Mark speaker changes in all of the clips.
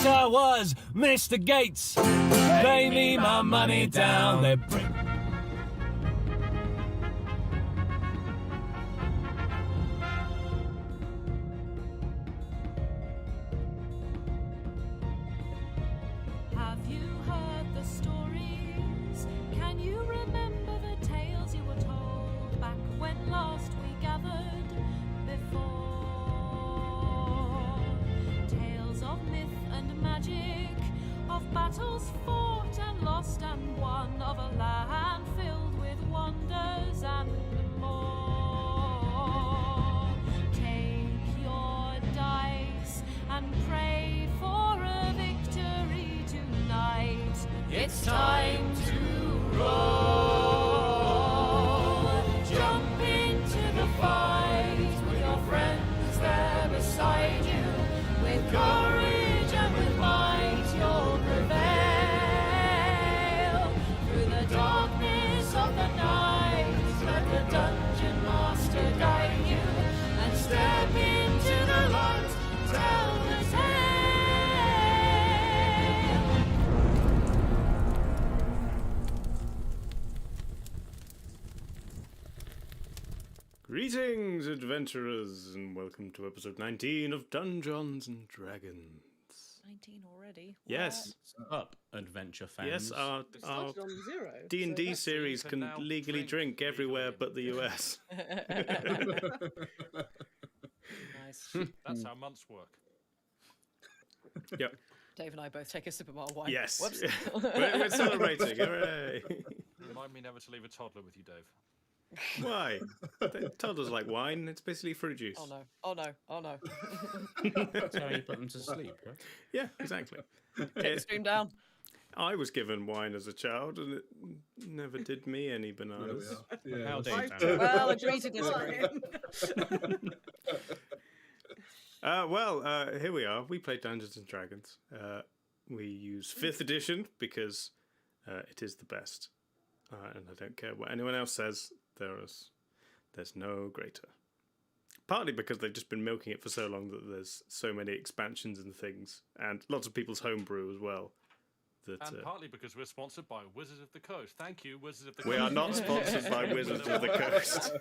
Speaker 1: thought I was Mr. Gates. Pay me my money down. They bring.
Speaker 2: Have you heard the stories? Can you remember the tales you were told back when last we gathered before? Tales of myth and magic, of battles fought and lost and won, of a land filled with wonders and more. Take your dice and pray for a victory tonight. It's time to roll. Jump into the fight with your friends there beside you. With courage and with might you'll prevail. Through the darkness of the night, let the dungeon master guide you. And step into the light, tell the tale.
Speaker 3: Greetings, adventurers, and welcome to episode 19 of Dungeons and Dragons.
Speaker 4: 19 already?
Speaker 3: Yes,
Speaker 5: Up, adventure fans.
Speaker 3: yes, our
Speaker 6: Started on 0.
Speaker 3: D&D
Speaker 6: so
Speaker 3: series
Speaker 7: You
Speaker 3: can
Speaker 7: can now
Speaker 3: legally
Speaker 7: drink
Speaker 3: drink everywhere
Speaker 7: legally.
Speaker 3: but the US.
Speaker 4: Nice.
Speaker 7: That's how months work.
Speaker 3: Yep.
Speaker 4: Dave and I both take a sip of our wine.
Speaker 3: Yes.
Speaker 4: Whoops.
Speaker 3: we're celebrating. Hooray.
Speaker 7: Remind me never to leave a toddler with you, Dave.
Speaker 3: Why? Toddlers like wine. It's basically fruit juice.
Speaker 4: Oh no, oh no, oh no.
Speaker 5: That's how you put them to sleep, right?
Speaker 3: Yeah, exactly.
Speaker 4: Take the stream down.
Speaker 3: I was given wine as a child, and it never did me any bananas.
Speaker 8: Yeah.
Speaker 5: How dare you,
Speaker 6: I
Speaker 5: Darren?
Speaker 4: Well, agree to disagree.
Speaker 3: Here we are. We play Dungeons and Dragons. We use 5th edition because it is the best. And I don't care what anyone else says, there's no greater. Partly because they've just been milking it for so long that there's so many expansions and things, and lots of people's homebrew as well. That,
Speaker 7: And partly because we're sponsored by Wizards of the Coast. Thank you, Wizards of the Coast.
Speaker 3: we are not sponsored by Wizards of the Coast.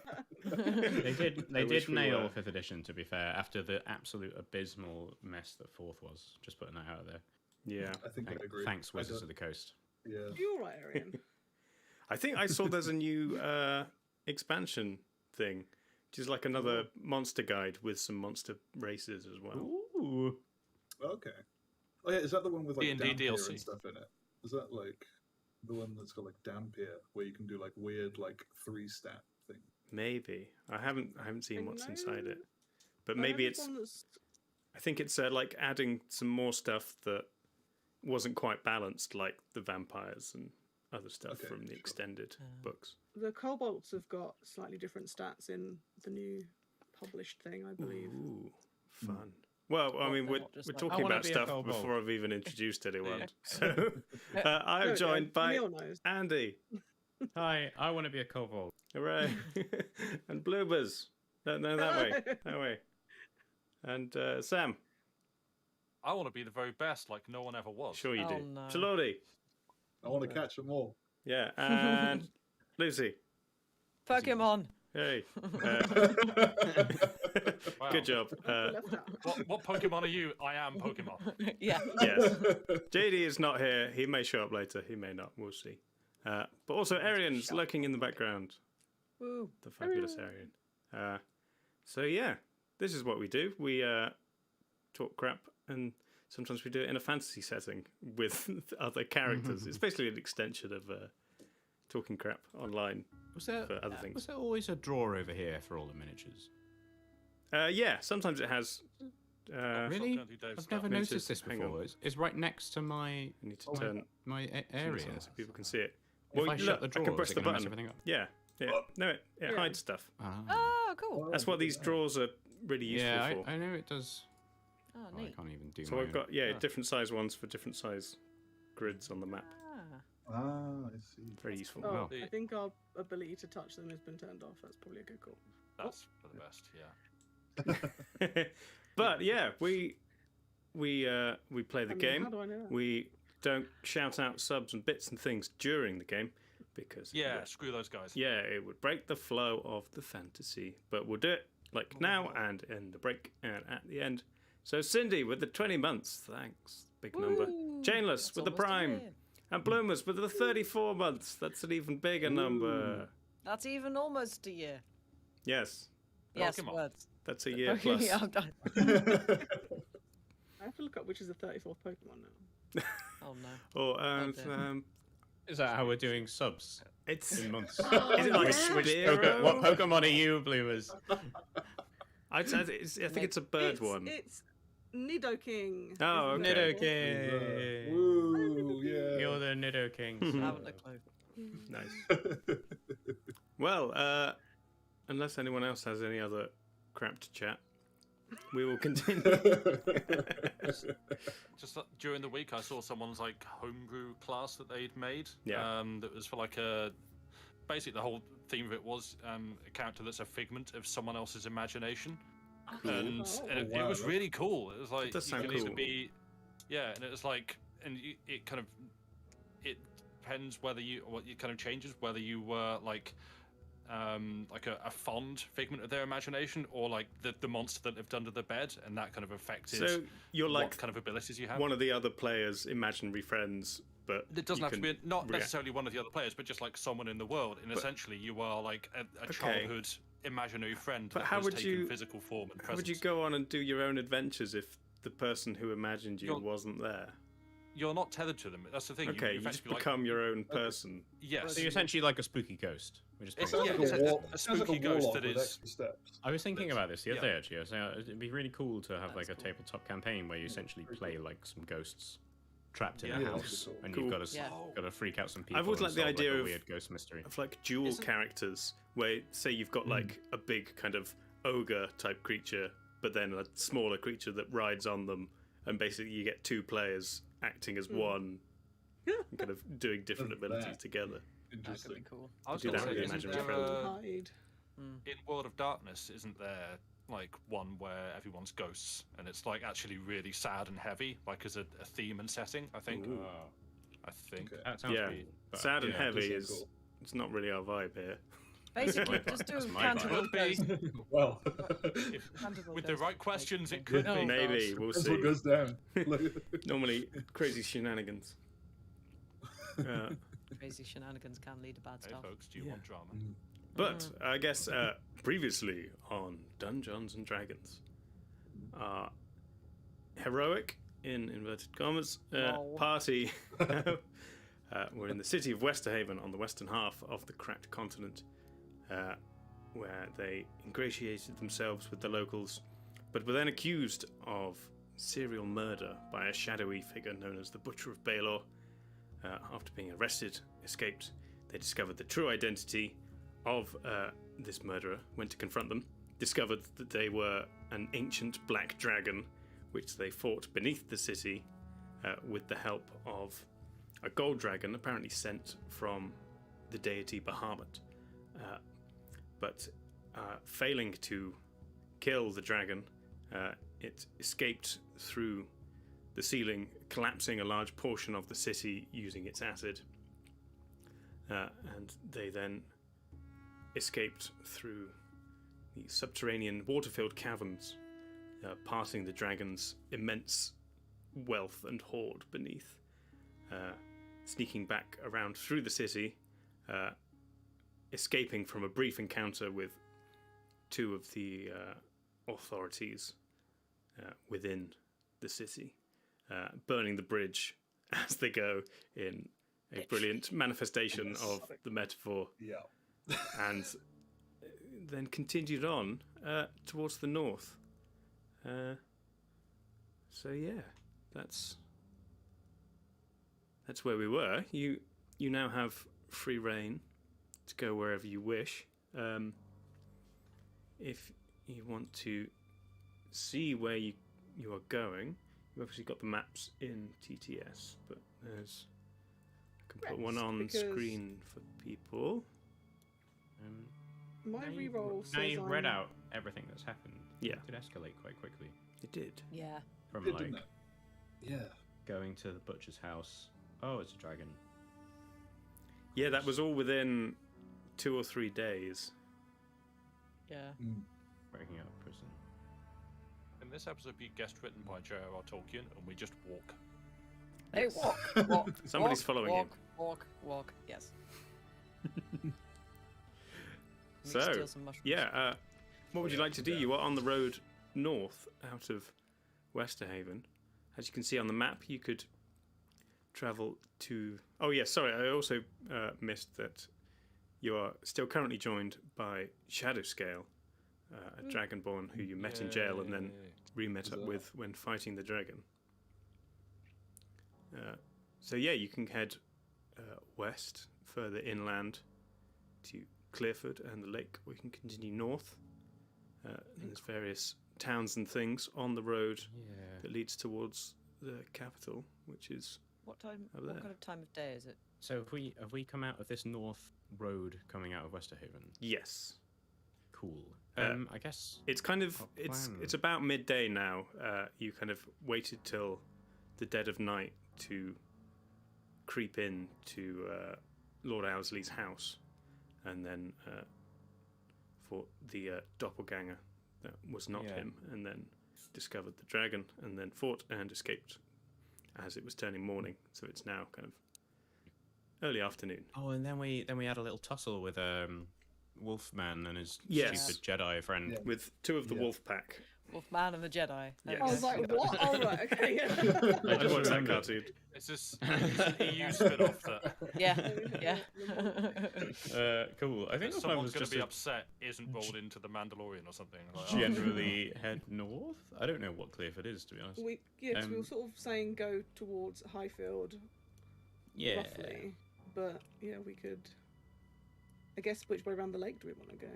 Speaker 5: They
Speaker 3: I
Speaker 5: did
Speaker 3: wish we
Speaker 5: nail
Speaker 3: were.
Speaker 5: 5th edition, to be fair, after the absolute abysmal mess that 4th was. Just putting that out there.
Speaker 3: Yeah.
Speaker 8: I think I agree.
Speaker 5: Thanks, Wizards of the Coast.
Speaker 8: Yeah.
Speaker 6: You all right, Arian?
Speaker 3: I think I saw there's a new expansion thing, which is like another monster guide with some monster races as well.
Speaker 5: Ooh.
Speaker 8: Okay. Oh yeah, is that the one with like
Speaker 7: D&D
Speaker 8: Dampier
Speaker 7: DLC.
Speaker 8: and stuff in it? Is that like the one that's got like Dampier, where you can do like weird like 3-stat thing?
Speaker 3: Maybe I haven't seen what's
Speaker 6: know.
Speaker 3: inside it, but maybe it's. I think it's like adding some more stuff that wasn't quite balanced, like the vampires and other stuff
Speaker 8: Okay,
Speaker 3: from the
Speaker 8: sure.
Speaker 3: extended books.
Speaker 6: The kobolds have got slightly different stats in the new published thing, I believe.
Speaker 3: Ooh, fun. Well, I mean,
Speaker 4: they're
Speaker 3: we're
Speaker 4: not just
Speaker 3: we're
Speaker 4: like,
Speaker 3: talking
Speaker 5: "I wanna
Speaker 3: about
Speaker 5: be a
Speaker 3: stuff
Speaker 5: kobold."
Speaker 3: before I've even introduced anyone.
Speaker 4: Yeah.
Speaker 3: So I am joined by
Speaker 6: Neil knows.
Speaker 3: Andy.
Speaker 5: Hi, I want to be a kobold.
Speaker 3: Hooray! And Bloobers. No, that way. That way. And Sam.
Speaker 7: I want to be the very best, like no one ever was.
Speaker 3: Sure you
Speaker 4: Oh,
Speaker 3: do.
Speaker 4: no.
Speaker 3: Chalodi.
Speaker 8: I want to catch them all.
Speaker 3: Yeah. And Lucy.
Speaker 4: Pokemon.
Speaker 3: Hey.
Speaker 7: Wow.
Speaker 3: Good job.
Speaker 6: Left out.
Speaker 7: What Pokemon are you? I am Pokemon.
Speaker 4: Yeah.
Speaker 3: Yes. JD is not here. He may show up later. He may not. We'll see. But also, Arian's lurking in the background.
Speaker 4: Woo.
Speaker 3: The fabulous Arian. So yeah, this is what we do. We talk crap, and sometimes we do it in a fantasy setting with other characters. It's basically an extension of talking crap online
Speaker 5: Was there,
Speaker 3: for other things.
Speaker 5: was there always a drawer over here for all the miniatures?
Speaker 3: Yeah, sometimes it has.
Speaker 5: Really?
Speaker 7: don't do Dave's
Speaker 5: I've
Speaker 7: stuff.
Speaker 5: never
Speaker 3: Miniatures,
Speaker 5: noticed this
Speaker 3: hang on.
Speaker 5: before. It's right next to my
Speaker 3: You need to turn
Speaker 5: area.
Speaker 3: so people can see it.
Speaker 5: If I shut the
Speaker 3: I
Speaker 5: drawer,
Speaker 3: can press
Speaker 5: is it
Speaker 3: the
Speaker 5: gonna mess
Speaker 3: button.
Speaker 5: everything up?
Speaker 3: Yeah, yeah. No, it hides stuff.
Speaker 5: Ah.
Speaker 4: Oh, cool.
Speaker 3: That's what these drawers are really useful
Speaker 5: Yeah,
Speaker 3: for.
Speaker 5: I know it does.
Speaker 4: Oh,
Speaker 5: Oh, I
Speaker 4: neat.
Speaker 5: can't even do
Speaker 3: So
Speaker 5: my
Speaker 3: I've got
Speaker 5: own.
Speaker 3: different size ones for different size grids on the map.
Speaker 4: Ah.
Speaker 8: I see.
Speaker 3: Very useful.
Speaker 6: Oh,
Speaker 5: Wow.
Speaker 6: I think our ability to touch them has been turned off. That's probably a good call.
Speaker 7: That's for the best, yeah.
Speaker 3: But yeah, we we play the game.
Speaker 6: How do I know that?
Speaker 3: We don't shout out subs and bits and things during the game because
Speaker 7: Yeah, screw those guys.
Speaker 3: yeah, it would break the flow of the fantasy. But we'll do it like now and in the break and at the end. So Cindy with the 20 months, thanks, big number.
Speaker 4: Woo!
Speaker 3: Chainless
Speaker 4: That's
Speaker 3: with the
Speaker 4: almost a
Speaker 3: prime,
Speaker 4: year.
Speaker 3: and Bloomers with the 34 months. That's an even bigger number.
Speaker 4: That's even almost a year.
Speaker 3: Yes,
Speaker 4: Yes,
Speaker 7: Pokemon.
Speaker 4: words.
Speaker 3: that's a year plus.
Speaker 4: Yeah, I'm done.
Speaker 6: I have to look up which is the 34th Pokemon now.
Speaker 4: Oh no.
Speaker 3: Or
Speaker 4: Okay.
Speaker 5: Is that how we're doing subs
Speaker 3: it's
Speaker 5: in months?
Speaker 3: is it like Spearow?
Speaker 5: What Pokemon are you, Bloomers?
Speaker 3: I think it's a bird one.
Speaker 6: It's Nidoking.
Speaker 3: Oh,
Speaker 6: isn't
Speaker 3: okay.
Speaker 6: it?
Speaker 5: Nido King.
Speaker 8: Woo, yeah.
Speaker 5: You're the Nido King.
Speaker 4: I
Speaker 5: son.
Speaker 4: haven't a clue.
Speaker 3: Nice. Well, unless anyone else has any other crap to chat, we will continue.
Speaker 7: Just during the week, I saw someone's like homebrew class that they'd made.
Speaker 3: Yeah.
Speaker 7: That was for like a. Basically, the whole theme of it was a character that's a figment of someone else's imagination, and,
Speaker 6: Oh.
Speaker 7: and it,
Speaker 8: Oh, wow,
Speaker 7: it was
Speaker 8: that's-
Speaker 7: really cool. It was like
Speaker 3: does
Speaker 7: you
Speaker 3: sound
Speaker 7: could either
Speaker 3: cool.
Speaker 7: be, yeah, and it was like, and it kind of, it depends whether you, what it kind of changes whether you were like a fond figment of their imagination or like the monster that lived under the bed, and that kind of affected
Speaker 3: So you're
Speaker 7: what
Speaker 3: like
Speaker 7: kind of abilities you have.
Speaker 3: one of the other players' imaginary friends, but
Speaker 7: It doesn't
Speaker 3: you
Speaker 7: have to
Speaker 3: can
Speaker 7: be not
Speaker 3: react.
Speaker 7: necessarily one of the other players, but just like someone in the world. And essentially, you are like a childhood imaginary friend
Speaker 3: But
Speaker 7: that
Speaker 3: how
Speaker 7: has
Speaker 3: would
Speaker 7: taken
Speaker 3: you-
Speaker 7: physical form and
Speaker 3: How would you
Speaker 7: presence.
Speaker 3: go on and do your own adventures if the person who imagined you
Speaker 7: You're-
Speaker 3: wasn't there?
Speaker 7: You're not tethered to them. That's the thing.
Speaker 3: Okay, you just
Speaker 7: effectively,
Speaker 3: become your own person.
Speaker 7: yes.
Speaker 5: So you're essentially like a spooky ghost. We're just
Speaker 7: It's-
Speaker 5: playing-
Speaker 7: yeah,
Speaker 8: Sounds
Speaker 7: it's
Speaker 8: like
Speaker 7: a-
Speaker 8: a,
Speaker 7: a
Speaker 8: sounds like
Speaker 7: spooky ghost
Speaker 8: warlock
Speaker 7: that
Speaker 8: with
Speaker 7: is-
Speaker 8: extra steps.
Speaker 5: I was thinking about this the other
Speaker 7: Yeah.
Speaker 5: day, actually. So it'd be really cool to have like a tabletop campaign where you essentially play like some ghosts trapped in a
Speaker 7: Yeah.
Speaker 5: house,
Speaker 8: Yeah.
Speaker 5: and
Speaker 3: Cool.
Speaker 5: you've got to
Speaker 4: Yeah.
Speaker 5: got to freak out some people.
Speaker 3: I've always
Speaker 5: and
Speaker 3: liked the
Speaker 5: solve,
Speaker 3: idea
Speaker 5: like, a
Speaker 3: of-
Speaker 5: weird ghost mystery.
Speaker 3: Of like dual
Speaker 4: Isn't-
Speaker 3: characters, where say you've got like a big kind of ogre type creature, but then a smaller creature that rides on them, and basically you get two players acting as one, and kind of doing different
Speaker 8: Look at
Speaker 3: abilities
Speaker 8: that.
Speaker 3: together.
Speaker 4: That could
Speaker 8: Interesting.
Speaker 4: be cool.
Speaker 7: I was
Speaker 3: do
Speaker 7: gonna
Speaker 3: that
Speaker 7: say,
Speaker 3: with the
Speaker 7: isn't
Speaker 3: imaginary
Speaker 7: there,
Speaker 3: friend.
Speaker 6: Hide.
Speaker 7: in World of Darkness, isn't there like one where everyone's ghosts and it's like actually really sad and heavy, like as a theme and setting? I think.
Speaker 3: Ooh.
Speaker 7: I think.
Speaker 8: Okay.
Speaker 5: That sounds
Speaker 3: Yeah,
Speaker 5: cool, but,
Speaker 3: sad and
Speaker 5: yeah.
Speaker 3: heavy
Speaker 8: sound
Speaker 3: is
Speaker 8: cool.
Speaker 3: it's not really our vibe here.
Speaker 4: Basically,
Speaker 5: my
Speaker 4: just do
Speaker 5: vibe. That's my
Speaker 4: Canterville
Speaker 7: vibe.
Speaker 4: Ghost.
Speaker 8: Well,
Speaker 4: Canterville
Speaker 7: With the
Speaker 4: Ghost
Speaker 7: right
Speaker 4: is
Speaker 7: questions, it
Speaker 4: basically-
Speaker 7: could be.
Speaker 3: Maybe we'll
Speaker 8: that's
Speaker 3: see.
Speaker 8: what goes down.
Speaker 3: Normally, crazy shenanigans.
Speaker 4: Crazy shenanigans can lead to bad
Speaker 7: Hey
Speaker 4: stuff.
Speaker 7: folks, do you
Speaker 3: Yeah.
Speaker 7: want drama?
Speaker 3: But I guess previously on Dungeons and Dragons, heroic in inverted commas
Speaker 4: Lol.
Speaker 3: party were in the city of Westerhaven on the western half of the cracked continent, where they ingratiated themselves with the locals, but were then accused of serial murder by a shadowy figure known as the Butcher of Baelor. After being arrested, escaped, they discovered the true identity of this murderer, went to confront them, discovered that they were an ancient black dragon, which they fought beneath the city with the help of a gold dragon, apparently sent from the deity Bahamut. But failing to kill the dragon, it escaped through the ceiling, collapsing a large portion of the city using its acid. And they then escaped through the subterranean water-filled caverns, passing the dragon's immense wealth and hoard beneath, sneaking back around through the city, escaping from a brief encounter with two of the authorities within the city, burning the bridge as they go in a brilliant manifestation of the metaphor,
Speaker 8: Yeah.
Speaker 3: and then continued on towards the north. So yeah, that's where we were. You now have free reign to go wherever you wish. If you want to see where you are going, you've obviously got the maps in TTS, but there's I can put one
Speaker 6: Correct,
Speaker 3: on
Speaker 6: because-
Speaker 3: screen for people.
Speaker 6: My
Speaker 5: Now you-
Speaker 6: reroll says
Speaker 5: Now you've read
Speaker 6: I'm-
Speaker 5: out everything that's happened.
Speaker 3: Yeah.
Speaker 5: It could escalate quite quickly
Speaker 3: It did.
Speaker 4: Yeah.
Speaker 5: from
Speaker 8: It
Speaker 5: like
Speaker 8: didn't it? Yeah.
Speaker 5: going to the butcher's house. Oh, it's a dragon.
Speaker 3: Yeah, that was all within 2 or 3 days.
Speaker 4: Yeah.
Speaker 5: Breaking out of prison.
Speaker 7: Can this episode be guest written by J.R.R. Tolkien and we just walk?
Speaker 4: Hey, walk.
Speaker 3: Somebody's following you.
Speaker 4: Walk. Yes.
Speaker 3: So,
Speaker 4: steal some mushrooms.
Speaker 3: yeah, what would you like to do? You are on the road north out of Westerhaven. As you can see on the map, you could travel to... Oh, yeah, sorry, I also missed that you are still currently joined by Shadowscale, a Dragonborn who you met in jail and then re-met up with when fighting the dragon. So, yeah, you can head west, further inland to Clearford and the lake, or you can continue north. And there's various towns and things on the road that leads towards the capital, which is
Speaker 4: What time?
Speaker 3: over
Speaker 4: What
Speaker 3: there.
Speaker 4: kind of time of day is it?
Speaker 5: So have we come out of this north road coming out of Westerhaven?
Speaker 3: Yes.
Speaker 5: Cool.
Speaker 3: Uh,
Speaker 5: I guess
Speaker 3: It's kind of
Speaker 5: Top
Speaker 3: it's
Speaker 5: plan.
Speaker 3: it's about midday now. You kind of waited till the dead of night to creep in to Lord Owsley's house, and then fought the doppelganger that was not
Speaker 5: Yeah.
Speaker 3: him, and then discovered the dragon, and then fought and escaped as it was turning morning. So it's now kind of early afternoon.
Speaker 5: Oh, and then we had a little tussle with Wolfman and his
Speaker 3: Yes.
Speaker 5: stupid Jedi friend.
Speaker 8: Yeah.
Speaker 3: With 2 of the
Speaker 8: Yeah.
Speaker 3: wolf pack.
Speaker 4: Wolfman and the Jedi. There
Speaker 3: Yes.
Speaker 6: I
Speaker 4: we
Speaker 6: was
Speaker 4: go.
Speaker 6: like, what? Oh, right, okay.
Speaker 3: I
Speaker 6: Yeah.
Speaker 3: just watched that
Speaker 5: remember.
Speaker 3: cartoon.
Speaker 7: Is this EU spin-off that
Speaker 4: Yeah.
Speaker 5: Cool. I think Wolfman
Speaker 7: someone's
Speaker 5: was
Speaker 7: going
Speaker 5: just
Speaker 7: to be
Speaker 5: a
Speaker 7: upset isn't rolled into the Mandalorian or something? Like,
Speaker 5: generally head north. I don't know what Clearford is, to be honest.
Speaker 6: We we were sort of saying go towards Highfield,
Speaker 5: Yeah.
Speaker 6: roughly. But yeah, we could. I guess which way around the lake do we want to go?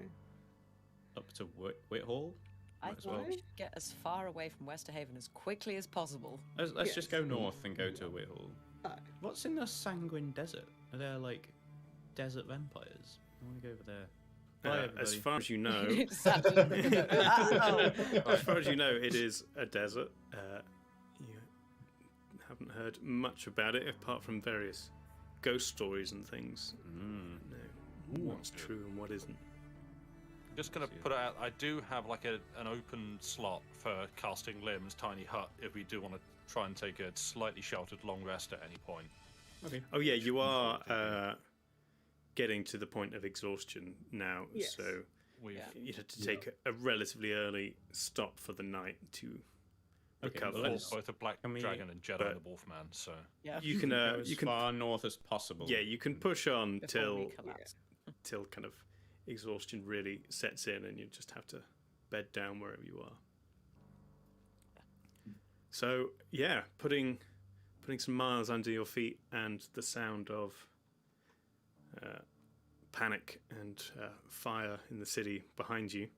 Speaker 5: Up to Whithall.
Speaker 4: I
Speaker 5: Might as
Speaker 4: think
Speaker 5: well.
Speaker 4: we should get as far away from Westerhaven as quickly as possible.
Speaker 5: Let's
Speaker 6: Yes.
Speaker 5: just go north and go to Whithall.
Speaker 6: Oh.
Speaker 5: What's in the Sanguine Desert? Are there like desert vampires? I want to go over there. Bye,
Speaker 3: As
Speaker 5: everybody.
Speaker 3: far as you know,
Speaker 4: Exactly.
Speaker 3: as far as you know, it is a desert. You haven't heard much about it apart from various ghost stories and things. No, what's true and what isn't.
Speaker 7: just going to put it out, I do have like an open slot for casting limbs, tiny hut, if we do want to try and take a slightly sheltered long rest at any point.
Speaker 5: Okay.
Speaker 3: Oh yeah, you are getting to the point of exhaustion now,
Speaker 6: Yes.
Speaker 3: so
Speaker 7: We've
Speaker 3: you'd have to take a relatively early stop for the night to
Speaker 5: Okay,
Speaker 3: recover.
Speaker 5: well, let's-
Speaker 7: both a black
Speaker 5: Can we-
Speaker 7: dragon and Jedi
Speaker 3: but-
Speaker 7: and the Wolfman, so
Speaker 4: Yeah.
Speaker 3: You can
Speaker 5: Go as
Speaker 3: you can
Speaker 5: far north as possible.
Speaker 3: yeah, you can push on
Speaker 4: Before we
Speaker 3: till
Speaker 4: collapse.
Speaker 3: kind of exhaustion really sets in, and you just have to bed down wherever you are. So yeah, putting some miles under your feet and the sound of panic and fire in the city behind you,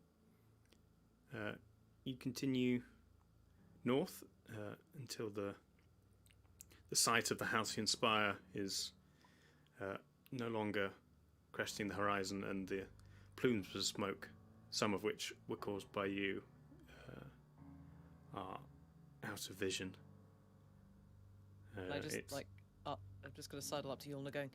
Speaker 3: you continue north until the site of the Halcyon Spire is no longer cresting the horizon, and the plumes of smoke, some of which were caused by you, are out of vision.
Speaker 4: I just
Speaker 3: it's-
Speaker 9: I'm just going to sidle up to Yulna going,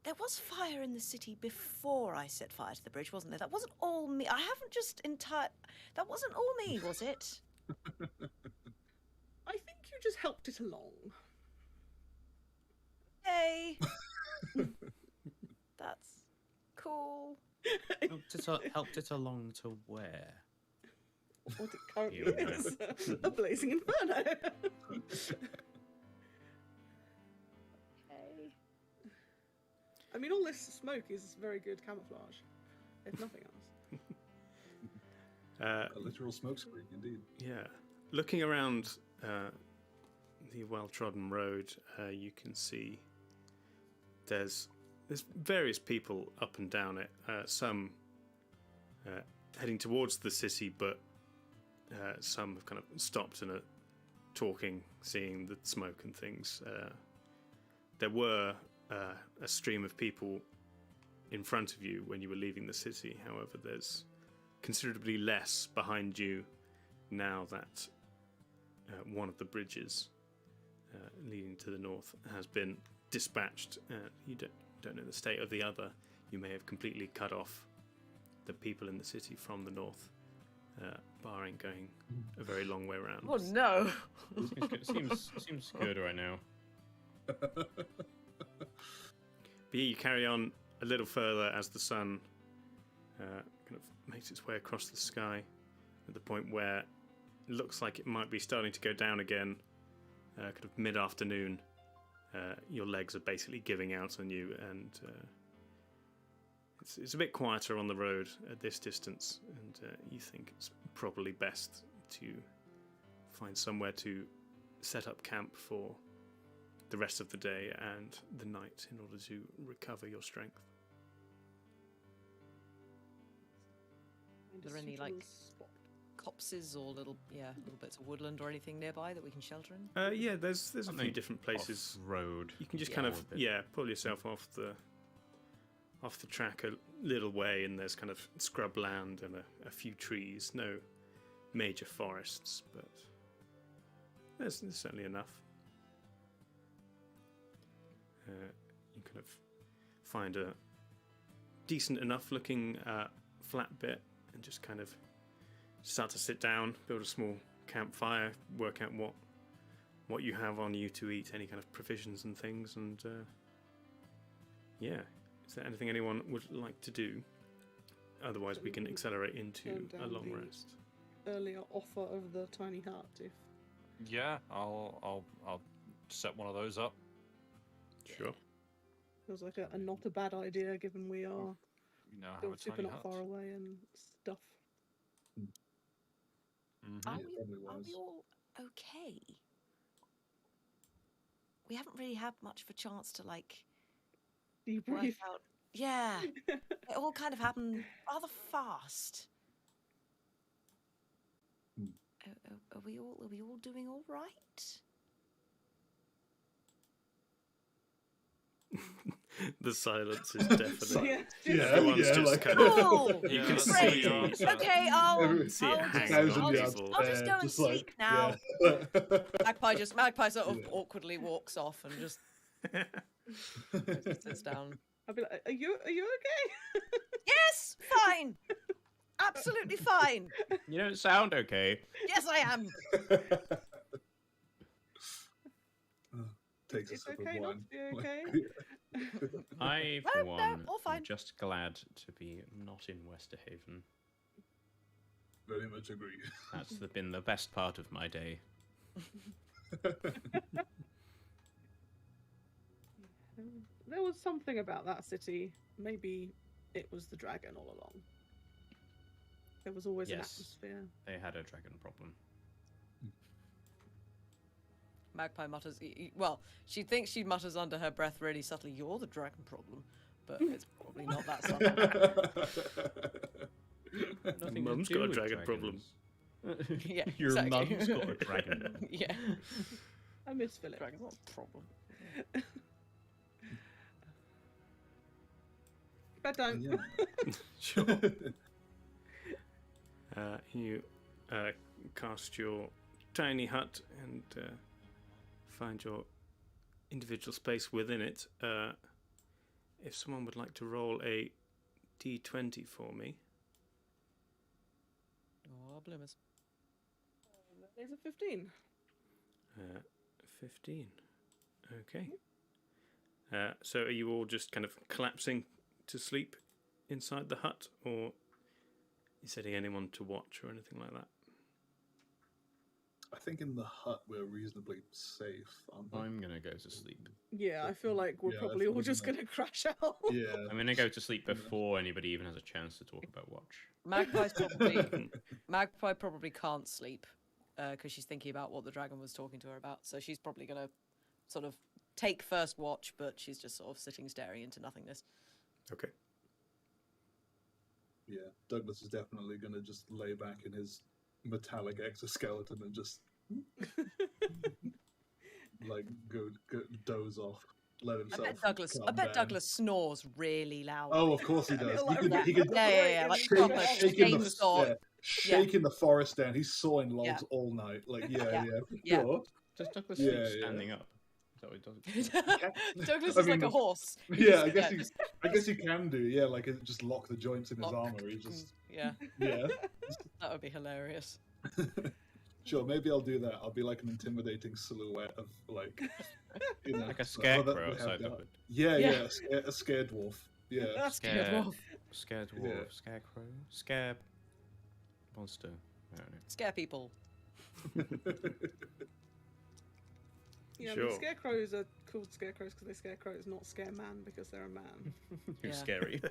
Speaker 9: there was fire in the city before I set fire to the bridge, wasn't there? That wasn't all me. I haven't just that wasn't all me, was it?
Speaker 6: I think you just helped it along.
Speaker 9: Hey. That's cool.
Speaker 5: Helped it along to where?
Speaker 6: What it currently
Speaker 5: You know.
Speaker 6: is. A blazing inferno.
Speaker 9: Hey.
Speaker 6: I mean, all this smoke is very good camouflage, if nothing else.
Speaker 8: A literal smokescreen, indeed.
Speaker 3: Yeah. Looking around the well-trodden road, you can see there's various people up and down it. Some heading towards the city, but some have kind of stopped and are talking, seeing the smoke and things. There were a stream of people in front of you when you were leaving the city. However, there's considerably less behind you now that one of the bridges leading to the north has been dispatched. You don't know the state of the other. You may have completely cut off the people in the city from the north, barring going a very long way around.
Speaker 9: Oh no!
Speaker 5: Seems good right now.
Speaker 3: But yeah, you carry on a little further as the sun kind of makes its way across the sky at the point where it looks like it might be starting to go down again, kind of mid-afternoon. Your legs are basically giving out on you, and it's a bit quieter on the road at this distance, and you think it's probably best to find somewhere to set up camp for the rest of the day and the night in order to recover your strength.
Speaker 9: Are there any like copses or little bits of woodland or anything nearby that we can shelter in?
Speaker 3: Yeah, there's a few different places.
Speaker 5: Road.
Speaker 3: You can just kind of pull yourself off the track a little way, and there's kind of scrub land and a few trees. No major forests, but there's certainly enough. You kind of find a decent enough looking flat bit and just kind of start to sit down, build a small campfire, work out what you have on you to eat, any kind of provisions and things, and is there anything anyone would like to do? Otherwise we can accelerate into a long rest.
Speaker 6: Earlier offer of the tiny hut, if
Speaker 7: Yeah, I'll set one of those up.
Speaker 3: Sure.
Speaker 6: feels like a not a bad idea, given we are
Speaker 7: You know, have
Speaker 6: still
Speaker 7: a
Speaker 6: super
Speaker 7: tiny
Speaker 6: not
Speaker 7: hut.
Speaker 6: far away and stuff.
Speaker 7: Mhm.
Speaker 9: Are,
Speaker 8: Yeah,
Speaker 9: we,
Speaker 8: probably
Speaker 9: are
Speaker 8: was.
Speaker 9: we all okay? We haven't really had much of a chance to like work
Speaker 6: Debrief.
Speaker 9: out. Yeah, it all kind of happened rather fast.
Speaker 8: Hmm.
Speaker 9: Are we all doing all right?
Speaker 3: The silence is definitely.
Speaker 6: Yeah,
Speaker 3: Everyone's just
Speaker 8: like
Speaker 3: kind of.
Speaker 9: Cool.
Speaker 3: You
Speaker 7: Yeah,
Speaker 3: can
Speaker 7: that's
Speaker 3: see.
Speaker 7: pretty awesome.
Speaker 9: Okay, I'll
Speaker 8: Every-
Speaker 3: See it
Speaker 9: I'll
Speaker 3: hanging
Speaker 9: just,
Speaker 3: on
Speaker 8: Thousand yards
Speaker 3: people.
Speaker 9: I'll just go and
Speaker 8: just
Speaker 9: sleep
Speaker 8: like,
Speaker 9: now.
Speaker 8: Yeah.
Speaker 9: Magpie sort of
Speaker 8: Yeah.
Speaker 9: awkwardly walks off and just sits down.
Speaker 6: I'd be like, are you okay?
Speaker 9: Yes, fine, absolutely fine.
Speaker 5: You don't sound okay.
Speaker 9: Yes, I am.
Speaker 8: Takes a
Speaker 6: It's
Speaker 8: sip
Speaker 6: okay
Speaker 8: of
Speaker 6: not
Speaker 8: wine.
Speaker 6: to be okay.
Speaker 5: I,
Speaker 9: No,
Speaker 5: for
Speaker 9: no,
Speaker 5: one,
Speaker 9: all fine.
Speaker 5: am just glad to be not in Westerhaven.
Speaker 8: Very much agree.
Speaker 5: That's been the best part of my day.
Speaker 6: There was something about that city. Maybe it was the dragon all along. There was always an
Speaker 5: Yes.
Speaker 6: atmosphere.
Speaker 5: They had a dragon problem.
Speaker 9: Magpie mutters. Well, she thinks she mutters under her breath really subtly, "You're the dragon problem," but it's probably not that subtle.
Speaker 5: Nothing to
Speaker 3: Mum's
Speaker 5: do
Speaker 3: got a
Speaker 5: with
Speaker 3: dragon problem.
Speaker 5: dragons.
Speaker 9: Yeah,
Speaker 5: Your
Speaker 9: exactly.
Speaker 5: mum's got a dragon.
Speaker 9: Yeah,
Speaker 6: I miss Philip.
Speaker 9: dragon's not a problem.
Speaker 6: Bedtime.
Speaker 8: Yeah.
Speaker 3: Sure. You cast your tiny hut and find your individual space within it. If someone would like to roll a d20 for me.
Speaker 9: Oh, bloomers.
Speaker 6: There's a 15.
Speaker 3: 15. Okay. So are you all just kind of collapsing to sleep inside the hut, or are you setting anyone to watch or anything like that?
Speaker 8: I think in the hut we're reasonably safe, aren't we?
Speaker 5: I'm gonna go to sleep.
Speaker 6: Yeah, I feel like we're
Speaker 8: Yeah,
Speaker 6: probably
Speaker 8: that's
Speaker 6: all just
Speaker 8: what
Speaker 6: gonna crash out.
Speaker 8: Yeah.
Speaker 5: I'm gonna go to sleep before anybody even has a chance to talk about watch.
Speaker 9: Magpie probably can't sleep because she's thinking about what the dragon was talking to her about. So she's probably gonna sort of take first watch, but she's just sort of sitting staring into nothingness.
Speaker 3: Okay.
Speaker 8: Yeah. Douglas is definitely going to just lay back in his metallic exoskeleton and just like go doze off, let himself.
Speaker 9: I bet Douglas snores really loud.
Speaker 8: Oh, of course he does. He could
Speaker 9: Yeah, like
Speaker 8: shake,
Speaker 9: proper
Speaker 8: shaking,
Speaker 9: chainsaw.
Speaker 8: shaking the forest down. He's sawing logs
Speaker 9: Yeah.
Speaker 8: all night. Like, yeah,
Speaker 9: Yeah.
Speaker 8: sure.
Speaker 5: Does Douglas
Speaker 8: Yeah,
Speaker 5: sleep
Speaker 8: yeah.
Speaker 5: standing up? Is that what he does?
Speaker 9: Douglas
Speaker 8: I
Speaker 9: is like
Speaker 8: mean,
Speaker 9: a horse.
Speaker 8: Yeah, I
Speaker 9: Yeah.
Speaker 8: guess he can do. Yeah, like just lock the joints in his
Speaker 9: Lock-
Speaker 8: armor. He just
Speaker 9: Yeah,
Speaker 8: yeah.
Speaker 9: that would be hilarious.
Speaker 8: Sure, maybe I'll do that. I'll be like an intimidating silhouette of like,
Speaker 5: Like a
Speaker 8: oh,
Speaker 5: scarecrow
Speaker 8: they have
Speaker 5: outside the
Speaker 8: that.
Speaker 5: hood.
Speaker 8: Yeah,
Speaker 9: Yeah.
Speaker 8: yeah, a scared dwarf. Yeah,
Speaker 9: Scared wolf.
Speaker 5: Scared dwarf,
Speaker 8: Yeah.
Speaker 5: scarecrow, scare monster. I don't know.
Speaker 9: Scare people.
Speaker 6: Yeah, I
Speaker 3: Sure.
Speaker 6: mean, scarecrows are called scarecrows because they scare crows, not scare man because they're a man.
Speaker 5: Who's
Speaker 9: Yeah.
Speaker 5: scary?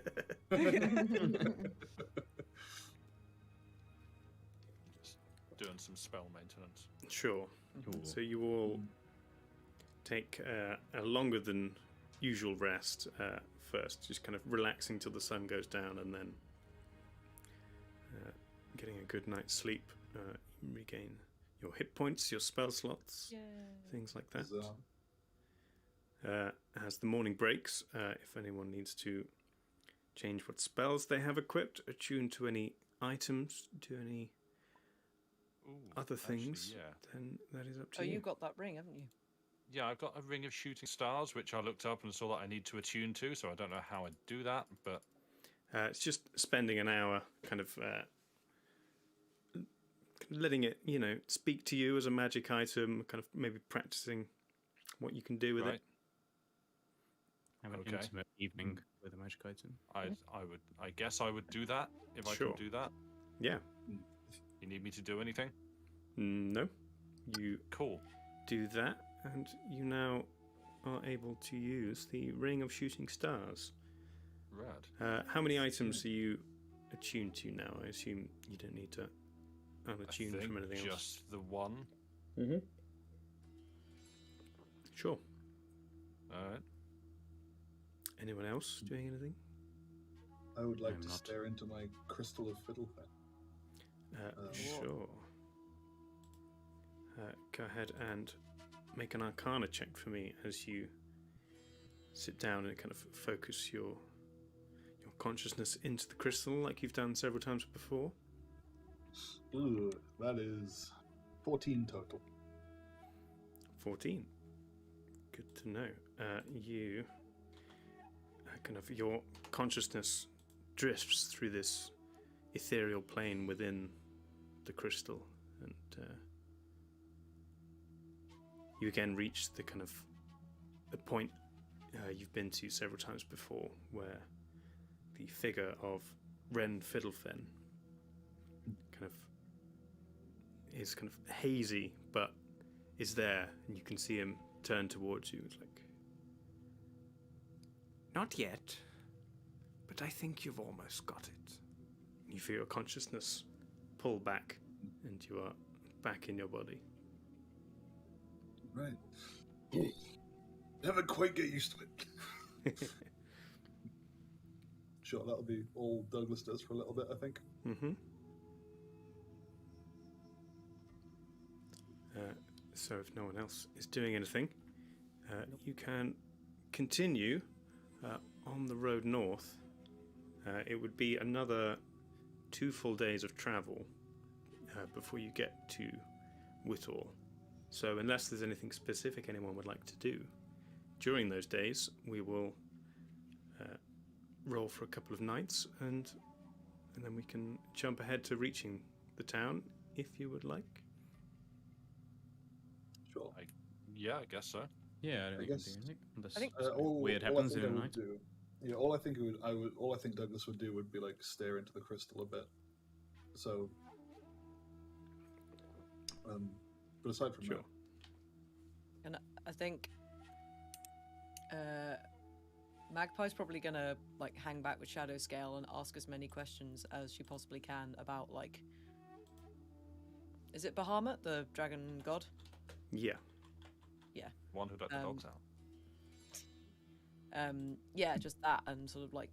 Speaker 7: Just doing some spell maintenance.
Speaker 3: Sure.
Speaker 5: Ooh.
Speaker 3: So you all take a longer than usual rest first, just kind of relaxing till the sun goes down, and then getting a good night's sleep. You regain your hit points, your spell slots, things like that.
Speaker 8: bizarre.
Speaker 3: As the morning breaks, if anyone needs to change what spells they have equipped, attune to any items, do any
Speaker 7: Ooh,
Speaker 3: other
Speaker 7: actually,
Speaker 3: things,
Speaker 7: yeah.
Speaker 3: then that is up to
Speaker 9: Oh,
Speaker 3: you.
Speaker 9: you got that ring, haven't you?
Speaker 7: Yeah, I've got a ring of shooting stars, which I looked up and saw that I need to attune to, so I don't know how I do that, but
Speaker 3: It's just spending an hour kind of letting it, speak to you as a magic item, kind of maybe practicing what you can do with
Speaker 7: right.
Speaker 3: it.
Speaker 5: Have an
Speaker 7: Okay.
Speaker 5: intimate evening with a magic item.
Speaker 7: I guess I would do that if I
Speaker 3: Sure.
Speaker 7: can do that.
Speaker 3: Yeah.
Speaker 7: You need me to do anything?
Speaker 3: No. You
Speaker 7: Cool.
Speaker 3: do that, and you now are able to use the Ring of Shooting Stars.
Speaker 7: Rad.
Speaker 3: How many items are you attuned to now? I assume you don't need to
Speaker 7: I
Speaker 3: unattune
Speaker 7: think
Speaker 3: from anything else.
Speaker 7: just the one.
Speaker 3: Mm-hmm. Sure.
Speaker 7: Alright.
Speaker 3: Anyone else doing anything?
Speaker 8: I would like
Speaker 5: I'm
Speaker 8: to
Speaker 5: not.
Speaker 8: stare into my crystal of fiddlefen.
Speaker 3: Sure. Go ahead and make an Arcana check for me as you sit down and kind of focus your consciousness into the crystal like you've done several times before.
Speaker 8: Ooh, that is 14 total.
Speaker 3: 14. Good to know. You kind of your consciousness drifts through this ethereal plane within the crystal, and you again reach the kind of the point you've been to several times before, where the figure of Ren Fiddlefen kind of is kind of hazy, but is there, and you can see him turn towards you. It's like, not yet, but I think you've almost got it. You feel your consciousness pull back, and you are back in your body.
Speaker 8: Right. Never quite get used to it. Sure, that'll be all Douglas does for a little bit, I think.
Speaker 3: Mm-hmm. So if no one else is doing anything, you can continue on the road north. It would be another 2 full days of travel before you get to Whittle. So unless there's anything specific anyone would like to do during those days, we will roll for a couple of nights, and then we can jump ahead to reaching the town if you would like.
Speaker 8: Sure.
Speaker 7: Yeah, I guess so.
Speaker 5: Yeah, I don't think we
Speaker 8: guess-
Speaker 5: can do anything. Unless
Speaker 9: I think-
Speaker 5: something
Speaker 8: All
Speaker 5: weird
Speaker 8: I
Speaker 5: happens
Speaker 8: think
Speaker 5: in
Speaker 8: I
Speaker 5: the
Speaker 8: would
Speaker 5: night.
Speaker 8: do. Yeah, all I think Douglas would do would be like stare into the crystal a bit. So, but aside from
Speaker 3: Sure.
Speaker 8: that,
Speaker 9: And I think Magpie's probably gonna like hang back with Shadow Scale and ask as many questions as she possibly can about like, is it Bahamut, the dragon god?
Speaker 3: Yeah.
Speaker 7: One who let the dogs out.
Speaker 9: Yeah, just that, and sort of like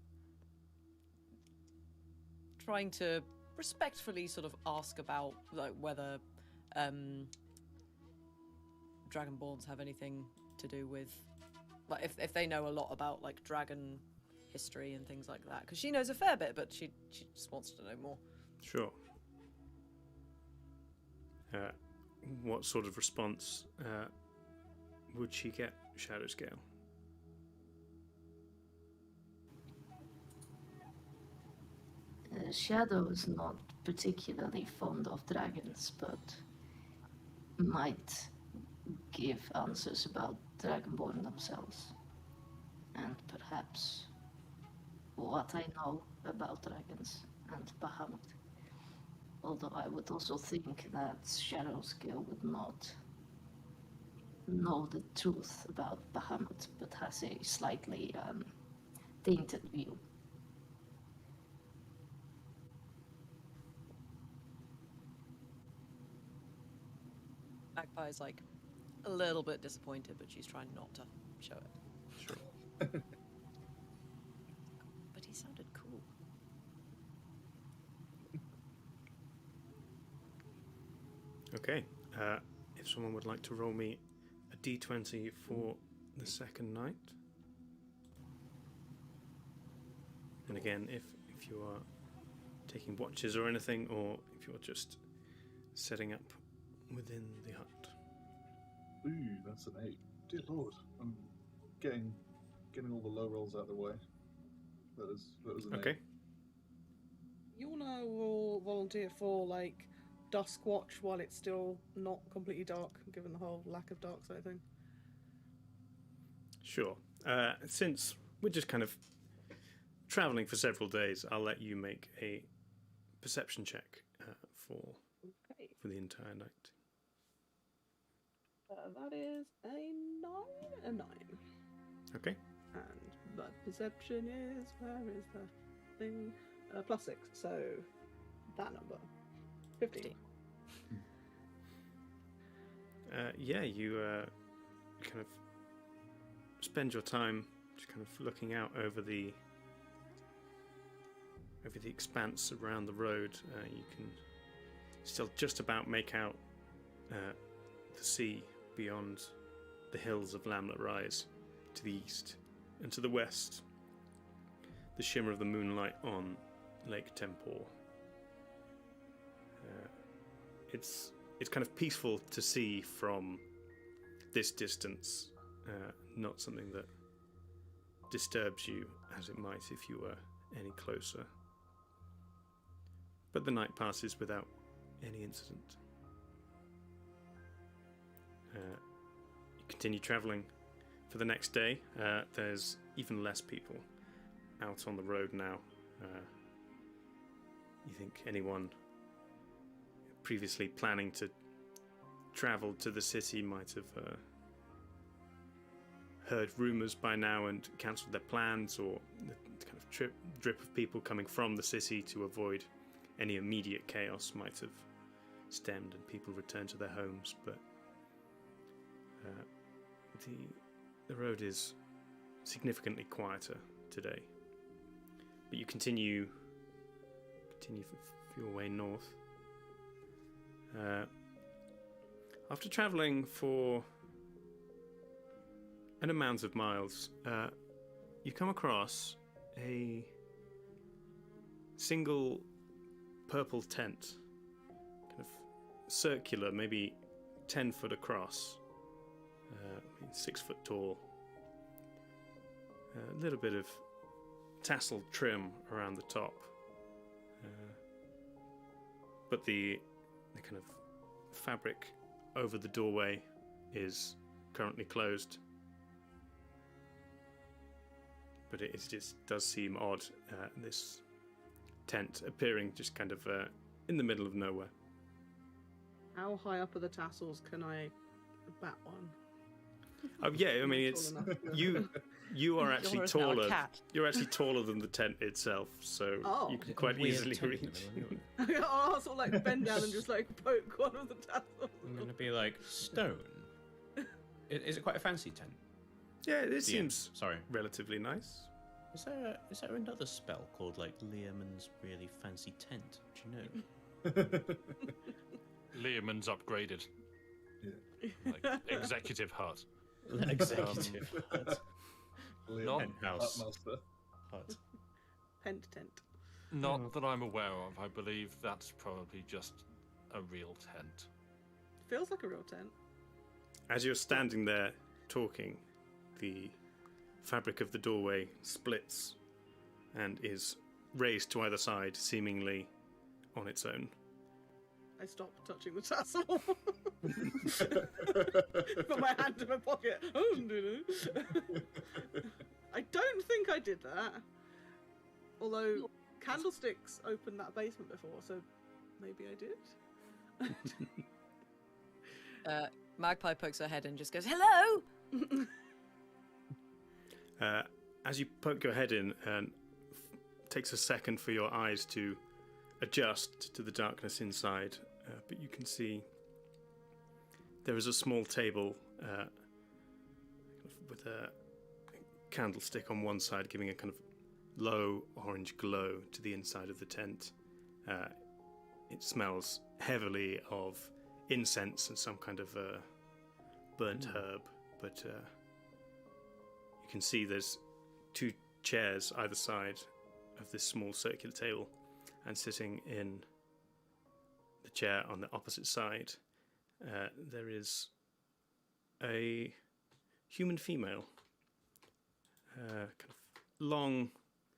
Speaker 9: trying to respectfully sort of ask about like whether Dragonborns have anything to do with, like, if they know a lot about like dragon history and things like that, because she knows a fair bit, but she just wants to know more.
Speaker 3: Sure. what sort of response would she get, Shadowscale?
Speaker 10: Shadow is not particularly fond of dragons, but might give answers about Dragonborn themselves. And perhaps what I know about dragons and Bahamut. Although I would also think that Shadowscale would not know the truth about Bahamut, but has a slightly tainted view.
Speaker 4: Magpie's like a little bit disappointed, but she's trying not to show it.
Speaker 3: Sure.
Speaker 4: But he sounded cool.
Speaker 3: Okay. If someone would like to roll me a d20 for the second night. And again, if you are taking watches or anything, or if you're just setting up within the hut.
Speaker 8: Ooh, that's an 8. Dear Lord, I'm getting all the low rolls out of the way. That was an 8.
Speaker 3: Okay.
Speaker 6: Yulna will volunteer for like dusk watch while it's still not completely dark, given the whole lack of dark side thing.
Speaker 3: Sure. Since we're just kind of traveling for several days, I'll let you make a perception check for the entire night.
Speaker 6: That is a 9.
Speaker 3: Okay.
Speaker 6: And my perception is, where is the thing? +6, so that number. 15.
Speaker 3: Yeah, you kind of spend your time just kind of looking out over the expanse around the road. You can still just about make out the sea beyond the hills of Lamlet Rise to the east, and to the west the shimmer of the moonlight on Lake Tempor. It's kind of peaceful to see from this distance, not something that disturbs you as it might if you were any closer. But the night passes without any incident. You continue travelling for the next day. There's even less people out on the road now. You think anyone previously planning to travel to the city might have heard rumours by now and cancelled their plans, or the kind of drip of people coming from the city to avoid any immediate chaos might have stemmed and people returned to their homes. But the road is significantly quieter today. But you continue for your way north. After travelling for an amount of miles, you come across a single purple tent, kind of circular, maybe 10 foot across, 6 foot tall. A little bit of tasseled trim around the top, but the kind of fabric over the doorway is currently closed. But it just does seem odd, this tent appearing just kind of in the middle of nowhere.
Speaker 6: How high up are the tassels can I bat one?
Speaker 3: Oh yeah, I mean it's you are actually
Speaker 4: Yours now a
Speaker 3: taller.
Speaker 4: cat.
Speaker 3: You're actually taller than the tent itself, so you can quite
Speaker 5: Weird
Speaker 3: easily
Speaker 5: tent
Speaker 3: reach.
Speaker 5: in the middle.
Speaker 6: I'll sort of like bend down and just like poke one of the tassels.
Speaker 5: I'm gonna be like, stone. Is it quite a fancy tent?
Speaker 3: Yeah, it seems
Speaker 5: Sorry.
Speaker 3: relatively nice.
Speaker 5: Is there another spell called like Learman's really fancy tent? Do you know?
Speaker 7: Learman's upgraded.
Speaker 8: Yeah.
Speaker 7: Like executive hut.
Speaker 5: Executive hut.
Speaker 7: Not
Speaker 5: Penthouse
Speaker 8: Hutmaster.
Speaker 5: hut.
Speaker 6: Pent tent.
Speaker 7: Not that I'm aware of. I believe that's probably just a real tent.
Speaker 6: Feels like a real tent.
Speaker 3: As you're standing there talking, the fabric of the doorway splits and is raised to either side, seemingly on its own.
Speaker 6: I stop touching the tassel. Put my hand in my pocket. Oh, no. I don't think I did that. Although candlesticks opened that basement before, so maybe I did.
Speaker 9: Magpie pokes her head in and just goes, "Hello!"
Speaker 3: As you poke your head in, and takes a second for your eyes to adjust to the darkness inside, but you can see there is a small table with a candlestick on one side, giving a kind of low orange glow to the inside of the tent. It smells heavily of incense and some kind of burnt herb, but you can see there's 2 chairs either side of this small circular table, and sitting in the chair on the opposite side there is a human female, kind of long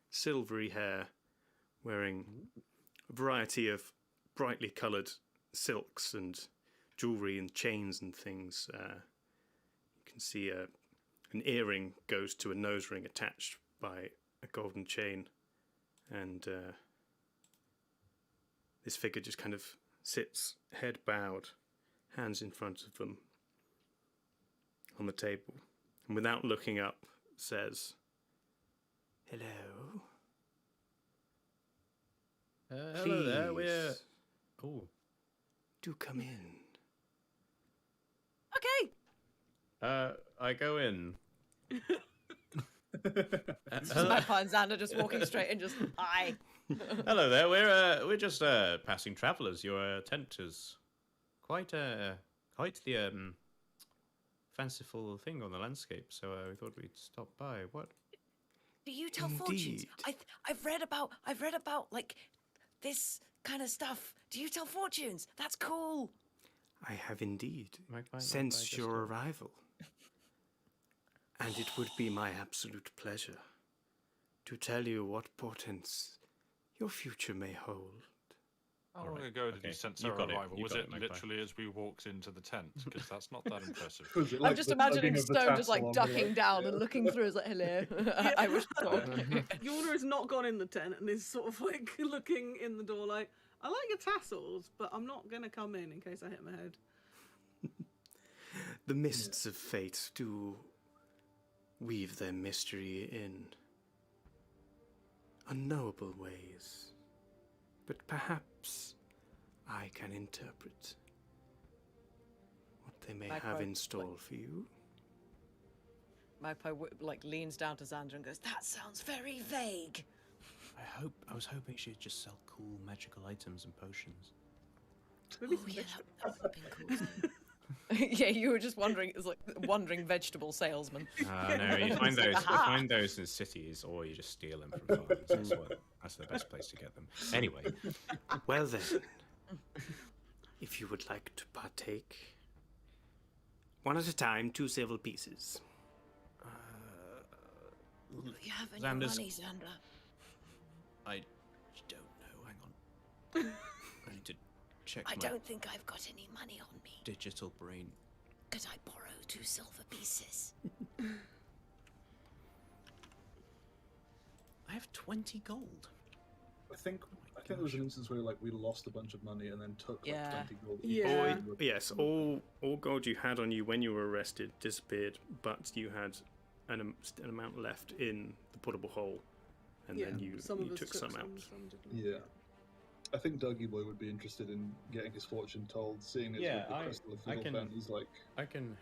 Speaker 3: silvery hair, wearing a variety of brightly coloured silks and jewellery and chains and things. You can see an earring goes to a nose ring attached by a golden chain, and this figure just kind of sits, head bowed, hands in front of them on the table, and without looking up says, "Hello."
Speaker 5: Hello there, we're...
Speaker 3: Please.
Speaker 5: Oh.
Speaker 3: Do come in.
Speaker 9: Okay.
Speaker 5: I go in.
Speaker 9: Magpie and Xander just walking straight in, just hi.
Speaker 5: Hello there, we're just passing travellers. Your tent is quite the fanciful thing on the landscape, so we thought we'd stop by. What?
Speaker 9: Do you tell fortunes?
Speaker 3: Indeed.
Speaker 9: I've read about like this kind of stuff. Do you tell fortunes? That's cool.
Speaker 3: I have indeed
Speaker 5: Magpie
Speaker 3: sensed
Speaker 5: just
Speaker 3: your
Speaker 5: go.
Speaker 3: arrival, and it would be my absolute pleasure to tell you what portents your future may hold.
Speaker 7: How long
Speaker 5: Alright,
Speaker 7: ago did
Speaker 5: okay.
Speaker 7: you sense
Speaker 5: You've
Speaker 7: our
Speaker 5: got it.
Speaker 7: arrival?
Speaker 5: You've
Speaker 7: Was
Speaker 5: got
Speaker 7: it
Speaker 5: it, Magpie.
Speaker 7: literally as we walked into the tent? Because that's not that impressive.
Speaker 8: Was it
Speaker 9: I'm
Speaker 8: like
Speaker 9: just
Speaker 8: the
Speaker 9: imagining
Speaker 8: tugging of the
Speaker 9: Stone just like
Speaker 8: tassel on the
Speaker 9: ducking
Speaker 8: leg?
Speaker 9: down
Speaker 8: Yeah.
Speaker 9: and looking through. Is like, hello. I wish to talk.
Speaker 6: Yorna has not gone in the tent and is sort of like looking in the door like, I like your tassels, but I'm not going to come in case I hit my head.
Speaker 3: The mists of fate do weave their mystery in unknowable ways, but perhaps I can interpret what they may have
Speaker 9: Magpie,
Speaker 3: in store for you.
Speaker 9: Magpie like leans down to Xander and goes, "That sounds very vague."
Speaker 5: I was hoping she'd just sell cool magical items and potions.
Speaker 6: Maybe
Speaker 9: Oh
Speaker 6: some
Speaker 9: yeah,
Speaker 6: vegetables.
Speaker 9: that would have been cool. Yeah, you were just wondering. It's like wandering vegetable salesman.
Speaker 5: No, you find those in cities, or you just steal them from farms. That's the best place to get them. Anyway,
Speaker 3: Well then, if you would like to partake, one at a time, 2 silver pieces.
Speaker 9: Do you have any
Speaker 5: Xander's-
Speaker 9: money, Xander?
Speaker 5: I don't know. Hang on. I need to check
Speaker 9: I
Speaker 5: my
Speaker 9: don't think I've got any money on me.
Speaker 5: digital brain.
Speaker 9: Could I borrow 2 silver pieces?
Speaker 5: I have 20 gold.
Speaker 8: I think there was an instance where like we lost a bunch of money and then took like
Speaker 9: Yeah.
Speaker 8: 20 gold.
Speaker 6: Yeah.
Speaker 3: Yes, all gold you had on you when you were arrested disappeared, but you had an amount left in the portable hole, and then you
Speaker 6: some of us
Speaker 3: took some out.
Speaker 6: some didn't.
Speaker 8: Yeah. I think Dougie Boy would be interested in getting his fortune told, seeing as
Speaker 5: Yeah,
Speaker 8: with the
Speaker 5: I
Speaker 8: Crystal of
Speaker 5: can-
Speaker 8: Fiddlefan, he's like,
Speaker 5: I can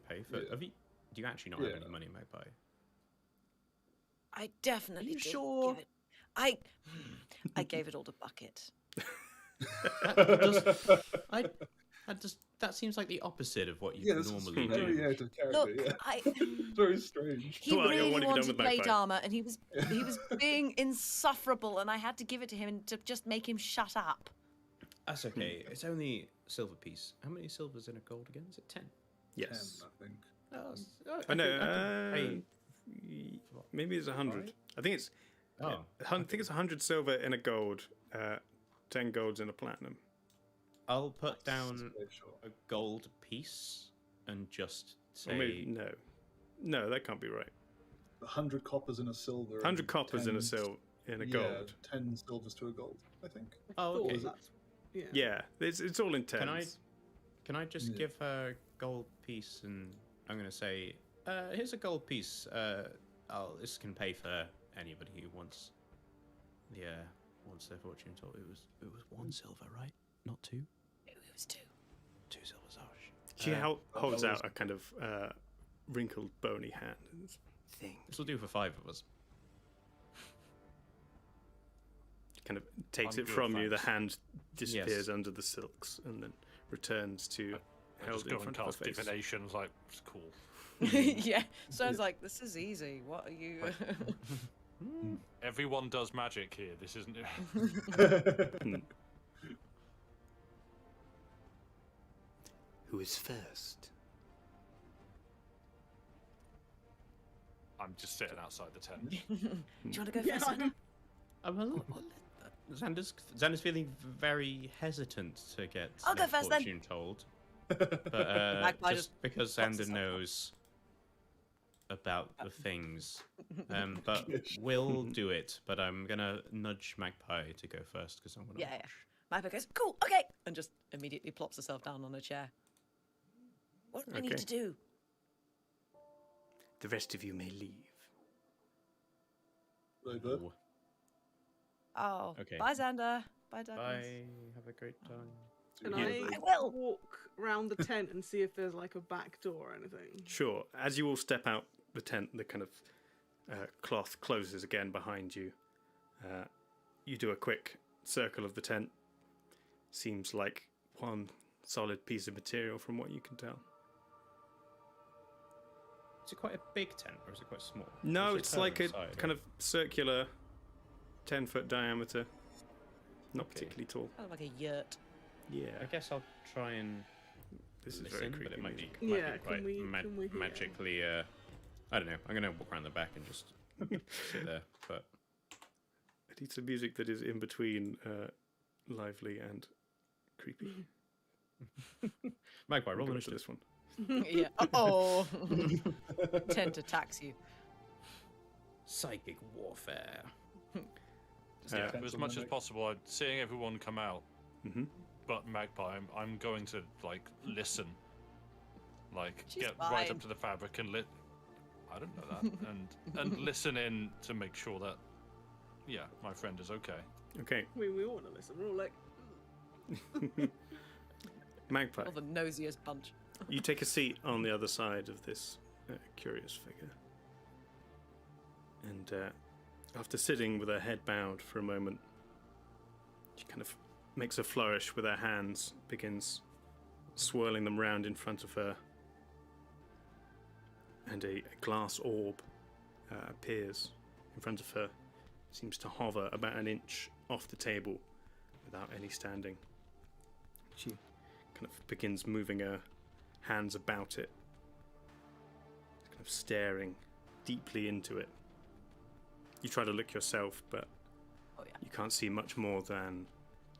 Speaker 5: pay for it.
Speaker 8: Yeah.
Speaker 5: Do you actually not
Speaker 8: Yeah.
Speaker 5: have any money, Magpie?
Speaker 9: I definitely
Speaker 5: Are you
Speaker 9: did
Speaker 5: sure?
Speaker 9: give it. I gave it all to Bucket.
Speaker 5: That seems like the opposite of what you
Speaker 8: yeah, this is
Speaker 5: normally
Speaker 8: very
Speaker 5: do.
Speaker 8: out of character,
Speaker 9: Look,
Speaker 8: yeah. Very strange.
Speaker 9: he
Speaker 3: Well, yeah,
Speaker 9: really
Speaker 3: what have you done
Speaker 9: wanted
Speaker 3: with
Speaker 9: plate
Speaker 3: Magpie?
Speaker 9: armor, and he was being insufferable, and I had to give it to him to just make him shut up.
Speaker 5: That's okay. It's only silver piece. How many silvers in a gold again? Is it 10?
Speaker 3: Yes.
Speaker 8: 10, I think.
Speaker 3: I know.
Speaker 5: Hey,
Speaker 3: Maybe it's 100.
Speaker 5: Right?
Speaker 3: I think it's.
Speaker 5: oh,
Speaker 3: I think it's 100 silver in a gold, 10 golds in a platinum.
Speaker 5: I'll put down
Speaker 8: Very sure.
Speaker 5: a gold piece and just
Speaker 3: Or
Speaker 5: say
Speaker 3: maybe no, that can't be right.
Speaker 8: 100 coppers in a silver.
Speaker 3: 100
Speaker 8: and
Speaker 3: coppers in a
Speaker 8: 10
Speaker 3: in a
Speaker 8: yeah,
Speaker 3: gold.
Speaker 8: 10 silvers to a gold, I think.
Speaker 5: Oh,
Speaker 6: Thought
Speaker 5: okay.
Speaker 6: that's- yeah.
Speaker 3: Yeah, it's all in tens.
Speaker 5: Can I just
Speaker 8: Yeah.
Speaker 5: give her a gold piece and I'm gonna say, here's a gold piece. This can pay for anybody who wants. Yeah, wants their fortune told. It was 1 silver, right? Not 2.
Speaker 9: It was 2.
Speaker 5: 2 silvers. Oh shit.
Speaker 3: She holds
Speaker 8: that was-
Speaker 3: out a kind of wrinkled, bony hand. And thing.
Speaker 5: This will do for 5 of us.
Speaker 3: Kind of takes
Speaker 7: I'm
Speaker 3: it
Speaker 7: good,
Speaker 3: from you. The
Speaker 7: thanks.
Speaker 3: hand disappears
Speaker 5: Yes.
Speaker 3: under the silks and then returns to
Speaker 7: I
Speaker 3: held
Speaker 7: just
Speaker 3: in
Speaker 7: go and
Speaker 3: front of
Speaker 7: cast
Speaker 3: her face.
Speaker 7: divination. It's like, it's cool.
Speaker 9: Yeah. Sounds like this is easy. What are you?
Speaker 7: Everyone does magic here. This isn't.
Speaker 3: Who is first?
Speaker 7: I'm just sitting outside the tent.
Speaker 9: Do you want to go
Speaker 6: Yeah,
Speaker 9: first? Anna?
Speaker 5: Xander's feeling very hesitant to get
Speaker 9: I'll go
Speaker 5: their
Speaker 9: first then.
Speaker 5: fortune told. But
Speaker 9: Magpie
Speaker 5: just
Speaker 9: just
Speaker 5: because
Speaker 9: pops
Speaker 5: Xander
Speaker 9: herself up.
Speaker 5: knows about the things. But we'll do it. But I'm gonna nudge Magpie to go first because I want to.
Speaker 9: Yeah, yeah. Magpie goes, cool, okay, and just immediately plops herself down on a chair. What do we need
Speaker 3: Okay.
Speaker 9: to do?
Speaker 3: The rest of you may leave.
Speaker 8: Very good.
Speaker 9: Oh,
Speaker 5: Okay.
Speaker 9: bye, Xander. Bye, Douglas.
Speaker 5: Bye. Have a great time.
Speaker 6: Can
Speaker 3: Yeah.
Speaker 6: I
Speaker 9: I will.
Speaker 6: walk around the tent and see if there's like a back door or anything?
Speaker 3: Sure. As you all step out the tent, the kind of cloth closes again behind you. You do a quick circle of the tent. Seems like one solid piece of material from what you can tell.
Speaker 5: Is it quite a big tent or is it quite small?
Speaker 3: No,
Speaker 5: Or is it
Speaker 3: it's like a
Speaker 5: her inside,
Speaker 3: kind
Speaker 5: or-
Speaker 3: of circular, 10-foot diameter. Not
Speaker 5: Okay.
Speaker 3: particularly tall.
Speaker 9: Kind of like a yurt.
Speaker 3: Yeah.
Speaker 5: I guess I'll try and
Speaker 3: This is
Speaker 5: listen,
Speaker 3: very
Speaker 5: but
Speaker 3: creepy
Speaker 5: it might
Speaker 3: music.
Speaker 5: be, might
Speaker 6: Yeah,
Speaker 5: be
Speaker 6: can
Speaker 5: quite
Speaker 6: we hear?
Speaker 5: magically. I don't know. I'm gonna walk around the back and just sit there. But
Speaker 3: It needs some music that is in between lively and creepy.
Speaker 5: Magpie,
Speaker 3: We'll
Speaker 5: roll
Speaker 3: go to
Speaker 5: initiative.
Speaker 3: this one.
Speaker 9: Yeah. Oh. Tent attacks you.
Speaker 5: Psychic warfare.
Speaker 7: As much as possible, I'm seeing everyone come out.
Speaker 3: Mhm.
Speaker 7: But Magpie, I'm going to like listen, like
Speaker 9: She's
Speaker 7: get right
Speaker 9: fine.
Speaker 7: up to the fabric and I don't know that, and listen in to make sure that, yeah, my friend is okay.
Speaker 3: Okay,
Speaker 6: We all want to listen. We're all like,
Speaker 3: Magpie.
Speaker 9: Or the nosiest bunch.
Speaker 3: You take a seat on the other side of this curious figure. And after sitting with her head bowed for a moment, she kind of makes a flourish with her hands, begins swirling them round in front of her. And a glass orb appears in front of her. Seems to hover about an inch off the table without any standing. She kind of begins moving her hands about it, kind of staring deeply into it. You try to look yourself, but
Speaker 9: Oh, yeah.
Speaker 3: you can't see much more than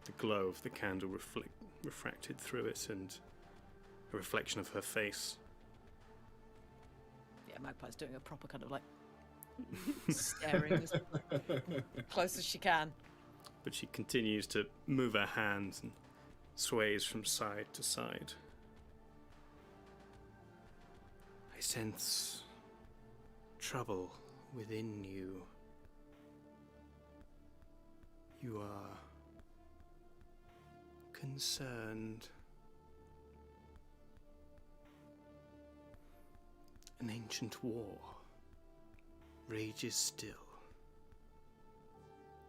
Speaker 3: the glow of the candle refracted through it and a reflection of her face.
Speaker 9: Yeah, Magpie's doing a proper kind of like staring as close as she can.
Speaker 3: But she continues to move her hands and sways from side to side. I sense trouble within you. You are concerned. An ancient war rages still.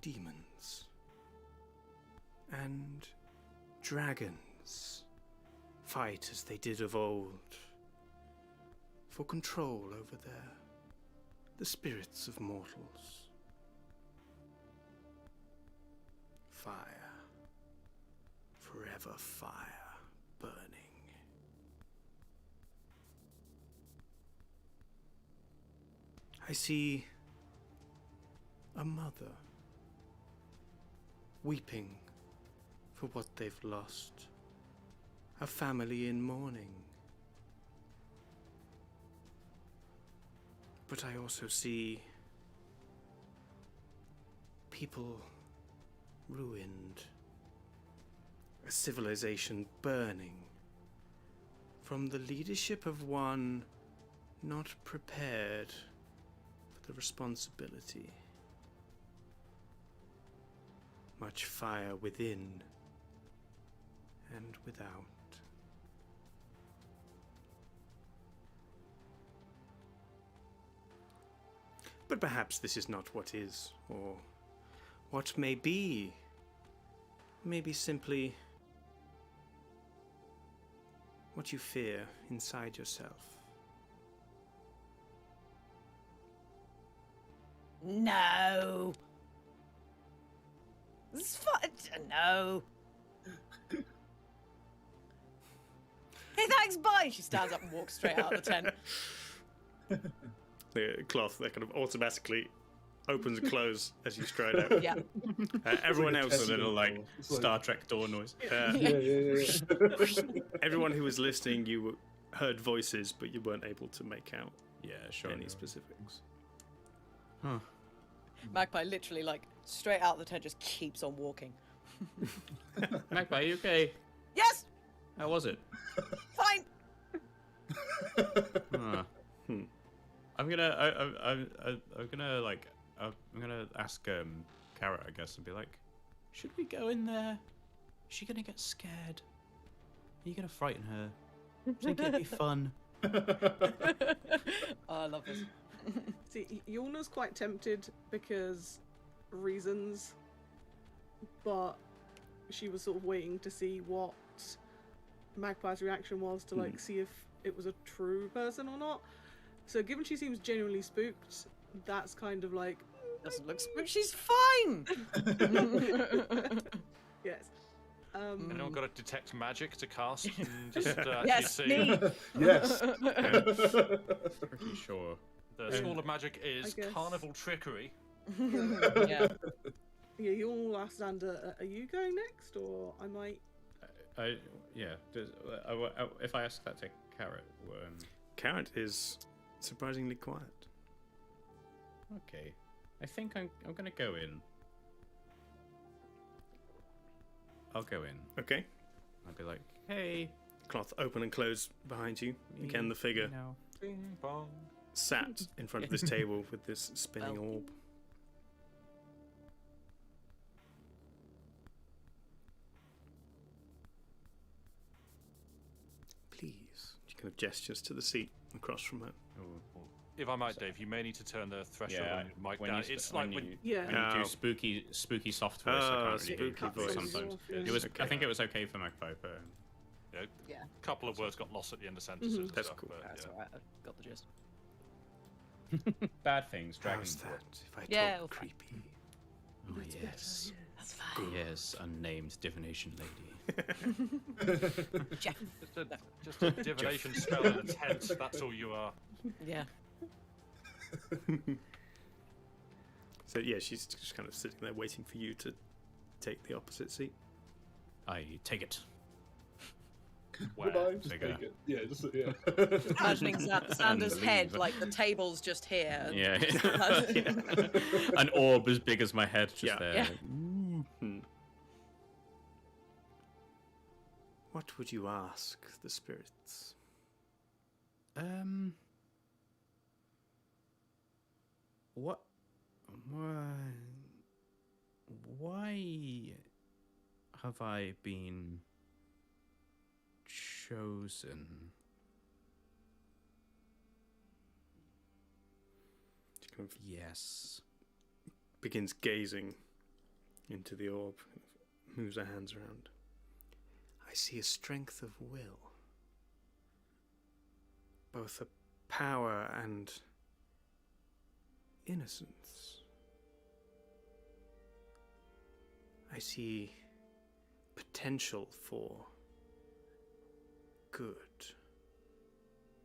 Speaker 3: Demons and dragons fight as they did of old for control over the spirits of mortals. Fire, forever fire. burning. I see a mother weeping for what they've lost, a family in mourning. But I also see people ruined, a civilization burning, from the leadership of one not prepared for the responsibility. Much fire within and without. But perhaps this is not what is, or what may be. Maybe simply what you fear inside yourself.
Speaker 9: No. This is fun. No. Hey, thanks, bye. She stands up and walks straight out of the tent.
Speaker 3: The cloth that kind of automatically opens and closes as you stride out.
Speaker 9: Yeah.
Speaker 3: Everyone else,
Speaker 5: It's a little like Star Trek door noise.
Speaker 8: Yeah.
Speaker 3: everyone who was listening, you heard voices, but you weren't able to make out
Speaker 5: Yeah, sure.
Speaker 3: any specifics.
Speaker 5: Huh.
Speaker 9: Magpie literally, like, straight out of the tent just keeps on walking.
Speaker 5: Magpie, you okay?
Speaker 9: Yes!
Speaker 5: How was it?
Speaker 9: Fine!
Speaker 5: Huh. I'm gonna ask Carrot, I guess, and be like, should we go in there? Is she gonna get scared? Are you gonna frighten her? Do you think it'd be fun?
Speaker 9: Oh, I love this.
Speaker 6: See, Yulna's quite tempted because reasons, but she was sort of waiting to see what Magpie's reaction was to like see if it was a true person or not. So given she seems genuinely spooked, that's kind of like
Speaker 9: Doesn't look spooked. She's fine!
Speaker 6: yes.
Speaker 7: Anyone got to detect magic to cast and just
Speaker 9: Yes,
Speaker 7: see?
Speaker 9: me!
Speaker 8: Yes.
Speaker 5: Pretty sure.
Speaker 7: The School of Magic is
Speaker 6: guess.
Speaker 7: carnival trickery.
Speaker 9: Yeah.
Speaker 6: Yeah, you'll ask Xander, are you going next, or I might?
Speaker 5: If I ask that to Carrot,
Speaker 3: Carrot is surprisingly quiet.
Speaker 5: okay. I think I'm gonna go in. I'll go in.
Speaker 3: Okay.
Speaker 5: I'll be like, hey.
Speaker 3: Cloth open and close behind you. Again, the figure
Speaker 5: No.
Speaker 7: Bing bong.
Speaker 3: sat in front of this table with this spinning
Speaker 9: Well.
Speaker 3: orb. Please. She kind of gestures to the seat across from her.
Speaker 7: If I might, Dave, you may need to turn the threshold
Speaker 5: Yeah,
Speaker 7: on your mic
Speaker 5: when
Speaker 7: down.
Speaker 5: you
Speaker 7: It's
Speaker 5: when
Speaker 7: like when
Speaker 5: you,
Speaker 6: Yeah.
Speaker 5: when you
Speaker 3: Oh.
Speaker 5: do spooky soft voice, I
Speaker 3: Oh,
Speaker 5: can't really hear
Speaker 3: spooky
Speaker 5: you
Speaker 3: voice.
Speaker 5: sometimes.
Speaker 6: Yes.
Speaker 5: It was.
Speaker 3: Okay.
Speaker 5: I think it was okay for Magpie, but
Speaker 9: Yeah,
Speaker 7: a couple of words got lost at the end of sentences. and
Speaker 3: That's
Speaker 7: stuff,
Speaker 3: cool.
Speaker 7: but,
Speaker 9: that's
Speaker 7: yeah.
Speaker 9: alright. I got the gist.
Speaker 5: bad things. Dragon.
Speaker 3: How's that? If I
Speaker 9: Yeah,
Speaker 3: talk
Speaker 9: well, fine.
Speaker 3: creepy.
Speaker 5: Oh yes.
Speaker 9: That's fine.
Speaker 5: Yes, unnamed divination lady.
Speaker 9: Jeff.
Speaker 7: Just a divination spell in a tent. That's all you are.
Speaker 9: Yeah.
Speaker 3: So yeah, she's just kind of sitting there waiting for you to take the opposite seat.
Speaker 5: I take it.
Speaker 7: Where?
Speaker 8: Goodbye. Just
Speaker 5: Bigger.
Speaker 8: take it. Yeah, just yeah.
Speaker 9: Imagining Xander's
Speaker 5: Unbelievable.
Speaker 9: head, like the table's just here. And
Speaker 5: Yeah. An orb as big as my head, just
Speaker 3: Yeah.
Speaker 5: there.
Speaker 9: Yeah.
Speaker 3: Hmm. What would you ask the spirits?
Speaker 5: What? Why have I been chosen?
Speaker 3: She kind of
Speaker 5: Yes.
Speaker 3: begins gazing into the orb, moves her hands around. I see a strength of will, both a power and innocence. I see potential for good.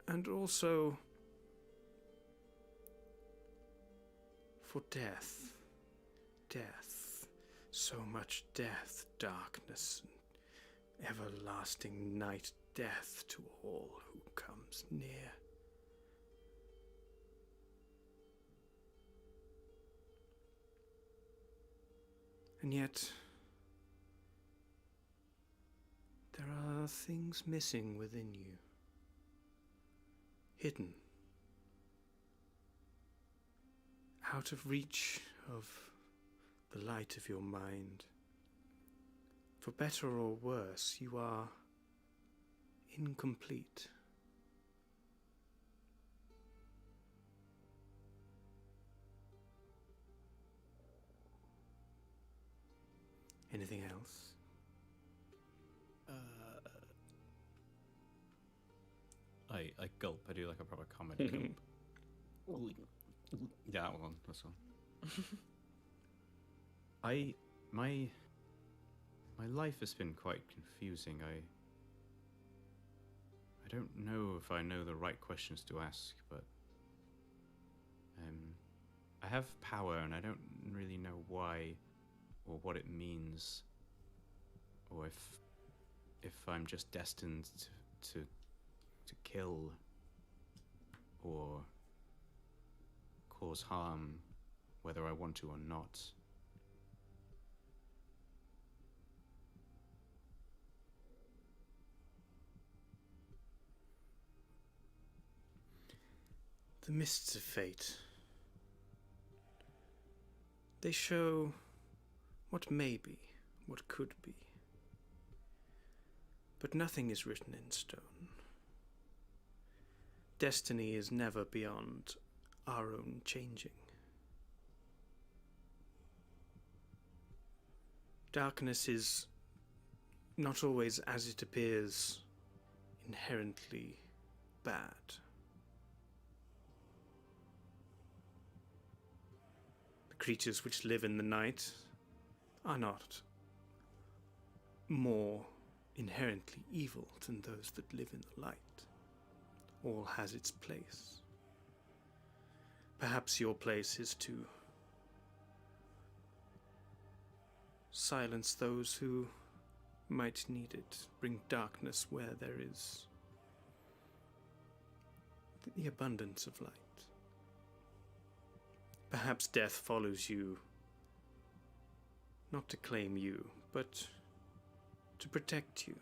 Speaker 3: And also for death. Death. So much death, darkness, and everlasting night, death to all who comes near. And yet, there are things missing within you, hidden, out of reach of the light of your mind. For better or worse, you are incomplete. Anything else?
Speaker 5: I gulp. I do like a proper common gulp. Yeah, that one. That's one. My life has been quite confusing. I don't know if I know the right questions to ask, but I have power, and I don't really know why or what it means, or if I'm just destined to kill or cause harm, whether I want to or not.
Speaker 3: The mists of fate. They show what may be, what could be. But nothing is written in stone. Destiny is never beyond our own changing. Darkness is not always as it appears inherently bad. The creatures which live in the night are not more inherently evil than those that live in the light. All has its place. Perhaps your place is to silence those who might need it, bring darkness where there is the abundance of light. Perhaps death follows you, not to claim you, but to protect you.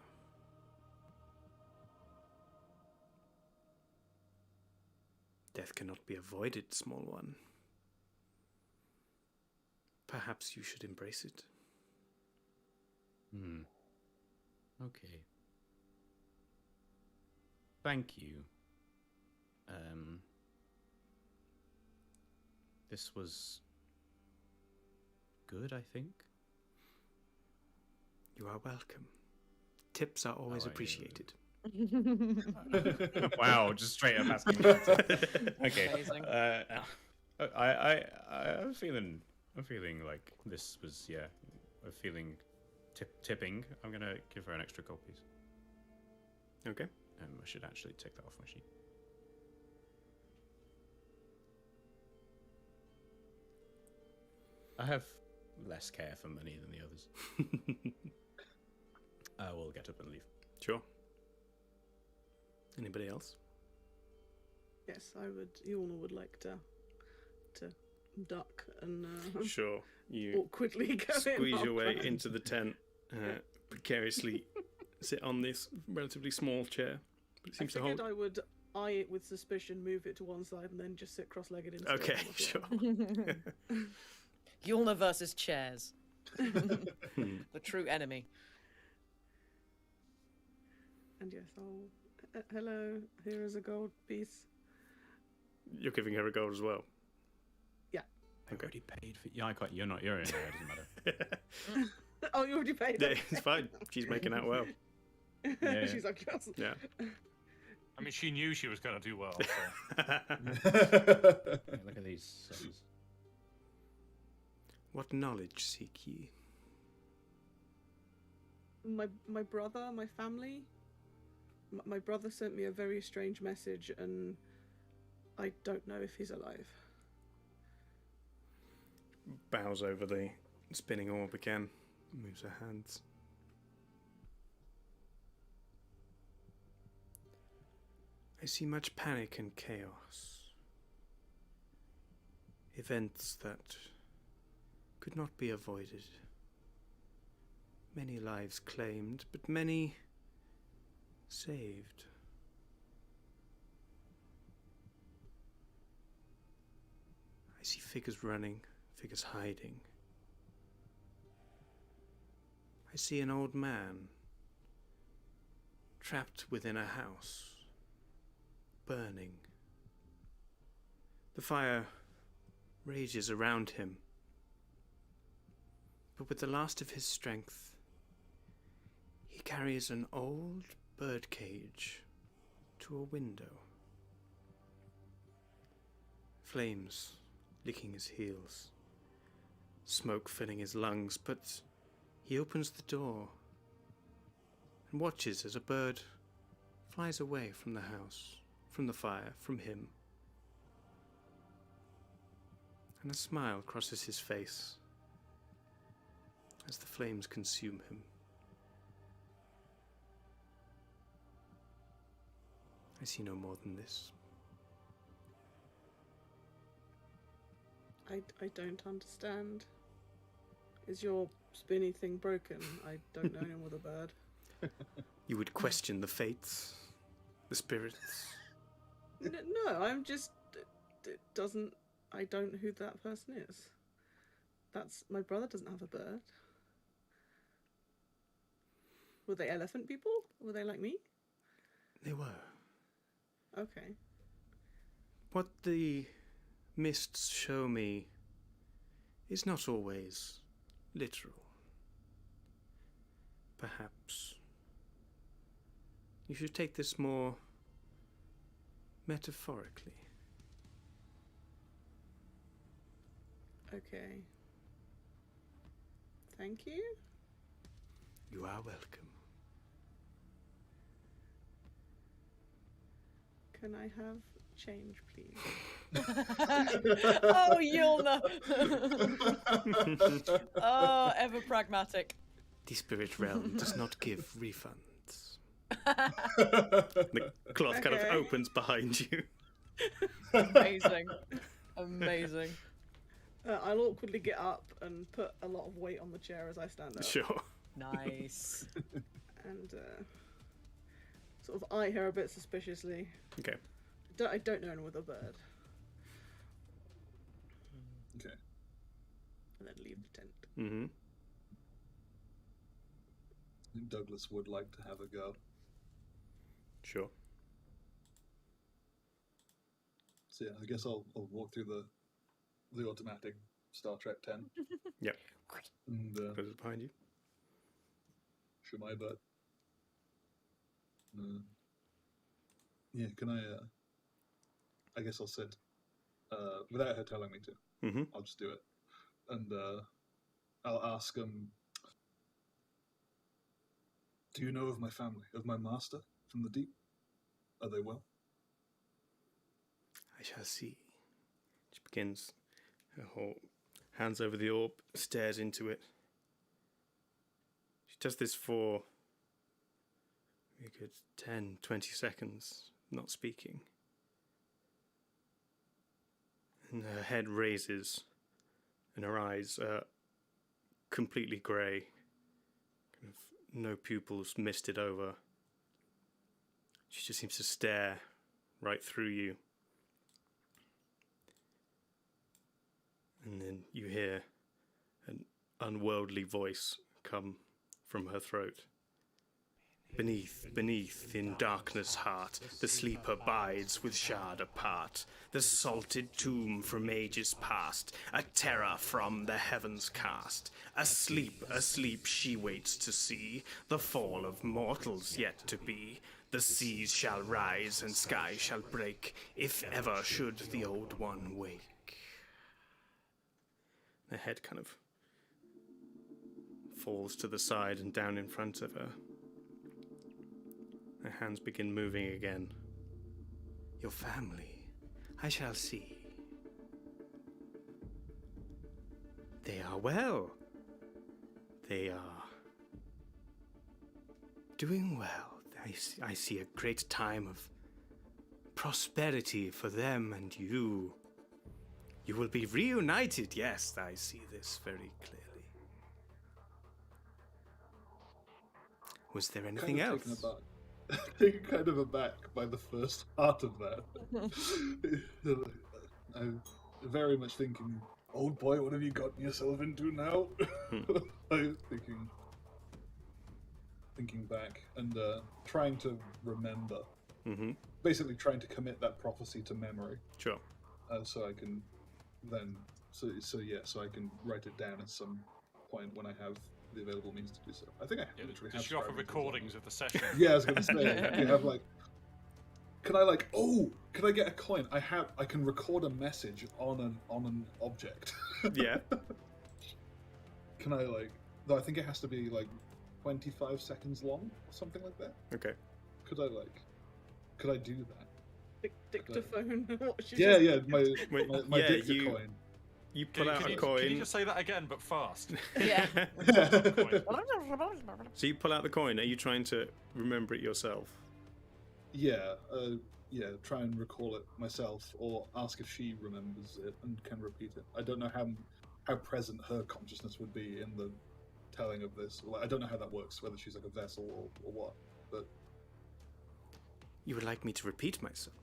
Speaker 3: Death cannot be avoided, small one. Perhaps you should embrace it.
Speaker 5: Okay. Thank you. This was good, I think.
Speaker 3: You are welcome. Tips are always appreciated.
Speaker 5: Wow, just straight up asking. Okay.
Speaker 9: Amazing.
Speaker 5: I'm feeling like this was I'm feeling tipping. I'm gonna give her an extra gold piece.
Speaker 3: Okay.
Speaker 5: I should actually take that off my sheet. I have less care for money than the others. I will get up and leave.
Speaker 3: Sure. Anybody else?
Speaker 6: Yes, I would. Yulna would like to duck and
Speaker 3: Sure. You
Speaker 6: awkwardly go
Speaker 3: squeeze
Speaker 6: in
Speaker 3: your way
Speaker 6: behind.
Speaker 3: into the tent, precariously sit on this relatively small chair. But it
Speaker 6: I
Speaker 3: seems to
Speaker 6: figured
Speaker 3: hold.
Speaker 6: I would eye it with suspicion, move it to one side, and then just sit cross-legged instead.
Speaker 3: Okay,
Speaker 6: on the
Speaker 3: sure.
Speaker 6: floor.
Speaker 9: Yulna versus chairs. The true enemy.
Speaker 6: And yes, I'll. Hello, here is a gold piece.
Speaker 3: You're giving her a gold as well.
Speaker 6: Yeah.
Speaker 5: I already paid for. Yeah, I can't. You're not. You're in there. It doesn't matter.
Speaker 6: Oh, you already paid.
Speaker 3: Yeah, it's fine. She's making out well.
Speaker 5: Yeah.
Speaker 6: She's like, yes.
Speaker 3: Yeah.
Speaker 7: I mean, she knew she was going to do well. So.
Speaker 5: Hey, look at these sons.
Speaker 3: What knowledge seek ye?
Speaker 6: My brother, my family. My brother sent me a very strange message, and I don't know if he's alive.
Speaker 3: Bows over the spinning orb again, moves her hands. I see much panic and chaos. Events that could not be avoided. Many lives claimed, but many saved. I see figures running, figures hiding. I see an old man trapped within a house, burning. The fire rages around him, but with the last of his strength, he carries an old birdcage to a window. Flames licking his heels, smoke filling his lungs, but he opens the door and watches as a bird flies away from the house, from the fire, from him. And a smile crosses his face as the flames consume him. I see no more than this.
Speaker 6: I don't understand. Is your spinny thing broken? I don't know anyone with a bird.
Speaker 3: You would question the fates, the spirits.
Speaker 6: No, I'm just... It doesn't... I don't know who that person is. That's... My brother doesn't have a bird. Were they elephant people? Were they like me?
Speaker 3: They were.
Speaker 6: Okay.
Speaker 3: What the mists show me is not always literal. Perhaps you should take this more metaphorically.
Speaker 6: Okay. Thank you.
Speaker 3: You are welcome.
Speaker 6: Can I have change, please?
Speaker 9: Oh, Yulna! Oh, ever pragmatic.
Speaker 3: The spirit realm does not give refunds. The cloth kind of
Speaker 6: Okay.
Speaker 3: opens behind you.
Speaker 9: Amazing. Amazing.
Speaker 6: I'll awkwardly get up and put a lot of weight on the chair as I stand up.
Speaker 3: Sure.
Speaker 9: Nice.
Speaker 6: And sort of eye her a bit suspiciously.
Speaker 3: Okay.
Speaker 6: I don't know anyone with a bird.
Speaker 8: Okay.
Speaker 6: And then leave the tent.
Speaker 3: Mm-hmm.
Speaker 8: I think Douglas would like to have a go.
Speaker 3: Sure.
Speaker 8: So yeah, I guess I'll walk through the automatic Star Trek 10
Speaker 3: Yep.
Speaker 8: and
Speaker 3: Close it behind you.
Speaker 8: show my butt. Yeah, can I guess I'll sit without her telling me to.
Speaker 3: Mm-hmm.
Speaker 8: I'll just do it, and I'll ask do you know of my family, of my master from the deep? Are they well?
Speaker 3: I shall see. She begins her whole hands over the orb, stares into it. She does this for a good 10, 20 seconds, not speaking. And her head raises, and her eyes are completely grey. Kind of no pupils misted over. She just seems to stare right through you. And then you hear an unworldly voice come from her throat. Beneath, beneath, in darkness heart, the sleeper bides with shard apart. The salted tomb from ages past, a terror from the heavens cast. Asleep, asleep, she waits to see the fall of mortals yet to be. The seas shall rise and skies shall break, if ever should the old one wake. The head kind of falls to the side and down in front of her. Her hands begin moving again. Your family, I shall see. They are well. They are doing well. I see a great time of prosperity for them and you. You will be reunited. Yes, I see this very clearly. Was there anything else?
Speaker 8: Taken kind of aback by the first part of that. I'm very much thinking, old boy, what have you gotten yourself into now? I'm thinking back and trying to remember.
Speaker 3: Mm-hmm.
Speaker 8: Basically trying to commit that prophecy to memory.
Speaker 3: Sure.
Speaker 8: So I can then, so I can write it down at some point when I have the available means to do so. I think I literally have.
Speaker 7: Does she offer recordings of the session?
Speaker 8: Yeah, I was going to say. You have like. Can I get a coin? I can record a message on an object.
Speaker 3: Yeah.
Speaker 8: Can I though I think it has to be 25 seconds long or something like that.
Speaker 3: Okay.
Speaker 8: Could I do that?
Speaker 6: Dictaphone.
Speaker 8: My dictacoin.
Speaker 3: You pull out a coin.
Speaker 7: Can you just say that again, but fast?
Speaker 9: Yeah.
Speaker 3: So you pull out the coin. Are you trying to remember it yourself?
Speaker 8: Yeah, try and recall it myself, or ask if she remembers it and can repeat it. I don't know how present her consciousness would be in the telling of this. I don't know how that works, whether she's like a vessel or what, but...
Speaker 3: You would like me to repeat myself?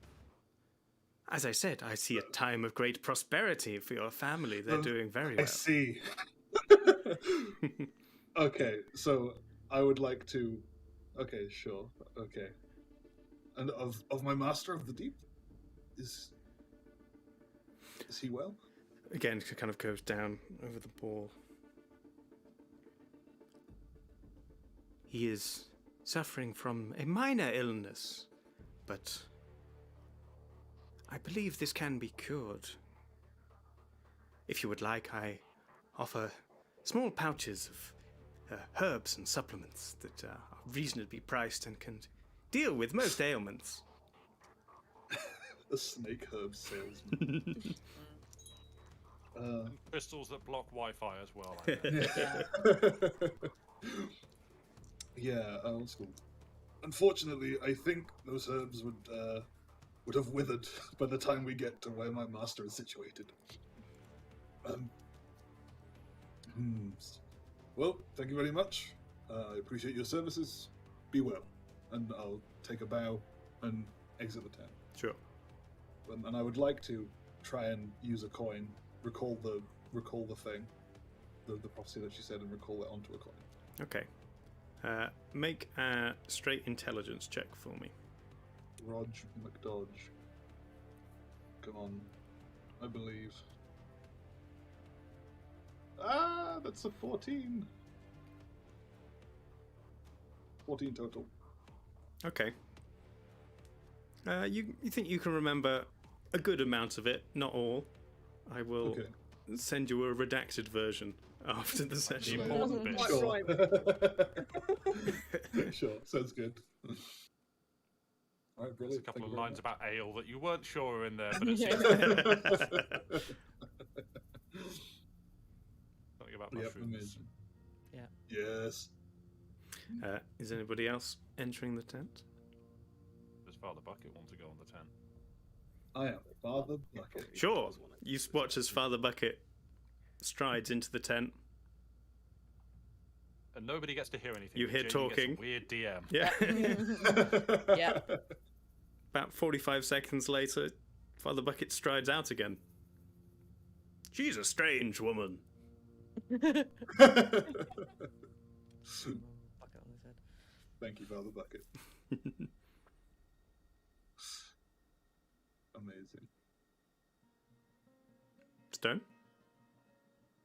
Speaker 3: As I said, I see a time of great prosperity for your family. They're doing very well.
Speaker 8: I see. Okay, so I would like to... Okay, sure. Okay. And of my master of the deep? Is he well?
Speaker 3: Again, it kind of goes down over the ball. He is suffering from a minor illness, but I believe this can be cured. If you would like, I offer small pouches of herbs and supplements that are reasonably priced and can deal with most ailments.
Speaker 8: A snake herb salesman.
Speaker 7: Crystals that block Wi-Fi as well. I bet.
Speaker 8: Yeah, what's called? Unfortunately, I think those herbs would have withered by the time we get to where my master is situated. Well, thank you very much. I appreciate your services. Be well. And I'll take a bow and exit the town.
Speaker 3: Sure.
Speaker 8: And I would like to try and use a coin, recall the thing, the prophecy that she said, and recall it onto a coin.
Speaker 3: Okay. Make a straight intelligence check for me.
Speaker 8: Rog McDodge. Come on. I believe. That's a 14. 14 total.
Speaker 3: Okay. You think you can remember a good amount of it, not all. I will send you a redacted version after the session.
Speaker 7: Important bit.
Speaker 8: Sure. Sure, sounds good. All right,
Speaker 7: There's
Speaker 8: brilliant.
Speaker 7: a couple
Speaker 8: Thank
Speaker 7: of
Speaker 8: you very
Speaker 7: lines
Speaker 8: much.
Speaker 7: about ale that you weren't sure are in there, but it's something about
Speaker 8: Yep,
Speaker 7: mushrooms.
Speaker 8: amazing.
Speaker 9: Yeah.
Speaker 8: Yes.
Speaker 3: Is anybody else entering the tent?
Speaker 7: Does Father Bucket want to go on the tent?
Speaker 8: I am Father Bucket.
Speaker 3: Sure. You watch as Father Bucket strides into the tent.
Speaker 7: And nobody gets to hear anything.
Speaker 3: You hear
Speaker 7: Jamie
Speaker 3: talking.
Speaker 7: Gets a weird DM.
Speaker 3: Yeah.
Speaker 9: Yeah.
Speaker 3: About 45 seconds later, Father Bucket strides out again. She's a strange woman.
Speaker 9: Bucket on his head.
Speaker 8: Thank you, Father Bucket. Amazing.
Speaker 3: Stone?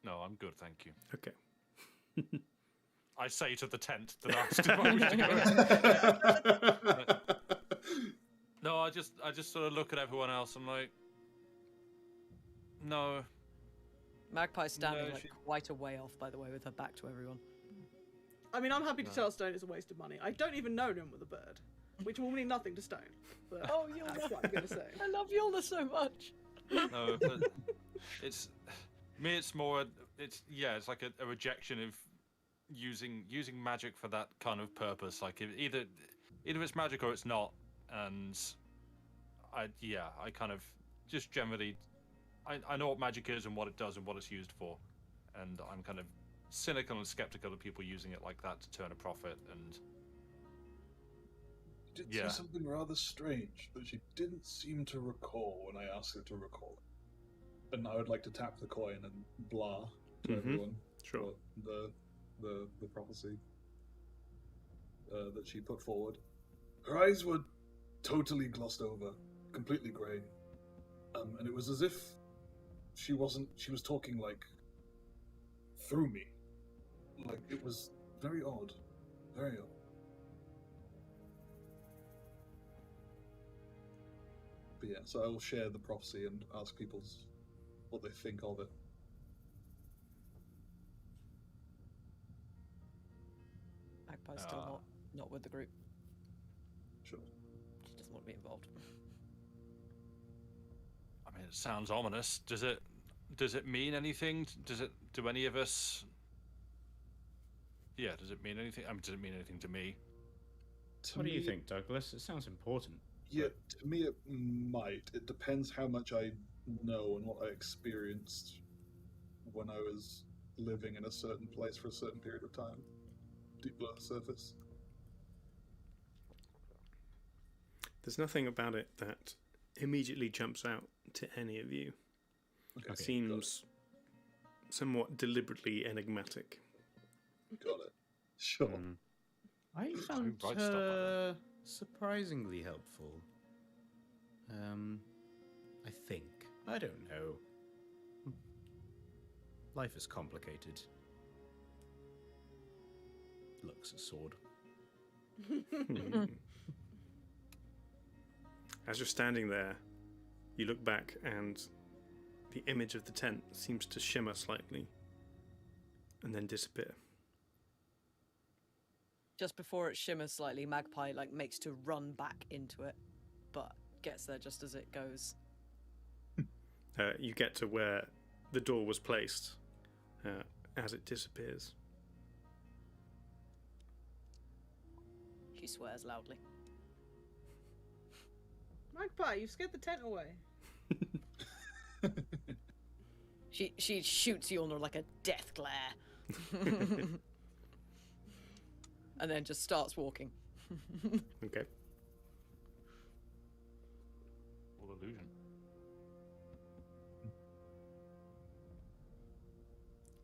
Speaker 7: No, I'm good, thank you.
Speaker 3: Okay.
Speaker 7: I say to the tent that asked if I was to go. No, I just sort of look at everyone else and like, no.
Speaker 9: Magpie's standing
Speaker 7: No,
Speaker 9: like
Speaker 7: she-
Speaker 9: quite a way off, by the way, with her back to everyone.
Speaker 6: I mean, I'm happy to tell Stone it's a waste of money. I don't even know him with a bird. which will mean nothing to Stone. But
Speaker 9: Oh,
Speaker 6: that's what I'm going to say.
Speaker 9: I love Yulna so much.
Speaker 7: No, but it's me. It's more. It's like a rejection of using magic for that kind of purpose. Like either it's magic or it's not. And I kind of just generally I know what magic is and what it does and what it's used for, and I'm kind of cynical and skeptical of people using it like that to turn a profit. And
Speaker 8: She did say something rather strange that she didn't seem to recall when I asked her to recall it. And I would like to tap the coin and blah to everyone.
Speaker 3: Sure.
Speaker 8: The prophecy that she put forward. Her eyes were totally glossed over, completely grey. And it was as if she was talking like through me. Like it was very odd. Very odd. But yeah, so I will share the prophecy and ask people what they think of it.
Speaker 9: Magpie's still not with the group.
Speaker 8: Sure.
Speaker 9: She doesn't want to be involved.
Speaker 7: I mean, it sounds ominous. Does it mean anything? Do any of us? Yeah, does it mean anything? I mean, does it mean anything to me?
Speaker 5: What do you think, Douglas? It sounds important.
Speaker 8: Yeah, to me it might. It depends how much I know and what I experienced when I was living in a certain place for a certain period of time. Deep below the surface.
Speaker 3: There's nothing about it that immediately jumps out to any of you.
Speaker 8: Okay,
Speaker 3: It seems somewhat deliberately enigmatic.
Speaker 8: Got it. Sure.
Speaker 5: I found
Speaker 7: write stuff like
Speaker 5: her surprisingly helpful. I think. I don't know. Life is complicated. Looks a sword.
Speaker 3: As you're standing there, you look back and the image of the tent seems to shimmer slightly and then disappear.
Speaker 9: Just before it shimmers slightly, Magpie makes to run back into it, but gets there just as it goes.
Speaker 3: You get to where the door was placed as it disappears.
Speaker 9: She swears loudly.
Speaker 6: Magpie, you've scared the tent away.
Speaker 9: She shoots Yulna like a death glare. And then just starts walking.
Speaker 3: Okay.
Speaker 7: All illusion.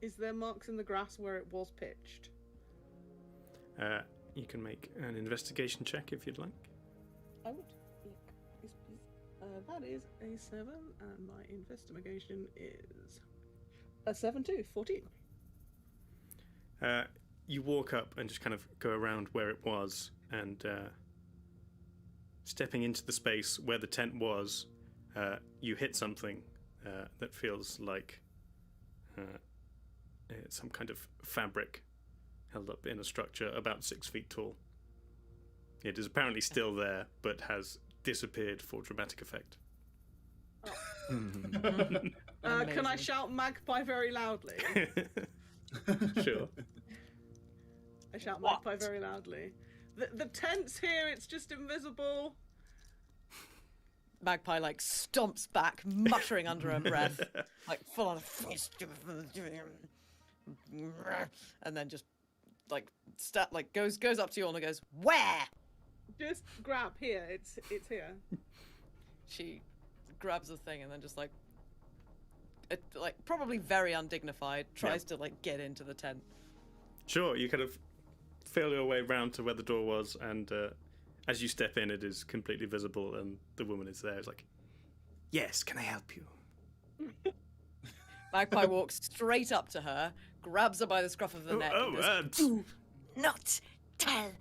Speaker 6: Is there marks in the grass where it was pitched?
Speaker 3: You can make an investigation check if you'd like.
Speaker 6: I would. Yes, please. That is a 7, and my investigation is a 7 too, 14.
Speaker 3: You walk up and just kind of go around where it was, and stepping into the space where the tent was, you hit something that feels like some kind of fabric held up in a structure about 6 feet tall. It is apparently still there, but has disappeared for dramatic effect.
Speaker 6: Can I shout Magpie very loudly?
Speaker 3: Sure.
Speaker 6: I shout Magpie very loudly. The tent's here, it's just invisible.
Speaker 9: Magpie stomps back, muttering under her breath, full on, and then just goes up to you and goes, "Where?"
Speaker 6: Just grab here. It's here.
Speaker 9: She grabs the thing and then just probably very undignified, tries to get into the tent.
Speaker 3: Sure, you kind of feel your way round to where the door was, and as you step in, it is completely visible, and the woman is there. It's like, "Yes, can I help you?"
Speaker 9: Magpie walks straight up to her, grabs her by the scruff of the neck, and goes,
Speaker 10: Do not tell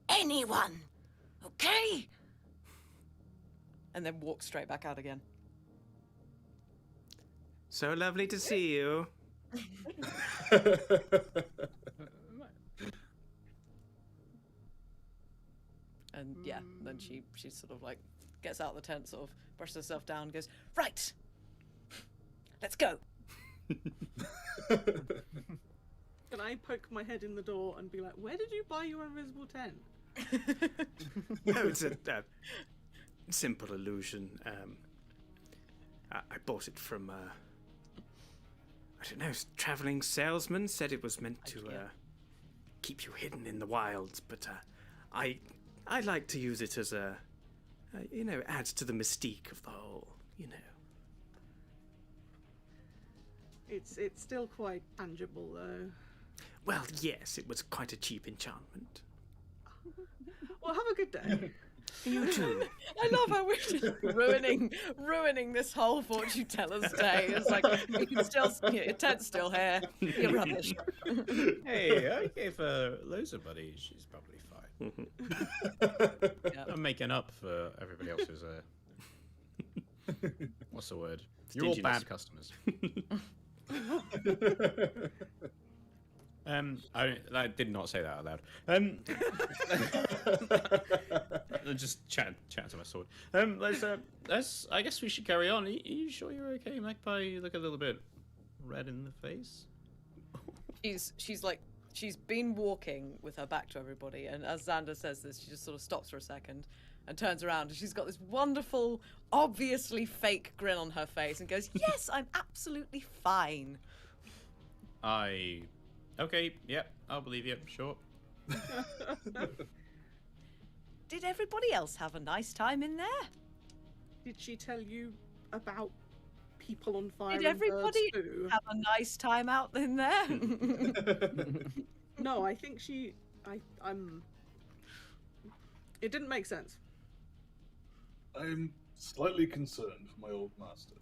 Speaker 10: anyone, okay?
Speaker 9: and then walks straight back out again.
Speaker 3: So lovely to see you.
Speaker 9: And yeah, then she sort of like gets out of the tent, sort of brushes herself down, and goes, right, let's go.
Speaker 6: Can I poke my head in the door and be like, where did you buy your invisible tent?
Speaker 3: No, it's a simple illusion. I bought it from, I don't know, traveling salesman said it was meant to keep you hidden in the wilds, but I like to use it as a, adds to the mystique of the whole,
Speaker 6: It's still quite tangible, though.
Speaker 3: Well, yes, it was quite a cheap enchantment.
Speaker 6: Well, have a good day.
Speaker 3: You too.
Speaker 9: I love how we're just ruining this whole fortune teller's day. It's like, you can still, your tent's still here. You're rubbish.
Speaker 5: Hey, I gave her loads of money. She's probably fine.
Speaker 9: Yep.
Speaker 5: I'm making up for everybody else's. What's the word? You're all
Speaker 3: Stinginess.
Speaker 5: bad customers. I did not say that out loud. Just chat to my sword. Let's. I guess we should carry on. Are you sure you're okay, Magpie? You look a little bit red in the face.
Speaker 9: She's been walking with her back to everybody, and as Xander says this, she just sort of stops for a second and turns around, and she's got this wonderful, obviously fake grin on her face, and goes, "Yes, I'm absolutely fine."
Speaker 5: Okay, yep, I'll believe you. Sure.
Speaker 9: Did everybody else have a nice time in there?
Speaker 6: Did she tell you about people on fire?
Speaker 9: Did
Speaker 6: and birds
Speaker 9: everybody
Speaker 6: too?
Speaker 9: have a nice time out in there?
Speaker 6: No, I think I'm. It didn't make sense.
Speaker 8: I'm slightly concerned for my old master.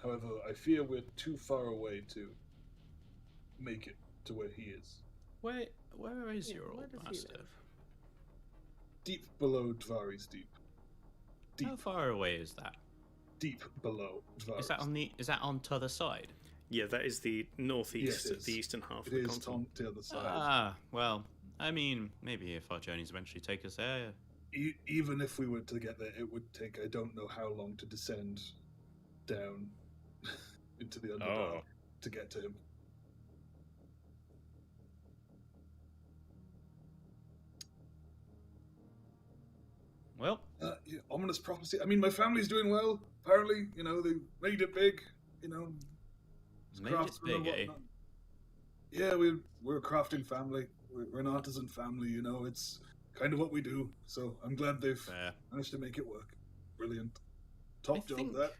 Speaker 8: However, I fear we're too far away to make it to where he is.
Speaker 5: Where is
Speaker 6: Yeah,
Speaker 5: your
Speaker 6: where
Speaker 5: old
Speaker 6: does he
Speaker 5: master?
Speaker 6: live?
Speaker 8: Deep below Dvari's deep.
Speaker 5: How far away is that?
Speaker 8: Deep below Dvari's.
Speaker 5: Is that on t'other side?
Speaker 3: Yeah, that is the northeast,
Speaker 8: Yes, it is.
Speaker 3: the eastern half
Speaker 8: It
Speaker 3: of the
Speaker 8: is
Speaker 3: continent.
Speaker 8: on the other side.
Speaker 5: Ah, well, I mean, maybe if our journeys eventually take us there.
Speaker 8: Even if we were to get there, it would take I don't know how long to descend down into the underdark to get to him.
Speaker 5: Well,
Speaker 8: Yeah, ominous prophecy. I mean, my family's doing well. Apparently, they made it big.
Speaker 5: made it
Speaker 8: craftsmen and
Speaker 5: big, eh?
Speaker 8: whatnot. Yeah, we're a crafting family. We're an artisan family. It's kind of what we do. So I'm glad they've
Speaker 5: Fair.
Speaker 8: managed to make it work. Brilliant. Top job, that.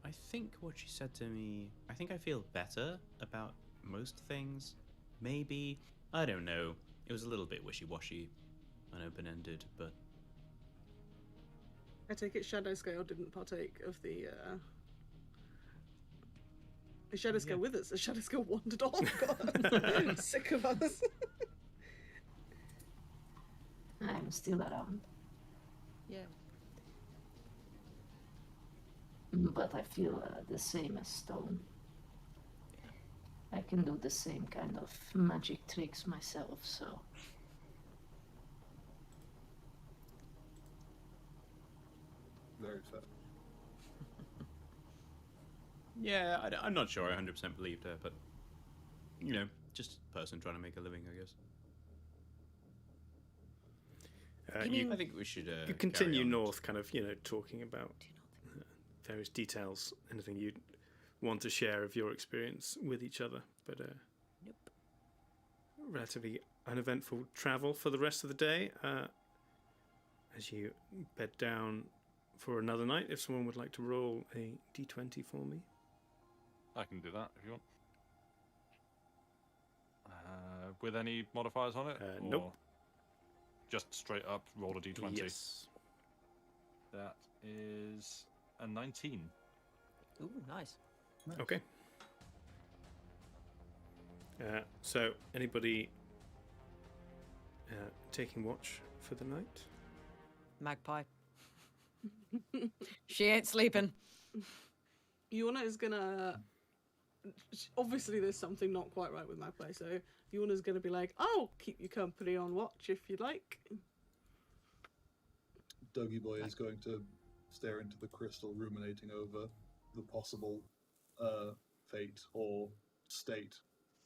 Speaker 5: I think what she said to me, I think I feel better about most things. Maybe, I don't know. It was a little bit wishy-washy and open-ended, but
Speaker 6: I take it Shadowscale didn't partake of the Shadowscale with us. The Shadowscale wandered off. God. Sick of us.
Speaker 10: I'm still around,
Speaker 9: Yeah.
Speaker 10: but I feel the same as stone. I can do the same kind of magic tricks myself, so
Speaker 8: Very fair.
Speaker 5: yeah, I'm not sure I 100% believed her, but, just a person trying to make a living, I guess. I think we should
Speaker 3: You
Speaker 5: carry
Speaker 3: continue
Speaker 5: on.
Speaker 3: north, kind of, talking about various details, anything you'd want to share of your experience with each other. But
Speaker 9: Nope.
Speaker 3: relatively uneventful travel for the rest of the day. As you bed down for another night, if someone would like to roll a d20 for me.
Speaker 7: I can do that if you want. With any modifiers on it?
Speaker 3: Nope.
Speaker 7: or Just straight up roll a d20.
Speaker 3: Yes.
Speaker 7: That is a 19.
Speaker 9: Ooh, nice.
Speaker 3: Okay. So, anybody taking watch for the night?
Speaker 9: Magpie. She ain't sleeping.
Speaker 6: Yuna is gonna obviously there's something not quite right with Magpie, so Yorna's going to be like, I'll keep you company on watch if you'd like.
Speaker 8: Dougie Boy is going to stare into the crystal, ruminating over the possible fate or state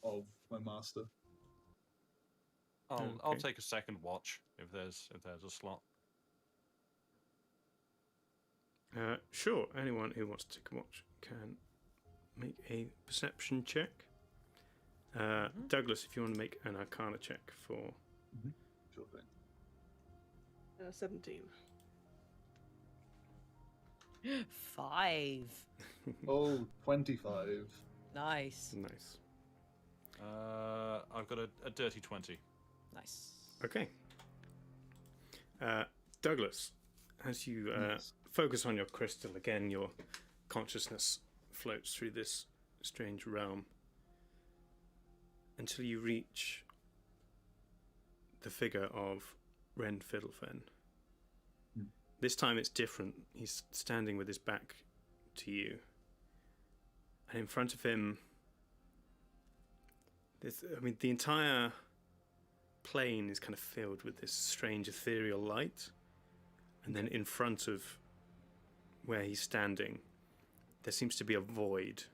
Speaker 8: of my master.
Speaker 7: I'll take a second watch if there's a slot.
Speaker 3: Sure, anyone who wants to take a watch can make a perception check. Douglas, if you want to make an Arcana check for...
Speaker 8: Sure thing.
Speaker 6: 17.
Speaker 9: 5.
Speaker 8: Oh, 25.
Speaker 9: Nice.
Speaker 3: Nice.
Speaker 7: I've got a dirty 20.
Speaker 9: Nice.
Speaker 3: Okay. Douglas, as you
Speaker 8: Yes.
Speaker 3: focus on your crystal, again, your consciousness floats through this strange realm until you reach the figure of Ren Fiddlefen. This time it's different. He's standing with his back to you. And in front of him, the entire plane is kind of filled with this strange ethereal light. And then in front of where he's standing, there seems to be a void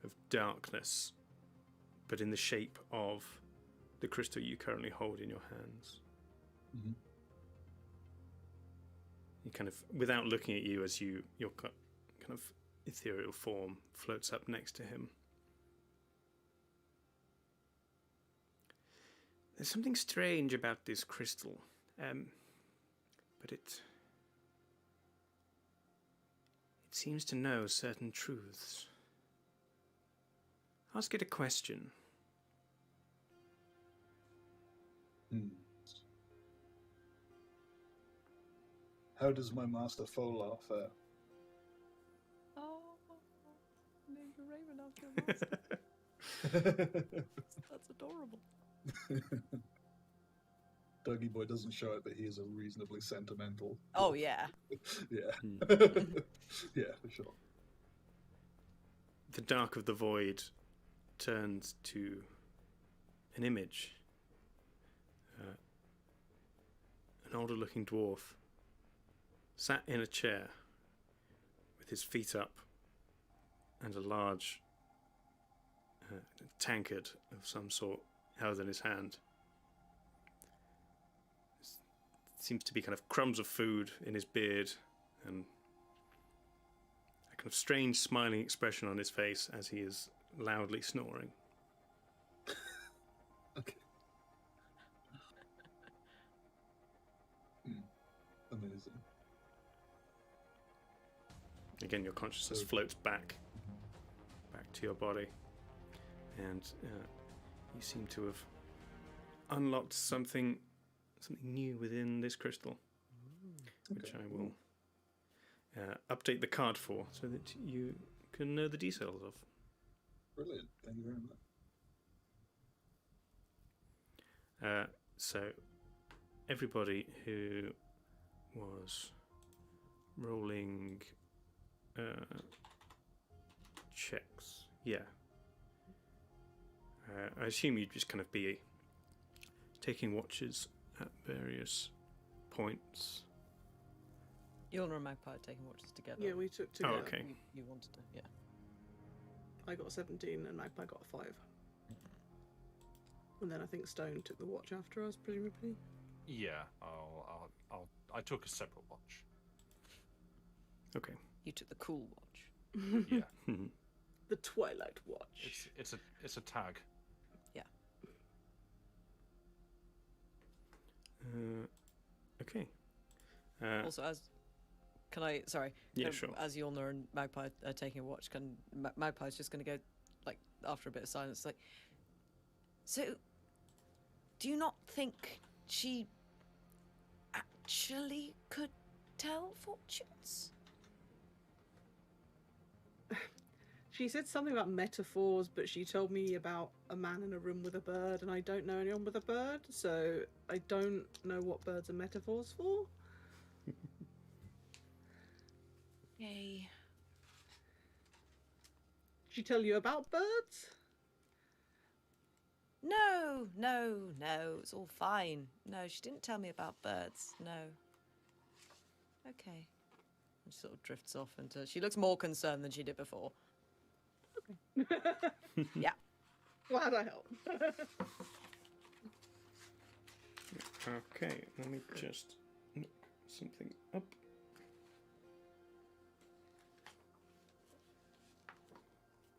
Speaker 3: of darkness, but in the shape of the crystal you currently hold in your hands.
Speaker 8: Mm-hmm.
Speaker 3: He kind of, without looking at you, as your kind of ethereal form floats up next to him. There's something strange about this crystal, but it seems to know certain truths. Ask it a question.
Speaker 8: How does my master Folar fare?
Speaker 9: Oh, name your raven after your master. That's adorable.
Speaker 8: Dougie Boy doesn't show it, but he is a reasonably sentimental.
Speaker 9: Oh, yeah.
Speaker 8: Yeah. Yeah, for sure.
Speaker 3: The dark of the void turns to an image. An older looking dwarf sat in a chair with his feet up and a large tankard of some sort held in his hand. Seems to be kind of crumbs of food in his beard and a kind of strange smiling expression on his face as he is loudly snoring.
Speaker 8: Okay. Amazing.
Speaker 3: Again, your consciousness floats back to your body, and you seem to have unlocked something new within this crystal, which I will update the card for, so that you can know the details of.
Speaker 8: Brilliant. Thank you very much.
Speaker 3: So, everybody who was rolling checks, yeah. I assume you'd just kind of be taking watches at various points.
Speaker 9: Yulna and Magpie are taking watches together.
Speaker 6: Yeah, we took together.
Speaker 3: Oh, okay.
Speaker 9: You wanted to, yeah.
Speaker 6: I got a 17 and Magpie got a 5. And then I think Stone took the watch after us, presumably.
Speaker 7: Yeah, I took a separate watch.
Speaker 3: Okay.
Speaker 9: You took the cool watch.
Speaker 7: Yeah,
Speaker 6: The Twilight Watch.
Speaker 7: it's a tag.
Speaker 9: Yeah.
Speaker 3: Okay.
Speaker 9: Also,
Speaker 3: Yeah, sure.
Speaker 9: as Yulna and Magpie are taking a watch, Magpie's just going to go, like, after a bit of silence, like, so, do you not think she actually could tell fortunes?
Speaker 6: She said something about metaphors, but she told me about a man in a room with a bird, and I don't know anyone with a bird, so I don't know what birds are metaphors for.
Speaker 9: Yay.
Speaker 6: she tell you about birds?
Speaker 9: No, no, no. It's all fine. No, she didn't tell me about birds. No. Okay. And she sort of drifts off into. She looks more concerned than she did before. Yeah.
Speaker 6: Glad I helped.
Speaker 3: Okay, let me just look something up.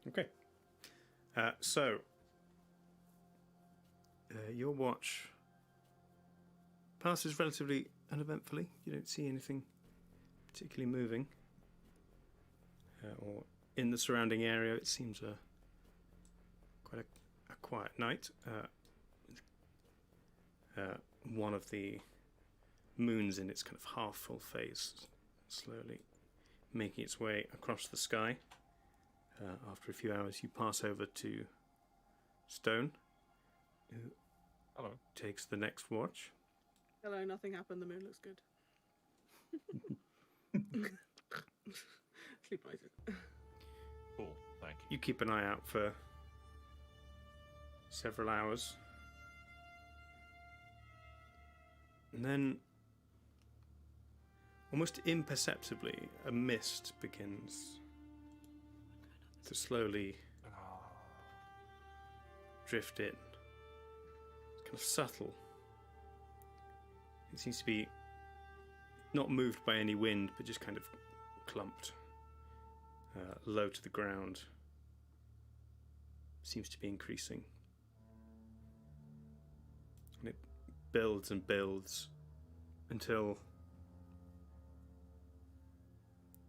Speaker 3: Okay. So, your watch passes relatively uneventfully. You don't see anything particularly moving. Or in the surrounding area, it seems quite a quiet night. One of the moons in its kind of half-full phase, slowly making its way across the sky. After a few hours, you pass over to Stone, who
Speaker 7: Hello.
Speaker 3: takes the next watch.
Speaker 6: Hello, nothing happened. The moon looks good. Sleep noises.
Speaker 7: Cool. Thank you.
Speaker 3: You keep an eye out for several hours. And then, almost imperceptibly, a mist begins to slowly drift in. It's kind of subtle. It seems to be not moved by any wind, but just kind of clumped low to the ground. Seems to be increasing. And it builds and builds until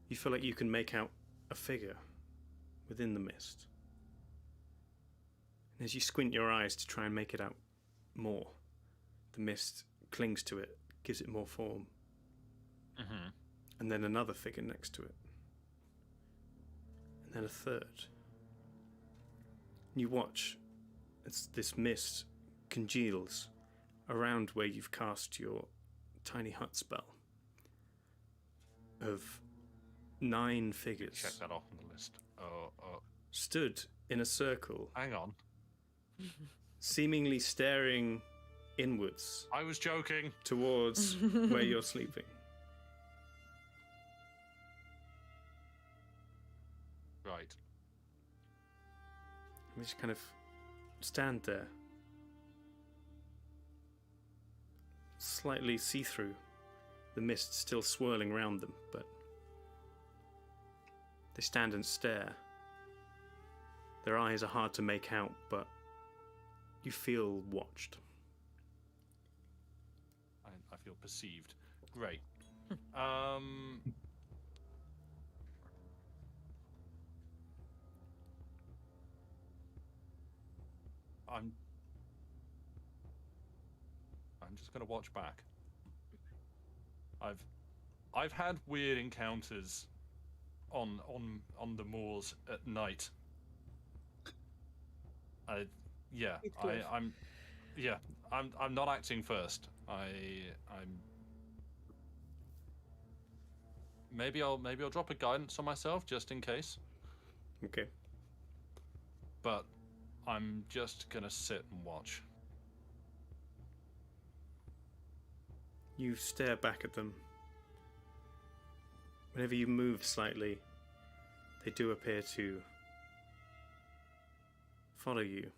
Speaker 3: you feel like you can make out a figure within the mist. And as you squint your eyes to try and make it out more, the mist clings to it, gives it more form.
Speaker 7: Mm-hmm.
Speaker 3: And then another figure next to it. And then a third. And you watch as this mist congeals around where you've cast your tiny hut spell of 9 figures.
Speaker 7: Check that off on the list. Oh.
Speaker 3: Stood in a circle,
Speaker 7: Hang on.
Speaker 3: seemingly staring inwards
Speaker 7: I was joking.
Speaker 3: towards where you're sleeping.
Speaker 7: Right.
Speaker 3: They just kind of stand there, slightly see-through, the mist still swirling around them, but they stand and stare. Their eyes are hard to make out, but you feel watched.
Speaker 7: I feel perceived. Great. I'm just gonna watch back. I've had weird encounters on the moors at night. I'm not acting first. Maybe I'll drop a guidance on myself just in case.
Speaker 3: Okay.
Speaker 7: But I'm just gonna sit and watch.
Speaker 3: You stare back at them. Whenever you move slightly, they do appear to follow you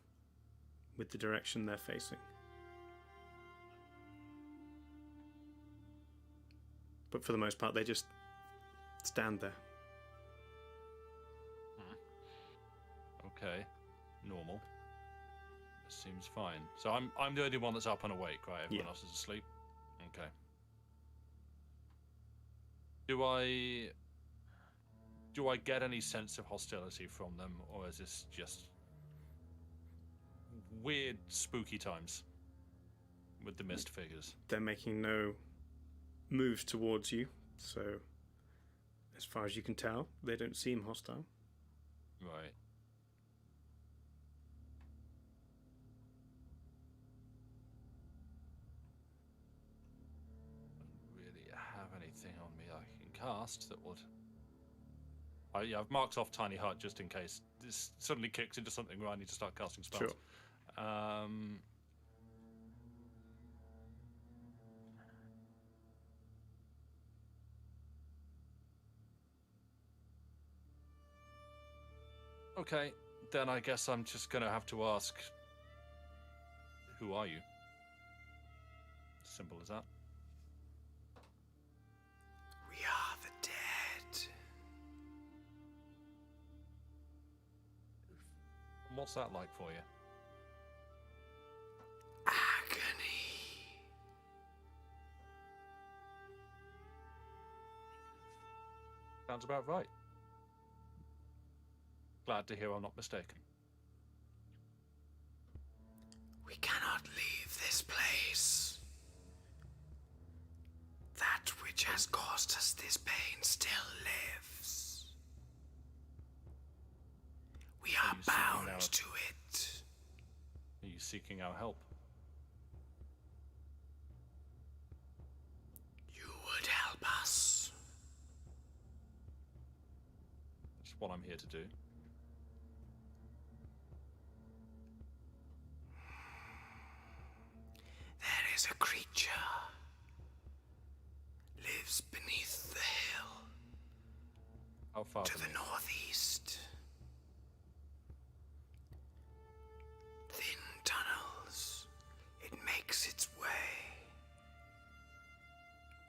Speaker 3: with the direction they're facing. But for the most part, they just stand there.
Speaker 7: Okay, normal. This seems fine. So I'm the only one that's up and awake, right? Everyone else is asleep. Okay. Do I get any sense of hostility from them, or is this just weird, spooky times with the mist figures?
Speaker 3: They're making no moves towards you, so as far as you can tell, they don't seem hostile.
Speaker 7: Right. Don't really have anything on me I can cast that would. I've marked off tiny hut just in case this suddenly kicks into something where I need to start casting spells.
Speaker 3: Sure.
Speaker 7: Okay, then I guess I'm just gonna have to ask, who are you? Simple as that.
Speaker 1: We are the dead.
Speaker 7: And what's that like for you?
Speaker 1: Agony.
Speaker 7: Sounds about right. Glad to hear I'm not mistaken.
Speaker 1: We cannot leave this place. That which has caused us this pain still lives. We are
Speaker 7: you seeking
Speaker 1: bound
Speaker 7: out-
Speaker 1: to it.
Speaker 7: Are you seeking our help?
Speaker 1: You would help us.
Speaker 7: That's what I'm here to do.
Speaker 1: There is a creature. Lives beneath the hill
Speaker 7: How far
Speaker 1: to
Speaker 7: from
Speaker 1: the
Speaker 7: me?
Speaker 1: northeast. Thin tunnels. It makes its way.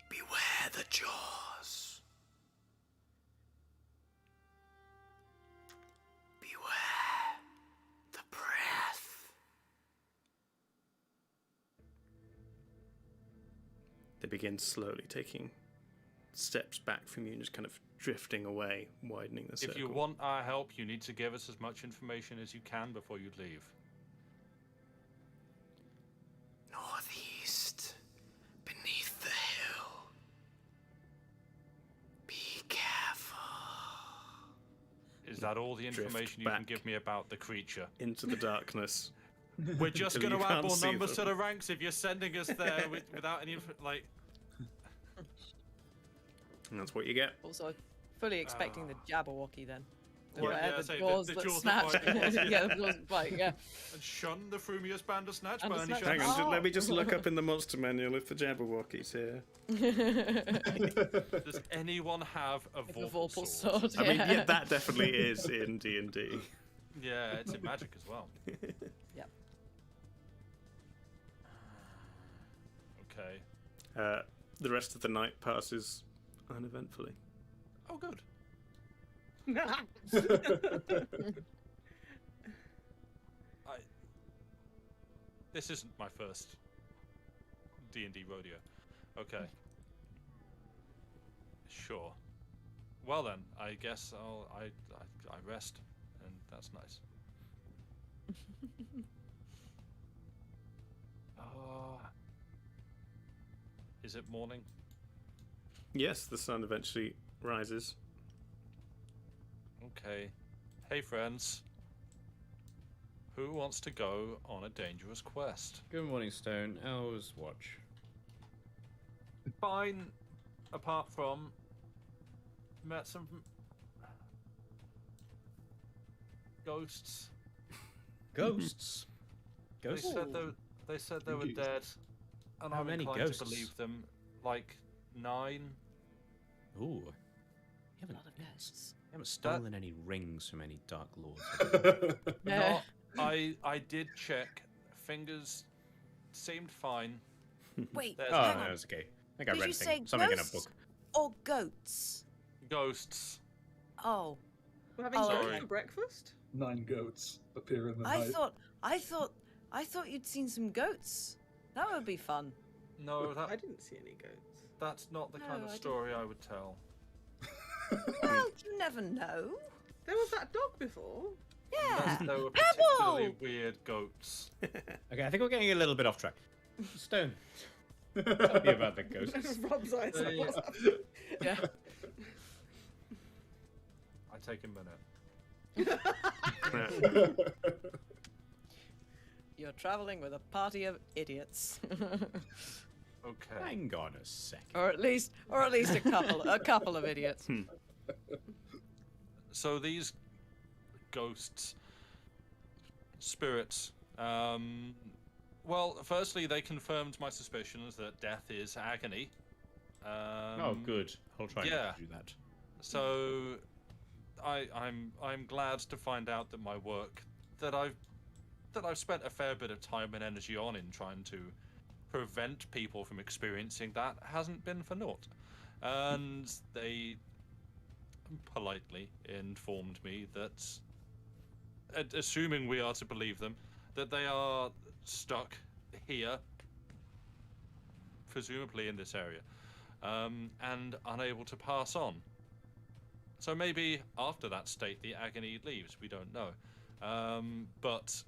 Speaker 1: Beware the jaws. Beware the breath.
Speaker 3: They begin slowly taking steps back from you and just kind of drifting away, widening the circle.
Speaker 7: If you want our help, you need to give us as much information as you can before you leave.
Speaker 1: Northeast, beneath the hill. Be careful.
Speaker 7: Is that all the
Speaker 3: Drift
Speaker 7: information you can
Speaker 3: back.
Speaker 7: give me about the creature?
Speaker 3: Into the darkness.
Speaker 7: We're just
Speaker 3: Until
Speaker 7: going
Speaker 3: you
Speaker 7: to add
Speaker 3: can't
Speaker 7: more
Speaker 3: see
Speaker 7: numbers to
Speaker 3: them.
Speaker 7: the ranks if you're sending us there without any like.
Speaker 3: And that's what you get.
Speaker 9: Also, fully expecting the Jabberwocky then.
Speaker 3: Yeah.
Speaker 9: Where
Speaker 7: Yeah,
Speaker 9: the
Speaker 7: say,
Speaker 9: jaws
Speaker 7: the
Speaker 9: that
Speaker 7: jaws that
Speaker 9: snatch.
Speaker 7: bite.
Speaker 9: Yeah, the jaws that bite, yeah.
Speaker 7: And shun the frumious bandersnatch by any
Speaker 9: Bandersnatch.
Speaker 7: chance?
Speaker 3: Hang on,
Speaker 9: Oh.
Speaker 3: let me just look up in the monster manual if the Jabberwocky's here.
Speaker 7: Does anyone have a
Speaker 9: The
Speaker 7: Vorpal
Speaker 9: Vorpal
Speaker 7: sword?
Speaker 9: sword.
Speaker 3: I mean, yeah, that definitely is in D&D.
Speaker 7: Yeah, it's in magic as well.
Speaker 9: Yep.
Speaker 7: Okay.
Speaker 3: The rest of the night passes uneventfully.
Speaker 7: Oh, good. This isn't my first D&D rodeo. Okay. Sure. Well then, I guess I rest, and that's nice. Is it morning?
Speaker 3: Yes, the sun eventually rises.
Speaker 7: Okay. Hey friends. Who wants to go on a dangerous quest?
Speaker 5: Good morning, Stone. How's watch?
Speaker 7: Fine, apart from met some ghosts.
Speaker 5: Ghosts.
Speaker 7: They
Speaker 5: Ghosts.
Speaker 7: said they were
Speaker 8: Spookies.
Speaker 7: dead, and
Speaker 5: How
Speaker 7: I'm
Speaker 5: many
Speaker 7: inclined
Speaker 5: ghosts?
Speaker 7: to believe them. Like 9.
Speaker 5: Ooh. You haven't,
Speaker 9: A lot of ghosts.
Speaker 5: you haven't stolen any rings from any dark lords.
Speaker 7: No, I did check. Fingers seemed fine.
Speaker 9: Wait,
Speaker 7: There's
Speaker 5: Oh,
Speaker 9: hang
Speaker 5: no,
Speaker 9: on.
Speaker 5: it's okay. I think I
Speaker 9: Did
Speaker 5: read
Speaker 9: you say
Speaker 5: something in a
Speaker 9: ghosts
Speaker 5: book.
Speaker 9: or goats?
Speaker 7: Ghosts.
Speaker 9: Oh,
Speaker 6: We're having
Speaker 9: Oh,
Speaker 6: goat
Speaker 7: okay.
Speaker 6: for breakfast?
Speaker 8: 9 goats appear in the
Speaker 9: I
Speaker 8: night.
Speaker 9: thought you'd seen some goats. That would be fun.
Speaker 7: No,
Speaker 6: I didn't see any goats.
Speaker 7: that's not the
Speaker 9: No,
Speaker 7: kind
Speaker 9: I
Speaker 7: of
Speaker 9: didn't.
Speaker 7: story I would tell.
Speaker 9: Well, you never know.
Speaker 6: There was that dog before.
Speaker 9: Yeah.
Speaker 7: Unless they were
Speaker 9: Pebble!
Speaker 7: particularly weird goats.
Speaker 5: Okay, I think we're getting a little bit off track. Stone. Tell me about the ghosts.
Speaker 6: Rob's eyes.
Speaker 7: They-
Speaker 6: What's happening?
Speaker 9: Yeah.
Speaker 7: I take a minute.
Speaker 9: You're traveling with a party of idiots,
Speaker 7: Okay.
Speaker 5: Hang on a second.
Speaker 9: or at least a couple of idiots.
Speaker 7: So these ghosts, spirits, well, firstly, they confirmed my suspicions that death is agony.
Speaker 5: Oh, good. I'll try
Speaker 7: yeah.
Speaker 5: not to do that.
Speaker 7: So, I'm glad to find out that my work that I've spent a fair bit of time and energy on in trying to prevent people from experiencing that hasn't been for naught. And they politely informed me that, assuming we are to believe them, that they are stuck here, presumably in this area, and unable to pass on. So maybe after that state the agony leaves, we don't know. But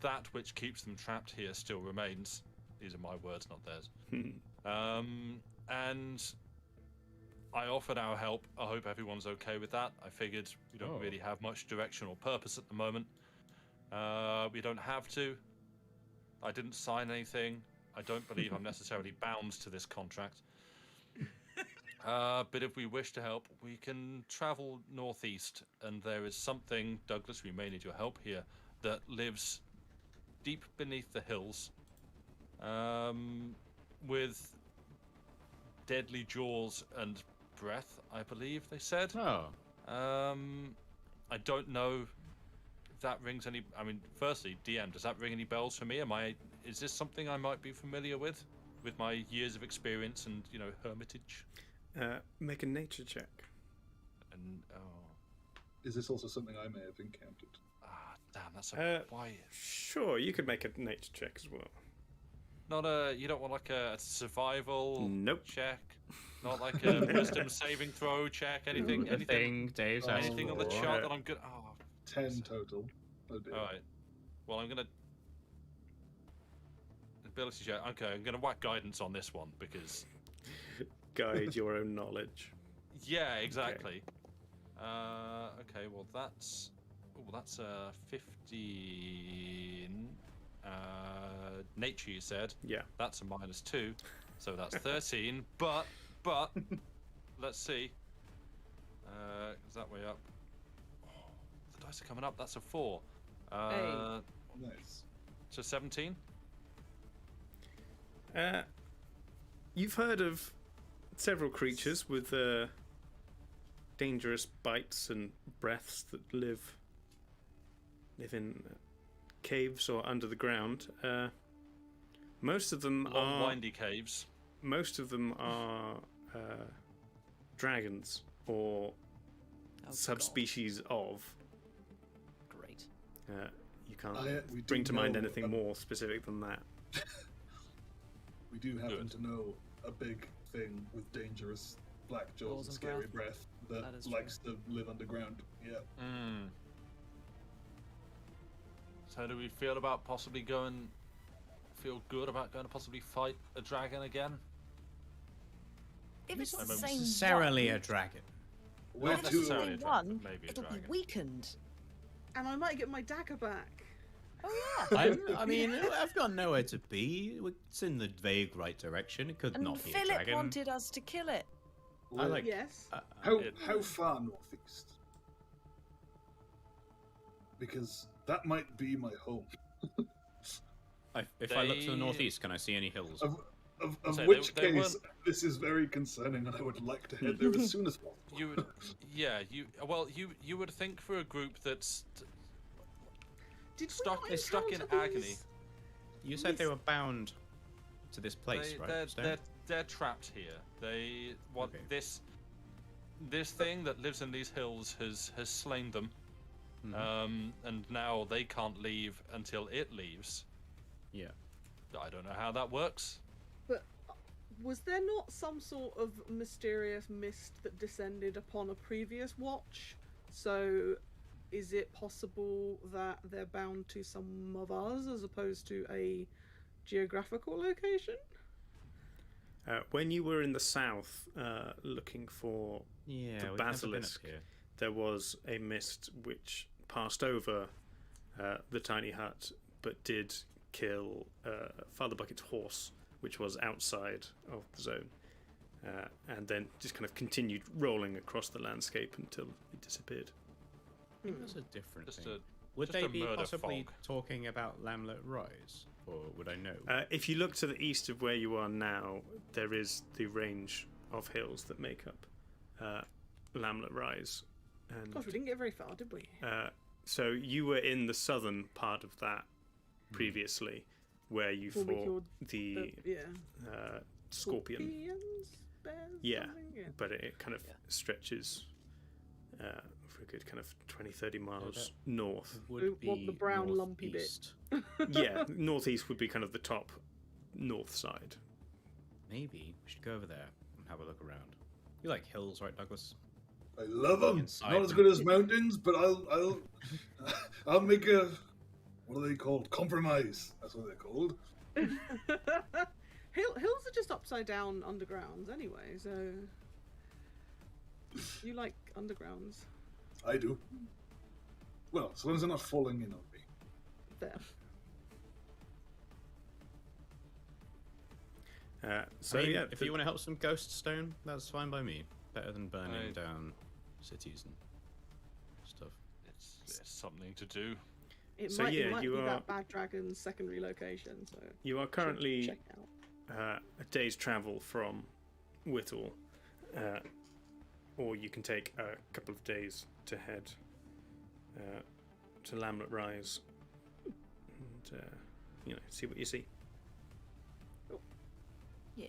Speaker 7: that which keeps them trapped here still remains. These are my words, not theirs. And I offered our help. I hope everyone's okay with that. I figured we don't really have much direction or purpose at the moment. We don't have to. I didn't sign anything. I don't believe I'm necessarily bound to this contract. But if we wish to help, we can travel northeast, and there is something, Douglas, we may need your help here, that lives deep beneath the hills, with deadly jaws and breath, I believe they said.
Speaker 5: Oh.
Speaker 7: I don't know if that rings any... I mean, firstly, DM, does that ring any bells for me? Is this something I might be familiar with my years of experience and, hermitage?
Speaker 3: Make a nature check.
Speaker 7: And,
Speaker 8: Is this also something I may have encountered?
Speaker 7: damn, that's a quiet.
Speaker 3: Sure, you could make a nature check as well.
Speaker 7: You don't want like a survival check? Not like a wisdom saving throw check? Anything?
Speaker 5: Dave's
Speaker 7: anything on the chart that I'm good?
Speaker 8: 10 total. Oh dear.
Speaker 7: Alright. Well, I'm gonna... Ability check. Okay, I'm gonna whack guidance on this one because...
Speaker 3: Guide your own knowledge.
Speaker 7: Yeah, exactly. Okay, well that's... Oh, that's 15... nature, you said?
Speaker 3: Yeah.
Speaker 7: That's a -2, so that's 13, but... let's see. Is that way up? Oh, the dice are coming up, that's a 4.
Speaker 8: Nice.
Speaker 7: So 17?
Speaker 3: You've heard of several creatures with dangerous bites and breaths that live in caves or under the ground. Most of them
Speaker 7: Long,
Speaker 3: are
Speaker 7: windy caves.
Speaker 3: Most of them are dragons or subspecies of.
Speaker 9: Great.
Speaker 3: You can't
Speaker 8: we
Speaker 3: bring
Speaker 8: do
Speaker 3: to mind
Speaker 8: know
Speaker 3: anything more specific than that.
Speaker 8: We do happen to know a big thing with dangerous black jaws and scary breath that likes to live underground. Yeah.
Speaker 7: So do we feel good about going to possibly fight a dragon again?
Speaker 9: If it's the
Speaker 5: Not
Speaker 9: same
Speaker 5: necessarily
Speaker 9: one,
Speaker 5: a dragon.
Speaker 8: Where
Speaker 7: Not
Speaker 8: to?
Speaker 7: necessarily a dragon,
Speaker 9: one,
Speaker 7: maybe a
Speaker 9: it'll be
Speaker 7: dragon.
Speaker 9: weakened.
Speaker 6: And I might get my dagger back.
Speaker 9: Oh yeah.
Speaker 5: I've got nowhere to be. It's in the vague right direction. It could
Speaker 9: And
Speaker 5: not be a
Speaker 9: Philip
Speaker 5: dragon.
Speaker 9: wanted us to kill it.
Speaker 5: I like.
Speaker 6: Yes.
Speaker 8: How far northeast? Because that might be my home.
Speaker 5: If I look to the northeast, can I see any hills?
Speaker 8: Of
Speaker 7: So
Speaker 8: which
Speaker 7: they
Speaker 8: case, this is very concerning, and I would like to head there as soon as possible.
Speaker 7: You would, you would think for a group that's
Speaker 6: Did
Speaker 7: stuck
Speaker 6: we not
Speaker 7: stuck in
Speaker 6: encounter
Speaker 7: agony.
Speaker 6: these?
Speaker 5: You said they were bound to this place, right?
Speaker 7: They're trapped here. This thing that lives in these hills has slain them, and now they can't leave until it leaves.
Speaker 5: Yeah.
Speaker 7: I don't know how that works.
Speaker 6: But was there not some sort of mysterious mist that descended upon a previous watch? So is it possible that they're bound to some of us as opposed to a geographical location?
Speaker 3: When you were in the south looking for the basilisk, there was a mist which passed over the tiny hut, but did kill Father Bucket's horse, which was outside of the zone. and then just kind of continued rolling across the landscape until it disappeared.
Speaker 5: I think that's a different
Speaker 7: Just
Speaker 5: thing.
Speaker 7: a-
Speaker 5: Would
Speaker 7: just
Speaker 5: they
Speaker 7: a
Speaker 5: be
Speaker 7: murder
Speaker 5: possibly
Speaker 7: fog.
Speaker 5: talking about Lamlet Rise, or would I know?
Speaker 3: If you look to the east of where you are now, there is the range of hills that make up Lamlet Rise. And,
Speaker 6: Gosh, we didn't get very far, did we?
Speaker 3: so you were in the southern part of that previously, where you
Speaker 6: Before we
Speaker 3: fought
Speaker 6: killed
Speaker 3: the scorpion.
Speaker 6: Scorpions? Bears?
Speaker 3: Yeah,
Speaker 6: Something? Yeah.
Speaker 3: but it kind of stretches for a good kind of 20-30 miles north.
Speaker 6: We want the brown lumpy bit.
Speaker 5: northeast.
Speaker 3: Yeah, northeast would be kind of the top north side.
Speaker 5: Maybe we should go over there and have a look around. You like hills, right, Douglas?
Speaker 8: I love them.
Speaker 5: Inside
Speaker 8: Not as
Speaker 5: them.
Speaker 8: good as mountains, but I'll make a, what are they called? Compromise. That's what they're called.
Speaker 6: Hills are just upside down undergrounds anyway, so you like undergrounds.
Speaker 8: I do. Well, as long as they're not falling in on me.
Speaker 6: There.
Speaker 3: So
Speaker 5: I mean,
Speaker 3: yeah,
Speaker 5: if you want to help some ghost stone, that's fine by me. Better than burning
Speaker 7: I-
Speaker 5: down cities and stuff.
Speaker 7: It's something to do.
Speaker 6: It
Speaker 3: So,
Speaker 6: might,
Speaker 3: yeah,
Speaker 6: it might
Speaker 3: you
Speaker 6: be
Speaker 3: are-
Speaker 6: that bad dragon's secondary location, so
Speaker 3: you are currently
Speaker 6: check it out.
Speaker 3: a day's travel from Whittle, or you can take a couple of days to head to Lamlet Rise and see what you see.
Speaker 9: Yeah.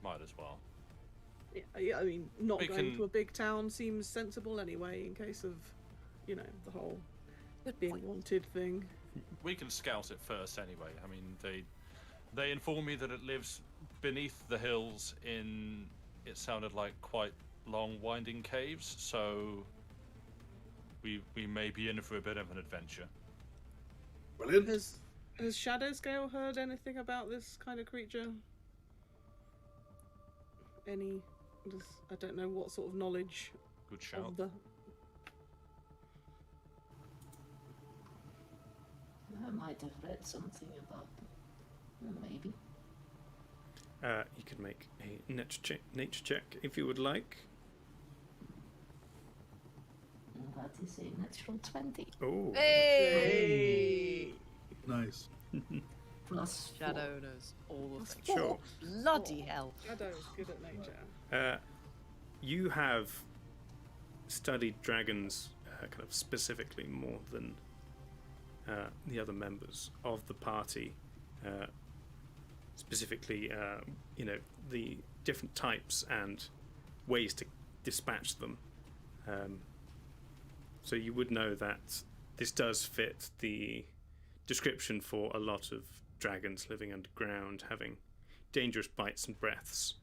Speaker 7: Might as well.
Speaker 6: Yeah, I mean, not
Speaker 7: We
Speaker 6: going
Speaker 7: can-
Speaker 6: to a big town seems sensible anyway, in case of, the whole being wanted thing.
Speaker 7: We can scout it first anyway. I mean, they inform me that it lives beneath the hills in, it sounded like, quite long winding caves, so we may be in for a bit of an adventure.
Speaker 8: Brilliant.
Speaker 6: Has Shadowscale heard anything about this kind of creature? I don't know what sort of knowledge
Speaker 7: Good shout.
Speaker 6: of the.
Speaker 10: I might have read something about them. Maybe.
Speaker 3: You could make a nature check if you would like.
Speaker 10: That is a natural 20.
Speaker 3: Oh,
Speaker 9: Hey!
Speaker 8: Nice.
Speaker 10: Plus 4.
Speaker 9: Shadow knows all of
Speaker 6: Plus
Speaker 9: it.
Speaker 3: sure.
Speaker 9: Bloody hell.
Speaker 6: Shadow is good at nature.
Speaker 3: You have studied dragons kind of specifically more than the other members of the party. Specifically, the different types and ways to dispatch them. So you would know that this does fit the description for a lot of dragons living underground, having dangerous bites and breaths.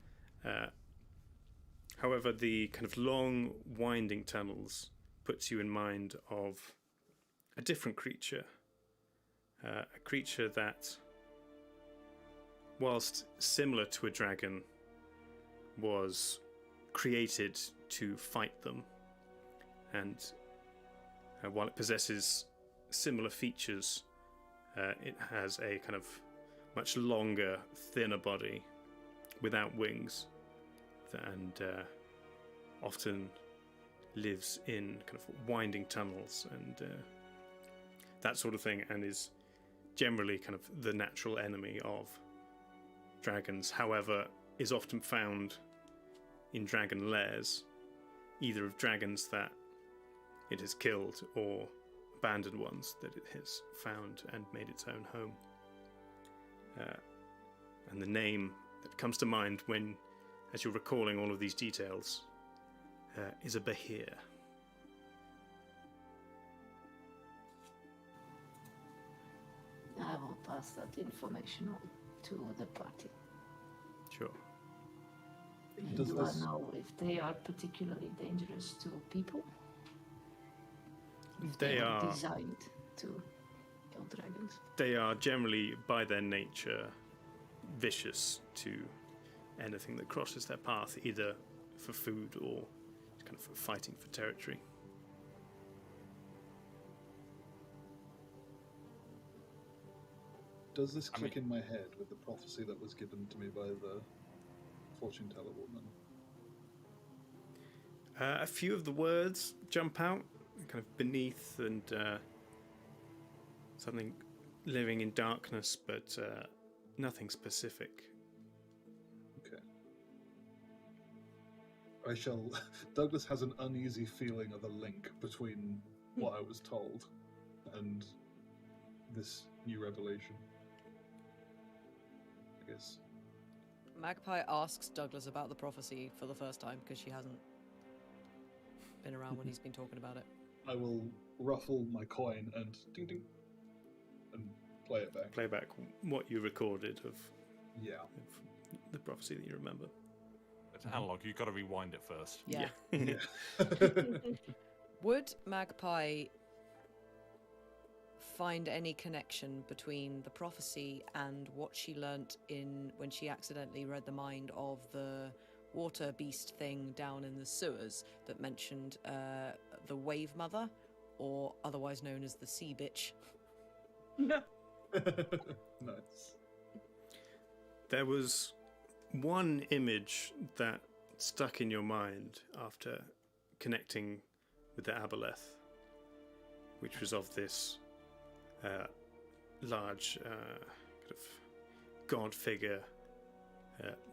Speaker 3: However, the kind of long, winding tunnels puts you in mind of a different creature. A creature that, whilst similar to a dragon, was created to fight them. And while it possesses similar features, it has a kind of much longer, thinner body without wings, and often lives in kind of winding tunnels and that sort of thing, and is generally kind of the natural enemy of dragons. However, is often found in dragon lairs, either of dragons that it has killed or abandoned ones that it has found and made its own home. And the name that comes to mind when, as you're recalling all of these details, is a Bahir.
Speaker 10: I will pass that information on to the party.
Speaker 3: Sure.
Speaker 8: Does
Speaker 10: Do
Speaker 8: this-
Speaker 10: I know if they are particularly dangerous to people? If
Speaker 3: They are.
Speaker 10: designed to kill dragons.
Speaker 3: They are generally, by their nature, vicious to anything that crosses their path, either for food or kind of for fighting for territory.
Speaker 8: Does this click in my head with the prophecy that was given to me by the fortune teller woman?
Speaker 3: A few of the words jump out, kind of beneath and something living in darkness, but nothing specific.
Speaker 8: Okay. I shall. Douglas has an uneasy feeling of a link between what I was told and this new revelation. I guess.
Speaker 9: Magpie asks Douglas about the prophecy for the first time because she hasn't been around when he's been talking about it.
Speaker 8: I will ruffle my coin and ding ding and play it back.
Speaker 3: Play back what you recorded of
Speaker 8: Yeah.
Speaker 3: the prophecy that you remember.
Speaker 7: It's analog. You've got to rewind it first.
Speaker 9: Yeah.
Speaker 8: Yeah.
Speaker 9: Would Magpie find any connection between the prophecy and what she learnt when she accidentally read the mind of the water beast thing down in the sewers that mentioned the Wave Mother, or otherwise known as the Sea Bitch?
Speaker 8: Nice.
Speaker 3: There was one image that stuck in your mind after connecting with the Aboleth, which was of this large kind of god figure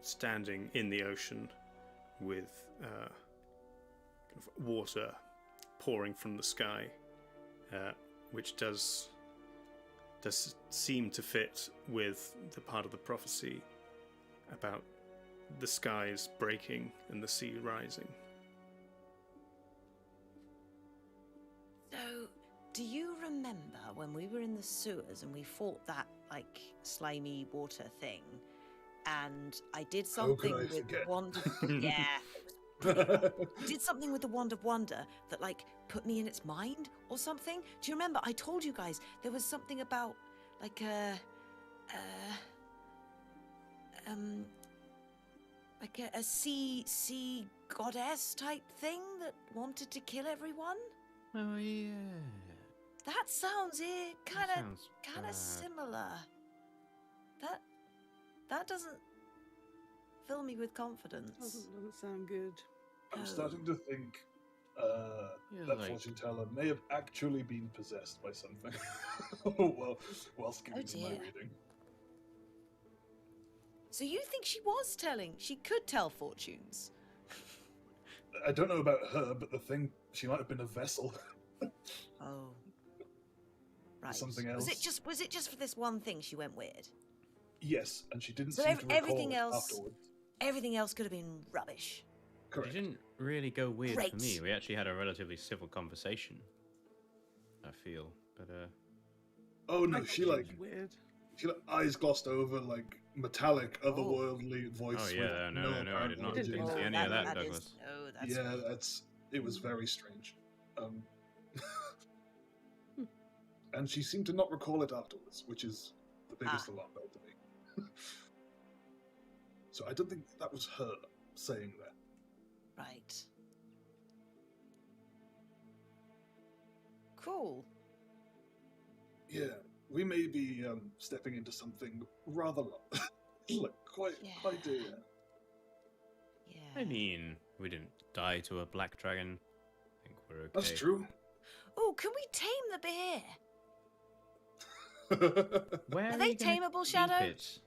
Speaker 3: standing in the ocean with kind of water pouring from the sky, which does seem to fit with the part of the prophecy about the skies breaking and the sea rising.
Speaker 9: So, do you remember when we were in the sewers and we fought that, like, slimy water thing? And I did something with the wand of... Yeah. I did something with the wand of wonder that, like, put me in its mind or something. Do you remember? I told you guys there was something about, like, a sea goddess type thing that wanted to kill everyone.
Speaker 5: Oh yeah.
Speaker 9: That sounds kind
Speaker 5: Sounds
Speaker 9: of similar. That doesn't fill me with confidence.
Speaker 6: Doesn't sound good.
Speaker 8: I'm starting to think
Speaker 5: Yeah,
Speaker 8: that
Speaker 5: like-
Speaker 8: fortune teller may have actually been possessed by something whilst giving me my
Speaker 9: dear.
Speaker 8: reading.
Speaker 9: So you think she could tell fortunes?
Speaker 8: I don't know about her, but the thing, she might have been a vessel.
Speaker 9: Oh. Right.
Speaker 8: Something else.
Speaker 9: Was it just for this one thing she went weird?
Speaker 8: Yes, and she didn't
Speaker 9: So
Speaker 8: seem to recall
Speaker 9: everything
Speaker 8: it
Speaker 9: else-
Speaker 8: afterwards.
Speaker 9: Everything else could have been rubbish.
Speaker 8: Correct.
Speaker 5: It didn't really go weird
Speaker 9: Great.
Speaker 5: for me. We actually had a relatively civil conversation, I feel. But
Speaker 8: Oh no, she like
Speaker 6: Weird.
Speaker 8: eyes glossed over, like metallic, otherworldly voice.
Speaker 5: oh
Speaker 8: with
Speaker 5: yeah, no, I
Speaker 8: apparent
Speaker 5: did not
Speaker 8: origin.
Speaker 5: see
Speaker 6: Oh,
Speaker 5: any of that,
Speaker 9: is-
Speaker 5: Douglas.
Speaker 9: no, that's
Speaker 8: Yeah, it was very strange. And she seemed to not recall it afterwards, which is the biggest alarm bell to me. So I don't think that was her saying that.
Speaker 9: right. Cool.
Speaker 8: Yeah, we may be stepping into something rather like quite dear.
Speaker 9: Yeah.
Speaker 5: I mean, we didn't die to a black dragon. I think we're okay.
Speaker 8: That's true.
Speaker 9: Oh, can we tame the bear?
Speaker 5: Where
Speaker 9: Are they
Speaker 5: you gonna
Speaker 9: tameable,
Speaker 5: keep
Speaker 9: Shadow?
Speaker 5: it?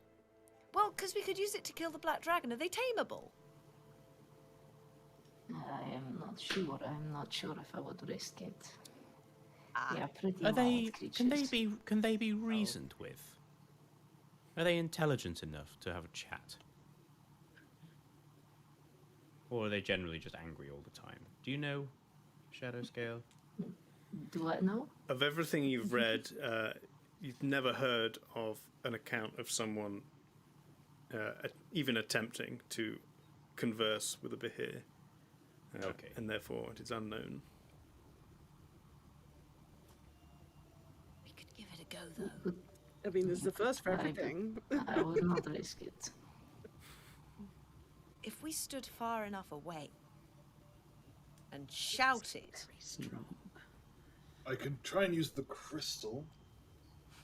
Speaker 9: Well, because we could use it to kill the black dragon. Are they tameable?
Speaker 10: I am not sure. I'm not sure if I would risk it.
Speaker 9: Ah.
Speaker 10: They are pretty
Speaker 5: Are
Speaker 10: wild
Speaker 5: they?
Speaker 10: creatures.
Speaker 5: Can they be reasoned with? Are they intelligent enough to have a chat? Or are they generally just angry all the time? Do you know, Shadow Scale?
Speaker 10: Do I know?
Speaker 3: Of everything you've read, you've never heard of an account of someone even attempting to converse with a Behir.
Speaker 5: Okay.
Speaker 3: And therefore it is unknown.
Speaker 9: We could give it a go, though.
Speaker 6: I mean, this is the first for
Speaker 10: I-
Speaker 6: everything.
Speaker 10: I would not risk it.
Speaker 9: If we stood far enough away and shouted,
Speaker 8: I can try and use the crystal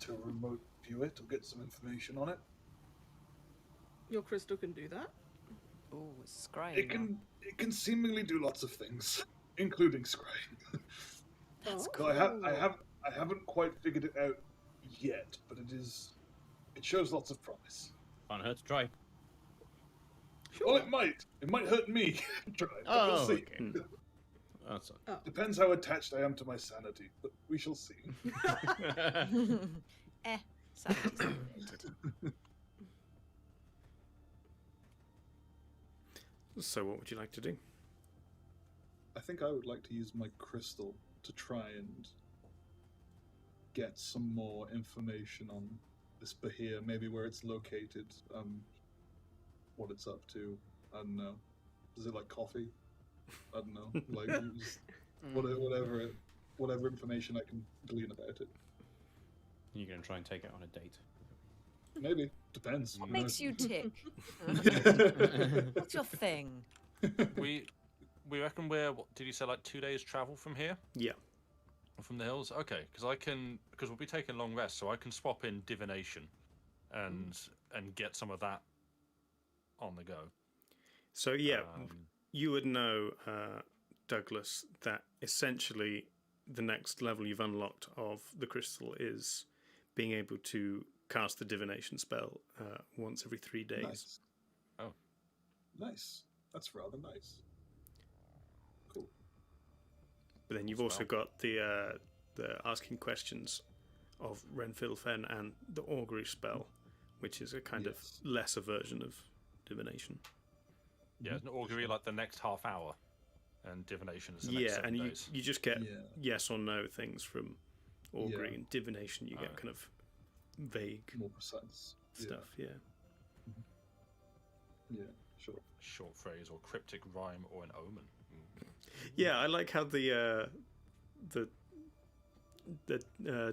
Speaker 8: to remote view it or get some information on it.
Speaker 6: Your crystal can do that.
Speaker 9: Ooh, scrying.
Speaker 8: It can seemingly do lots of things, including scrying.
Speaker 9: That's
Speaker 6: Oh.
Speaker 9: cool.
Speaker 8: So I haven't quite figured it out yet, but it shows lots of promise.
Speaker 5: Can't hurt to try.
Speaker 8: Well, it might hurt me. Try, but we'll see.
Speaker 5: Okay. That's
Speaker 8: Depends how attached I am to my sanity, but we shall see.
Speaker 9: Sanity's overrated.
Speaker 3: So, what would you like to do?
Speaker 8: I think I would like to use my crystal to try and get some more information on this Bahir, maybe where it's located, what it's up to. I don't know. Does it like coffee? I don't know. Like just whatever information I can glean about it.
Speaker 5: You're gonna try and take it on a date.
Speaker 8: Maybe depends.
Speaker 9: What makes you tick? What's your thing?
Speaker 7: We reckon we're, what did you say, like 2 days travel from here?
Speaker 3: Yeah.
Speaker 7: From the hills? Okay, because we'll be taking long rest, so I can swap in divination and get some of that on the go.
Speaker 3: So yeah, you would know, Douglas, that essentially the next level you've unlocked of the crystal is being able to cast the divination spell once every 3 days.
Speaker 8: Nice.
Speaker 7: Oh.
Speaker 8: Nice. That's rather nice. Cool.
Speaker 3: But then you've also got the asking questions of Renfield Fen and the augury spell, which is a kind of lesser version of divination.
Speaker 7: Yeah, isn't augury like the next half hour, and divination is the next 7
Speaker 3: and
Speaker 7: days.
Speaker 3: you just get yes or no things from augury,
Speaker 8: Yeah.
Speaker 3: and divination you get kind of vague,
Speaker 8: more precise
Speaker 3: stuff. Yeah.
Speaker 8: Yeah, sure.
Speaker 7: Short phrase or cryptic rhyme or an omen.
Speaker 3: Yeah, I like how the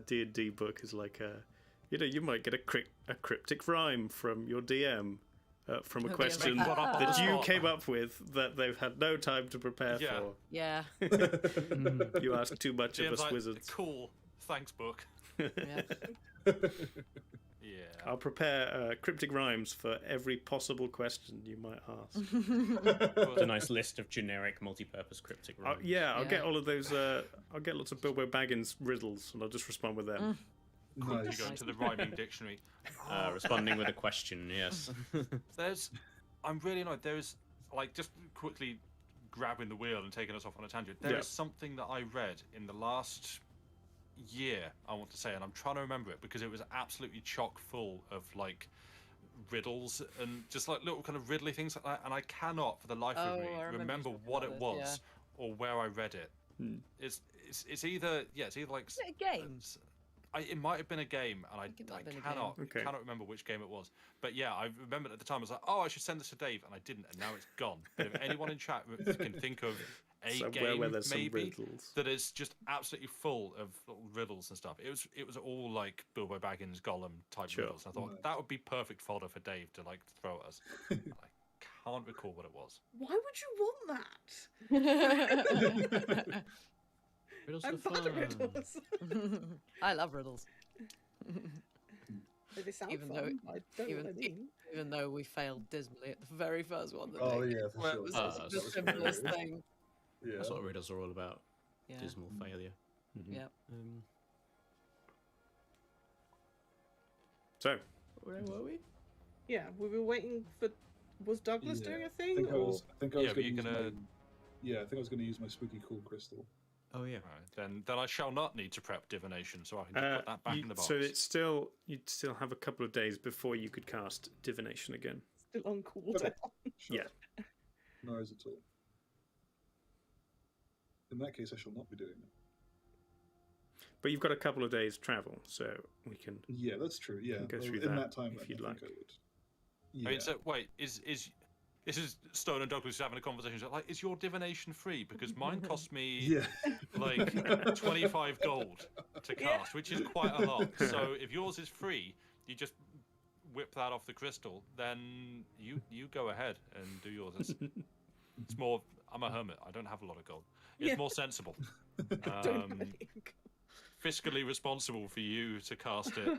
Speaker 3: D&D book is like you might get a cryptic rhyme from your DM from a question that you came up with that they've had no time to prepare for.
Speaker 9: Yeah.
Speaker 3: You ask too much of us
Speaker 7: like,
Speaker 3: wizards.
Speaker 7: Cool, thanks, book.
Speaker 9: Yeah.
Speaker 7: Yeah.
Speaker 3: I'll prepare cryptic rhymes for every possible question you might ask.
Speaker 5: It's a nice list of generic multi-purpose cryptic rhymes.
Speaker 3: I'll get all of those. I'll get lots of Bilbo Baggins riddles, and I'll just respond with them.
Speaker 7: You go into the rhyming dictionary.
Speaker 5: Responding with a question, yes.
Speaker 7: I'm really annoyed. There's, like, just quickly grabbing the wheel and taking us off on a tangent. There is something that I read in the last year, I want to say, and I'm trying to remember it because it was absolutely chock full of, like, riddles and just, like, little kind of riddly things like that, and I cannot, for the life of me, remember what it was or where I read it. It's either like...
Speaker 9: Is it a game?
Speaker 7: It might have been a game, and I cannot remember which game it was. But yeah, I remembered at the time, I was like, oh, I should send this to Dave, and I didn't, and now it's gone. But if anyone in chat can think of a game,
Speaker 3: where there's
Speaker 7: maybe,
Speaker 3: some riddles
Speaker 7: that is just absolutely full of little riddles and stuff. It was all like Bilbo Baggins, Gollum type riddles. And I thought, that would be perfect fodder for Dave to, like, throw at us. I can't recall what it was.
Speaker 6: Why would you want that?
Speaker 5: Riddles
Speaker 6: I'm
Speaker 5: for
Speaker 6: bad
Speaker 5: fun.
Speaker 6: at riddles.
Speaker 9: I love riddles.
Speaker 6: They sound
Speaker 9: Even
Speaker 6: fun.
Speaker 9: though-
Speaker 6: I don't know what I mean.
Speaker 9: Even though we failed dismally at the very first one. That
Speaker 8: Oh
Speaker 9: day,
Speaker 8: yeah, for
Speaker 9: where
Speaker 8: sure.
Speaker 9: it was
Speaker 5: that
Speaker 9: the
Speaker 5: was
Speaker 9: simplest
Speaker 5: hilarious.
Speaker 9: thing.
Speaker 8: Yeah.
Speaker 5: That's what riddles are all about.
Speaker 9: Yeah.
Speaker 5: Dismal failure.
Speaker 9: Yeah.
Speaker 3: So,
Speaker 5: Where were we?
Speaker 6: Yeah, we were waiting for. Was Douglas
Speaker 8: Yeah,
Speaker 6: doing a
Speaker 8: I
Speaker 6: thing?
Speaker 8: think I
Speaker 6: or...
Speaker 8: was
Speaker 7: Yeah,
Speaker 8: going
Speaker 7: but
Speaker 8: to
Speaker 7: you're
Speaker 8: use
Speaker 7: gonna-
Speaker 8: I think I was going to use my spooky cool crystal.
Speaker 5: Oh yeah.
Speaker 7: Right, then I shall not need to prep divination, so I can just put that back in the box.
Speaker 3: so you'd still have a couple of days before you could cast divination again.
Speaker 6: Still on cooldown.
Speaker 8: Sure.
Speaker 3: Yeah.
Speaker 8: No worries at all. In that case, I shall not be doing it.
Speaker 3: But you've got a couple of days travel, so we can.
Speaker 8: Yeah, that's true. Yeah,
Speaker 3: Go through
Speaker 8: in
Speaker 3: that
Speaker 8: that time,
Speaker 3: if you'd
Speaker 8: I
Speaker 3: like.
Speaker 8: think I would. Yeah.
Speaker 7: I mean, so wait, is this is Stone and Douglas having a conversation? So, like, is your divination free? Because mine cost me
Speaker 8: yeah.
Speaker 7: like 25 gold to cast, which is quite a lot. So if yours is free, you just whip that off the crystal. Then you go ahead and do yours. It's more. I'm a hermit. I don't have a lot of gold. It's more sensible.
Speaker 6: Don't have any income.
Speaker 7: Fiscally responsible for you to cast it.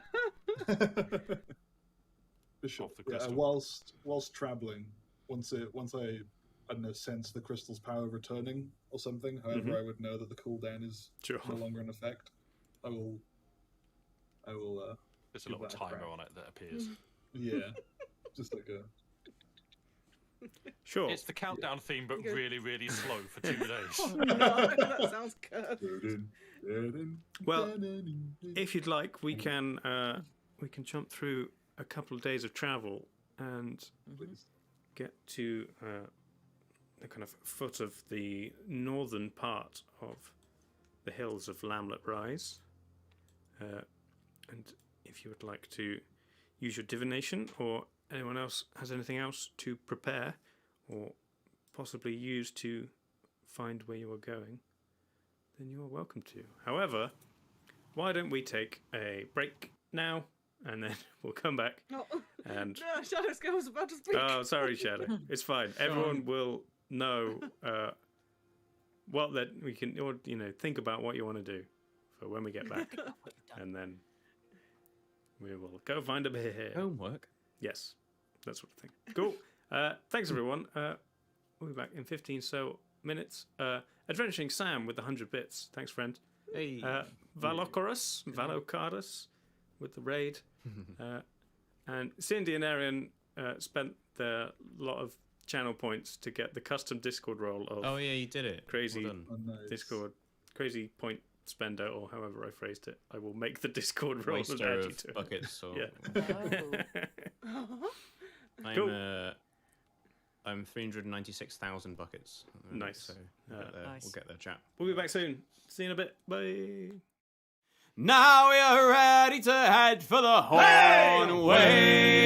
Speaker 8: For sure.
Speaker 7: Off the
Speaker 8: Yeah,
Speaker 7: crystal.
Speaker 8: whilst traveling, once I don't know, sense the crystal's power returning or something. However, I would know that the cooldown is
Speaker 3: Sure.
Speaker 8: no longer in effect. I will.
Speaker 7: There's a
Speaker 8: give
Speaker 7: little
Speaker 8: that a
Speaker 7: timer
Speaker 8: crack.
Speaker 7: on it that appears.
Speaker 8: Yeah, just like a.
Speaker 3: Sure.
Speaker 7: It's the countdown theme, but
Speaker 6: Good.
Speaker 7: really, really slow for 2 days.
Speaker 6: No, that sounds cursed.
Speaker 3: Well, if you'd like, we can jump through a couple of days of travel and get to the kind of foot of the northern part of the hills of Lamlet Rise. And if you would like to use your divination, or anyone else has anything else to prepare or possibly use to find where you are going, then you are welcome to. However, why don't we take a break now, and then we'll come back
Speaker 6: No,
Speaker 3: and...
Speaker 6: no, Shadowscale was about to speak.
Speaker 3: Oh, sorry, Shadow. It's fine. Everyone will know what that we can, or think about what you want to do for when we get back, and then we will go find a beer.
Speaker 5: Homework.
Speaker 3: Yes, that sort of thing. Cool. Thanks, everyone. We'll be back in 15 minutes. Adventuring Sam with the 100 bits. Thanks, friend.
Speaker 5: Hey.
Speaker 3: Valocardus with the raid. And Cindy and Arian spent their lot of channel points to get the custom Discord role of
Speaker 5: Oh yeah, you did it.
Speaker 3: crazy
Speaker 5: Well done.
Speaker 8: Oh, nice.
Speaker 3: Crazy point spender, or however I phrased it. I will make the Discord role and
Speaker 5: Waster
Speaker 3: add you
Speaker 5: of
Speaker 3: to it.
Speaker 5: buckets. Or...
Speaker 3: Yeah.
Speaker 5: I'm
Speaker 3: Cool.
Speaker 5: I'm 396,000 buckets.
Speaker 3: Nice.
Speaker 5: So we'll get there, chap.
Speaker 3: We'll be back soon. See you in a bit. Bye.
Speaker 5: Now we are ready to head for the Hornway.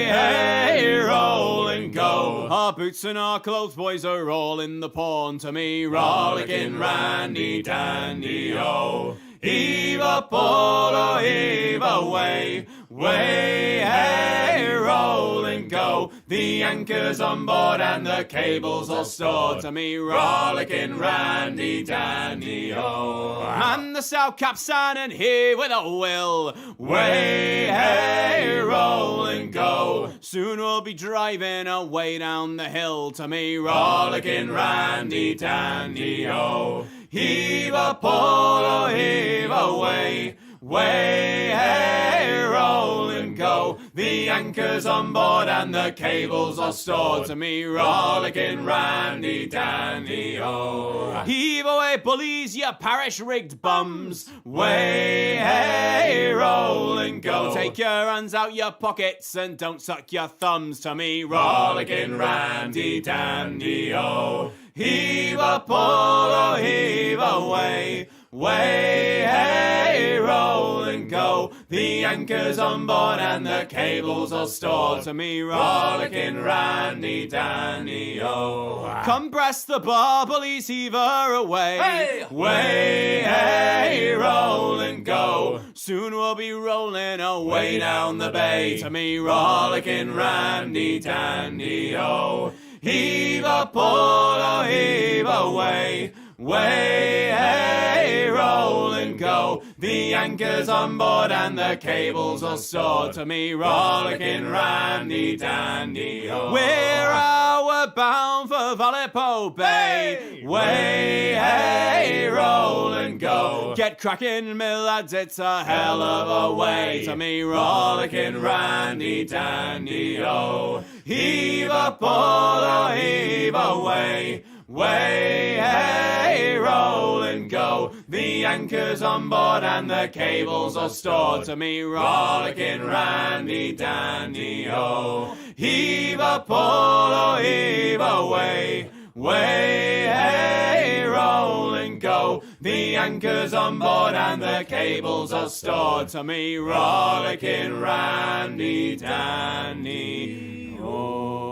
Speaker 5: Hey, roll and go. Our boots and our clothes, boys, are all in the pawn. To me, rollicking randy dandy o. Heave a polo, heave away. Way, hey, roll and go. The anchor's on board and the cables all stored. To me, rollicking randy dandy o. And the south cap's standing here with a will. Way, hey, roll and go. Soon we'll be driving away down the hill. To me, rollicking randy dandy o. Heave a polo, heave away. Way, hey, roll and go. The anchor's on board and the cables are stored. To me, rollicking randy dandy o. Heave away, bullies, you parish-rigged bums. Way, hey, roll and go. Take your hands out your pockets and don't suck your thumbs. To me, rollicking randy dandy o. Heave a polo, heave away. Way, hey, roll and go. The anchor's on board and the cables are stored. To me, rollicking randy dandy o. Come breast the bar, bullies, heave her away. Hey! Way, hey, roll and go. Soon we'll be rolling away down the bay. To me, rollicking randy dandy o. Heave a polo, heave away. Way, hey, roll and go. The anchor's on board and the cables are stored. To me, rollicking randy dandy o. We're outward bound for Vallepo Bay. Hey! Way, hey, roll and go. Get cracking, me lads, it's a hell of a way. To me, rollicking randy dandy o. Heave a polo, heave away. Way, hey, roll and go. The anchor's on board and the cables are stored. To me, rollicking randy dandy o. Heave a polo, heave away. Way, hey, roll and go. The anchor's on board and the cables are stored. To me, rollicking randy dandy o.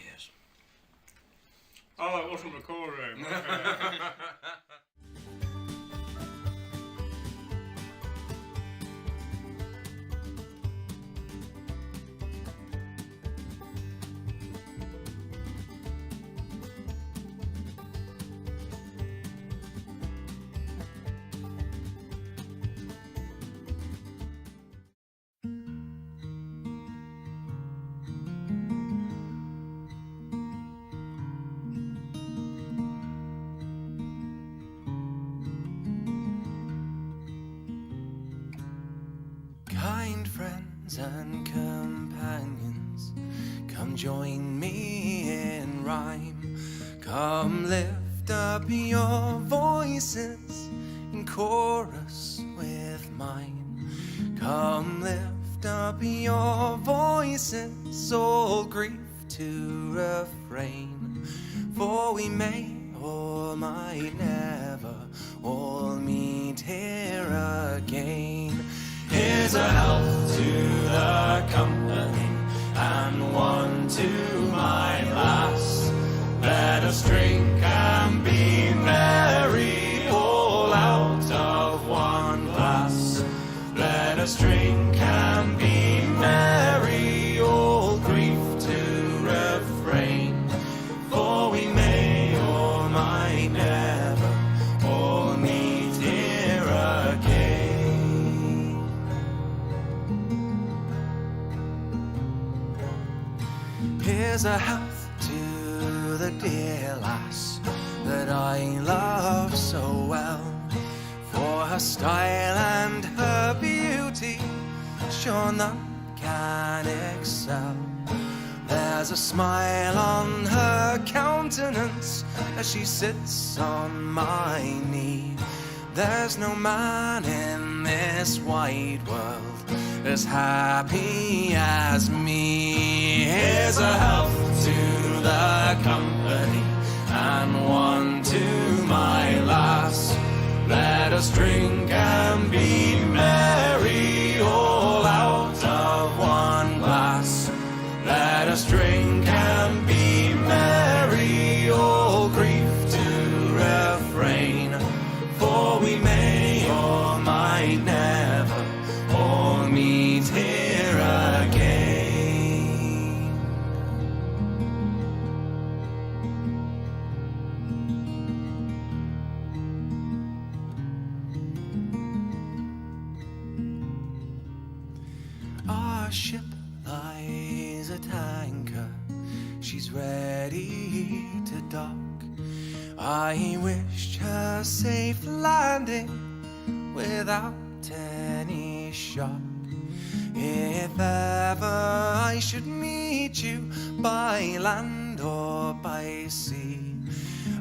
Speaker 3: Yes. Oh, it wasn't recording.
Speaker 11: come join me in rhyme. Come lift up your voices in chorus with mine. Come lift up your voices, all grief to refrain. For we may or might never all meet here again. Here's a health to the company, and one to my lass. Let us drink and be merry, all out of one glass. Let us drink and be merry, all grief to refrain. For we may or might never all meet here again. Here's a health to the dear lass that I love so well. For her style and her beauty, sure none can excel. There's a smile on her countenance as she sits on my knee. There's no man in this wide world as happy as me. Here's a health to the company, and one to my lass. Let us drink and be merry, all out of one glass. Let us drink and be merry, all grief to refrain. For we may or might never all meet here again. Our ship lies at anchor, she's ready to dock. I wished her safe landing without any shock. If ever I should meet you by land or by sea,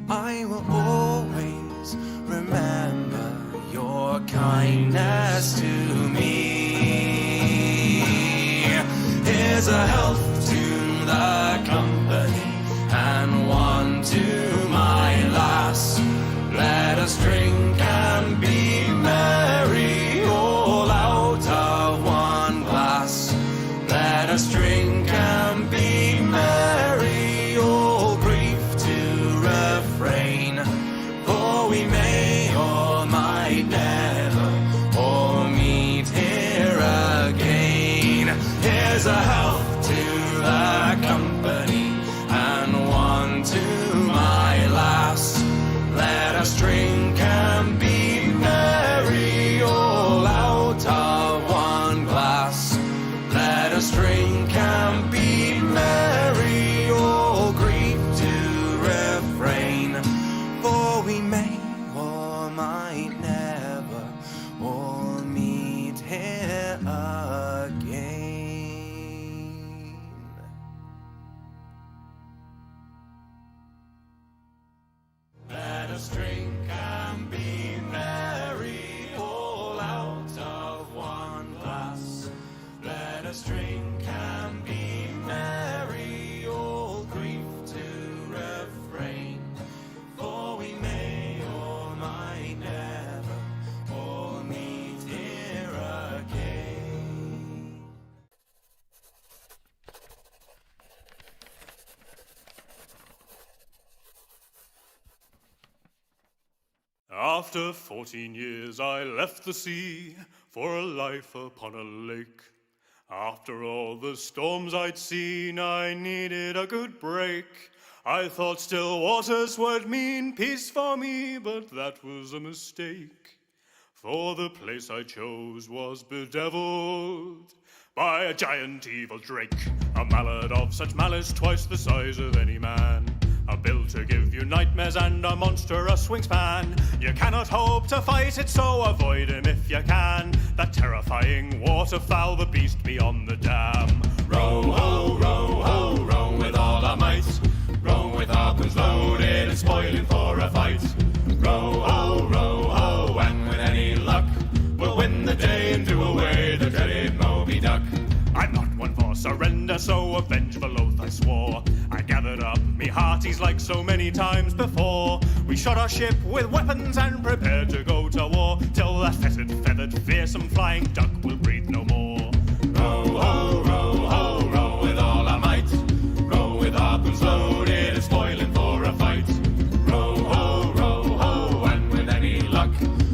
Speaker 11: I will always remember your kindness to me. Here's a health to the company, and one to my lass. Let us drink and be merry, all out of one glass. Let us drink and be merry, all grief to refrain. For we may or might never all meet here again. Here's a health to the company, and one to my lass. Let us drink and be merry, all out of one glass. Let us drink and be merry, all grief to refrain. For we may or might never all meet here again. Let us drink and be merry, all out of one glass. Let us drink and be merry, all grief to refrain. For we may or might never all meet here again.
Speaker 12: After 14 years I left the sea for a life upon a lake. After all the storms I'd seen, I needed a good break. I thought still waters would mean peace for me, but that was a mistake. For the place I chose was bedeviled by a giant evil drake, a mallard of such malice twice the size of any man, a bill to give you nightmares and a monstrous wingspan. You cannot hope to fight it, so avoid him if you can. That terrifying waterfowl, the beast beyond the dam. Row, ho, row, ho, row. so a vengeful oath I swore. I gathered up me hearties like so many times before. We shot our ship with weapons and prepared to go to war, till that fetid, feathered, fearsome flying duck will breathe no more. Row, ho, row, ho, row with all our might. Row with harpoons loaded and spoiling for a fight. Row, ho, and with any luck,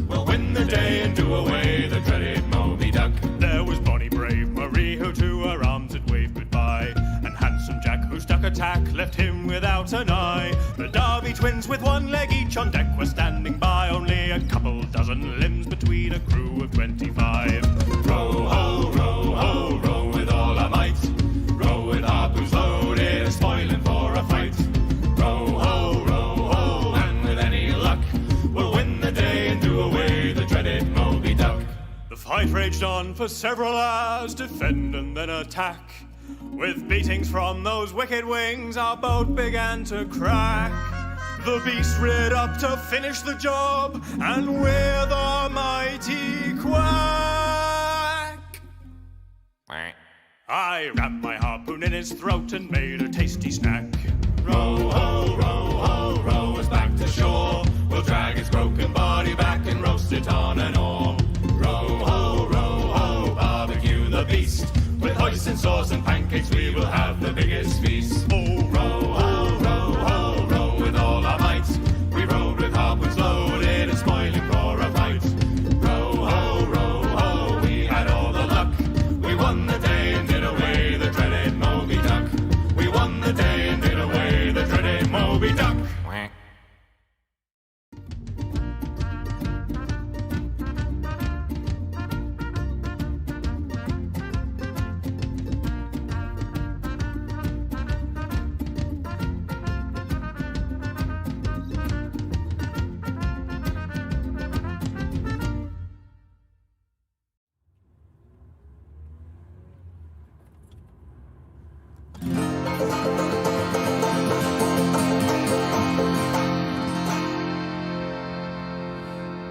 Speaker 12: we'll win the day and do away the dreaded Moby Duck. There was bonny brave Marie, who to her arms had waved goodbye, and handsome Jack, whose duck attack left him without an eye. The Derby twins with one leg each on deck were standing by, only a couple dozen limbs between a crew of 25. Row, ho, row with all our might. Row with harpoons loaded and spoiling for a fight. Row, ho, and with any luck, we'll win the day and do away the dreaded Moby Duck. The fight raged on for several hours, defend and then attack. With beatings from those wicked wings, our boat began to crack. The beast reared up to finish the job, and with a mighty quack, I wrapped my harpoon in his throat and made a tasty snack. Row, ho, row us back to shore. We'll drag his broken body back and roast it on an oar. Row, ho, barbecue the beast. With hoisin sauce and pancakes we will have the biggest feast. Oh, row with all our might. We rowed with harpoons loaded and spoiling for a fight. Row, ho, we had all the luck. We won the day and did away the dreaded Moby Duck. We won the day and did away the dreaded Moby Duck.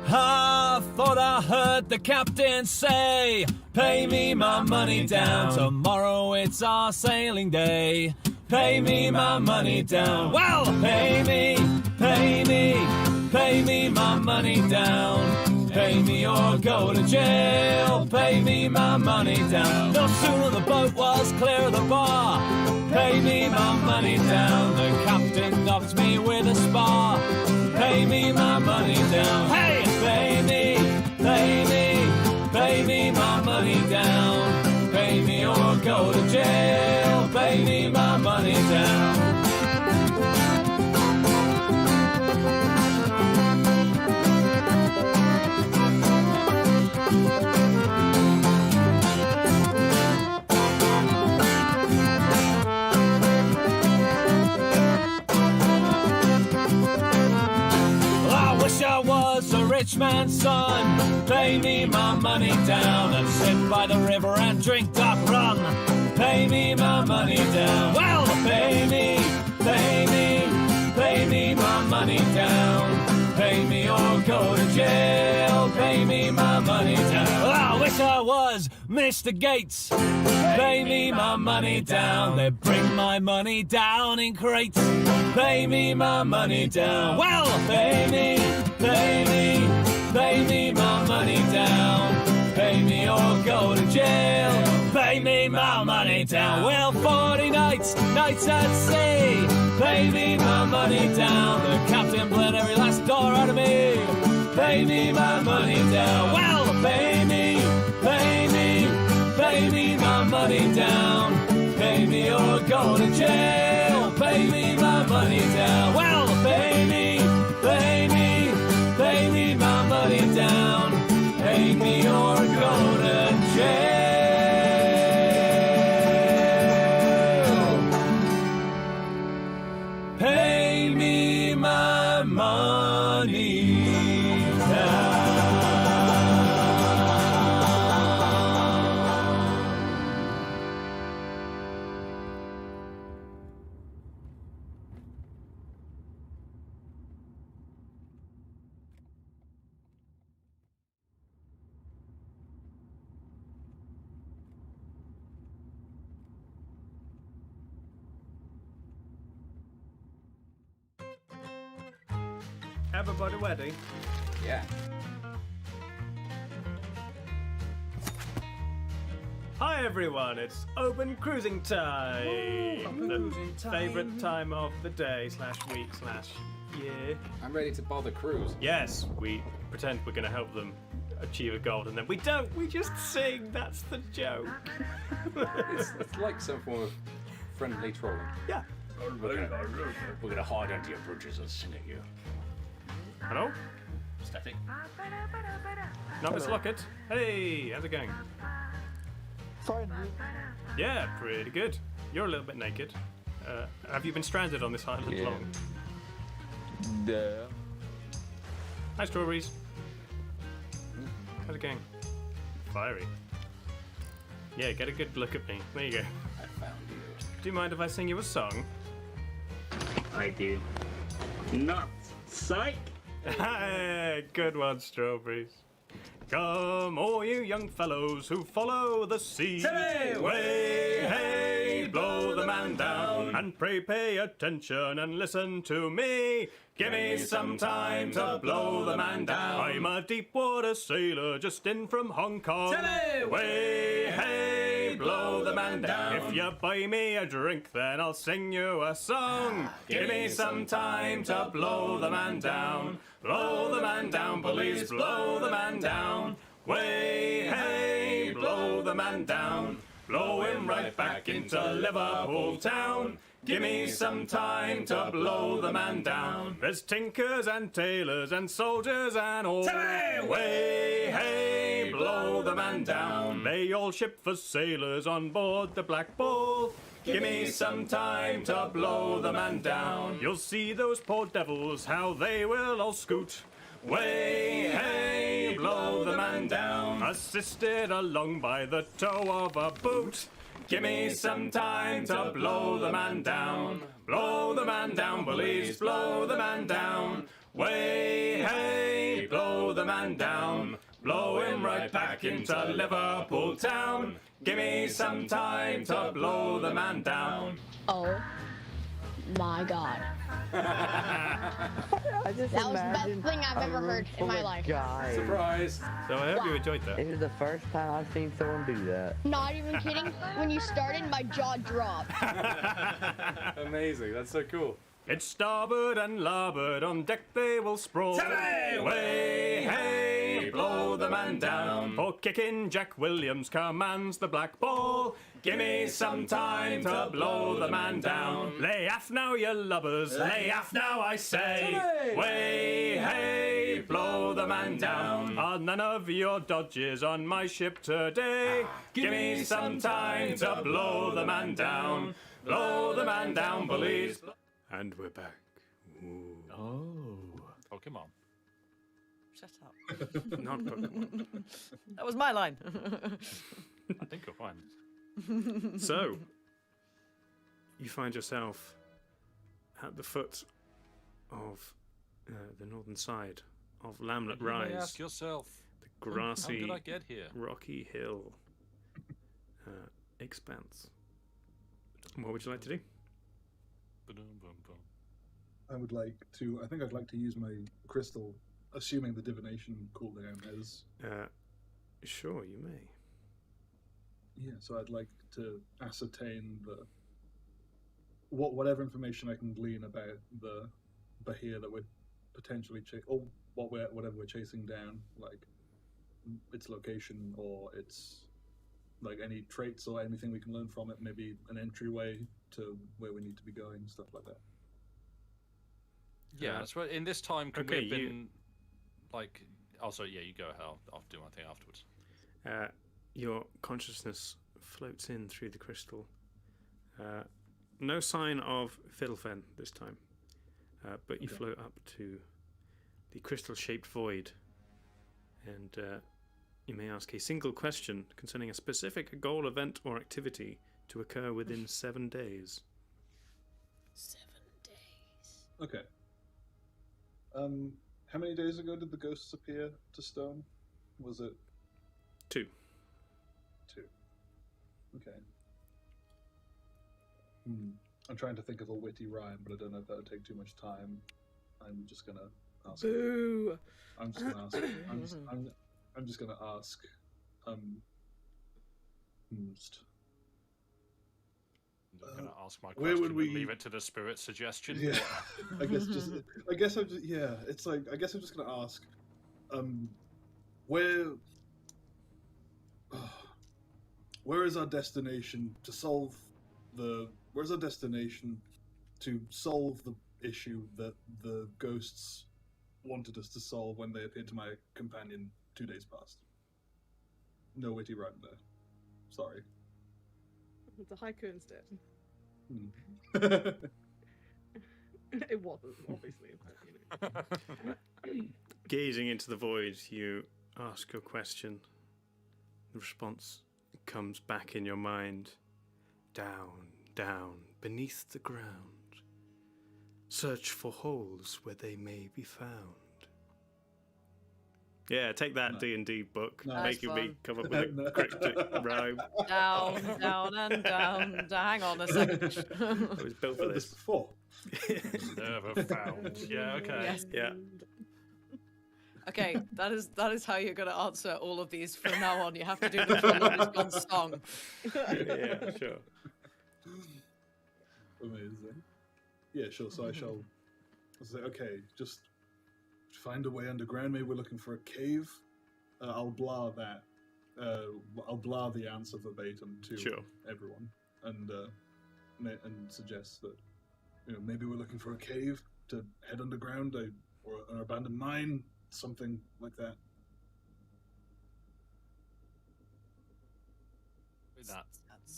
Speaker 1: I thought I heard the captain say, pay me my money down. Tomorrow it's our sailing day. Pay me my money down. Well, pay me my money down. Pay me or go to jail. Pay me my money down. No sooner the boat was clear of the bar, pay me my money down. The captain knocked me with a spar. Pay me my money down. Hey, pay me my money down. Pay me or go to jail. Pay me my money down. I was a rich man's son. Pay me my money down and sit by the river and drink dark rum. Pay me my money down. Well, pay me my money down. Pay me or go to jail. Pay me my money down. Well, I wish I was Mr. Gates. Pay me my money down. They bring my money down in crates. Pay me my money down. Well, pay me my money down. Pay me or go to jail. Pay me my money down. Well, 40 nights at sea. Pay me my money down. The captain bled every last dollar out of me. Pay me my money down. Well, pay me my money down. Pay me or go to jail. Pay me my money down. Well, pay me my money down. Pay me or go to jail. Pay me my money down.
Speaker 3: Everybody ready?
Speaker 13: Yeah.
Speaker 3: Hi everyone, it's open cruising time. The favourite time of the day / week / year.
Speaker 13: I'm ready to bother cruise.
Speaker 3: Yes, we pretend we're going to help them achieve a goal, and then we don't. We just sing. That's the joke.
Speaker 13: It's like some form of friendly trolling.
Speaker 3: Yeah.
Speaker 14: We're gonna hide under your bridges and sing at you.
Speaker 3: Hello?
Speaker 14: Static.
Speaker 3: Not Miss Lockett. Hey, how's it going?
Speaker 15: Fine.
Speaker 3: Yeah, pretty good. You're a little bit naked. Have you been stranded on this island long?
Speaker 15: Yeah.
Speaker 3: Hi, Strawberries. How's it going? Fiery. Yeah, get a good look at me. There you go.
Speaker 13: I found you.
Speaker 3: Do you mind if I sing you a song?
Speaker 14: I do. Not psych.
Speaker 3: Hey, good one, Strawberries. Come, all you young fellows who follow the sea.
Speaker 14: Hey!
Speaker 3: Way, hey, blow the man down. And pray pay attention and listen to me. Give me some time to blow the man down. I'm a deep water sailor just in from Hong Kong. Way, hey, blow the man down. If you buy me a drink, then I'll sing you a song. Give me some time to blow the man down. Blow the man down, police, blow the man down. Way, hey, blow the man down. Blow him right back into Liverpool town. Give me some time to blow the man down. There's tinkers and tailors and soldiers and all. Way, hey, blow the man down. They all ship for sailors on board the Black Ball. Give me some time to blow the man down. You'll see those poor devils, how they will all scoot. Way, hey, blow the man down. Assisted along by the toe of a boot. Give me some time to blow the man down. Blow the man down, police, blow the man down. Way, hey, blow the man down. Blow him right back into Liverpool town. Give me some time to blow the man down.
Speaker 16: Oh my god.
Speaker 15: I just
Speaker 16: That was the best thing I've ever heard in my life.
Speaker 15: Guys.
Speaker 13: Surprise!
Speaker 3: So I hope you enjoyed that.
Speaker 15: This is the first time I've seen someone do that.
Speaker 16: Not even kidding. When you started, my jaw dropped.
Speaker 13: Amazing, that's so cool.
Speaker 3: It's starboard and larboard, on deck they will sprawl. Way, hey, blow the man down. For kicking, Jack Williams commands the Black Ball. Give me some time to blow the man down. Lay off now, you lubbers, lay off now, I say. Way, hey, blow the man down. Are none of your dodges on my ship today? Give me some time to blow the man down. Blow the man down, police. And we're back. Ooh.
Speaker 7: Oh, come on.
Speaker 9: Shut up.
Speaker 3: Not Pokemon.
Speaker 9: That was my line.
Speaker 7: I think you're fine.
Speaker 3: So, you find yourself at the foot of the northern side of Lamlet
Speaker 7: You may
Speaker 3: Rise.
Speaker 7: ask yourself,
Speaker 3: The grassy,
Speaker 7: how did I get here?
Speaker 3: rocky hill expanse. What would you like to do?
Speaker 8: I would like to. I think I'd like to use my crystal, assuming the divination cooldown is.
Speaker 3: Sure, you may.
Speaker 8: Yeah, so I'd like to ascertain whatever information I can glean about the Bahir that we're potentially or whatever we're chasing down, like its location or its like any traits or anything we can learn from it, maybe an entryway to where we need to be going, stuff like that.
Speaker 7: Yeah, that's right. In this time, could
Speaker 3: okay,
Speaker 7: we have been like? Also, yeah, you go ahead. I'll do my thing afterwards.
Speaker 3: Your consciousness floats in through the crystal. No sign of Fiddlefen this time, but you float up to the crystal-shaped void, and you may ask a single question concerning a specific goal, event, or activity to occur within 7 days.
Speaker 16: 7 days.
Speaker 8: Okay. How many days ago did the ghosts appear to stone? Was it
Speaker 3: 2?
Speaker 8: 2. Okay. I'm trying to think of a witty rhyme, but I don't know if that would take too much time. I'm just gonna ask.
Speaker 6: Boo.
Speaker 8: I'm just gonna ask. I'm just gonna ask. Who's
Speaker 7: I'm gonna ask my
Speaker 8: where
Speaker 7: question
Speaker 8: would we
Speaker 7: and leave it to the spirit suggestion.
Speaker 8: Yeah, I guess I'm just yeah. It's like I guess I'm just gonna ask, where is our destination to solve the? Where's our destination to solve the issue that the ghosts wanted us to solve when they appeared to my companion 2 days past? No witty rhyme there. Sorry.
Speaker 6: It's a haiku instead.
Speaker 8: Hmm.
Speaker 6: It wasn't, obviously. But, you know.
Speaker 3: Gazing into the void, you ask your question. The response comes back in your mind. Down, down, beneath the ground. Search for holes where they may be found. Yeah, take that D&D book,
Speaker 9: Nice
Speaker 3: making me
Speaker 9: one.
Speaker 3: come up with a cryptic rhyme.
Speaker 9: Down, down, and down. Hang on a second.
Speaker 3: I was built for this.
Speaker 8: Before.
Speaker 7: Never found. Yeah, okay.
Speaker 9: Yes.
Speaker 3: Yeah.
Speaker 9: Okay, that is how you're going to answer all of these from now on. You have to do the Trilogy's Gone song.
Speaker 3: Yeah, sure.
Speaker 8: Amazing. Yeah, sure. So I shall say, okay, just find a way underground. Maybe we're looking for a cave. I'll blah that. I'll blah the answer verbatim to everyone, and suggest that maybe we're looking for a cave to head underground, or an abandoned mine, something like that.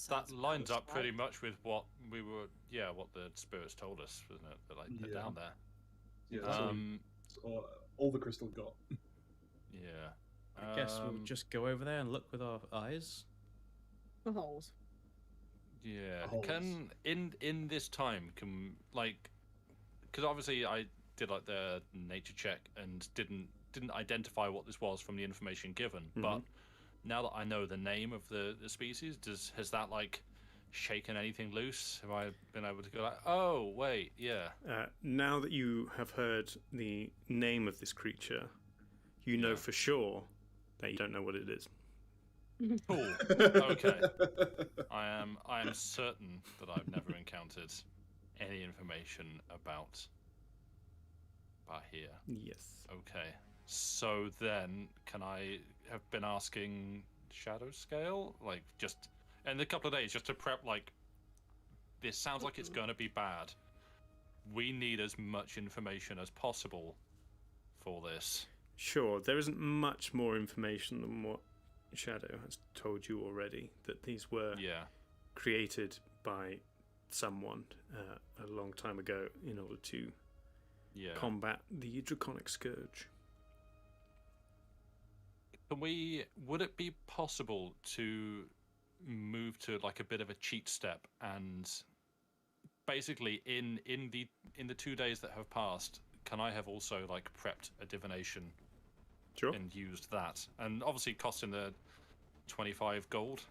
Speaker 7: That lines up pretty much with what what the spirits told us, wasn't it? That like they're down there.
Speaker 8: Yeah. So all the crystal got.
Speaker 7: Yeah.
Speaker 5: I guess we'll just go over there and look with our eyes.
Speaker 6: The holes.
Speaker 7: Yeah.
Speaker 8: Holes.
Speaker 7: Can in this time because obviously I did like the nature check and didn't identify what this was from the information given, but now that I know the name of the species, has that like shaken anything loose? Have I been able to go like, oh wait, yeah.
Speaker 3: Now that you have heard the name of this creature, you know for sure that you don't know what it is.
Speaker 7: Cool. Okay. I am certain that I've never encountered any information about here.
Speaker 3: Yes.
Speaker 7: Okay. So then, can I have been asking Shadow Scale, like just in a couple of days, just to prep? Like, this sounds like it's going to be bad. We need as much information as possible for this.
Speaker 3: Sure. There isn't much more information than what Shadow has told you already. That these were created by someone a long time ago in order to combat the draconic scourge.
Speaker 7: Would it be possible to move to like a bit of a cheat step and basically in the 2 days that have passed, can I have also like prepped a divination and used that, and obviously costing the 25 gold,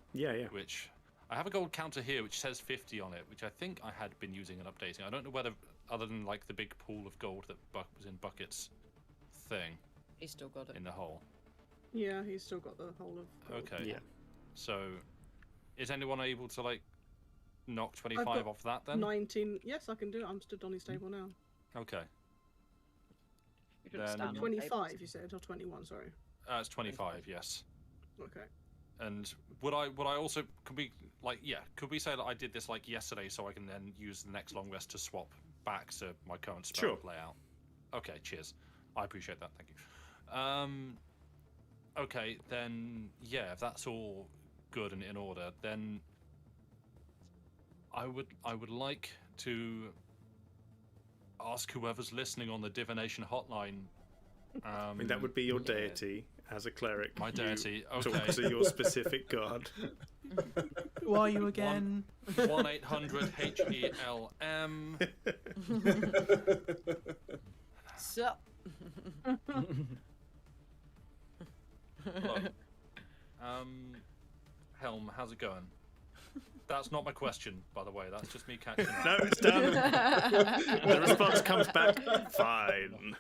Speaker 7: which I have a gold counter here which says 50 on it, which I think I had been using and updating. I don't know whether, other than like the big pool of gold that was in buckets thing,
Speaker 9: He's still got it
Speaker 7: in the hole.
Speaker 6: Yeah, he's still got the whole of gold.
Speaker 7: Okay. Yeah. So, is anyone able to like knock 25 off that then?
Speaker 6: 19. Yes, I can do it. I'm stood on his table now.
Speaker 7: Okay.
Speaker 6: Then 25, you said, or 21? Sorry.
Speaker 7: It's 25. Yes.
Speaker 6: Okay.
Speaker 7: And would I also could we say that I did this like yesterday, so I can then use the next long rest to swap back to my current spell layout? Okay. Cheers. I appreciate that. Thank you. Okay, then, if that's all good and in order, then I would like to ask whoever's listening on the divination hotline.
Speaker 3: I mean, that would be your deity as a cleric.
Speaker 7: My deity, okay.
Speaker 3: Talk to your specific god.
Speaker 5: Who are you again?
Speaker 7: 1-800-HELM.
Speaker 9: Sup?
Speaker 7: Hello. Helm, how's it going? That's not my question, by the way. That's just me catching up.
Speaker 3: No, it's done. The response comes back fine.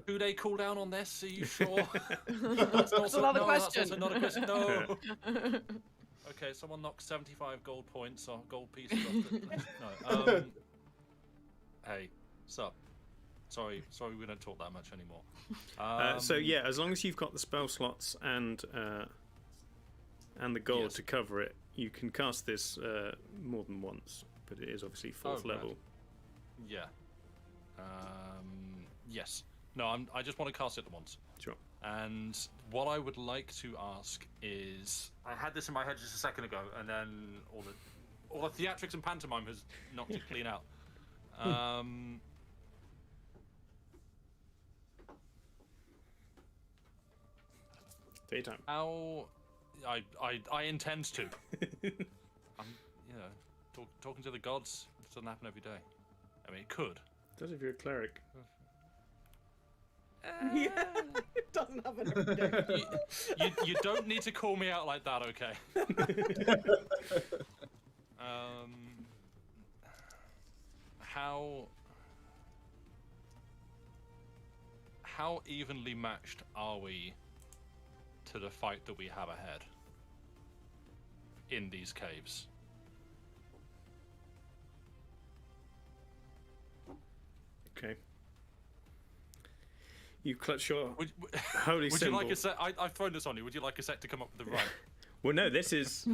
Speaker 7: 2-day cooldown on this? Are you sure?
Speaker 9: That's another question.
Speaker 7: That's also not a question. No. Okay, someone knocks 75 gold points or gold pieces off the... No. Hey, sup? Sorry, we don't talk that much anymore.
Speaker 3: So yeah, as long as you've got the spell slots and the gold to cover it, you can cast this more than once. But it is obviously fourth level.
Speaker 7: Right. Yeah. Yes. No, I just want to cast it at once.
Speaker 3: Sure.
Speaker 7: And what I would like to ask is, I had this in my head just a second ago, and then all the theatrics and pantomime has knocked it clean out.
Speaker 3: Daytime.
Speaker 7: How I intend to. I'm, talking to the gods doesn't happen every day. I mean, it could.
Speaker 3: It does if you're a cleric.
Speaker 6: Yeah, it doesn't happen every day.
Speaker 7: You don't need to call me out like that, okay? How evenly matched are we to the fight that we have ahead in these caves?
Speaker 3: Okay. You clutch your holy
Speaker 7: would
Speaker 3: symbol.
Speaker 7: you like a sec? I've thrown this on you. Would you like a sec to come up with the rhyme?
Speaker 3: Well, no. This is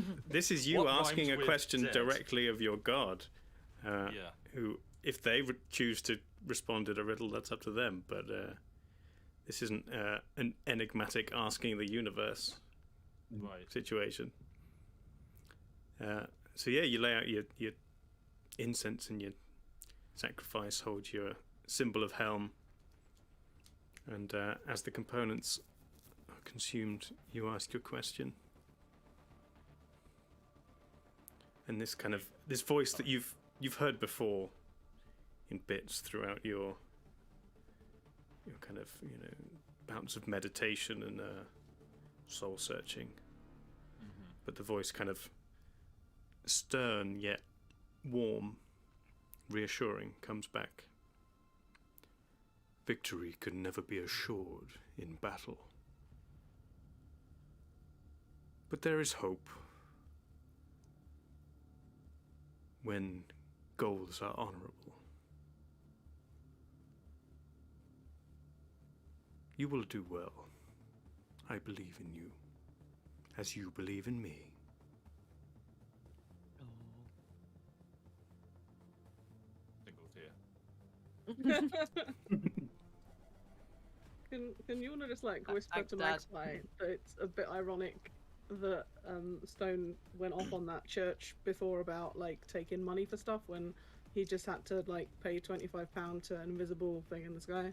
Speaker 3: you
Speaker 7: What
Speaker 3: asking
Speaker 7: rhymes
Speaker 3: a
Speaker 7: with
Speaker 3: question
Speaker 7: dead?
Speaker 3: directly of your god.
Speaker 7: Yeah.
Speaker 3: Who, if they choose to respond to a riddle, that's up to them. But this isn't an enigmatic asking the universe situation. So yeah, you lay out your incense and your sacrifice, hold your symbol of helm, and as the components are consumed, you ask your question. And this voice that you've heard before in bits throughout your kind of bouts of meditation and soul searching, but the voice kind of stern yet warm, reassuring comes back. Victory can never be assured in battle, but there is hope when goals are honorable. You will do well. I believe in you, as you believe in me.
Speaker 6: Can you wanna just like whisper
Speaker 9: Thanks,
Speaker 6: to
Speaker 9: Dad.
Speaker 6: Magpie that it's a bit ironic that Stone went off on that church before about like taking money for stuff when he just had to like pay £25 to an invisible thing in the sky.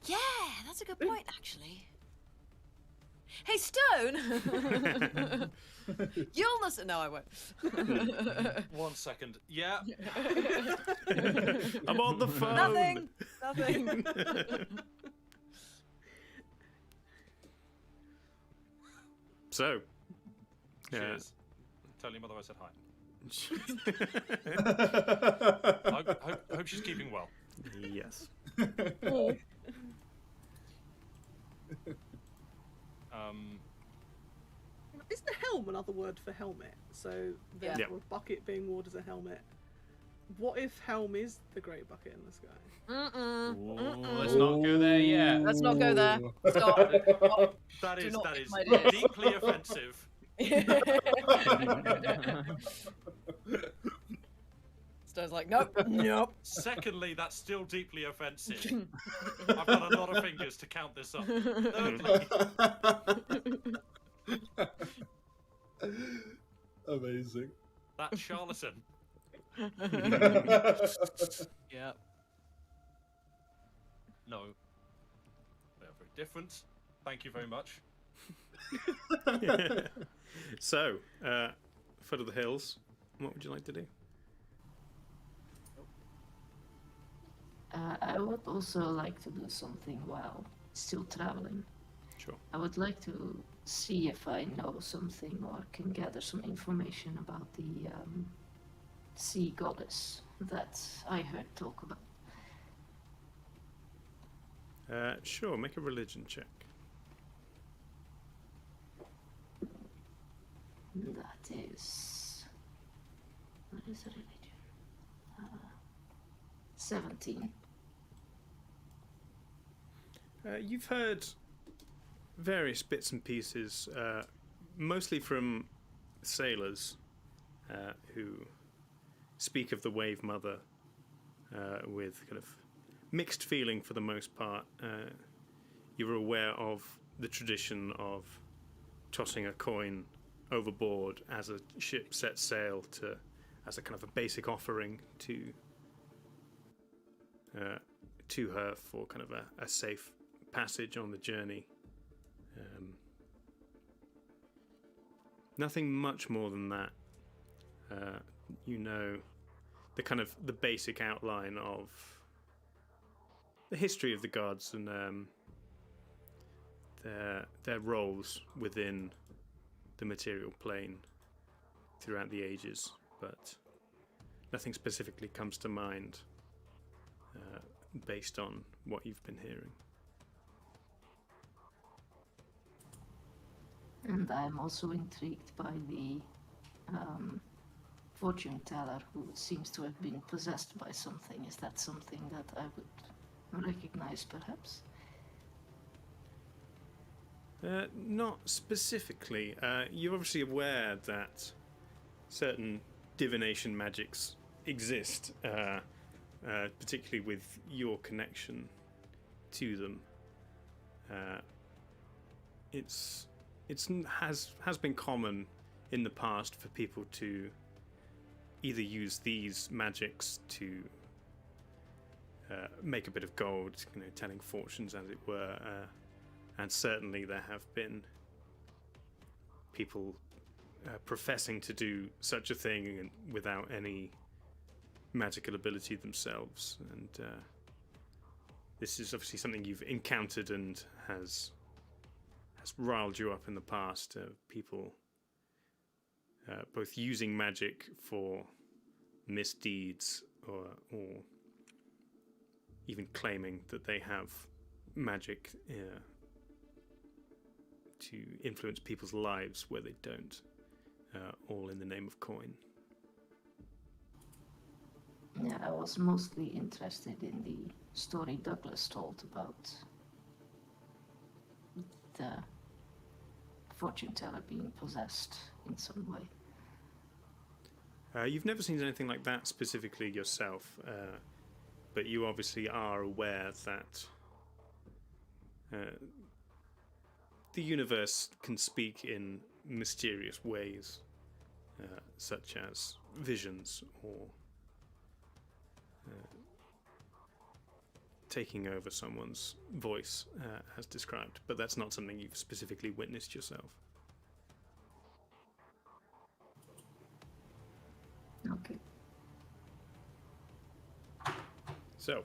Speaker 9: Yeah, that's a good point, actually. Hey, Stone! You'll listen. No, I won't.
Speaker 7: 1 second. Yeah.
Speaker 3: I'm on the phone.
Speaker 9: Nothing.
Speaker 3: So,
Speaker 7: Cheers. Tell your mother I said hi. Hope she's keeping well.
Speaker 3: Yes.
Speaker 6: Is the helm another word for helmet? So therefore, bucket being worn as a helmet. What if helm is the grey bucket in the sky?
Speaker 5: Let's not go there yet.
Speaker 9: Let's not go there. Stop.
Speaker 7: That
Speaker 9: Do
Speaker 7: is
Speaker 9: not
Speaker 7: that
Speaker 9: pick
Speaker 7: is
Speaker 9: my ears.
Speaker 7: deeply offensive.
Speaker 9: Stone's like, nope.
Speaker 7: Secondly, that's still deeply offensive. I've got a lot of fingers to count this up. Thirdly,
Speaker 8: Amazing.
Speaker 7: that's charlatan. Yeah. No. They are very different. Thank you very much.
Speaker 3: So, foot of the hills. What would you like to do?
Speaker 10: I would also like to do something while still traveling.
Speaker 3: Sure.
Speaker 10: I would like to see if I know something or can gather some information about the sea goddess that I heard talk about.
Speaker 3: Sure, make a religion check.
Speaker 10: That is. What is a religion? 17.
Speaker 3: You've heard various bits and pieces, mostly from sailors who speak of the Wave Mother with kind of mixed feeling for the most part. You're aware of the tradition of tossing a coin overboard as a ship sets sail as a kind of a basic offering to her for kind of a safe passage on the journey. Nothing much more than that. You know the basic outline of the history of the gods and their roles within the material plane throughout the ages, but nothing specifically comes to mind based on what you've been hearing.
Speaker 10: And I'm also intrigued by the fortune teller who seems to have been possessed by something. Is that something that I would recognize, perhaps?
Speaker 3: Not specifically. You're obviously aware that certain divination magics exist, particularly with your connection to them. Has been common in the past for people to either use these magics to make a bit of gold, telling fortunes, as it were. And certainly there have been people professing to do such a thing without any magical ability themselves. And this is obviously something you've encountered and has riled you up in the past. People both using magic for misdeeds or even claiming that they have magic to influence people's lives where they don't, all in the name of coin.
Speaker 10: Yeah, I was mostly interested in the story Douglas told about the fortune teller being possessed in some way.
Speaker 3: You've never seen anything like that specifically yourself, but you obviously are aware that the universe can speak in mysterious ways, such as visions or taking over someone's voice, as described, but that's not something you've specifically witnessed yourself.
Speaker 10: Okay.
Speaker 3: So,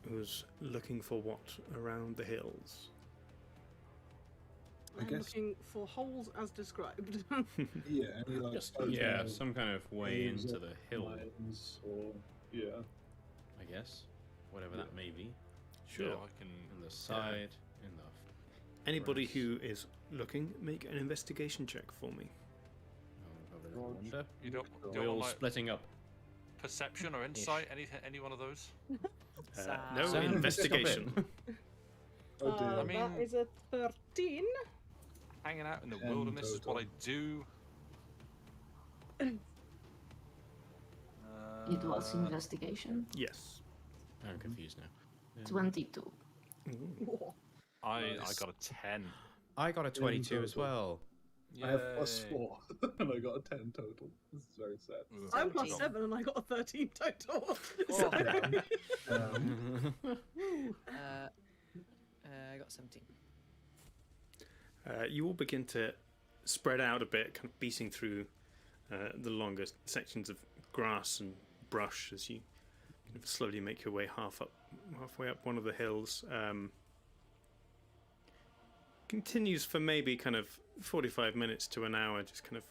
Speaker 3: who's looking for what around the hills?
Speaker 6: I'm looking for holes as described.
Speaker 8: Yeah, any like
Speaker 5: some kind of way
Speaker 8: caves
Speaker 5: into
Speaker 8: or
Speaker 5: the hill,
Speaker 8: mines or
Speaker 5: I guess, whatever that may be.
Speaker 3: Sure.
Speaker 7: Yeah, I can.
Speaker 5: On the side, in the.
Speaker 3: Anybody who is looking, make an investigation check for me.
Speaker 5: Wonder.
Speaker 7: You don't
Speaker 5: We're all
Speaker 7: want, like,
Speaker 5: splitting up.
Speaker 7: perception or insight? Any one of those?
Speaker 3: No,
Speaker 5: Sam,
Speaker 3: investigation.
Speaker 8: Oh dear.
Speaker 7: I mean,
Speaker 6: that is a 13.
Speaker 7: hanging out in the
Speaker 8: 10
Speaker 7: wilderness is what I do.
Speaker 10: It was investigation.
Speaker 3: Yes.
Speaker 5: I'm confused now.
Speaker 10: 22.
Speaker 7: I got a 10.
Speaker 5: I got a 22 as well.
Speaker 8: I have
Speaker 7: Yay.
Speaker 8: +4 and I got a 10 total. This is very sad.
Speaker 6: I'm +7 and I got a 13 total.
Speaker 9: Oh.
Speaker 6: So-
Speaker 9: I got 17.
Speaker 3: You all begin to spread out a bit, kind of beating through the longer sections of grass and brush as you kind of slowly make your way halfway up one of the hills. Continues for maybe kind of 45 minutes to an hour, just kind of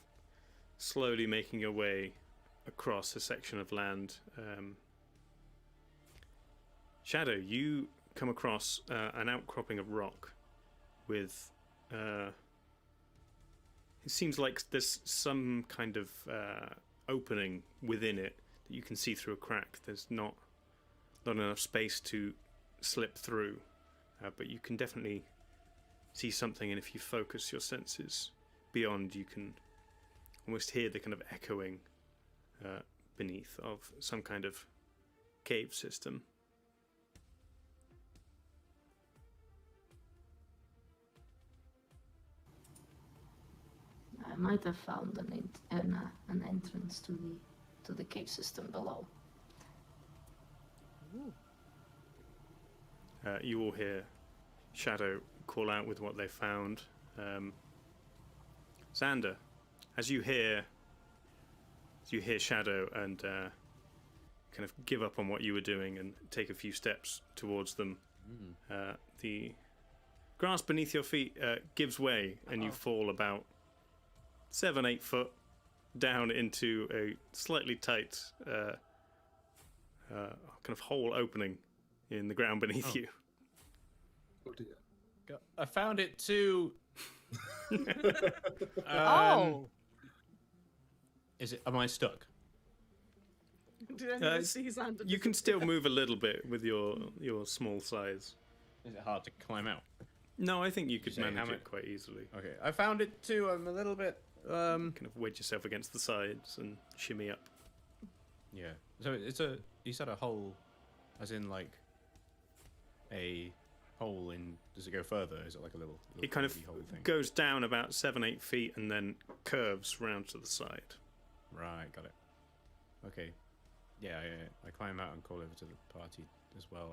Speaker 3: slowly making your way across a section of land. Shadow, you come across an outcropping of rock with... it seems like there's some kind of opening within it that you can see through a crack. There's not enough space to slip through, but you can definitely see something, and if you focus your senses beyond, you can almost hear the kind of echoing beneath of some kind of cave system.
Speaker 10: I might have found an entrance to the cave system below.
Speaker 3: You all hear Shadow call out with what they found. Xander, as you hear Shadow and kind of give up on what you were doing and take a few steps towards them, the grass beneath your feet gives way, and you fall about 7-8 foot down into a slightly tight kind of hole opening in the ground beneath you.
Speaker 8: Oh dear.
Speaker 5: I found it too. Is it? Am I stuck?
Speaker 6: Did anyone see Xander?
Speaker 3: You can still move a little bit with your small size.
Speaker 5: Is it hard to climb out?
Speaker 3: No, I think you could
Speaker 5: Say
Speaker 3: manage
Speaker 5: how
Speaker 3: it quite easily.
Speaker 5: Okay, I found it too. I'm a little bit.
Speaker 3: Kind of wedge yourself against the sides and shimmy up.
Speaker 5: Yeah. So it's a. You said a hole, as in like a hole in. Does it go further? Is it like a little
Speaker 3: It kind of
Speaker 5: hole thing?
Speaker 3: goes down about 7-8 feet and then curves round to the side.
Speaker 5: Right, got it. Okay. Yeah, I climb out and call over to the party as well.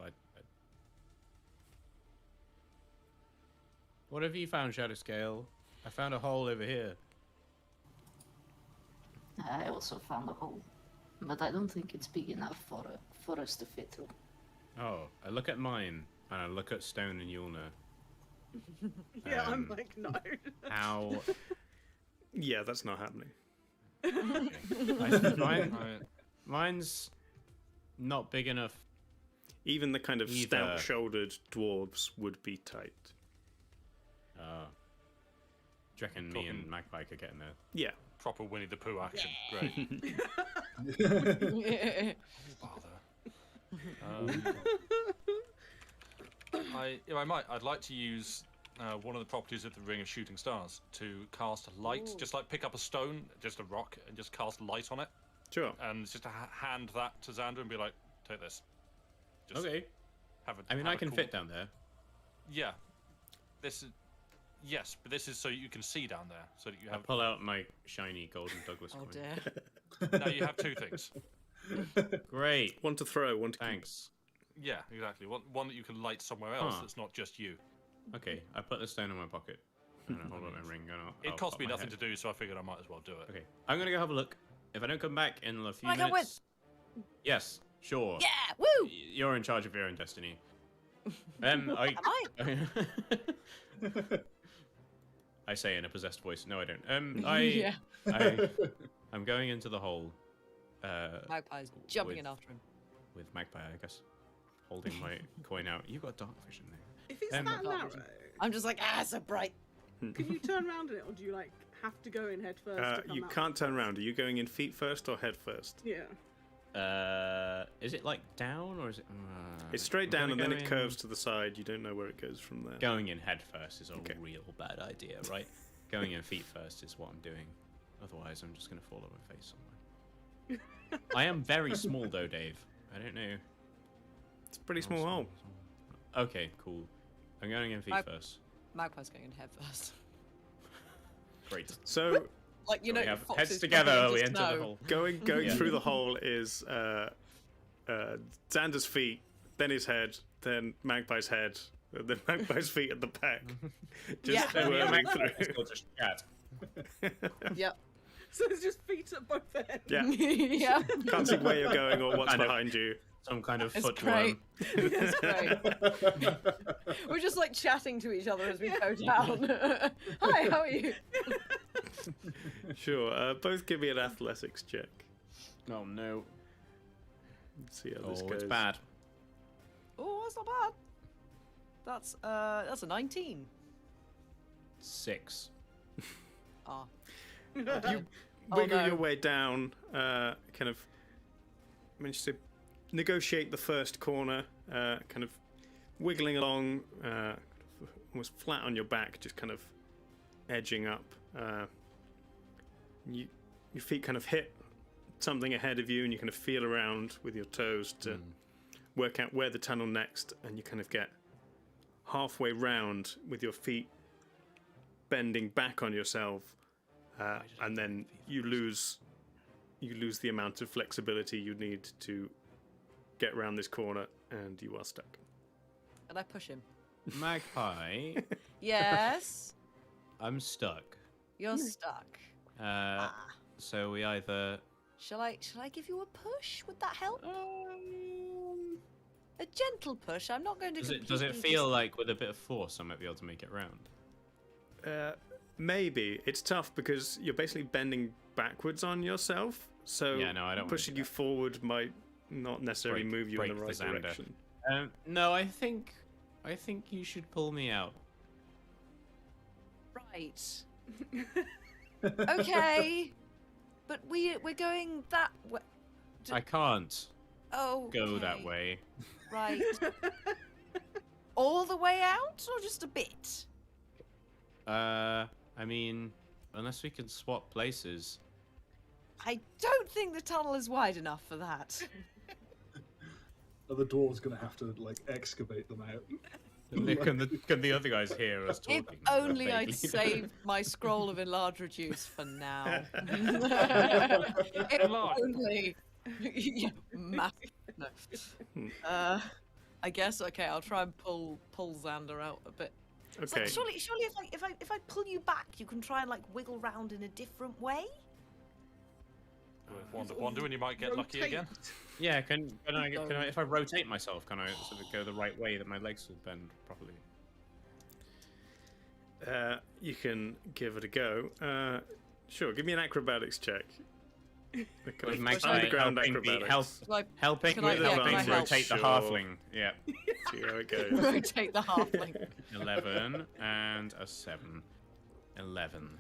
Speaker 5: What have you found, Shadow Scale? I found a hole over here.
Speaker 10: I also found a hole, but I don't think it's big enough for us to fit through.
Speaker 5: Oh, I look at mine and I look at Stone and Yulna.
Speaker 6: Yeah, I'm like, no.
Speaker 5: How?
Speaker 3: Yeah, that's not happening.
Speaker 5: Mine's not big enough.
Speaker 3: Even the kind of
Speaker 5: Either.
Speaker 3: stout-shouldered dwarves would be tight.
Speaker 5: Do you reckon me and Magpie could get in there?
Speaker 3: Yeah.
Speaker 7: Proper Winnie the Pooh action. Great. I'd like to use one of the properties of the Ring of Shooting Stars to cast light.
Speaker 6: Ooh.
Speaker 7: Just like pick up a stone, just a rock, and just cast light on it.
Speaker 3: Sure.
Speaker 7: And just to hand that to Xander and be like, take this. Just
Speaker 5: Okay.
Speaker 7: Have a,
Speaker 5: I mean,
Speaker 7: have
Speaker 5: I
Speaker 7: a
Speaker 5: can
Speaker 7: cool...
Speaker 5: fit down there.
Speaker 7: Yeah. Yes, but this is so you can see down there, so that you have.
Speaker 5: I pull out my shiny golden Douglas coin.
Speaker 9: Dear.
Speaker 7: Now you have two things.
Speaker 5: Great.
Speaker 3: One to throw, one to
Speaker 5: Thanks.
Speaker 7: Yeah, exactly. One that you can light somewhere else. That's not just you.
Speaker 5: Okay, I put the stone in my pocket. And I hold up my ring and
Speaker 7: It cost me nothing to do, so I figured I might as well do it.
Speaker 5: Okay, I'm gonna go have a look. If I don't come back in a few
Speaker 9: I go
Speaker 5: minutes... Yes, sure.
Speaker 9: Yeah, woo!
Speaker 5: You're in charge of your own destiny. I say in a possessed voice. No, I don't. I'm going into the hole.
Speaker 9: Magpie's jumping
Speaker 5: with-
Speaker 9: in after him.
Speaker 5: With Magpie, I guess. Holding my coin out. You've got dark vision there.
Speaker 6: If it's that narrow,
Speaker 9: I'm just like, so bright.
Speaker 6: can you turn around in it, or do you like have to go in head first? To come
Speaker 3: you
Speaker 6: out?
Speaker 3: can't turn around. Are you going in feet first or head first?
Speaker 6: Yeah.
Speaker 5: Is it like down or is it?
Speaker 3: It's straight down and then it
Speaker 5: in-
Speaker 3: curves to the side. You don't know where it goes from there.
Speaker 5: Going in head first is a real bad idea, right? Going in feet first is what I'm doing. Otherwise, I'm just gonna fall on my face somewhere. I am very small though, Dave. I don't know.
Speaker 3: It's a pretty small hole.
Speaker 5: Okay, cool. I'm going in feet first.
Speaker 9: Magpie's going in head first.
Speaker 5: Great.
Speaker 3: So,
Speaker 9: like, you know,
Speaker 5: we have
Speaker 9: foxes
Speaker 5: heads together,
Speaker 9: fucking
Speaker 5: we
Speaker 9: just
Speaker 5: enter the
Speaker 9: know.
Speaker 5: hole.
Speaker 3: Going
Speaker 5: Yeah.
Speaker 3: through the hole is Xander's feet, then his head, then Magpie's head, then Magpie's feet at the back. Just
Speaker 9: Yeah.
Speaker 3: whirling through.
Speaker 5: Or just chat.
Speaker 9: Yep.
Speaker 6: So it's just feet at both ends.
Speaker 3: Yeah.
Speaker 9: Yeah.
Speaker 3: Can't see where you're going or what's
Speaker 5: Kind of-
Speaker 3: behind you.
Speaker 5: Some kind of
Speaker 9: It's
Speaker 5: footworm.
Speaker 9: great. It's great. We're just like chatting to each other as we go down. Hi, how are you?
Speaker 3: Sure. Both give me an athletics check.
Speaker 5: Oh no.
Speaker 3: Let's see how this
Speaker 5: Oh,
Speaker 3: goes.
Speaker 5: it's bad.
Speaker 9: Oh, that's not bad. That's a 19.
Speaker 5: 6.
Speaker 9: Ah.
Speaker 3: You
Speaker 9: Oh,
Speaker 3: wiggle
Speaker 9: no.
Speaker 3: your way down, kind of manage to negotiate the first corner, kind of wiggling along, almost flat on your back, just kind of edging up. Your feet kind of hit something ahead of you, and you kind of feel around with your toes to work out where the tunnel next, and you kind of get halfway round with your feet bending back on yourself, and then you lose the amount of flexibility you need to get around this corner, and you are stuck.
Speaker 9: And I push him.
Speaker 5: Magpie,
Speaker 9: Yes.
Speaker 5: I'm stuck.
Speaker 9: You're stuck.
Speaker 5: So we either...
Speaker 9: Shall I give you a push? Would that help? A gentle push. I'm not going to.
Speaker 5: Does it feel like with a bit of force I might be able to make it round?
Speaker 3: Maybe. It's tough because you're basically bending backwards on yourself, so
Speaker 5: Yeah, no, I don't wanna
Speaker 3: pushing
Speaker 5: do
Speaker 3: you forward might not necessarily move you in the
Speaker 5: break
Speaker 3: right
Speaker 5: the Xander.
Speaker 3: direction.
Speaker 5: No, I think you should pull me out.
Speaker 9: Right. Okay. But we're going that way.
Speaker 5: I can't
Speaker 9: Oh.
Speaker 5: go that way.
Speaker 9: Right. All the way out, or just a bit?
Speaker 5: I mean, unless we can swap places.
Speaker 9: I don't think the tunnel is wide enough for that.
Speaker 8: Are the dwarves going to have to like excavate them out?
Speaker 5: Can the other guys hear us
Speaker 9: If
Speaker 5: talking?
Speaker 9: only I'd
Speaker 5: vaguely?
Speaker 9: saved my scroll of enlarge reduce for now. If
Speaker 7: Enlarge.
Speaker 9: only. Yeah, massive. No. I guess okay. I'll try and pull Xander out a bit. It's like,
Speaker 3: Okay.
Speaker 9: surely, if I pull you back, you can try and like wiggle round in a different way.
Speaker 7: Wonder, and you might get lucky again.
Speaker 5: Yeah, can I if I rotate myself, can I sort of go the right way that my legs will bend properly?
Speaker 3: You can give it a go. Sure, give me an acrobatics check.
Speaker 5: With Magpie
Speaker 3: Underground
Speaker 5: helping
Speaker 3: acrobatics.
Speaker 5: helping
Speaker 9: Can I help?
Speaker 5: rotate the
Speaker 3: Sure.
Speaker 5: halfling. Yeah.
Speaker 3: See how it goes.
Speaker 9: Rotate the halfling.
Speaker 5: 11 and a 7. 11.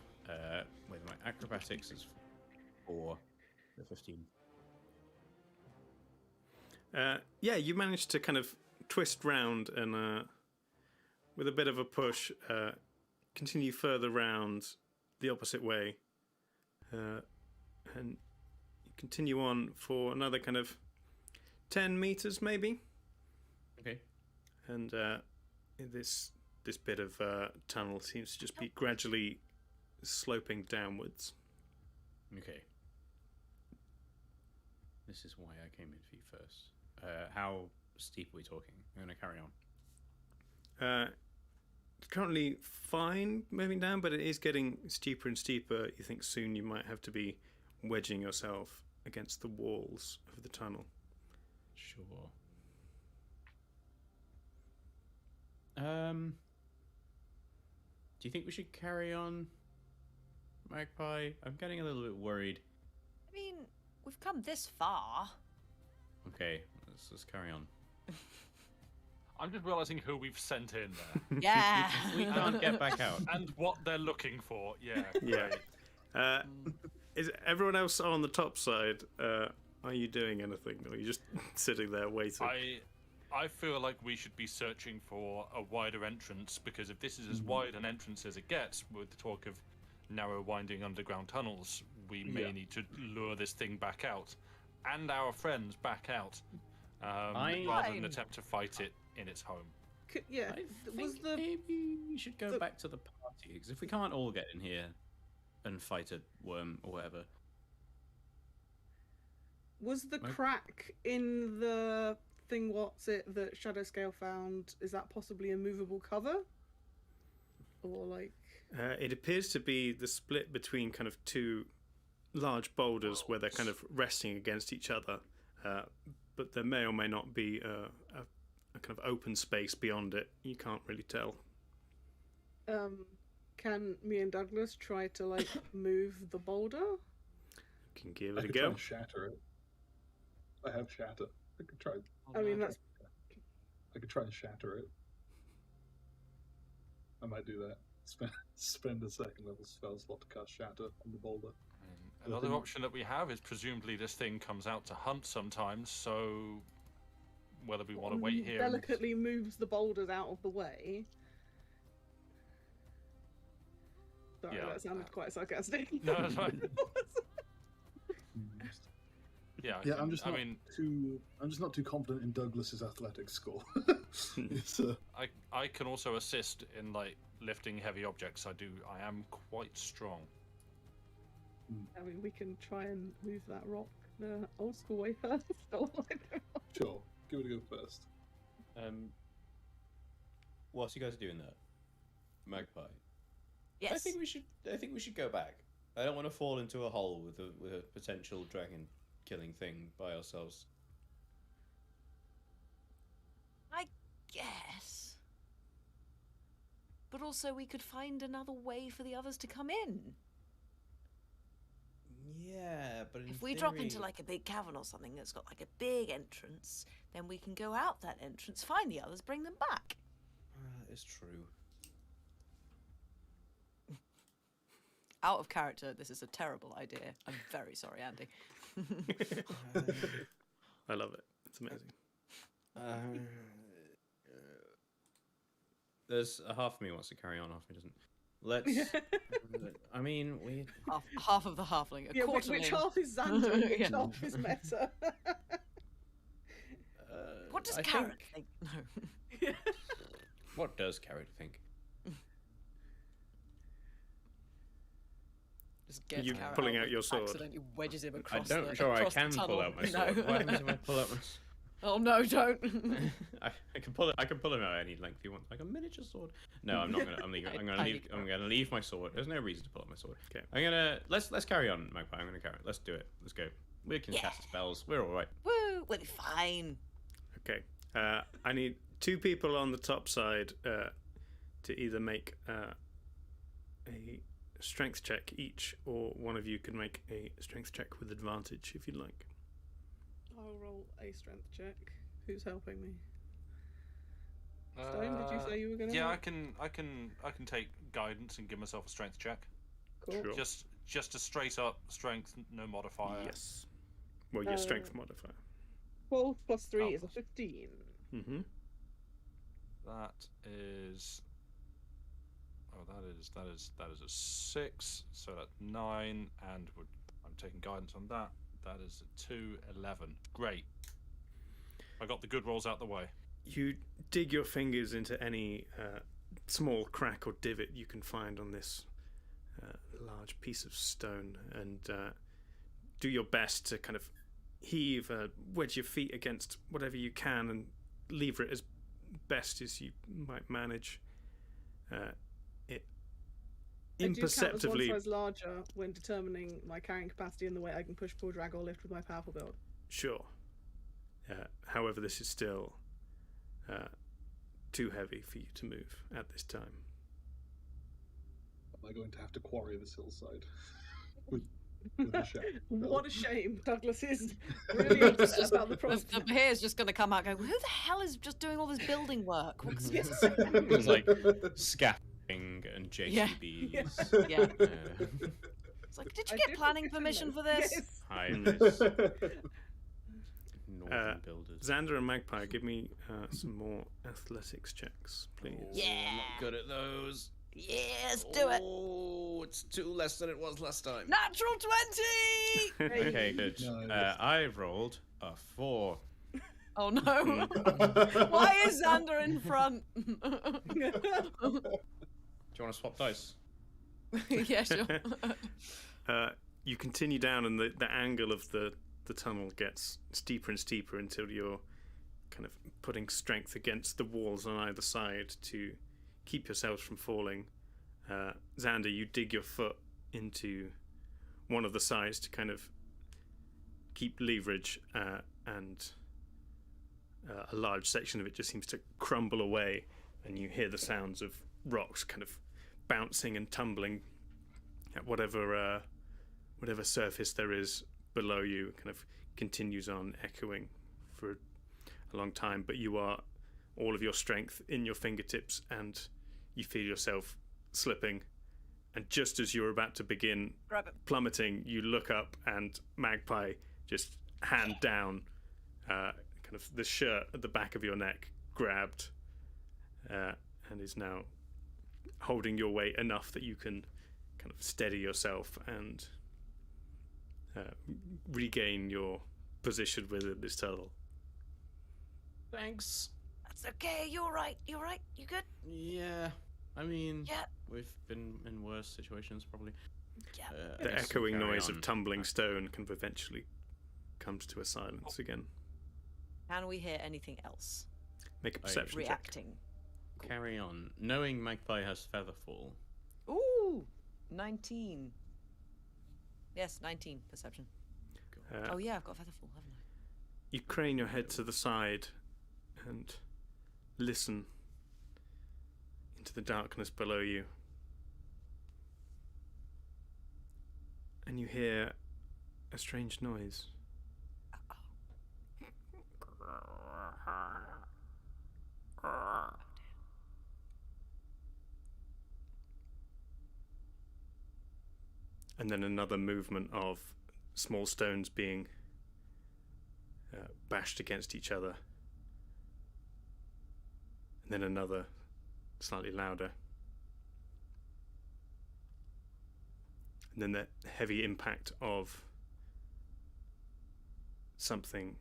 Speaker 5: With my acrobatics is 4. 15.
Speaker 3: Yeah, you managed to kind of twist round and, with a bit of a push, continue further round the opposite way. And you continue on for another kind of 10 meters, maybe.
Speaker 5: Okay.
Speaker 3: And this bit of tunnel seems to just be gradually sloping downwards.
Speaker 5: Okay. This is why I came in feet first. How steep are we talking? I'm going to carry on.
Speaker 3: It's currently fine moving down, but it is getting steeper and steeper. You think soon you might have to be wedging yourself against the walls of the tunnel.
Speaker 5: Sure. Do you think we should carry on, Magpie? I'm getting a little bit worried.
Speaker 9: I mean, we've come this far.
Speaker 5: Okay, let's carry on.
Speaker 7: I'm just realizing who we've sent in there.
Speaker 9: Yeah.
Speaker 5: We can't get back out.
Speaker 7: And what they're looking for. Yeah.
Speaker 3: Yeah. Is everyone else on the top side? Are you doing anything, or are you just sitting there waiting?
Speaker 7: I feel like we should be searching for a wider entrance, because if this is as wide an entrance as it gets, with the talk of narrow, winding underground tunnels, we may need to lure this thing back out, and our friends back out, rather than attempt to fight it in its home.
Speaker 6: Yeah,
Speaker 5: maybe we should go back to the party, because if we can't all get in here and fight a worm or whatever.
Speaker 6: Was the crack in the thing, what's it, that Shadowscale found, is that possibly a movable cover? Or like...
Speaker 3: It appears to be the split between kind of two large boulders where they're kind of resting against each other, but there may or may not be a kind of open space beyond it. You can't really tell.
Speaker 6: Can me and Douglas try to like move the boulder?
Speaker 3: You can give
Speaker 8: I
Speaker 3: it a
Speaker 8: could try
Speaker 3: go.
Speaker 8: and shatter it. I have shatter. I could try.
Speaker 6: I mean, that's
Speaker 8: I could try and shatter it. I might do that. Spend a second level spell slot to cast shatter on the boulder.
Speaker 7: Another option that we have is presumably this thing comes out to hunt sometimes, so whether we want to wait here.
Speaker 6: Delicately moves the boulders out of the way. Sorry,
Speaker 7: Yeah.
Speaker 6: that sounded quite sarcastic.
Speaker 7: No, that's fine. Yeah,
Speaker 8: I'm just not too confident in Douglas's athletic score.
Speaker 7: I can also assist in like lifting heavy objects. I am quite strong.
Speaker 6: I mean, we can try and move that rock the old school way first.
Speaker 8: Sure, give it a go first.
Speaker 5: Whilst you guys are doing that, Magpie.
Speaker 9: Yes.
Speaker 5: I think we should go back. I don't want to fall into a hole with a potential dragon killing thing by ourselves.
Speaker 9: I guess. But also, we could find another way for the others to come in.
Speaker 5: Yeah, but
Speaker 9: If we drop into like a big cavern or something that's got like a big entrance, then we can go out that entrance, find the others, bring them back.
Speaker 5: It's true.
Speaker 9: Out of character, this is a terrible idea. I'm very sorry, Andy.
Speaker 3: I love it. It's amazing.
Speaker 5: There's a half of me wants to carry on, half of me doesn't. Let's. I mean, we
Speaker 9: half of the halfling.
Speaker 6: Yeah, which half is Xander and which half is Meta?
Speaker 9: What does Carrot think? No.
Speaker 5: What does Carrot think?
Speaker 9: Just gets
Speaker 3: You
Speaker 9: Carrot
Speaker 3: pulling
Speaker 9: out
Speaker 3: out your sword?
Speaker 9: Accidentally wedges him across
Speaker 5: I don't
Speaker 9: the,
Speaker 5: sure I
Speaker 9: across the
Speaker 5: can pull
Speaker 9: tunnel.
Speaker 5: out my sword.
Speaker 9: No.
Speaker 5: What happens if I pull out my sword?
Speaker 9: Oh no, don't.
Speaker 5: I can pull it. I can pull him out any length you want, like a miniature sword. No, I'm not gonna. I'm gonna leave my sword. There's no reason to pull out my sword.
Speaker 3: Okay.
Speaker 5: I'm gonna let's carry on, Magpie. I'm gonna carry. Let's do it. Let's go. We can cast spells. We're all right.
Speaker 9: Woo, we'll be fine.
Speaker 3: Okay. I need 2 people on the top side to either make a strength check each, or one of you can make a strength check with advantage if you'd like.
Speaker 6: I'll roll a strength check. Who's helping me? Stone, did you say you were going to?
Speaker 7: Yeah, I can take guidance and give myself a strength check.
Speaker 6: Cool.
Speaker 3: Sure.
Speaker 7: Just a straight up strength, no modifier.
Speaker 3: Yes. Well, your strength modifier.
Speaker 6: 12 plus 3 is a 15.
Speaker 3: Mm-hmm.
Speaker 7: That is. Oh, that is a 6. So that's 9, and I'm taking guidance on that. That is a 2, 11. Great. I got the good rolls out the way.
Speaker 3: You dig your fingers into any small crack or divot you can find on this large piece of stone, and do your best to kind of heave, wedge your feet against whatever you can, and lever it as best as you might manage. It imperceptibly.
Speaker 6: I do count as one size larger when determining my carrying capacity and the way I can push, pull, drag, or lift with my powerful build.
Speaker 3: Sure. However, this is still too heavy for you to move at this time.
Speaker 8: Am I going to have to quarry this hillside? with a shaft?
Speaker 6: What a shame. Douglas is really upset about the problem.
Speaker 9: The bear's just going to come out and go, who the hell is just doing all this building work? What's
Speaker 5: It's like scaffolding and JCBs.
Speaker 9: Yeah. It's like, did you get planning permission for this?
Speaker 6: Yes.
Speaker 5: Hi, Miss. Northern builders.
Speaker 3: Xander and Magpie, give me some more athletics checks, please.
Speaker 9: Yeah.
Speaker 5: I'm not good at those.
Speaker 9: Yes, do it.
Speaker 5: Oh, it's 2 less than it was last time.
Speaker 9: Natural 20!
Speaker 5: Okay, good. I rolled a 4.
Speaker 9: Oh no. Why is Xander in front?
Speaker 5: Do you want to swap dice?
Speaker 9: Yeah, sure.
Speaker 3: You continue down, and the angle of the tunnel gets steeper and steeper until you're kind of putting strength against the walls on either side to keep yourselves from falling. Xander, you dig your foot into one of the sides to kind of keep leverage, and a large section of it just seems to crumble away, and you hear the sounds of rocks kind of bouncing and tumbling at whatever surface there is below you, kind of continues on echoing for a long time, but you are all of your strength in your fingertips, and you feel yourself slipping. And just as you're about to begin plummeting, you look up, and Magpie, just hand down, kind of the shirt at the back of your neck grabbed, and is now holding your weight enough that you can kind of steady yourself and regain your position within this tunnel.
Speaker 5: Thanks.
Speaker 9: That's okay. You're right. You're right. You good?
Speaker 5: Yeah. I mean,
Speaker 9: Yeah.
Speaker 5: we've been in worse situations, probably.
Speaker 9: Yeah.
Speaker 3: The echoing noise of tumbling stone kind of eventually comes to a silence again.
Speaker 9: Can we hear anything else?
Speaker 3: Make a perception check.
Speaker 9: Reacting.
Speaker 5: Carry on. Knowing Magpie has Featherfall.
Speaker 9: Ooh, 19. Yes, 19 perception. Oh yeah, I've got Featherfall, haven't I?
Speaker 3: You crane your head to the side and listen into the darkness below you. And you hear a strange noise. And then another movement of small stones being bashed against each other. And then another, slightly louder. And then the heavy impact of something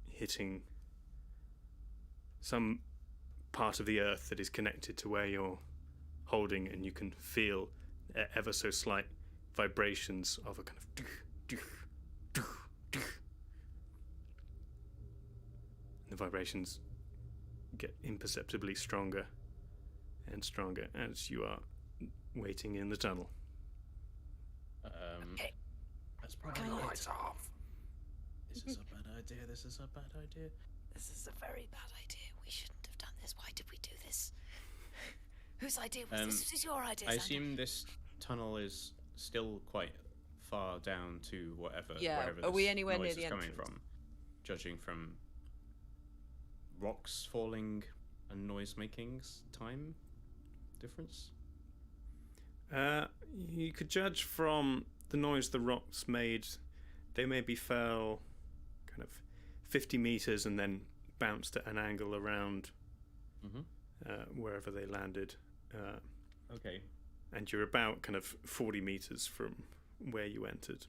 Speaker 3: hitting some part of the earth that is connected to where you're holding, and you can feel ever so slight vibrations of a kind of the vibrations get imperceptibly stronger and stronger as you are waiting in the tunnel.
Speaker 9: Okay.
Speaker 5: That's probably
Speaker 9: Can I-
Speaker 5: lights off. This is a bad idea. This is a bad idea.
Speaker 9: This is a very bad idea. We shouldn't have done this. Why did we do this? Whose idea was this? This is your idea,
Speaker 5: I
Speaker 9: Xander.
Speaker 5: assume this tunnel is still quite far down to whatever.
Speaker 9: Yeah,
Speaker 5: wherever
Speaker 9: are we
Speaker 5: this
Speaker 9: anywhere near
Speaker 5: noise
Speaker 9: the
Speaker 5: is coming
Speaker 9: entrance?
Speaker 5: from? Judging from rocks falling and noise making's time difference.
Speaker 3: You could judge from the noise the rocks made. They maybe fell kind of 50 meters and then bounced at an angle around wherever they landed.
Speaker 5: Okay.
Speaker 3: And you're about kind of 40 meters from where you entered.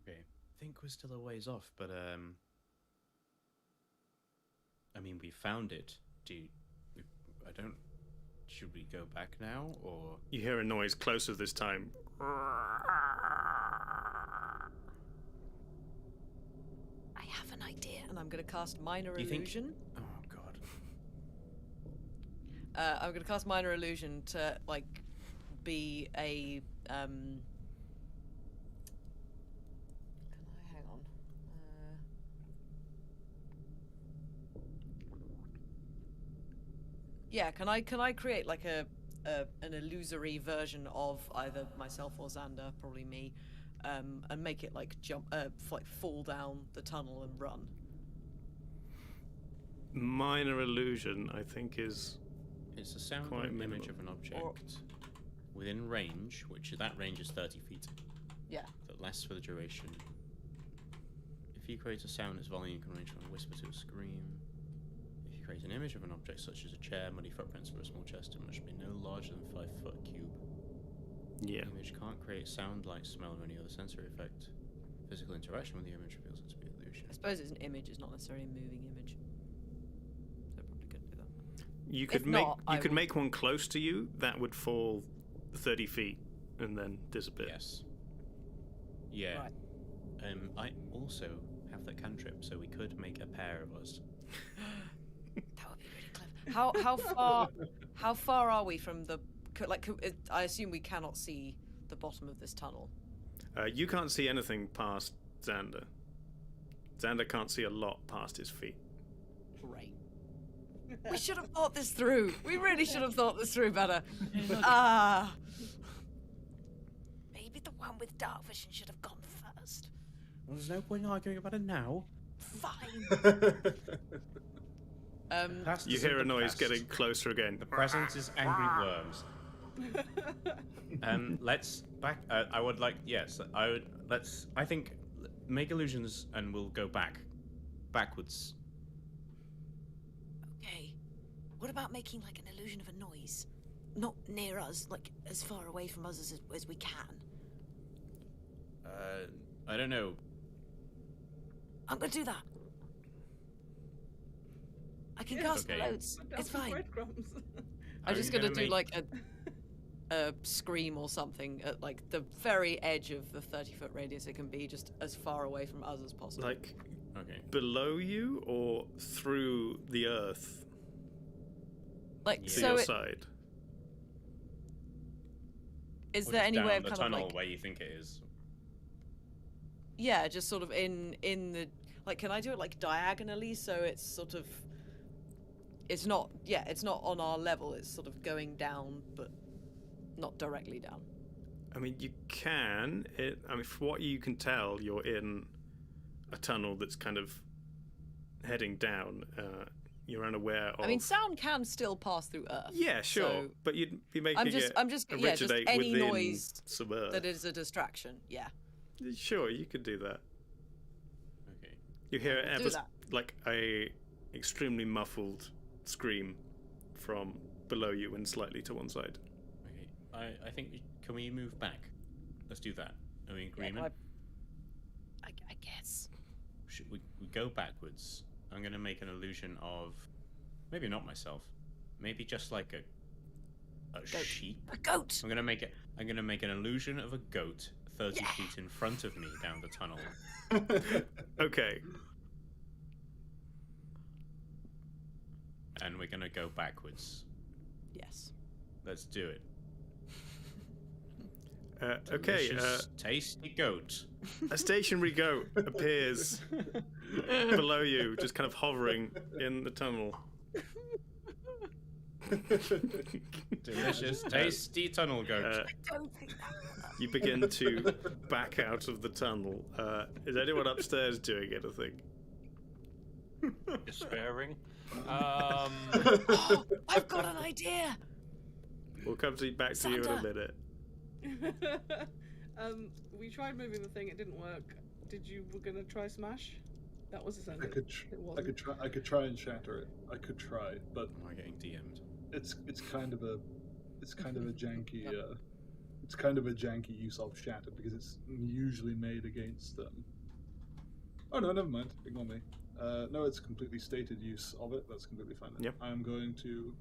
Speaker 5: Okay. I think we're still a ways off, but I mean, we found it. Should we go back now, or?
Speaker 3: You hear a noise closer this time.
Speaker 9: I have an idea, and I'm going to cast Minor
Speaker 5: You think-
Speaker 9: Illusion.
Speaker 5: Oh God.
Speaker 9: I'm going to cast Minor Illusion to, like, be a, Can I, hang on. Yeah, can I create, like, an illusory version of either myself or Xander, probably me, and make it, like, fall down the tunnel and run?
Speaker 3: Minor illusion, I think, is
Speaker 5: It's a sound
Speaker 3: quite
Speaker 5: or an
Speaker 3: minimal.
Speaker 5: image of an object within range, which that range is 30 feet.
Speaker 9: Yeah.
Speaker 5: That lasts for the duration. If you create a sound, its volume can range from a whisper to a scream. If you create an image of an object such as a chair, muddy footprints, or a small chest, it must be no larger than 5-foot cube.
Speaker 3: Yeah.
Speaker 5: The image can't create sound, light, smell, or any other sensory effect. Physical interaction with the image reveals it to be illusion.
Speaker 9: I suppose it's an image, it's not necessarily a moving image. So I probably couldn't do that.
Speaker 3: You could
Speaker 9: If
Speaker 3: make
Speaker 9: not, I
Speaker 3: you could
Speaker 9: will-
Speaker 3: make one close to you that would fall 30 feet and then disappear.
Speaker 5: Yes. Yeah.
Speaker 9: Right.
Speaker 5: I also have that cantrip, so we could make a pair of us.
Speaker 9: That would be really clever. How far are we from the I assume we cannot see the bottom of this tunnel.
Speaker 3: You can't see anything past Xander. Xander can't see a lot past his feet.
Speaker 9: Great. We should have thought this through. We really should have thought this through better. Maybe the one
Speaker 16: with dark vision should have gone first.
Speaker 5: Well, there's no point in arguing about it now.
Speaker 16: Fine.
Speaker 3: You
Speaker 5: is
Speaker 3: hear
Speaker 5: in
Speaker 3: a
Speaker 5: the
Speaker 3: noise
Speaker 5: past.
Speaker 3: getting closer again.
Speaker 5: The present is angry worms. Let's back. I would like. Yes, I would. I think make illusions, and we'll go backwards.
Speaker 16: Okay. What about making like an illusion of a noise? Not near us, like as far away from us as we can.
Speaker 5: I don't know.
Speaker 16: I'm gonna do that. I can cast
Speaker 5: Okay.
Speaker 16: loads. It's fine.
Speaker 6: Breadcrumbs.
Speaker 9: I'm just gonna do
Speaker 5: make-
Speaker 9: like a scream or something at like the very edge of the 30-foot radius it can be, just as far away from us as possible.
Speaker 3: Like
Speaker 5: Okay.
Speaker 3: below you or through the earth
Speaker 9: Like
Speaker 3: to
Speaker 9: so
Speaker 3: your
Speaker 9: it,
Speaker 3: side?
Speaker 9: is
Speaker 5: Or
Speaker 9: there
Speaker 5: just
Speaker 9: any
Speaker 5: down
Speaker 9: way of
Speaker 5: the
Speaker 9: kind of
Speaker 5: tunnel
Speaker 9: like
Speaker 5: where you think it is?
Speaker 9: yeah, just sort of in the like, can I do it like diagonally so it's sort of it's not on our level, it's sort of going down but not directly down.
Speaker 3: I mean, you can. I mean, from what you can tell, you're in a tunnel that's kind of heading down. You're unaware of.
Speaker 9: I mean, sound can still pass through Earth.
Speaker 3: Yeah, sure,
Speaker 9: so
Speaker 3: but you'd be making
Speaker 9: I'm just
Speaker 3: it
Speaker 9: just
Speaker 3: originate
Speaker 9: any
Speaker 3: within
Speaker 9: noise
Speaker 3: some Earth.
Speaker 9: that is a distraction. Yeah.
Speaker 3: Sure, you could do that.
Speaker 5: Okay.
Speaker 3: You hear
Speaker 9: Do
Speaker 3: ever
Speaker 9: that.
Speaker 3: like a extremely muffled scream from below you and slightly to one side.
Speaker 5: Okay. I think can we move back? Let's do that. Are we in agreement?
Speaker 16: I guess.
Speaker 5: Should we go backwards? I'm gonna make an illusion of maybe not myself. Maybe just like a sheep.
Speaker 16: A goat.
Speaker 5: I'm gonna make an illusion of a goat 30 feet in front of me down the tunnel.
Speaker 3: Okay.
Speaker 5: And we're gonna go backwards.
Speaker 9: Yes.
Speaker 5: Let's do it.
Speaker 3: Okay.
Speaker 5: Delicious, tasty goat.
Speaker 3: A stationary goat appears below you, just kind of hovering in the tunnel.
Speaker 5: Delicious, tasty tunnel goat.
Speaker 3: You begin to back out of the tunnel. Is anyone upstairs doing anything?
Speaker 7: Despairing.
Speaker 16: Oh, I've got an idea.
Speaker 3: We'll come back to you in a
Speaker 16: Santa.
Speaker 3: minute.
Speaker 6: We tried moving the thing. It didn't work. Were gonna try smash? That was essentially.
Speaker 8: I could try and shatter it. I could try, but
Speaker 5: Am I getting DM'd?
Speaker 8: it's kind of a janky it's kind of a janky use of shatter because it's usually made against them. Oh no, never mind. Ignore me. No, it's completely stated use of it. That's completely fine.
Speaker 3: Yep.
Speaker 8: I'm going to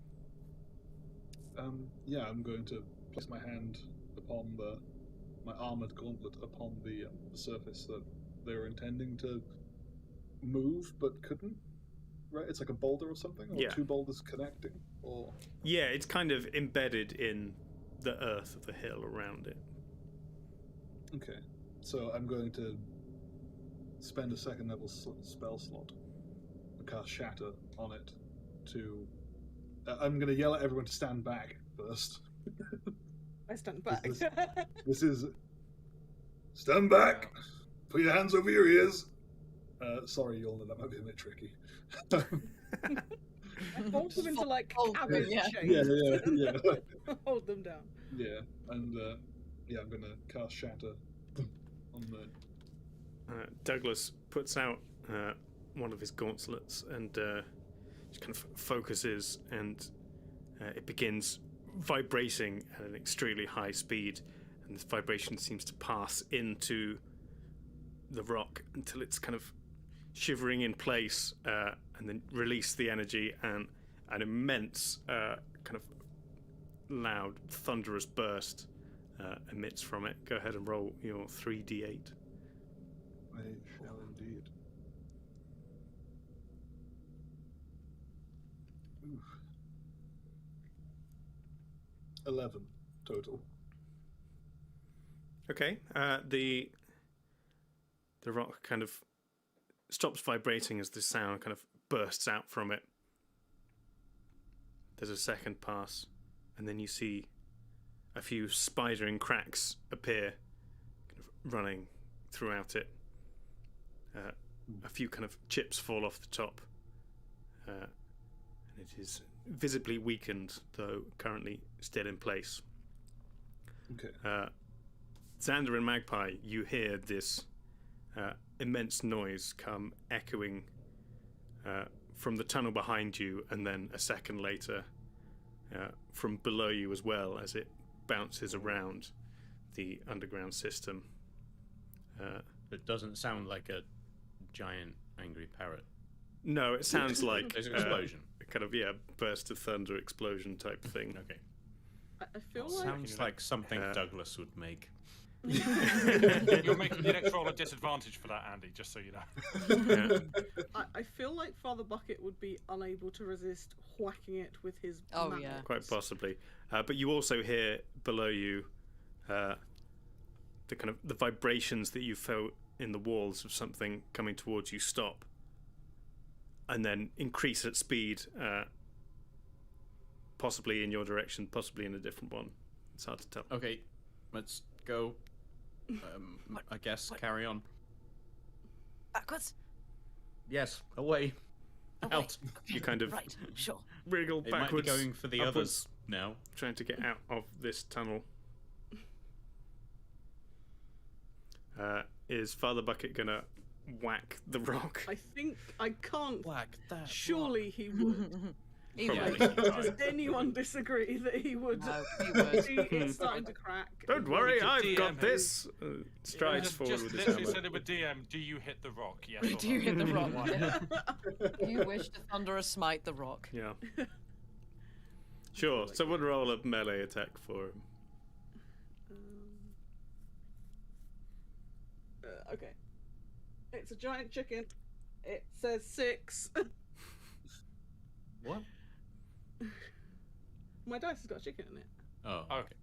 Speaker 8: I'm going to place my hand upon my armored gauntlet upon the surface that they were intending to move but couldn't. Right? It's like a boulder or something, or
Speaker 3: Yeah.
Speaker 8: two boulders connecting, or
Speaker 3: Yeah, it's kind of embedded in the earth of the hill around it.
Speaker 8: okay. So I'm going to spend a second level spell slot and cast Shatter on it to. I'm going to yell at everyone to stand back first.
Speaker 6: I stand back.
Speaker 8: This is stand back. Put your hands over your ears. Sorry, Yolna, that might be a bit tricky.
Speaker 6: I hold them into like cabbage
Speaker 9: yeah.
Speaker 6: shape.
Speaker 8: Yeah.
Speaker 6: Hold them down.
Speaker 8: Yeah, and I'm going to cast Shatter on the.
Speaker 3: Douglas puts out one of his gauntlets and just kind of focuses, and it begins vibrating at an extremely high speed, and this vibration seems to pass into the rock until it's kind of shivering in place, and then release the energy, and an immense kind of loud, thunderous burst emits from it. Go ahead and roll your 3d8.
Speaker 8: I shall indeed. Oof. 11 total.
Speaker 3: Okay, the rock kind of stops vibrating as the sound kind of bursts out from it. There's a second pass, and then you see a few spidering cracks appear running throughout it. A few kind of chips fall off the top. And it is visibly weakened, though currently still in place.
Speaker 8: Okay.
Speaker 3: Xander and Magpie, you hear this immense noise come echoing from the tunnel behind you, and then a second later from below you as well, as it bounces around the underground system.
Speaker 5: It doesn't sound like a giant angry parrot.
Speaker 3: No, it sounds like
Speaker 5: there's an explosion.
Speaker 3: A kind of burst of thunder explosion type thing.
Speaker 5: Okay.
Speaker 6: I feel like
Speaker 5: Sounds like something Douglas would make.
Speaker 7: You're making the next roll a disadvantage for that, Andy, just so you know.
Speaker 6: I feel like Father Bucket would be unable to resist whacking it with his mallet.
Speaker 3: Quite possibly. But you also hear below you the kind of the vibrations that you felt in the walls of something coming towards you stop, and then increase at speed, possibly in your direction, possibly in a different one. It's hard to tell.
Speaker 5: Okay, let's go. I guess carry on.
Speaker 16: Backwards?
Speaker 5: Yes, away. Out.
Speaker 3: You kind of
Speaker 16: Right, sure.
Speaker 3: wriggle
Speaker 5: It might be
Speaker 3: backwards,
Speaker 5: going for the
Speaker 3: upwards,
Speaker 5: others now.
Speaker 3: trying to get out of this tunnel. Is Father Bucket gonna whack the rock?
Speaker 6: I think I can't.
Speaker 5: Whack that.
Speaker 6: Surely he would.
Speaker 3: Probably.
Speaker 6: Does anyone disagree that he would?
Speaker 9: No, he would.
Speaker 6: It's starting to crack.
Speaker 3: Don't worry, I've
Speaker 7: DM
Speaker 3: got this. Strides forward
Speaker 7: Just
Speaker 3: with his
Speaker 7: literally
Speaker 3: hammer.
Speaker 7: said it with DM. Do you hit the rock? Yes or no?
Speaker 9: Do you hit the rock? You wish to thunder a smite the rock.
Speaker 3: Yeah. Sure. So we'll roll a melee attack for him.
Speaker 6: Okay. It's a giant chicken. It says 6.
Speaker 5: What?
Speaker 6: My dice has got a chicken in it.
Speaker 5: Oh, okay.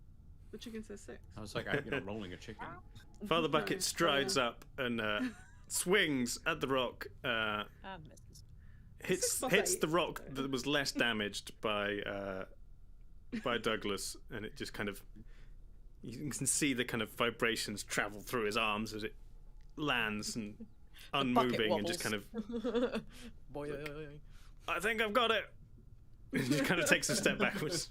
Speaker 6: The chicken says 6.
Speaker 5: I was like, rolling a chicken.
Speaker 3: Father Bucket strides up and swings at the rock. Hits the rock that was less damaged by Douglas, and it just kind of, you can see the kind of vibrations travel through his arms as it lands and unmoving and just kind of. I think I've got it. He just kind of takes a step backwards.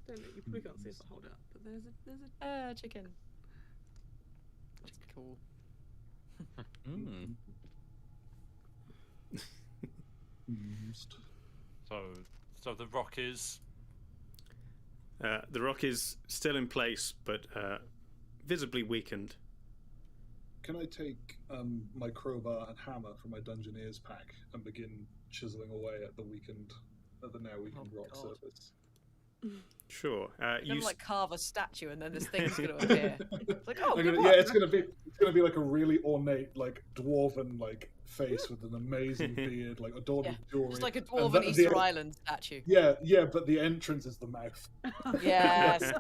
Speaker 6: Don't know, you probably can't see if I hold it up, but there's a
Speaker 9: chicken. Cool.
Speaker 7: So the rock is.
Speaker 3: The rock is still in place, but visibly weakened.
Speaker 8: Can I take my crowbar and hammer from my Dungeoneer's pack and begin chiseling away at the now weakened rock surface?
Speaker 3: Sure.
Speaker 9: You're gonna carve a statue, and then this thing's gonna appear. It's like, oh,
Speaker 8: it's gonna be like a really ornate, like dwarven, like face with an amazing beard, like adorned with jewelry.
Speaker 9: Just like a dwarven Easter Island statue.
Speaker 8: Yeah, but the entrance is the mouth.
Speaker 9: Yes.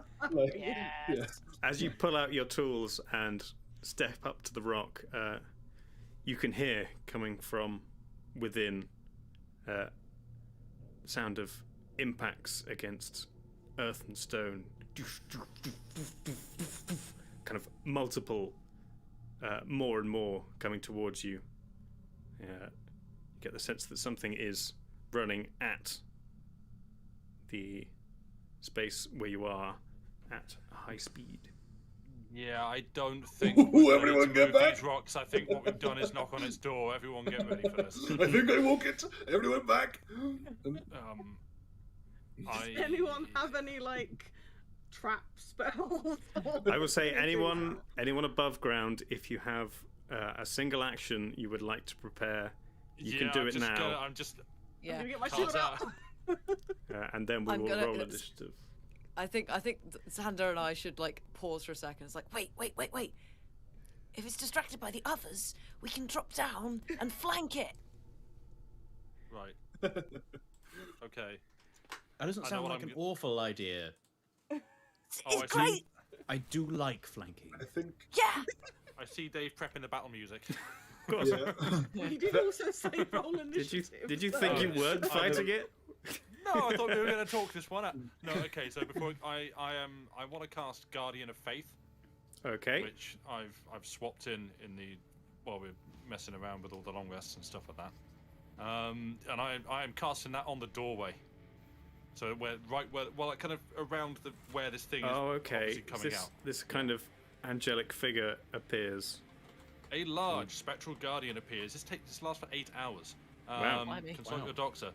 Speaker 8: Yes.
Speaker 3: As you pull out your tools and step up to the rock, you can hear coming from within sound of impacts against earth and stone, kind of multiple, more and more coming towards you. You get the sense that something is running at the space where you are at high speed.
Speaker 7: Yeah, I don't think
Speaker 8: everyone get back!
Speaker 7: These rocks. I think what we've done is knock on its door. Everyone get ready for this.
Speaker 8: I think I woke it. Everyone back.
Speaker 6: Does anyone have any like trap spells?
Speaker 3: I will say anyone above ground, if you have a single action you would like to prepare, you can do it now.
Speaker 7: I'm just.
Speaker 6: I'm gonna get my shield out.
Speaker 3: And then we will roll initiative.
Speaker 9: I think Xander and I should like pause for a second. It's like,
Speaker 16: Wait. If it's distracted by the others, we can drop down and flank it.
Speaker 7: Right. Okay.
Speaker 5: That doesn't sound like an awful idea.
Speaker 16: It's great.
Speaker 5: I do like flanking.
Speaker 8: I think.
Speaker 16: Yeah.
Speaker 7: I see Dave prepping the battle music.
Speaker 3: Of course.
Speaker 8: Yeah.
Speaker 6: He did also say roll initiative.
Speaker 3: Did you think you weren't fighting it?
Speaker 7: No, I thought we were going to talk this one out. No, okay. So before I want to cast Guardian of Faith.
Speaker 3: Okay.
Speaker 7: Which I've swapped in the while we're messing around with all the long rests and stuff like that. And I am casting that on the doorway. So like kind of around where this thing is
Speaker 3: okay.
Speaker 7: obviously coming out.
Speaker 3: This kind of angelic figure appears.
Speaker 7: A large spectral guardian appears. This lasts for 8 hours.
Speaker 3: Wow.
Speaker 7: Consult your doctor.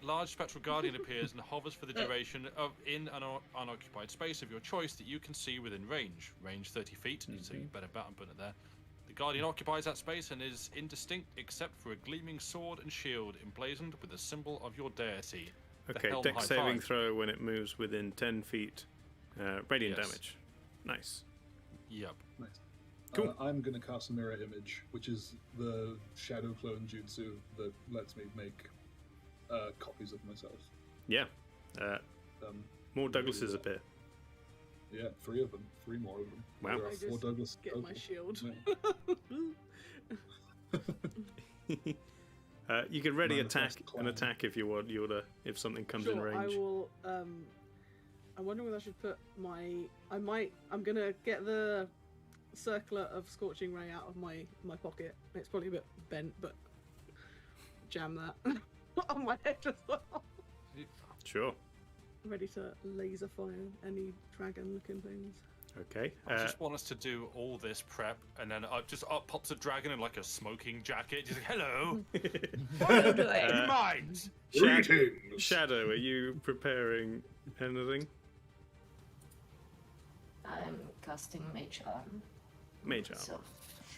Speaker 7: Large spectral guardian appears and hovers for the duration in an unoccupied space of your choice that you can see within range. Range 30 feet, so you better bet and put it there. The guardian occupies that space and is indistinct except for a gleaming sword and shield emblazoned with the symbol of your deity.
Speaker 3: Okay, dex saving throw when it moves within 10 feet. Radiant damage. Nice.
Speaker 7: Yep.
Speaker 8: Nice.
Speaker 3: Cool.
Speaker 8: I'm going to cast a mirror image, which is the shadow clone jutsu that lets me make copies of myself.
Speaker 3: Yeah. More Douglases
Speaker 8: that.
Speaker 3: appear.
Speaker 8: Yeah, 3 of them. 3 more of them.
Speaker 3: Wow.
Speaker 8: There are 4 Douglas.
Speaker 6: Get my shield.
Speaker 3: Yeah. You can ready an attack if you want, Yoda, if something comes in range.
Speaker 6: I will. I'm wondering whether I should put my. I'm gonna get the circlet of scorching ray out of my pocket. It's probably a bit bent, but jam that on my head as well.
Speaker 3: Sure.
Speaker 6: Ready to laser fire any dragon-looking things.
Speaker 3: Okay.
Speaker 7: I just want us to do all this prep, and then up pops a dragon in like a smoking jacket. Just like, hello. What are you doing? Mind.
Speaker 3: Shadow, are you preparing anything?
Speaker 10: I'm casting Mage Arm.
Speaker 3: Mage Arm.
Speaker 10: So,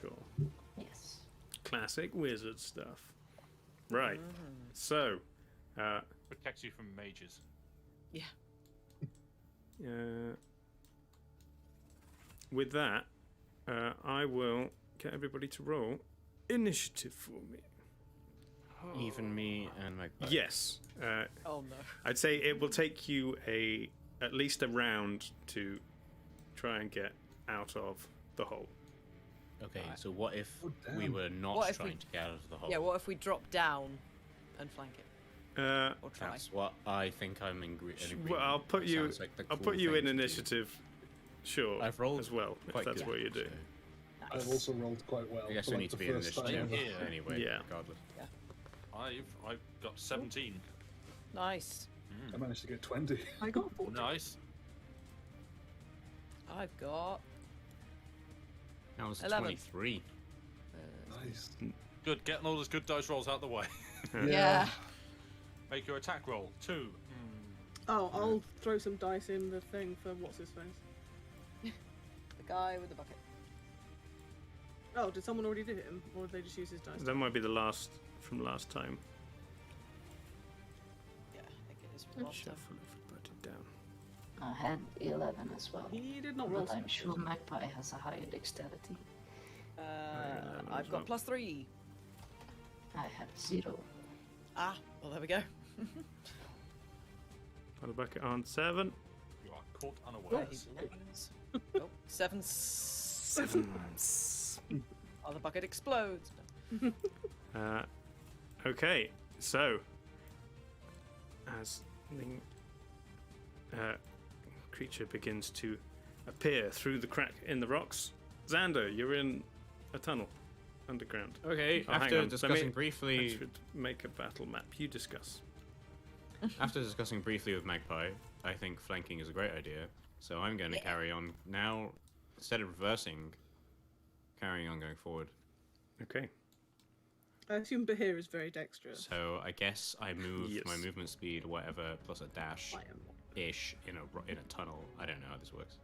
Speaker 3: sure.
Speaker 10: yes.
Speaker 3: Classic wizard stuff. Right. So.
Speaker 7: Protects you from mages.
Speaker 9: Yeah.
Speaker 3: With that, I will get everybody to roll initiative for me.
Speaker 5: Even me and Magpie.
Speaker 3: Yes.
Speaker 9: Oh no.
Speaker 3: I'd say it will take you at least a round to try and get out of the hole.
Speaker 5: Okay, so what if we were not trying to get out of the hole?
Speaker 9: Yeah, what if we drop down and flank it? Or try?
Speaker 5: That's what I think I'm in agreement.
Speaker 3: Well, I'll put you.
Speaker 5: Like
Speaker 3: I'll put you in initiative. Sure.
Speaker 5: I've rolled
Speaker 3: as well. If that's what you do.
Speaker 8: So. I've also rolled quite well.
Speaker 5: I guess
Speaker 8: for,
Speaker 5: we
Speaker 8: like,
Speaker 5: need to
Speaker 8: the
Speaker 5: be in
Speaker 8: first time
Speaker 5: initiative
Speaker 8: ever.
Speaker 5: anyway.
Speaker 3: Yeah.
Speaker 5: Regardless.
Speaker 9: Yeah.
Speaker 7: I've got 17.
Speaker 9: Nice.
Speaker 8: I managed to get 20.
Speaker 6: I got 40.
Speaker 7: Nice.
Speaker 9: I've got.
Speaker 5: That was
Speaker 9: 11.
Speaker 5: 23.
Speaker 8: Nice.
Speaker 7: Good. Getting all those good dice rolls out the way.
Speaker 9: Yeah.
Speaker 7: Make your attack roll 2.
Speaker 6: Oh, I'll throw some dice in the thing for what's his face.
Speaker 9: The guy with the bucket.
Speaker 6: Oh, did someone already do him, or did they just use his dice?
Speaker 3: That might be the last from last time.
Speaker 9: Yeah, I think it is from last time.
Speaker 3: Shuffle everybody down.
Speaker 10: I had 11 as well.
Speaker 6: He did not roll.
Speaker 10: But I'm sure Magpie has a higher dexterity.
Speaker 9: I've got +3.
Speaker 10: I have 0.
Speaker 9: Ah, well there we go.
Speaker 3: On the bucket on 7.
Speaker 7: You are caught unawares.
Speaker 9: Oh, 7. Oh, the bucket explodes.
Speaker 3: Okay, so as the creature begins to appear through the crack in the rocks, Xander, you're in a tunnel underground.
Speaker 5: Okay,
Speaker 3: hang
Speaker 5: after
Speaker 3: on.
Speaker 5: discussing
Speaker 3: I
Speaker 5: briefly...
Speaker 3: should make a battle map. You discuss.
Speaker 5: After discussing briefly with Magpie, I think flanking is a great idea. So I'm going to carry on now, instead of reversing, carrying on going forward.
Speaker 3: Okay.
Speaker 6: I assume Bahir is very dexterous.
Speaker 5: So I guess I move
Speaker 3: Yes.
Speaker 5: my movement speed, whatever, plus a dash-ish in a tunnel. I don't know how this works.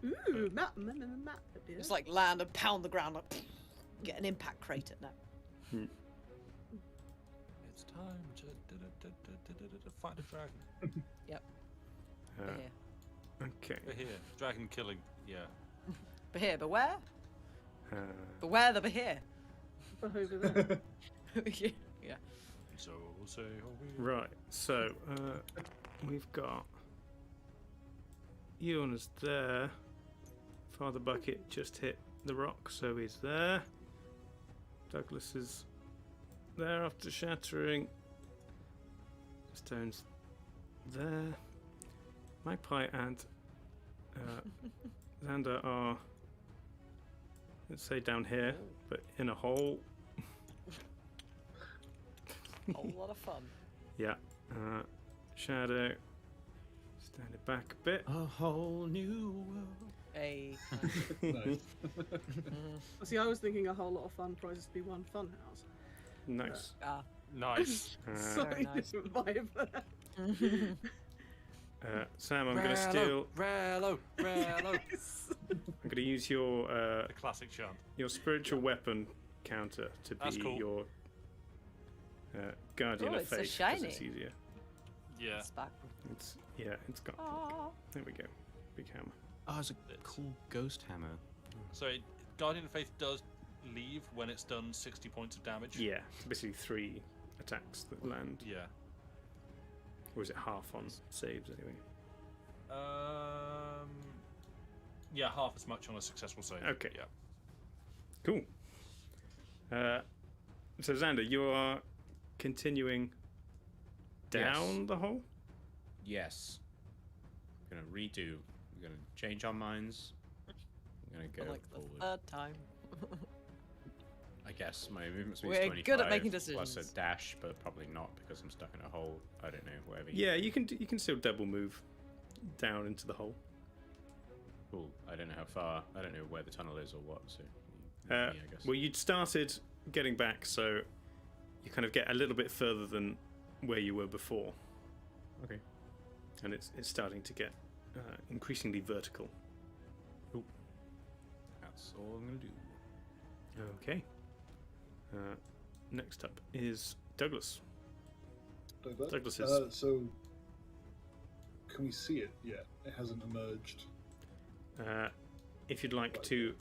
Speaker 6: Ooh, map.
Speaker 9: It's like land and pound the ground, like get an impact crater now.
Speaker 7: It's time to fight a dragon.
Speaker 9: Yep. Bahir.
Speaker 3: Okay.
Speaker 7: Here, dragon killing. Yeah.
Speaker 9: Bahir, beware.
Speaker 3: Uh,
Speaker 9: Beware the Bahir.
Speaker 6: Over there.
Speaker 9: Yeah.
Speaker 7: So we'll say.
Speaker 3: right. So we've got Ewan's there. Father Bucket just hit the rock, so he's there. Douglas is there after shattering. Stone's there. Magpie and Xander are let's say down here, but in a hole.
Speaker 9: Whole lot of fun.
Speaker 3: Yeah. Shadow. Stand it back a bit.
Speaker 5: A whole new world.
Speaker 9: Hey.
Speaker 8: Nice.
Speaker 6: See, I was thinking a whole lot of fun prizes to be one fun house.
Speaker 3: Nice.
Speaker 7: Nice.
Speaker 6: Slightly
Speaker 9: nice.
Speaker 6: different vibe there.
Speaker 3: Sam, I'm going to steal.
Speaker 7: Relo.
Speaker 3: I'm going to use your
Speaker 7: The classic chant.
Speaker 3: your spiritual weapon counter to
Speaker 7: That's
Speaker 3: be
Speaker 7: cool.
Speaker 3: your guardian
Speaker 9: Oh,
Speaker 3: of
Speaker 9: it's so
Speaker 3: faith. 'cause
Speaker 9: shiny.
Speaker 3: It's easier.
Speaker 7: Yeah.
Speaker 9: Sparkle.
Speaker 3: It's it's got.
Speaker 9: Aw.
Speaker 3: There we go. Big hammer.
Speaker 5: Oh, it's a cool ghost hammer.
Speaker 7: So Guardian of Faith does leave when it's done 60 points of damage.
Speaker 3: Yeah, it's basically 3 attacks that land.
Speaker 7: Yeah.
Speaker 3: Or is it half on saves anyway?
Speaker 7: Yeah, half as much on a successful save.
Speaker 3: Okay.
Speaker 7: Yeah.
Speaker 3: Cool. So Xander, you are continuing down
Speaker 5: Yes.
Speaker 3: the hole?
Speaker 5: Yes. We're gonna redo. We're gonna change our minds. We're gonna
Speaker 9: For
Speaker 5: go
Speaker 9: like the
Speaker 5: forward.
Speaker 9: third time.
Speaker 5: I guess my movement speed
Speaker 9: We're
Speaker 5: is 25
Speaker 9: good at making
Speaker 5: plus
Speaker 9: decisions.
Speaker 5: a dash, but probably not because I'm stuck in a hole. I don't know, whatever.
Speaker 3: Yeah, you can still double move down into the hole.
Speaker 5: Cool. I don't know how far. I don't know where the tunnel is or what. So,
Speaker 3: I
Speaker 5: guess.
Speaker 3: Well, you'd started getting back, so you kind of get a little bit further than where you were before.
Speaker 5: Okay.
Speaker 3: And it's starting to get increasingly vertical.
Speaker 5: That's all I'm gonna do.
Speaker 3: Okay. Next up is Douglas. Douglas is.
Speaker 8: So, can we see it yet? It hasn't emerged.
Speaker 3: If you'd like to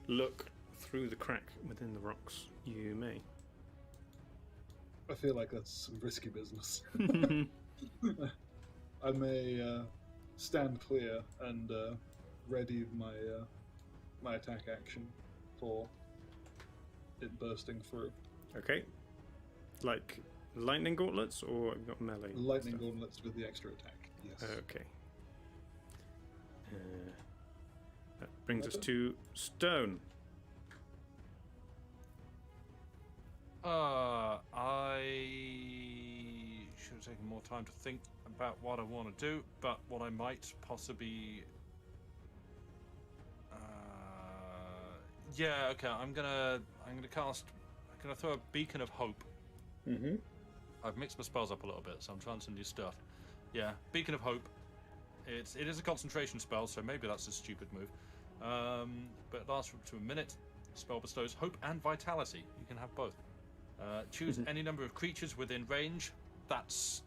Speaker 3: look through the crack within the rocks, you may.
Speaker 8: I feel like that's some risky business. I may stand clear and ready my attack action for it bursting through.
Speaker 3: Okay. Like lightning gauntlets, or have you got melee?
Speaker 8: Lightning
Speaker 3: stuff?
Speaker 8: gauntlets with the extra attack. Yes.
Speaker 3: Okay. That brings us to Stone.
Speaker 7: I should have taken more time to think about what I want to do, but what I might possibly. Yeah, okay. I'm gonna throw a beacon of hope.
Speaker 3: Mm-hmm.
Speaker 7: I've mixed my spells up a little bit, so I'm trying some new stuff. Yeah, beacon of hope. It is a concentration spell, so maybe that's a stupid move. But it lasts for up to a minute. The spell bestows hope and vitality. You can have both. Choose any number of creatures within range. That's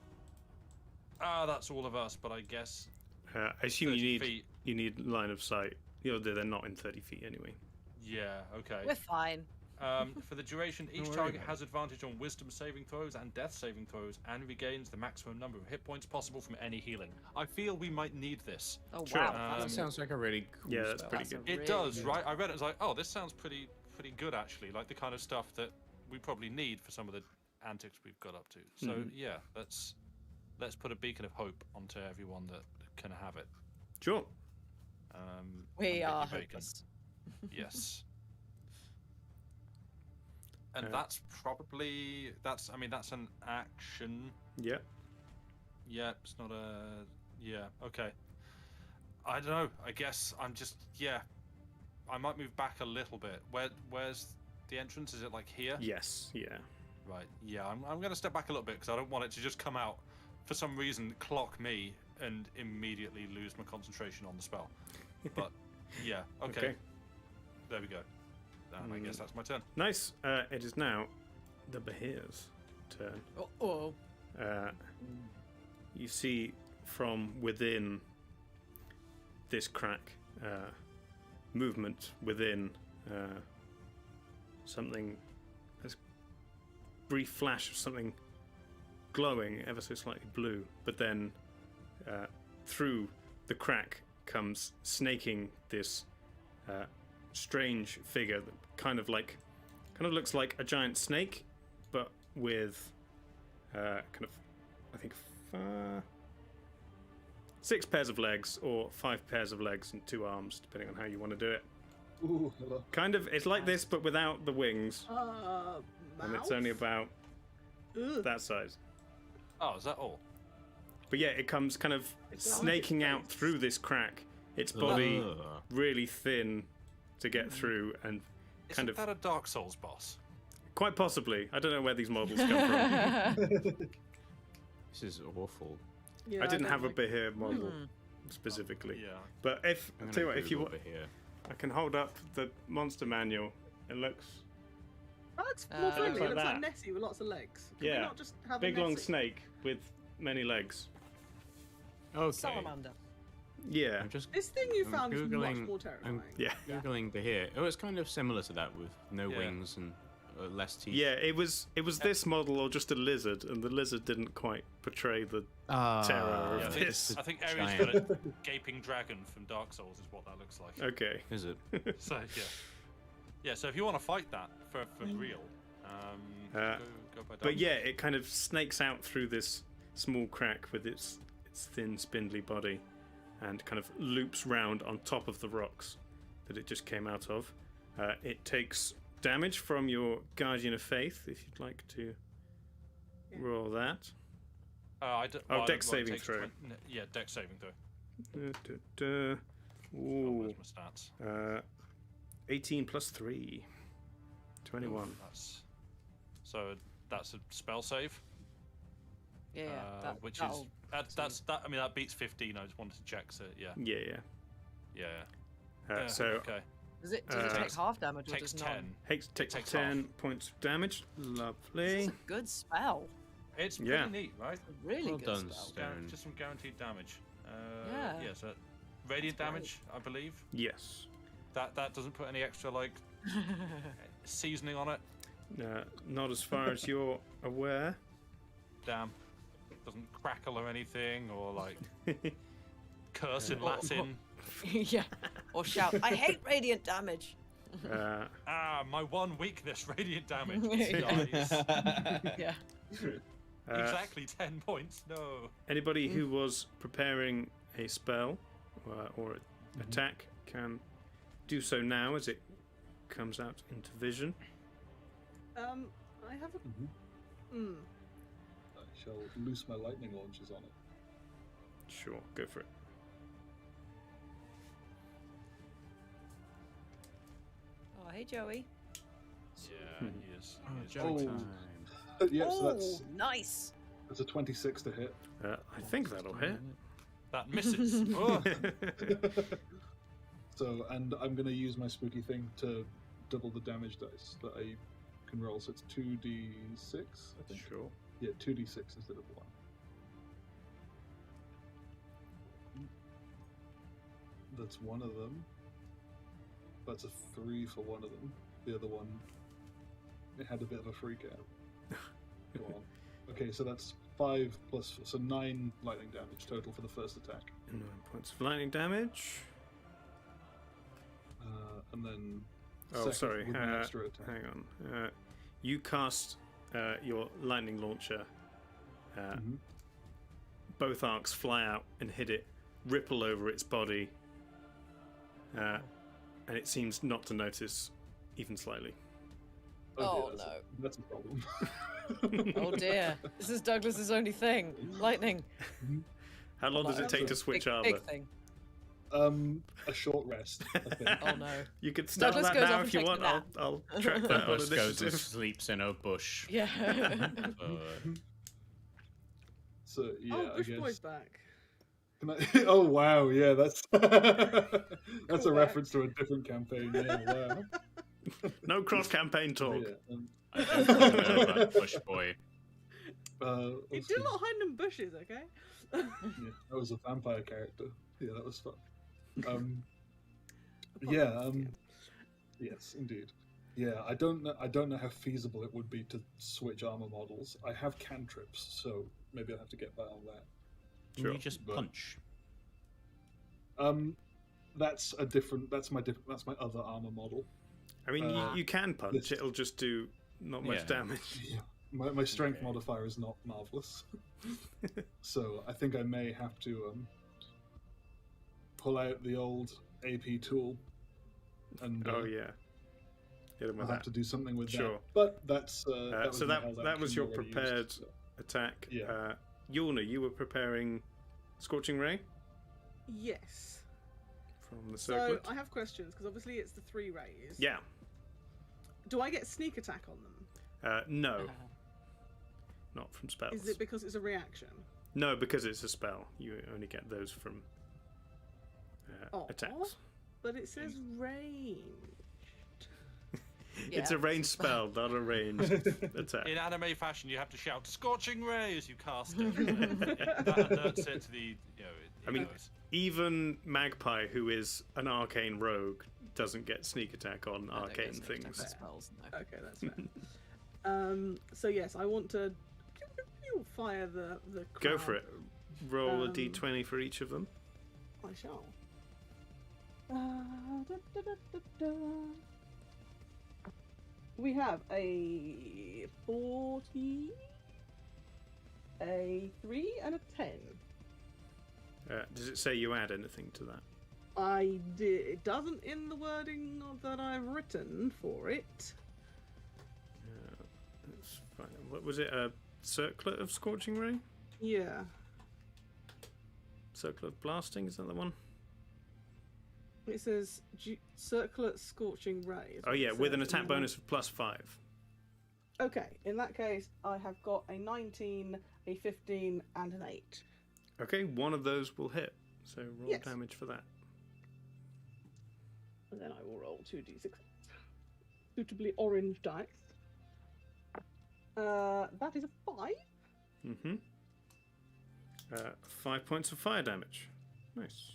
Speaker 7: all of us, but I guess.
Speaker 3: I assume
Speaker 7: 30 feet.
Speaker 3: you need line of sight. They're not in 30 feet anyway.
Speaker 7: Yeah. Okay.
Speaker 9: We're fine.
Speaker 7: For the duration, each
Speaker 5: worry
Speaker 7: target
Speaker 5: about
Speaker 7: has advantage on wisdom saving throws and death saving throws, and regains the maximum number of hit points possible from any healing. I feel we might need this.
Speaker 9: Oh
Speaker 3: Sure.
Speaker 9: wow.
Speaker 5: That sounds like a really cool
Speaker 3: Yeah, that's
Speaker 5: spell.
Speaker 3: pretty
Speaker 9: That's a
Speaker 3: good.
Speaker 7: It
Speaker 9: really
Speaker 7: does,
Speaker 9: good-
Speaker 7: right? I read it. I was like, oh, this sounds pretty good actually. Like the kind of stuff that we probably need for some of the antics we've got up to. So yeah, let's put a beacon of hope onto everyone that can have it.
Speaker 3: Sure.
Speaker 9: We
Speaker 7: and
Speaker 9: are
Speaker 7: Vicky Bacon.
Speaker 9: hopeless.
Speaker 7: Yes. And that's probably that's an action.
Speaker 3: Yeah.
Speaker 7: Yeah, it's not a yeah, okay. I don't know. I guess I'm just I might move back a little bit. Where's the entrance? Is it like here?
Speaker 3: Yes. Yeah.
Speaker 7: Right. Yeah, I'm going to step back a little bit because I don't want it to just come out for some reason, clock me, and immediately lose my concentration on the spell. But yeah, okay. There we go. And I guess that's my turn.
Speaker 3: Nice. It is now the Behir's turn.
Speaker 9: Oh.
Speaker 3: You see from within this crack movement within something, a brief flash of something glowing ever so slightly blue, but then through the crack comes snaking this strange figure that kind of looks like a giant snake, but with kind of, I think, 6 pairs of legs or 5 pairs of legs and 2 arms, depending on how you want to do it.
Speaker 8: Ooh, hello.
Speaker 3: Kind of, it's like this, but without the wings. And it's only about that size.
Speaker 7: Oh, is that all?
Speaker 3: But yeah, it comes kind of snaking out through this crack. Its body really thin to get through, and kind
Speaker 7: Isn't that a Dark Souls boss?
Speaker 3: quite possibly. I don't know where these models come from.
Speaker 5: This is awful.
Speaker 6: Yeah,
Speaker 3: I didn't
Speaker 6: don't
Speaker 3: have a
Speaker 6: like-
Speaker 3: Bahir model specifically.
Speaker 7: Yeah.
Speaker 3: But if
Speaker 5: I'm
Speaker 3: tell you
Speaker 5: gonna
Speaker 3: what, if you
Speaker 5: Google
Speaker 3: want,
Speaker 5: Bahir.
Speaker 3: I can hold up the monster manual. It looks
Speaker 6: That looks more friendly.
Speaker 3: like
Speaker 6: It looks
Speaker 3: that.
Speaker 6: like Nessie with lots of legs. Can we
Speaker 3: yeah,
Speaker 6: not just have
Speaker 3: big
Speaker 6: a
Speaker 3: long
Speaker 6: Nessie?
Speaker 3: snake with many legs.
Speaker 5: Okay.
Speaker 9: Salamander.
Speaker 3: Yeah.
Speaker 5: I'm just
Speaker 6: This thing you
Speaker 5: I'm
Speaker 6: found is much
Speaker 5: Googling-
Speaker 6: more terrifying.
Speaker 3: Yeah.
Speaker 5: Googling Bahir. Oh, it's kind of similar to that with no
Speaker 7: Yeah.
Speaker 5: wings and less teeth.
Speaker 3: Yeah, it was this model or just a lizard, and the lizard didn't quite portray the terror
Speaker 7: Yeah,
Speaker 3: of
Speaker 7: I think,
Speaker 3: this.
Speaker 7: I think Ares
Speaker 5: giant.
Speaker 7: got a gaping dragon from Dark Souls is what that looks like.
Speaker 3: Okay.
Speaker 5: Is it?
Speaker 7: So yeah, yeah. So if you want to fight that for real, go by
Speaker 3: But
Speaker 7: Dark
Speaker 3: yeah, it kind of snakes out through this small crack with its thin, spindly body, and kind of loops round on top of the rocks that it just came out of. It takes damage from your Guardian of Faith, if you'd like to roll that. Dex saving throw.
Speaker 7: Yeah, Dex saving throw.
Speaker 3: Ooh.
Speaker 7: Where's my stats?
Speaker 3: 18 plus 3. 21.
Speaker 7: So that's a spell save.
Speaker 9: Yeah,
Speaker 7: which is
Speaker 9: that'll-
Speaker 7: that's that. I mean, that beats 15. I just wanted to check. So yeah.
Speaker 3: Yeah. So
Speaker 7: okay.
Speaker 9: Does it take half damage or
Speaker 7: Takes
Speaker 9: does it not?
Speaker 7: 10.
Speaker 3: takes
Speaker 7: takes
Speaker 3: 10 points of damage. Lovely.
Speaker 9: It's a good spell.
Speaker 7: It's pretty
Speaker 3: Yeah.
Speaker 7: neat, right?
Speaker 9: Really
Speaker 5: Well
Speaker 9: good
Speaker 5: done,
Speaker 9: spell.
Speaker 5: Stone.
Speaker 7: Just some guaranteed damage.
Speaker 9: Yeah.
Speaker 7: Yeah. So radiant
Speaker 9: That's
Speaker 7: damage, I believe.
Speaker 3: Yes.
Speaker 7: That doesn't put any extra like seasoning on it.
Speaker 3: Not as far as you're aware.
Speaker 7: Damn. Doesn't crackle or anything, or like curse in Latin.
Speaker 9: Yeah. Or shout, I hate radiant damage.
Speaker 7: My one weakness, radiant damage. Nice.
Speaker 9: Yeah.
Speaker 7: Exactly 10 points. No.
Speaker 3: Anybody who was preparing a spell or attack can do so now as it comes out into vision.
Speaker 6: I have a.
Speaker 8: I shall loose my lightning launchers on it.
Speaker 3: Sure, go for it.
Speaker 9: Oh, hey, Joey.
Speaker 7: Yeah, he is.
Speaker 8: Yeah, so that's
Speaker 9: Nice.
Speaker 8: a 26 to hit.
Speaker 3: I think that'll hit.
Speaker 7: That misses. Oh.
Speaker 8: So, and I'm going to use my spooky thing to double the damage dice that I can roll. So it's 2d6, I think.
Speaker 3: Sure.
Speaker 8: Yeah, 2d6 instead of 1. That's one of them. That's a 3 for one of them. The other one, it had a bit of a freak out. Go on. Okay, so that's 5 plus, so 9 lightning damage total for the first attack.
Speaker 3: 9 points of lightning damage.
Speaker 8: And then.
Speaker 3: Oh,
Speaker 8: second
Speaker 3: sorry.
Speaker 8: with an extra attack.
Speaker 3: Hang on. You cast your lightning launcher. Both arcs fly out and hit it, ripple over its body, and it seems not to notice even slightly.
Speaker 9: Oh,
Speaker 8: dear,
Speaker 9: no.
Speaker 8: That's a problem.
Speaker 9: Oh dear. This is Douglas's only thing. Lightning.
Speaker 3: How long does it take to switch
Speaker 9: big,
Speaker 3: armor?
Speaker 9: Big thing.
Speaker 8: A short rest, I think.
Speaker 9: Oh no.
Speaker 3: You can start
Speaker 9: Douglas
Speaker 3: that
Speaker 9: goes
Speaker 3: now
Speaker 9: off
Speaker 3: if
Speaker 9: and
Speaker 3: you
Speaker 9: takes
Speaker 3: want.
Speaker 9: a nap.
Speaker 3: I'll track that on
Speaker 5: Douglas goes and
Speaker 3: initiative.
Speaker 5: sleeps in a bush.
Speaker 9: Yeah.
Speaker 8: So yeah,
Speaker 6: Oh, Bush
Speaker 8: I guess.
Speaker 6: Boy's back.
Speaker 8: Can I... Oh wow, yeah, that's that's a
Speaker 6: Cool,
Speaker 8: reference to a different campaign. Yeah, wow.
Speaker 3: No cross-campaign talk.
Speaker 8: Yeah,
Speaker 5: I don't know about Bush Boy.
Speaker 6: You
Speaker 8: let's
Speaker 6: do
Speaker 8: see.
Speaker 6: not hide in bushes, okay?
Speaker 8: Yeah, that was a vampire character. Yeah, that was fun. Yes, indeed. Yeah, I don't know how feasible it would be to switch armor models. I have cantrips, so maybe I'll have to get that on that.
Speaker 5: Can you just punch?
Speaker 8: That's my other armor model.
Speaker 3: I mean, you can punch. It'll just do not much damage.
Speaker 8: Yeah. My strength modifier is not marvelous, so I think I may have to pull out the old AP tool and
Speaker 3: Oh yeah. Hit him with
Speaker 8: I'll have
Speaker 3: that.
Speaker 8: to do something with
Speaker 3: Sure.
Speaker 8: that. But that's
Speaker 3: So that was your prepared attack.
Speaker 8: Yeah.
Speaker 3: Yulna, you were preparing Scorching Ray
Speaker 6: Yes.
Speaker 3: from the
Speaker 6: So
Speaker 3: circlet.
Speaker 6: I have questions because obviously it's the 3 rays.
Speaker 3: Yeah.
Speaker 6: Do I get sneak attack on them?
Speaker 3: No. Not from spells.
Speaker 6: Is it because it's a reaction?
Speaker 3: No, because it's a spell. You only get those from attacks.
Speaker 6: But it says range.
Speaker 3: It's a ranged spell, not a ranged attack.
Speaker 7: In anime fashion, you have to shout "Scorching Ray" as you cast it. That alerts it to the. You know,
Speaker 3: I mean, even Magpie, who is an arcane rogue, doesn't get sneak attack on arcane things.
Speaker 6: Okay, that's fair. So yes, I want to fire the
Speaker 3: Go
Speaker 6: crab.
Speaker 3: for it. Roll a d20 for each of them.
Speaker 6: I shall. We have a 40, a 3, and a 10.
Speaker 3: Does it say you add anything to that?
Speaker 6: I did. It doesn't in the wording that I've written for it.
Speaker 3: That's fine. What was it? A circlet of Scorching Ray?
Speaker 6: Yeah.
Speaker 3: Circlet of Blasting? Is that the one?
Speaker 6: It says circlet scorching ray. is
Speaker 3: Oh
Speaker 6: what
Speaker 3: yeah,
Speaker 6: it
Speaker 3: with an
Speaker 6: says.
Speaker 3: attack bonus of +5.
Speaker 6: Okay, in that case, I have got a 19, a 15, and an 8.
Speaker 3: Okay, one of those will hit. So roll
Speaker 6: Yes.
Speaker 3: damage for that.
Speaker 6: And then I will roll 2d6. Suitably orange dice. That is a 5.
Speaker 3: Mm-hmm. 5 points of fire damage. Nice.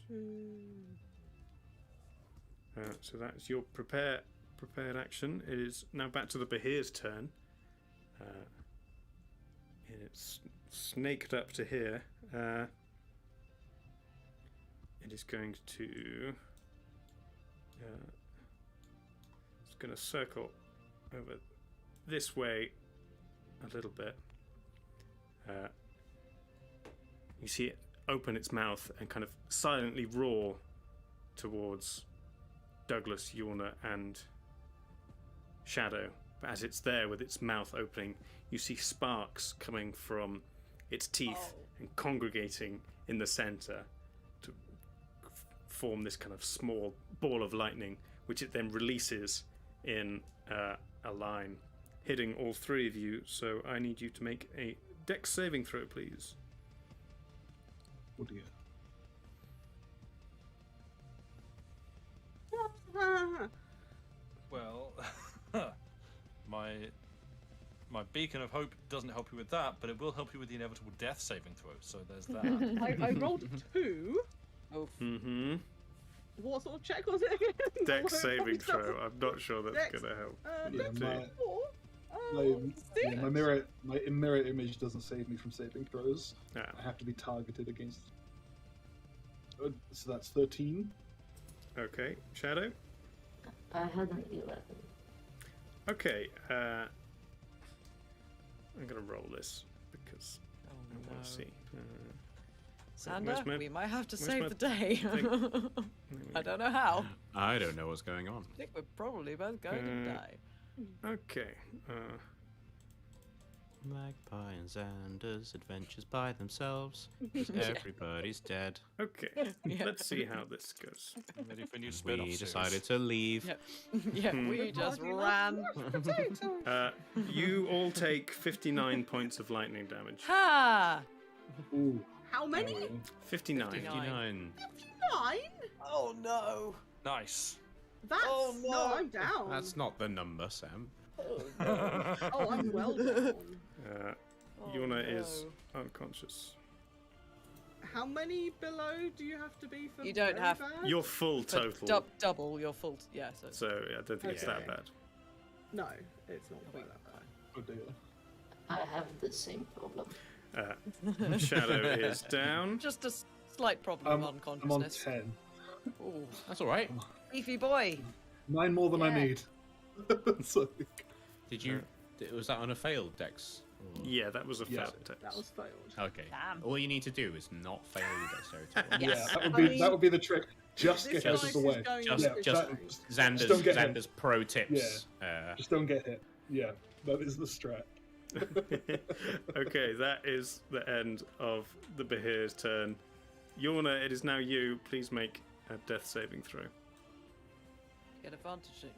Speaker 3: So that's your prepared action. It is now back to the Behir's turn. And it's snaked up to here. It is going to. It's going to circle over this way a little bit. You see it open its mouth and kind of silently roar towards Douglas, Yulna, and Shadow. But as it's there with its mouth opening, you see sparks coming from its teeth and congregating in the center to form this kind of small ball of lightning, which it then releases in a line, hitting all 3 of you. So I need you to make a Dex saving throw, please.
Speaker 8: Oh dear.
Speaker 7: Well, my beacon of hope doesn't help you with that, but it will help you with the inevitable death saving throw. So there's that.
Speaker 6: I rolled a 2.
Speaker 3: Mm-hmm.
Speaker 6: What sort of check was it again?
Speaker 3: Dex saving throw. I'm not sure that's
Speaker 6: Dex-
Speaker 3: going to help.
Speaker 8: Yeah,
Speaker 6: Six?
Speaker 8: my mirror image doesn't save me from saving throws. I have to be targeted against. So that's 13.
Speaker 3: Okay, Shadow.
Speaker 10: I had an 11.
Speaker 3: Okay, I'm gonna roll this because I want to see.
Speaker 9: Sander,
Speaker 3: where's my-
Speaker 9: we might have to
Speaker 3: where's
Speaker 9: save
Speaker 3: my
Speaker 9: the day.
Speaker 3: thing?
Speaker 9: I don't know how.
Speaker 5: I don't know what's going on.
Speaker 9: I think we're probably both going to die.
Speaker 3: Okay.
Speaker 5: Magpie and Xander's adventures by themselves. 'Cause everybody's dead.
Speaker 3: Okay. Let's see how this goes.
Speaker 7: Ready for a new spin-off
Speaker 5: We
Speaker 7: series.
Speaker 5: decided to leave.
Speaker 9: Yep. Yeah, we just ran.
Speaker 3: You all take 59 points of lightning damage.
Speaker 9: Ha!
Speaker 8: Ooh.
Speaker 6: How many?
Speaker 3: 59.
Speaker 5: 59.
Speaker 6: 9?
Speaker 9: Oh no.
Speaker 7: Nice.
Speaker 6: That's
Speaker 9: Oh, no.
Speaker 6: no, I'm down.
Speaker 5: That's not the number, Sam.
Speaker 6: Oh, I'm well down.
Speaker 3: Yulna is unconscious.
Speaker 6: How many below do you have to be for?
Speaker 9: You don't
Speaker 6: very
Speaker 9: have-
Speaker 6: bad?
Speaker 3: Your full
Speaker 9: But
Speaker 3: total.
Speaker 9: double your full. Yeah. So.
Speaker 3: So yeah, I don't think it's that
Speaker 6: Okay.
Speaker 3: bad.
Speaker 6: No, it's not quite that bad.
Speaker 8: Oh dear.
Speaker 10: I have the same problem.
Speaker 3: Shadow is down.
Speaker 9: Just a slight problem of
Speaker 8: I'm on
Speaker 9: unconsciousness.
Speaker 8: 10.
Speaker 9: Ooh,
Speaker 5: That's all right.
Speaker 9: beefy boy.
Speaker 8: 9 more than I
Speaker 9: Yeah.
Speaker 8: need. So,
Speaker 5: Did you? Was that on a failed dex? Or-
Speaker 3: Yeah, that was a
Speaker 8: Yeah.
Speaker 3: failed text.
Speaker 6: That was failed.
Speaker 5: Okay.
Speaker 9: Damn.
Speaker 5: All you need to do is not fail your dexterity.
Speaker 8: yeah,
Speaker 9: Yes.
Speaker 8: that would
Speaker 6: I
Speaker 8: be
Speaker 6: mean-
Speaker 8: that would be the trick. Just get out of the way.
Speaker 5: Xander's,
Speaker 8: don't get
Speaker 5: Xander's pro tips.
Speaker 8: Just don't get hit. Yeah, that is the strat.
Speaker 3: Okay, that is the end of the Behir's turn. Yorna, it is now you. Please make a death saving throw.
Speaker 9: Get advantage, don't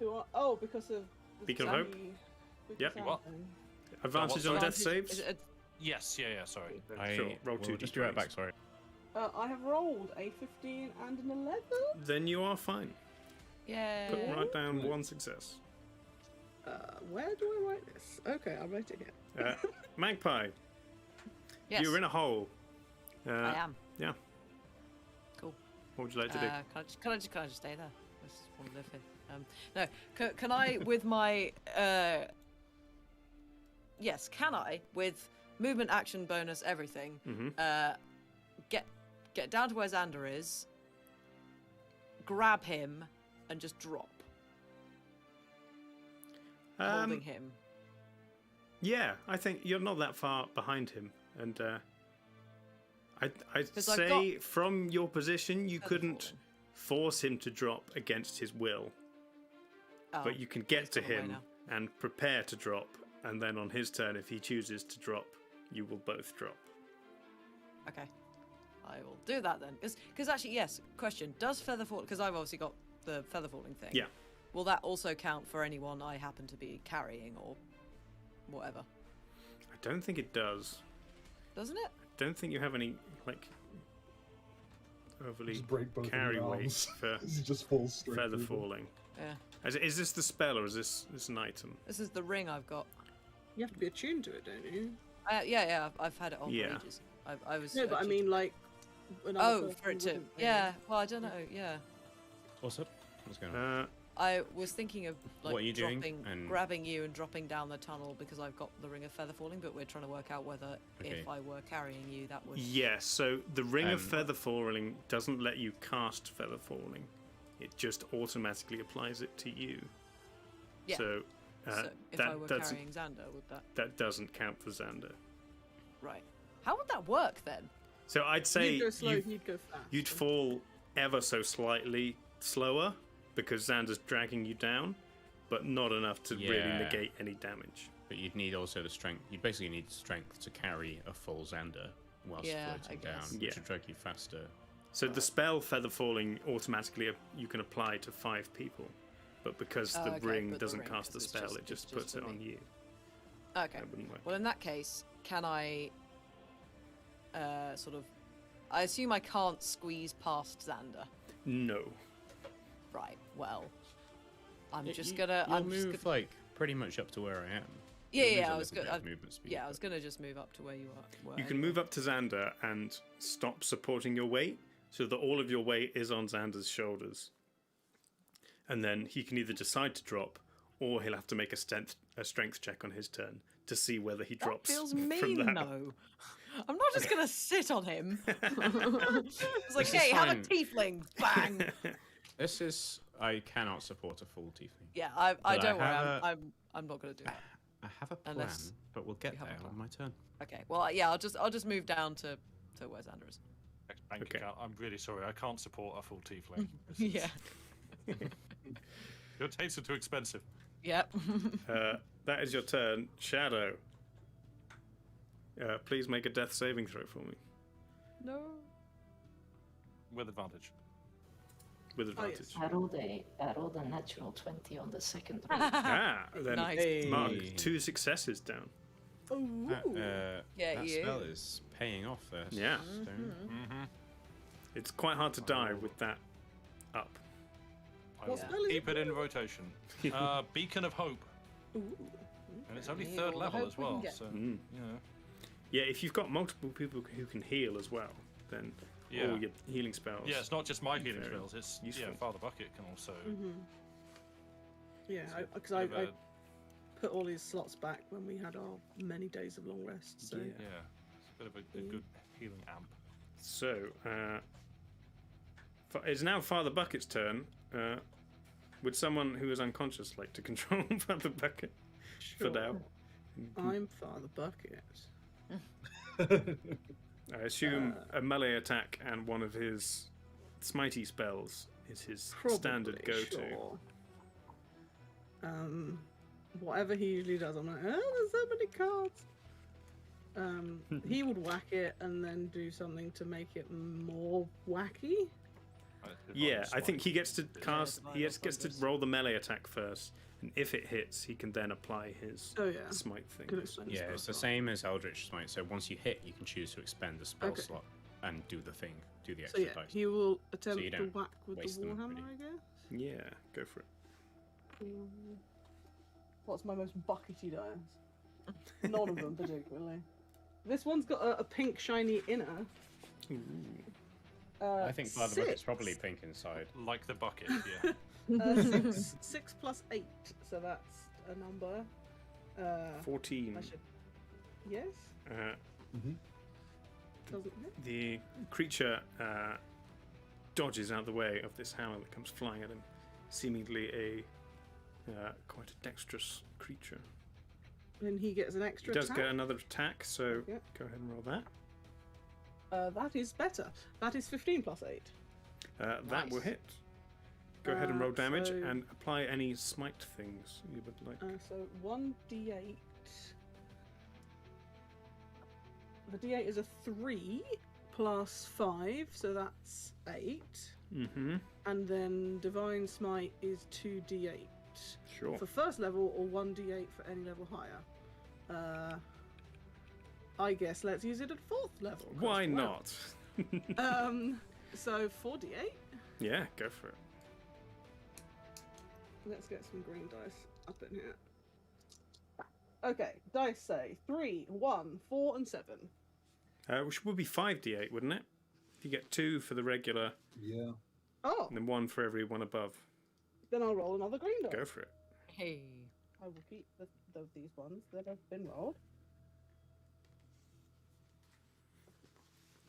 Speaker 9: you?
Speaker 6: Because of the
Speaker 3: Beacon of Hope? Yep.
Speaker 7: What?
Speaker 3: Advantage on death saves?
Speaker 7: Yes, sorry.
Speaker 3: Sure, roll 2
Speaker 5: Just do it back, sorry.
Speaker 6: I have rolled a 15 and an 11.
Speaker 3: Then you are fine.
Speaker 9: Yeah.
Speaker 3: Put right down 1 success.
Speaker 6: Where do I write this? Okay, I'll write it here.
Speaker 3: Magpie.
Speaker 9: Yes.
Speaker 3: You're in a hole.
Speaker 9: I am.
Speaker 3: Yeah.
Speaker 9: Cool.
Speaker 3: What would you like to do?
Speaker 9: Can I just stay there? I just want to live here. No. Can I, with my yes, can I, with movement, action, bonus, everything, get down to where Xander is, grab him, and just drop, holding him.
Speaker 3: Yeah, I think you're not that far behind him, and I'd
Speaker 9: 'Cause
Speaker 3: say from your position you couldn't force him to drop against his will, but you can get to him and prepare to drop, and then on his turn, if he chooses to drop, you will both drop.
Speaker 9: Okay, I will do that then. Because actually, yes. Question: does feather fall? Because I've obviously got the feather falling thing.
Speaker 3: Yeah.
Speaker 9: Will that also count for anyone I happen to be carrying or whatever?
Speaker 3: I don't think it does.
Speaker 9: Doesn't it?
Speaker 3: I don't think you have any overly
Speaker 8: Just break both of
Speaker 3: carry
Speaker 8: your
Speaker 3: weight
Speaker 8: arms.
Speaker 3: for
Speaker 8: He just falls straight
Speaker 3: feather
Speaker 8: through them.
Speaker 3: falling.
Speaker 9: Yeah.
Speaker 3: Is this the spell or is this an item?
Speaker 9: This is the ring I've got.
Speaker 6: You have to be attuned to it, don't you?
Speaker 9: Yeah. I've had it on
Speaker 3: Yeah.
Speaker 9: for ages. I was.
Speaker 6: No, but I
Speaker 9: attuned
Speaker 6: mean,
Speaker 9: to it.
Speaker 6: like.
Speaker 9: For it to. Yeah. Well, I don't know. Yeah.
Speaker 5: What's up? What's going on?
Speaker 9: I was thinking of like
Speaker 5: What are you doing?
Speaker 9: grabbing you and dropping down the tunnel because I've got the ring of feather falling, but we're trying to work out whether if I were carrying you, that would.
Speaker 3: Yes, so the ring of feather falling doesn't let you cast feather falling. It just automatically applies it to you.
Speaker 9: Yeah.
Speaker 3: So,
Speaker 9: so if I were carrying Xander, would that?
Speaker 3: That doesn't count for Xander.
Speaker 9: Right. How would that work then?
Speaker 3: So I'd say
Speaker 6: You'd go slow, he'd go fast.
Speaker 3: You'd fall ever so slightly slower because Xander's dragging you down, but not enough to really negate any damage.
Speaker 5: But you'd need also the strength. You basically need strength to carry a full Xander whilst floating down, which would drag you faster.
Speaker 3: So the spell feather falling automatically you can apply to 5 people, but because the ring doesn't cast the spell, it just puts it on you.
Speaker 9: Okay.
Speaker 3: That wouldn't work.
Speaker 9: Well, in that case, can I sort of? I assume I can't squeeze past Xander.
Speaker 3: No.
Speaker 9: Right. Well, I'm
Speaker 5: You'll
Speaker 9: just gonna
Speaker 5: move like pretty much up to where I am.
Speaker 9: Yeah, I was
Speaker 5: good.
Speaker 9: gonna. I was gonna just move up to where you are.
Speaker 3: You can move up to Xander and stop supporting your weight, so that all of your weight is on Xander's shoulders. And then he can either decide to drop, or he'll have to make a strength check on his turn to see whether he drops.
Speaker 9: That feels
Speaker 3: from
Speaker 9: mean,
Speaker 3: that.
Speaker 9: though. I'm not just gonna sit on him. It's like,
Speaker 5: This is
Speaker 9: hey, have a
Speaker 5: fine.
Speaker 9: tiefling, bang.
Speaker 5: This is. I cannot support a full tiefling.
Speaker 9: Yeah, I
Speaker 5: But
Speaker 9: don't worry.
Speaker 5: have
Speaker 9: I'm not gonna do that.
Speaker 5: I have a plan,
Speaker 9: Unless
Speaker 5: but we'll get
Speaker 9: you have
Speaker 5: there
Speaker 9: a plan.
Speaker 5: on my turn.
Speaker 9: Okay. Well, yeah, I'll just move down to where Xander is.
Speaker 7: Bank account. I'm really sorry. I can't support a full tiefling.
Speaker 9: Yeah.
Speaker 7: Your tastes are too expensive.
Speaker 9: Yep.
Speaker 3: That is your turn. Shadow. Please make a death saving throw for me.
Speaker 9: No.
Speaker 7: With advantage.
Speaker 3: With advantage.
Speaker 10: I rolled a natural 20 on the second roll.
Speaker 3: Then
Speaker 9: Nice.
Speaker 3: Mark, 2 successes down.
Speaker 9: Yeah,
Speaker 5: that
Speaker 9: you.
Speaker 5: spell is paying off there.
Speaker 3: Yeah.
Speaker 5: Stone.
Speaker 3: It's quite hard to die with that up.
Speaker 7: I will keep it in rotation. Beacon of Hope. And it's only
Speaker 9: Yeah,
Speaker 7: 3rd
Speaker 9: well,
Speaker 7: level
Speaker 9: hope
Speaker 7: as
Speaker 9: we can
Speaker 7: well,
Speaker 9: get-
Speaker 7: so
Speaker 3: Mm.
Speaker 7: you know.
Speaker 3: Yeah, if you've got multiple people who can heal as well, then
Speaker 7: Yeah.
Speaker 3: all your healing spells.
Speaker 7: Yeah, it's not just my healing
Speaker 3: very
Speaker 7: spells. It's
Speaker 3: useful.
Speaker 7: Father Bucket can also.
Speaker 6: Yeah, because I put all his slots back when we had our many days of long rest. So
Speaker 7: Yeah, it's a bit of a good healing amp.
Speaker 3: So, it's now Father Bucket's turn. Would someone who is unconscious like to control Father Bucket for now?
Speaker 6: I'm Father Bucket.
Speaker 3: I assume a melee attack and one of his smitey spells is his standard go-to.
Speaker 6: Sure. Whatever he usually does, I'm like, oh, there's so many cards. He would whack it and then do something to make it more wacky.
Speaker 3: Yeah, I think he gets to cast. He gets to roll the melee attack first, and if it hits, he can then apply his smite thing.
Speaker 5: Yeah, it's the same as Eldritch Smite. So once you hit, you can choose to expend the spell slot and do the thing, do the extra dice.
Speaker 6: He will attempt
Speaker 5: you
Speaker 6: to
Speaker 5: don't
Speaker 6: whack with the
Speaker 5: waste them,
Speaker 6: warhammer,
Speaker 5: really.
Speaker 6: I guess.
Speaker 3: Yeah, go for it.
Speaker 6: What's my most buckety dice? None of them particularly. This one's got a pink shiny inner.
Speaker 5: I think by the book it's
Speaker 6: 6.
Speaker 5: probably pink inside.
Speaker 7: Like the bucket, yeah.
Speaker 6: 6 plus 8, so that's a number.
Speaker 3: 14.
Speaker 6: Yes?
Speaker 3: Mm-hmm.
Speaker 6: Doesn't hit?
Speaker 3: The creature dodges out of the way of this hammer that comes flying at him, seemingly a quite a dexterous creature.
Speaker 6: And he gets an extra
Speaker 3: He does
Speaker 6: attack.
Speaker 3: get another attack, so go ahead and roll that.
Speaker 6: That is better. That is 15 plus 8.
Speaker 3: That will hit. Go ahead and roll damage
Speaker 6: so-
Speaker 3: and apply any smite things you would like.
Speaker 6: So 1d8. The d8 is a 3 plus 5, so that's 8.
Speaker 3: Mm-hmm.
Speaker 6: And then Divine Smite is 2d8.
Speaker 3: Sure.
Speaker 6: For first level or 1d8 for any level higher. I guess let's use it at 4th level. 'cause,
Speaker 3: Why
Speaker 6: well.
Speaker 3: not?
Speaker 6: So 4d8.
Speaker 3: Yeah, go for it.
Speaker 6: Let's get some green dice up in here. Okay, dice say 3, 1, 4, and 7.
Speaker 3: Which would be 5d8, wouldn't it? If you get 2 for the regular.
Speaker 8: Yeah.
Speaker 6: Oh.
Speaker 3: And then 1 for every one above.
Speaker 6: Then I'll roll another green dice.
Speaker 3: Go for it.
Speaker 9: Hey.
Speaker 6: I will keep these ones that have been rolled.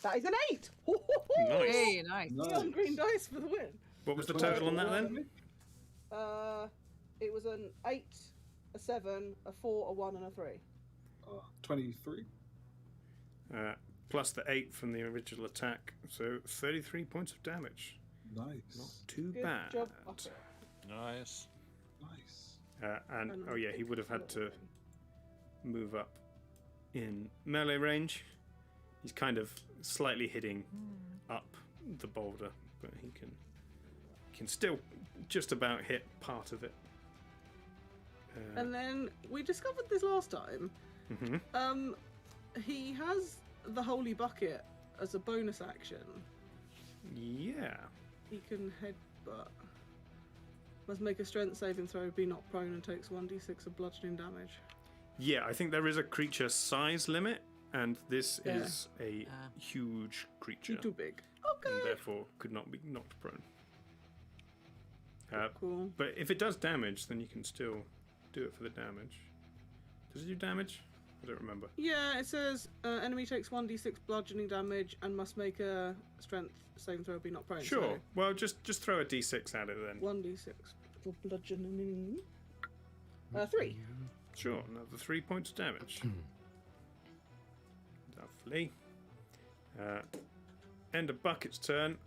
Speaker 6: That is an 8!
Speaker 3: Nice.
Speaker 9: Hey, nice.
Speaker 6: One green dice for the win.
Speaker 3: What was the total on that then?
Speaker 6: It was an 8, a 7, a 4, a 1, and a 3.
Speaker 8: 23.
Speaker 3: Plus the 8 from the original attack, so 33 points of damage.
Speaker 8: Nice.
Speaker 3: Not too
Speaker 6: Good
Speaker 3: bad.
Speaker 6: job, Bucket.
Speaker 7: Nice.
Speaker 8: Nice.
Speaker 3: And oh yeah, he would have had to move up in melee range. He's kind of slightly hitting up the boulder, but he can still just about hit part of it.
Speaker 6: And then we discovered this last time.
Speaker 3: Mhm.
Speaker 6: He has the holy bucket as a bonus action.
Speaker 3: Yeah.
Speaker 6: He can headbutt. Must make a strength saving throw, be not prone, and takes 1d6 of bludgeoning damage.
Speaker 3: Yeah, I think there is a creature size limit, and this
Speaker 6: Yeah.
Speaker 3: is a huge creature.
Speaker 6: Too big.
Speaker 3: And therefore could not be knocked prone.
Speaker 6: Cool.
Speaker 3: But if it does damage, then you can still do it for the damage. Does it do damage? I don't remember.
Speaker 6: Yeah, it says enemy takes 1d6 bludgeoning damage and must make a strength saving throw, be not prone.
Speaker 3: Sure. Well, just throw a d6 at it then.
Speaker 6: 1d6 for bludgeoning. 3.
Speaker 3: Sure, another 3 points of damage. Lovely. End of Bucket's turn.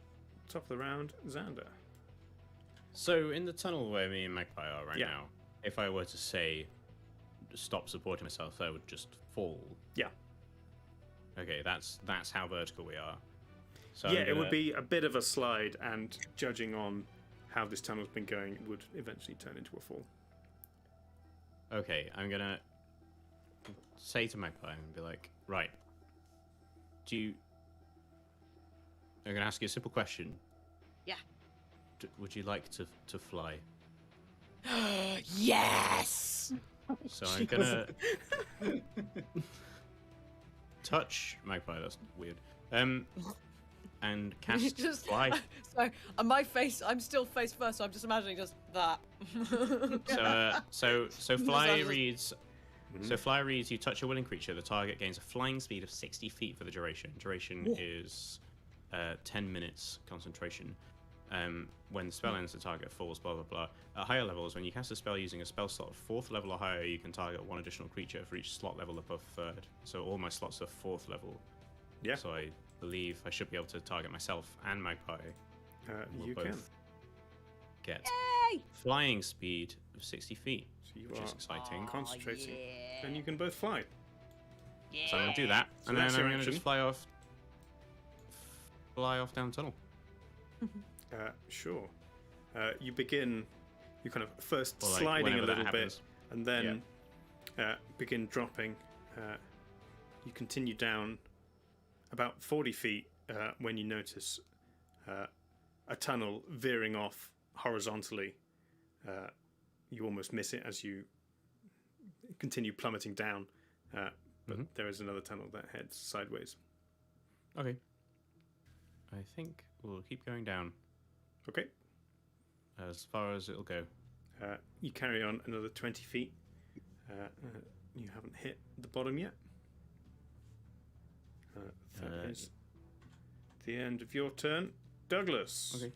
Speaker 3: Top of the round, Xander.
Speaker 5: So in the tunnel where me and Magpie are right
Speaker 3: Yeah.
Speaker 5: now, if I were to say stop supporting myself, I would just fall.
Speaker 3: Yeah.
Speaker 5: Okay, that's how vertical we are. So
Speaker 3: Yeah,
Speaker 5: I'm
Speaker 3: it would
Speaker 5: gonna-
Speaker 3: be a bit of a slide, and judging on how this tunnel's been going, it would eventually turn into a fall.
Speaker 5: Okay, I'm gonna say to Magpie and be like, right, I'm gonna ask you a simple question.
Speaker 9: Yeah.
Speaker 5: Would you like to fly?
Speaker 9: Yes!
Speaker 5: So I'm gonna touch Magpie. That's weird. And cast
Speaker 9: Just
Speaker 5: fly.
Speaker 9: So, on my face, I'm still face first, so I'm just imagining just that.
Speaker 5: So fly
Speaker 9: Sounds-
Speaker 5: reads. So fly reads. You touch a willing creature. The target gains a flying speed of 60 feet for the duration. Duration is 10 minutes concentration. When the spell ends, the target falls. Blah blah blah. At higher levels, when you cast a spell using a spell slot of 4th level or higher, you can target one additional creature for each slot level above 3rd. So all my slots are 4th level.
Speaker 3: Yeah.
Speaker 5: So I believe I should be able to target myself and my party. We'll
Speaker 3: You
Speaker 5: both
Speaker 3: can.
Speaker 5: get
Speaker 9: Yay!
Speaker 5: flying speed of 60 feet,
Speaker 3: So you
Speaker 5: which is
Speaker 3: are
Speaker 5: exciting.
Speaker 3: concentrating. And you can both fly.
Speaker 5: So I'm going to do that,
Speaker 3: So
Speaker 5: and then
Speaker 3: that's
Speaker 5: I'm
Speaker 3: your
Speaker 5: going to
Speaker 3: action.
Speaker 5: just fly off down the tunnel.
Speaker 3: Sure. You begin, you kind of first
Speaker 5: Or, like,
Speaker 3: sliding a
Speaker 5: whenever that
Speaker 3: little bit,
Speaker 5: happens.
Speaker 3: and then begin dropping. You continue down about 40 feet when you notice a tunnel veering off horizontally. You almost miss it as you continue plummeting down, but there is another tunnel that heads sideways.
Speaker 5: Okay. I think we'll keep going down.
Speaker 3: Okay.
Speaker 5: As far as it'll go.
Speaker 3: You carry on another 20 feet. You haven't hit the bottom yet. That is the end of your turn. Douglas.
Speaker 5: Okay.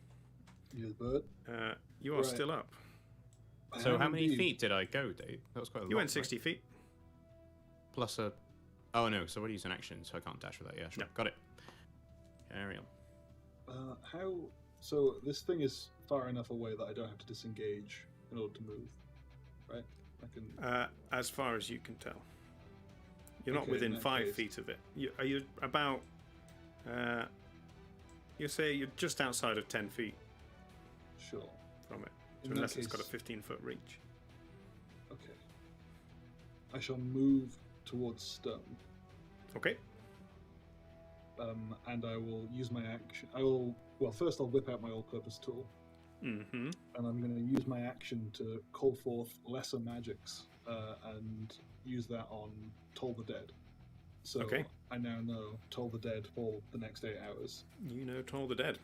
Speaker 8: Yes, bird.
Speaker 3: You are
Speaker 8: Right.
Speaker 3: still up.
Speaker 5: So how many feet did I go, Dave? That was quite a lot.
Speaker 3: You went
Speaker 5: right?
Speaker 3: 60 feet.
Speaker 5: Plus a... Oh, no, so I would use an action, so I can't dash with that. Yeah, sure.
Speaker 3: No.
Speaker 5: Got it. Carry on.
Speaker 8: How? So this thing is far enough away that I don't have to disengage in order to move, right? I can.
Speaker 3: As far as you can tell. You're not
Speaker 8: Okay,
Speaker 3: within
Speaker 8: in that
Speaker 3: 5
Speaker 8: case.
Speaker 3: feet of it. Are you about... you say you're just outside of 10 feet
Speaker 8: Sure.
Speaker 3: from it.
Speaker 8: In that
Speaker 3: Unless it's got a
Speaker 8: case-
Speaker 3: 15-foot reach.
Speaker 8: Okay. I shall move towards stone.
Speaker 3: Okay.
Speaker 8: And I will use my action. Well, first I'll whip out my all-purpose tool,
Speaker 3: Mm-hmm.
Speaker 8: and I'm going to use my action to call forth lesser magics and use that on Toll the Dead. So
Speaker 3: Okay.
Speaker 8: I now know Toll the Dead for the next 8 hours.
Speaker 3: You know Toll the Dead.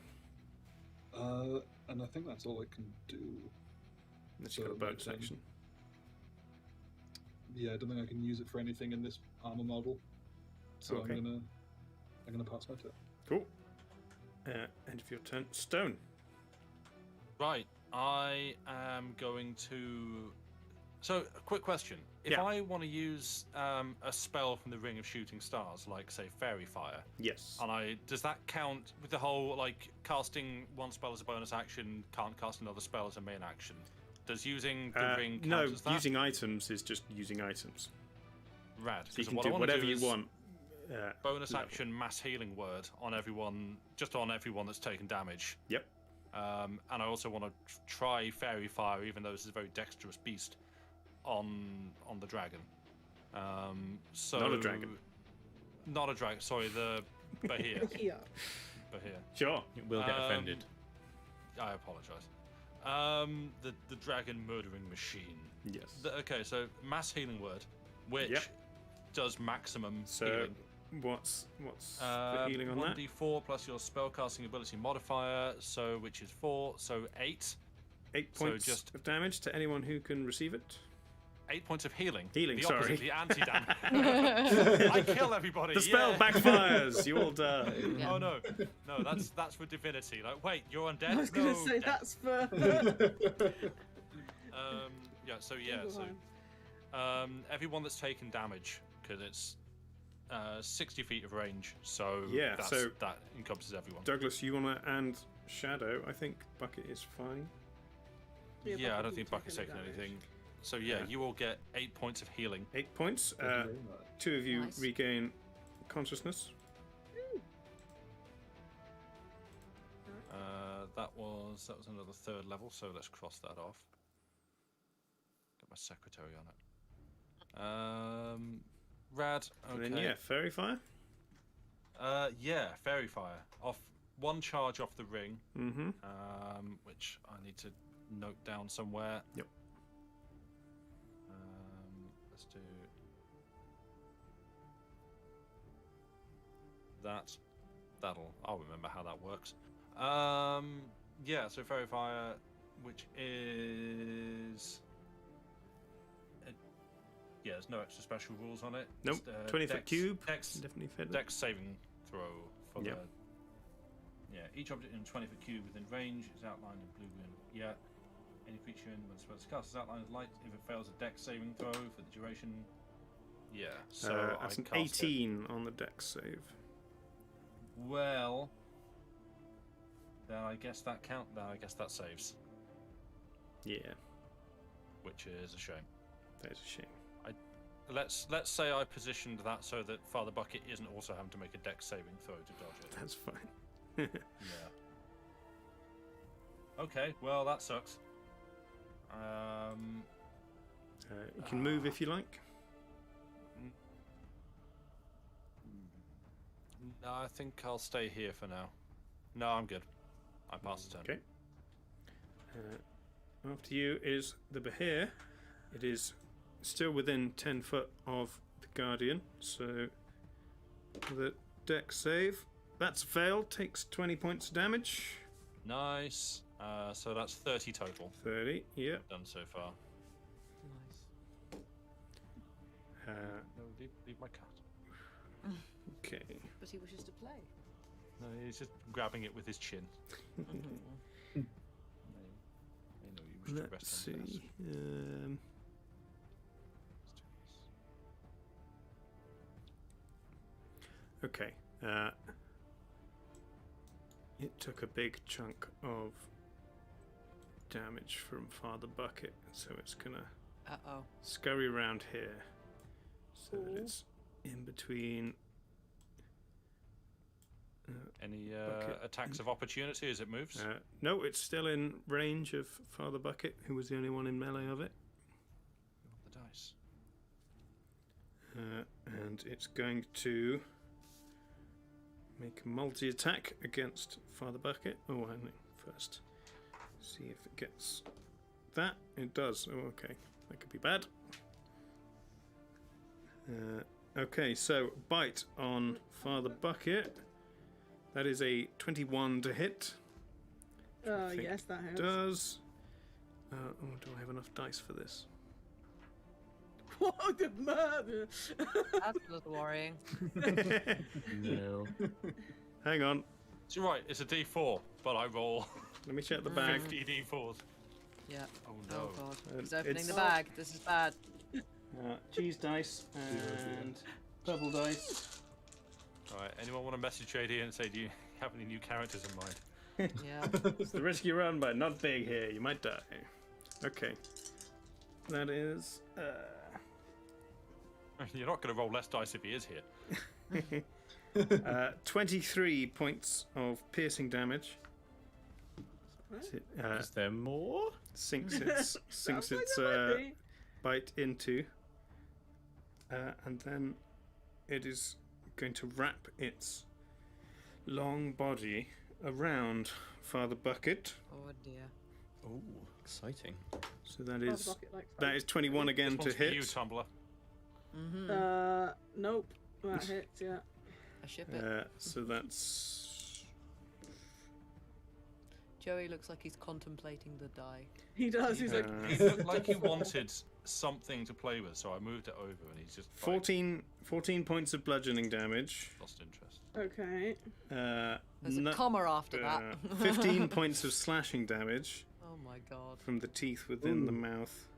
Speaker 8: And I think that's all it can do.
Speaker 3: It's
Speaker 8: So
Speaker 3: got a
Speaker 8: my
Speaker 3: bonus
Speaker 8: turn.
Speaker 3: action.
Speaker 8: Yeah, I don't think I can use it for anything in this armor model. So
Speaker 3: Okay.
Speaker 8: I'm gonna pass my turn.
Speaker 3: Cool. End of your turn. Stone.
Speaker 7: Right, I am going to. So, a quick question: if
Speaker 3: Yeah.
Speaker 7: I want to use a spell from the Ring of Shooting Stars, like say Fairy Fire,
Speaker 3: Yes.
Speaker 7: and does that count with the whole like casting one spell as a bonus action, can't cast another spell as a main action? Does using the ring count
Speaker 3: No,
Speaker 7: as that?
Speaker 3: using items is just using items.
Speaker 7: Rad.
Speaker 3: So you
Speaker 7: 'cause
Speaker 3: can
Speaker 7: what
Speaker 3: do
Speaker 7: I wanna
Speaker 3: whatever you
Speaker 7: is
Speaker 3: want.
Speaker 7: Bonus
Speaker 3: level.
Speaker 7: action mass healing word on everyone, just on everyone that's taken damage.
Speaker 3: Yep.
Speaker 7: And I also want to try Fairy Fire, even though this is a very dexterous beast, on the dragon. So
Speaker 3: Not a dragon.
Speaker 7: Not a dragon. Sorry, the Bahia.
Speaker 6: Yeah.
Speaker 7: Bahia.
Speaker 3: Sure.
Speaker 5: It will get offended.
Speaker 7: I apologize. The dragon murdering machine.
Speaker 3: Yes.
Speaker 7: Okay, so mass healing word, which
Speaker 3: Yep.
Speaker 7: does maximum
Speaker 3: So
Speaker 7: healing.
Speaker 3: what's the healing on that?
Speaker 7: 1d4 plus your spellcasting ability modifier, so which is 4, so 8.
Speaker 3: 8
Speaker 7: so
Speaker 3: points
Speaker 7: just
Speaker 3: of damage to anyone who can receive it.
Speaker 7: 8 points of healing.
Speaker 3: Healing,
Speaker 7: the
Speaker 3: sorry.
Speaker 7: Opposite, the anti-damage. I kill everybody.
Speaker 3: The spell
Speaker 7: yeah.
Speaker 3: backfires. You all die.
Speaker 7: Oh no, that's for divinity. Like, wait, you're undead.
Speaker 6: I was gonna
Speaker 7: No,
Speaker 6: say
Speaker 7: dead.
Speaker 6: that's for.
Speaker 7: Yeah. So everyone that's taken damage, because it's 60 feet of range. So
Speaker 3: Yeah, so-
Speaker 7: that encompasses everyone.
Speaker 3: Douglas, you wanna and Shadow? I think Bucket is fine.
Speaker 7: Yeah, I don't think Bucket's taking anything. So yeah, you all get 8 points of healing.
Speaker 3: 8 points.
Speaker 8: Thank you very much.
Speaker 3: 2 of you
Speaker 9: Nice.
Speaker 3: regain consciousness.
Speaker 7: That was another 3rd level, so let's cross that off. Get my secretary on it. Rad. Okay.
Speaker 3: And then yeah, Fairy Fire.
Speaker 7: Yeah, Fairy Fire. Off one charge off the ring.
Speaker 3: Mm-hmm.
Speaker 7: Which I need to note down somewhere.
Speaker 3: Yep.
Speaker 7: Let's do that. I'll remember how that works. Yeah, so Fairy Fire, which is yeah, there's no extra special rules on it.
Speaker 3: Nope.
Speaker 7: Just,
Speaker 3: 20-foot cube.
Speaker 7: Dex
Speaker 3: Definitely fit.
Speaker 7: Dex saving throw for
Speaker 3: Yep.
Speaker 7: the. Yeah, each object in a 20-foot cube within range is outlined in blue green. Yeah. Any creature in when the spell is cast is outlined as light. If it fails a Dex saving throw for the duration. Yeah. So
Speaker 3: that's
Speaker 7: I
Speaker 3: an
Speaker 7: cast it.
Speaker 3: 18 on the dex save.
Speaker 7: Well, then I guess that count. Then I guess that saves,
Speaker 3: Yeah,
Speaker 7: which is a shame.
Speaker 3: that is a shame.
Speaker 7: Let's say I positioned that so that Father Bucket isn't also having to make a dex saving throw to dodge it.
Speaker 3: That's fine.
Speaker 7: Yeah. Okay, well that sucks.
Speaker 3: You can move if you like.
Speaker 7: No, I think I'll stay here for now. No, I'm good. I pass the turn.
Speaker 3: Okay. After you is the Behir. It is still within 10 foot of the Guardian, so the dex save. That's failed, takes 20 points of damage.
Speaker 7: Nice. So that's 30 total.
Speaker 3: 30, yeah.
Speaker 7: Done so far.
Speaker 3: Uh,
Speaker 7: No, leave my cat.
Speaker 3: okay.
Speaker 9: But he wishes to play.
Speaker 7: No, he's just grabbing it with his chin.
Speaker 3: Let's see. Okay. It took a big chunk of damage from Father Bucket, so it's gonna scurry around here, so that it's in between.
Speaker 7: Any attacks of opportunity as it moves?
Speaker 3: No, it's still in range of Father Bucket, who was the only one in melee of it.
Speaker 7: The dice.
Speaker 3: And it's going to make a multi-attack against Father Bucket. Oh, hang on, first. See if it gets that. It does. Oh, okay. That could be bad. Okay, so bite on Father Bucket. That is a 21 to hit.
Speaker 6: Yes, that helps.
Speaker 3: Does. Do I have enough dice for this?
Speaker 6: What the murder?
Speaker 9: That's a little worrying.
Speaker 3: No. Hang on.
Speaker 7: It's right, it's a D4, but I roll.
Speaker 3: Let me check the bag.
Speaker 7: 50 D4s.
Speaker 9: Yeah.
Speaker 7: Oh no.
Speaker 9: Oh god. He's opening
Speaker 3: it's-
Speaker 9: the bag. This is bad.
Speaker 3: Cheese dice and purple dice.
Speaker 7: Alright, anyone want to message JD and say, do you have any new characters in mind?
Speaker 9: Yeah.
Speaker 3: It's the risk you run, but not big here. You might die. Okay. That is.
Speaker 7: You're not going to roll less dice if he is here.
Speaker 3: 23 points of piercing damage.
Speaker 5: Is there more?
Speaker 3: Sinks its bite into, and then it is going to wrap its long body around Father Bucket.
Speaker 9: Oh dear.
Speaker 5: Oh, exciting.
Speaker 3: So that is
Speaker 6: Bucket likes
Speaker 3: that is 21 again
Speaker 7: This
Speaker 3: to
Speaker 7: one's for
Speaker 3: hit.
Speaker 7: you, Tumblr.
Speaker 6: Nope. That hits, yeah.
Speaker 9: I ship it.
Speaker 3: So that's
Speaker 9: Joey looks like he's contemplating the die.
Speaker 6: He does. He's like.
Speaker 7: He looked like he wanted something to play with, so I moved it over, and he's just
Speaker 3: 14 points of bludgeoning damage.
Speaker 7: lost interest.
Speaker 6: Okay.
Speaker 9: There's a comma after that.
Speaker 3: 15 points of slashing damage.
Speaker 9: Oh my god.
Speaker 3: From the teeth within the mouth.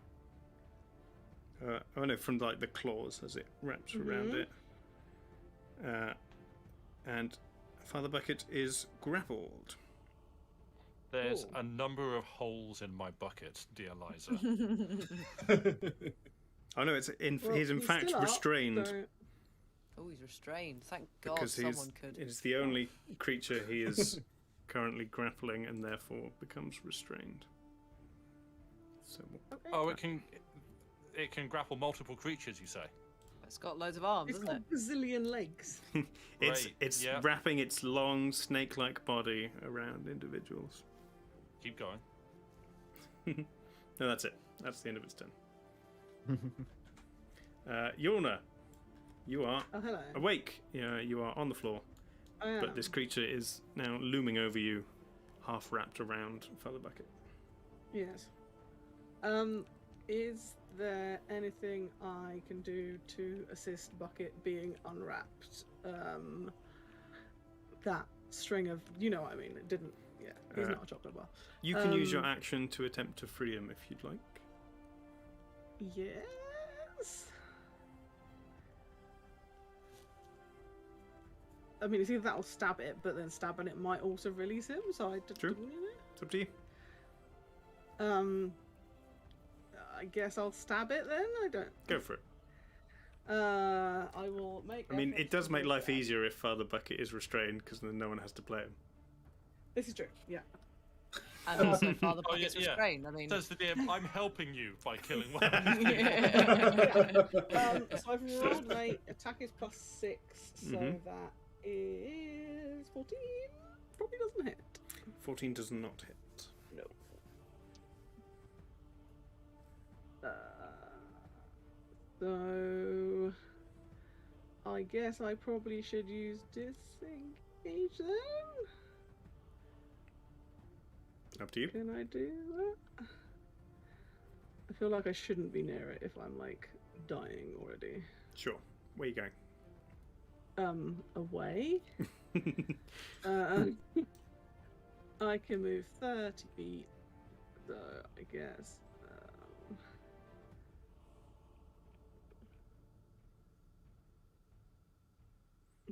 Speaker 3: Oh no, from like the claws as it wraps around it. And Father Bucket is grappled.
Speaker 7: There's a number of holes in my bucket, dear Liza.
Speaker 3: Oh no, he's in fact
Speaker 6: still up,
Speaker 3: restrained.
Speaker 6: so-
Speaker 9: Oh, he's restrained. Thank God
Speaker 3: Because
Speaker 9: someone could.
Speaker 3: it's the only creature he is currently grappling and therefore becomes restrained. So
Speaker 7: Oh, it can grapple multiple creatures, you say?
Speaker 9: It's got loads of arms,
Speaker 6: It's
Speaker 9: isn't
Speaker 6: got
Speaker 9: it?
Speaker 6: bazillion legs.
Speaker 3: it's
Speaker 7: yeah.
Speaker 3: wrapping its long snake-like body around individuals.
Speaker 7: Keep going.
Speaker 3: No, that's it. That's the end of its turn. Yorna, you are
Speaker 6: Oh, hello.
Speaker 3: awake. You are on the floor,
Speaker 6: I
Speaker 3: but
Speaker 6: am.
Speaker 3: this creature is now looming over you, half wrapped around Father Bucket.
Speaker 6: Yes. Is there anything I can do to assist Bucket being unwrapped? That string of, you know what I mean? It didn't. Yeah, he's not a chocolate bar.
Speaker 3: You can use your action to attempt to free him if you'd like.
Speaker 6: Yes. I mean, it's either that or stab it, but then stabbing it might also release him. So I
Speaker 3: True. It's up to you.
Speaker 6: I guess I'll stab it then. I don't.
Speaker 3: Go for it.
Speaker 6: I will make.
Speaker 3: I mean,
Speaker 6: efforts
Speaker 3: it does
Speaker 6: to
Speaker 3: make
Speaker 6: do
Speaker 3: life
Speaker 6: that.
Speaker 3: easier if Father Bucket is restrained, because then no one has to play him.
Speaker 6: This is true. Yeah.
Speaker 9: And also, Father
Speaker 7: Oh,
Speaker 9: Bucket's
Speaker 7: yeah.
Speaker 9: restrained. I mean,
Speaker 7: Says the DM, I'm helping you by killing one.
Speaker 6: So I've rolled an 8. Attack is +6, so that is 14. Probably doesn't hit.
Speaker 3: 14 does not hit.
Speaker 6: No. So I guess I probably should use disengage then.
Speaker 3: Up to you.
Speaker 6: Can I do that? I feel like I shouldn't be near it if I'm like dying already.
Speaker 3: Sure. Where are you going?
Speaker 6: Away. I can move 30 feet, so I guess.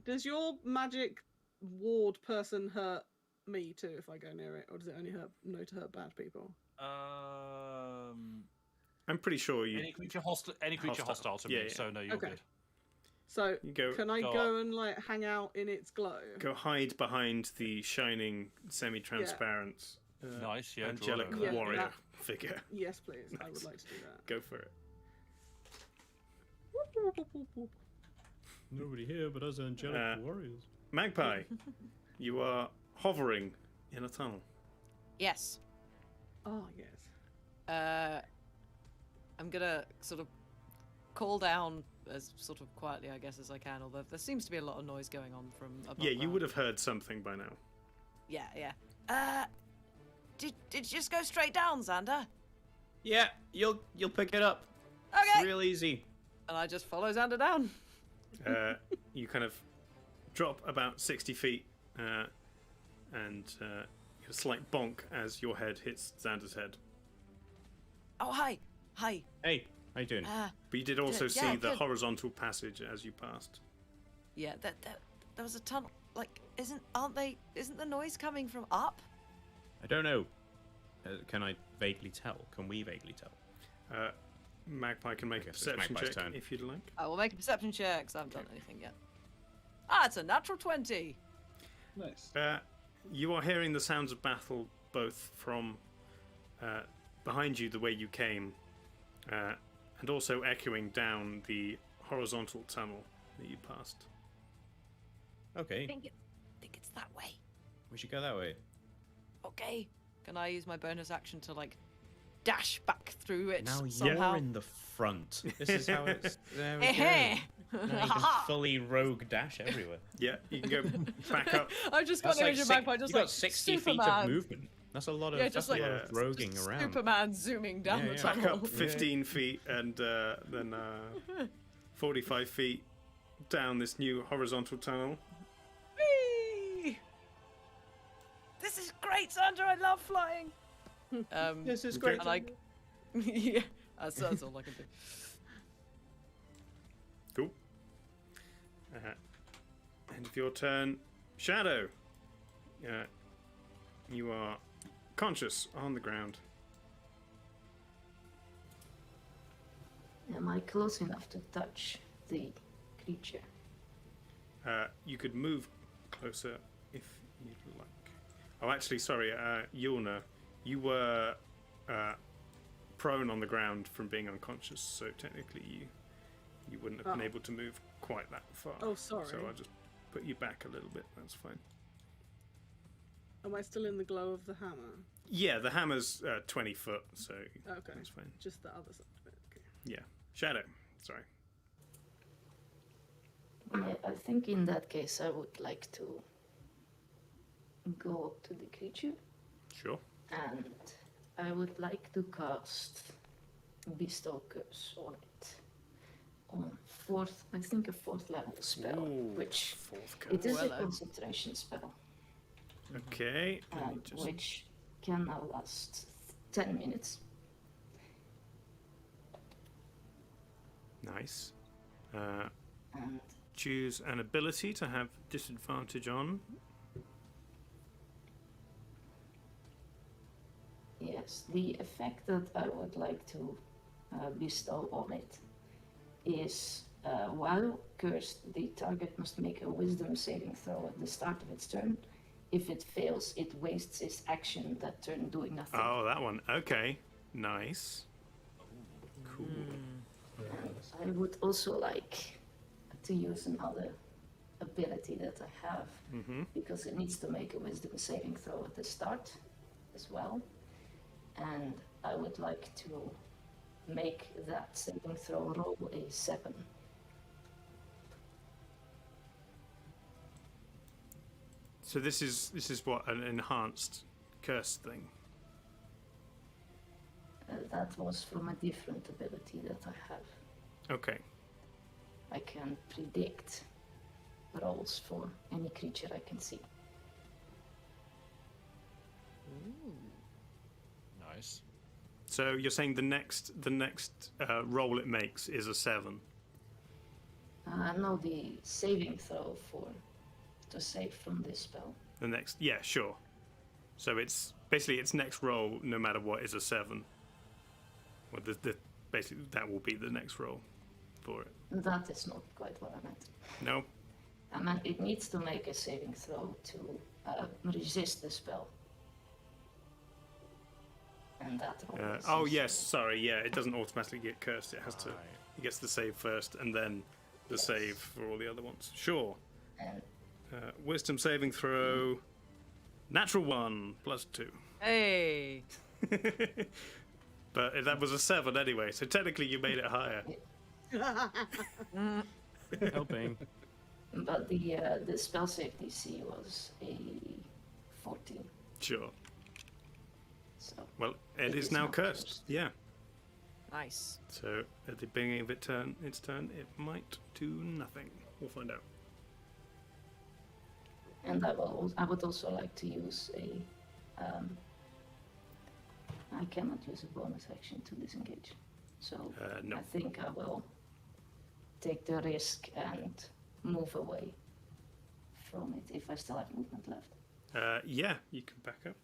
Speaker 6: Does your magic ward person hurt me too if I go near it, or does it only hurt bad people?
Speaker 3: I'm pretty sure you.
Speaker 7: Any creature hostile to me. So no, you're good.
Speaker 6: So
Speaker 3: go,
Speaker 6: can I go and like hang out in its glow?
Speaker 3: Go hide behind the shining, semi-transparent,
Speaker 7: nice,
Speaker 3: angelic warrior figure.
Speaker 6: Yes, please.
Speaker 3: Nice.
Speaker 6: I would like to do that.
Speaker 3: Go for it.
Speaker 5: Nobody here but us angelic warriors.
Speaker 3: Magpie, you are hovering in a tunnel.
Speaker 9: yes.
Speaker 6: Oh yes.
Speaker 9: I'm gonna sort of call down as sort of quietly, I guess, as I can. Although there seems to be a lot of noise going on from above.
Speaker 3: Yeah, you
Speaker 9: ground.
Speaker 3: would have heard something by now.
Speaker 9: Yeah. Did you just go straight down, Xander?
Speaker 5: Yeah, you'll pick it up.
Speaker 9: Okay.
Speaker 5: It's real easy.
Speaker 9: And I just follow Xander down.
Speaker 3: You kind of drop about 60 feet, and a slight bonk as your head hits Xander's head.
Speaker 9: Oh, hi.
Speaker 5: Hey, how you doing?
Speaker 3: But you did also
Speaker 9: yeah,
Speaker 3: see the
Speaker 9: good.
Speaker 3: horizontal passage as you passed.
Speaker 9: Yeah, there was a tunnel. Like, isn't the noise coming from up?
Speaker 5: I don't know. Can I vaguely tell? Can we vaguely tell?
Speaker 3: Magpie can make a
Speaker 5: it's
Speaker 3: perception
Speaker 5: Magpie's
Speaker 3: check
Speaker 5: turn.
Speaker 3: if you'd like.
Speaker 9: I will make a perception check, 'cause I haven't done anything yet. It's a natural 20.
Speaker 8: Nice.
Speaker 3: You are hearing the sounds of battle both from behind you, the way you came, and also echoing down the horizontal tunnel that you passed.
Speaker 5: Okay,
Speaker 16: I think it's that way.
Speaker 5: we should go that way.
Speaker 9: Okay. Can I use my bonus action to like dash back through it
Speaker 5: Now
Speaker 9: somehow?
Speaker 5: you're in the front. This is how it's. There we
Speaker 9: Eh-heh.
Speaker 5: go. Now you can fully rogue dash everywhere.
Speaker 3: Yeah, you can go back up.
Speaker 9: I've just got
Speaker 5: That's
Speaker 9: the
Speaker 5: like
Speaker 9: image of
Speaker 5: six-
Speaker 9: Magpie just
Speaker 5: you
Speaker 9: like
Speaker 5: got 60
Speaker 9: Superman.
Speaker 5: feet of movement. That's a lot of.
Speaker 9: Yeah,
Speaker 5: that's
Speaker 9: just
Speaker 5: a
Speaker 9: like
Speaker 5: lot of roguing around.
Speaker 9: Superman zooming down the
Speaker 3: Back
Speaker 9: tunnel.
Speaker 3: up 15 feet and then 45 feet down this new horizontal tunnel.
Speaker 9: Whee! This is great, Sandra. I love flying.
Speaker 5: This is great.
Speaker 9: And I, yeah, that's all I can do.
Speaker 3: Cool. End of your turn. Shadow. You are conscious on the ground.
Speaker 10: Am I close enough to touch the creature?
Speaker 3: You could move closer if you'd like. Oh, actually, sorry, Yulna, you were prone on the ground from being unconscious, so technically you wouldn't have been able to move quite that far.
Speaker 6: Oh, sorry.
Speaker 3: So I'll just put you back a little bit. That's fine.
Speaker 6: Am I still in the glow of the hammer?
Speaker 3: Yeah, the hammer's 20 foot, so
Speaker 6: Okay.
Speaker 3: that's fine.
Speaker 6: Just the other side of it. Okay.
Speaker 3: Yeah. Shadow, sorry.
Speaker 10: Yeah, I think in that case I would like to go up to the creature
Speaker 3: Sure.
Speaker 10: and I would like to cast Bestow Curse on it. On I think a fourth level spell,
Speaker 3: Ooh,
Speaker 10: which
Speaker 3: fourth
Speaker 10: it is
Speaker 3: curse.
Speaker 10: a concentration spell,
Speaker 3: Okay. Let me
Speaker 10: and
Speaker 3: just...
Speaker 10: which can now last 10 minutes.
Speaker 3: Nice.
Speaker 10: And
Speaker 3: choose an ability to have disadvantage on.
Speaker 10: Yes, the effect that I would like to bestow on it is while cursed, the target must make a wisdom saving throw at the start of its turn. If it fails, it wastes its action that turn doing nothing.
Speaker 3: Oh, that one. Okay. Nice. Cool.
Speaker 10: I would also like to use another ability that I have because it needs to make a wisdom saving throw at the start as well. And I would like to make that saving throw roll a 7.
Speaker 3: So this is what, an enhanced curse thing?
Speaker 10: That was from a different ability that I have.
Speaker 3: Okay.
Speaker 10: I can predict rolls for any creature I can see.
Speaker 7: Nice.
Speaker 3: So you're saying the next roll it makes is a 7?
Speaker 10: No, the saving throw to save from this spell.
Speaker 3: The next, yeah, sure. So it's basically its next roll, no matter what, is a 7. Well, basically that will be the next roll for it.
Speaker 10: That is not quite what I meant.
Speaker 3: No.
Speaker 10: I meant it needs to make a saving throw to resist the spell. And that roll is
Speaker 3: oh yes, sorry, yeah, it doesn't automatically get cursed. It has to. It gets the save first, and then the save for all the other ones. Sure. Wisdom saving throw. Natural 1 plus 2.
Speaker 9: Hey.
Speaker 3: But that was a 7 anyway, so technically you made it higher.
Speaker 5: Helping.
Speaker 10: But the spell save DC was a 14.
Speaker 3: Sure.
Speaker 10: So
Speaker 3: well, it is now cursed. Yeah.
Speaker 9: Nice.
Speaker 3: So at the beginning of its turn, it might do nothing. We'll find out.
Speaker 10: And I would also like to use a. I cannot use a bonus action to disengage, so
Speaker 3: no.
Speaker 10: I think I will take the risk and move away from it if I still have movement left.
Speaker 3: Yeah, you can back up.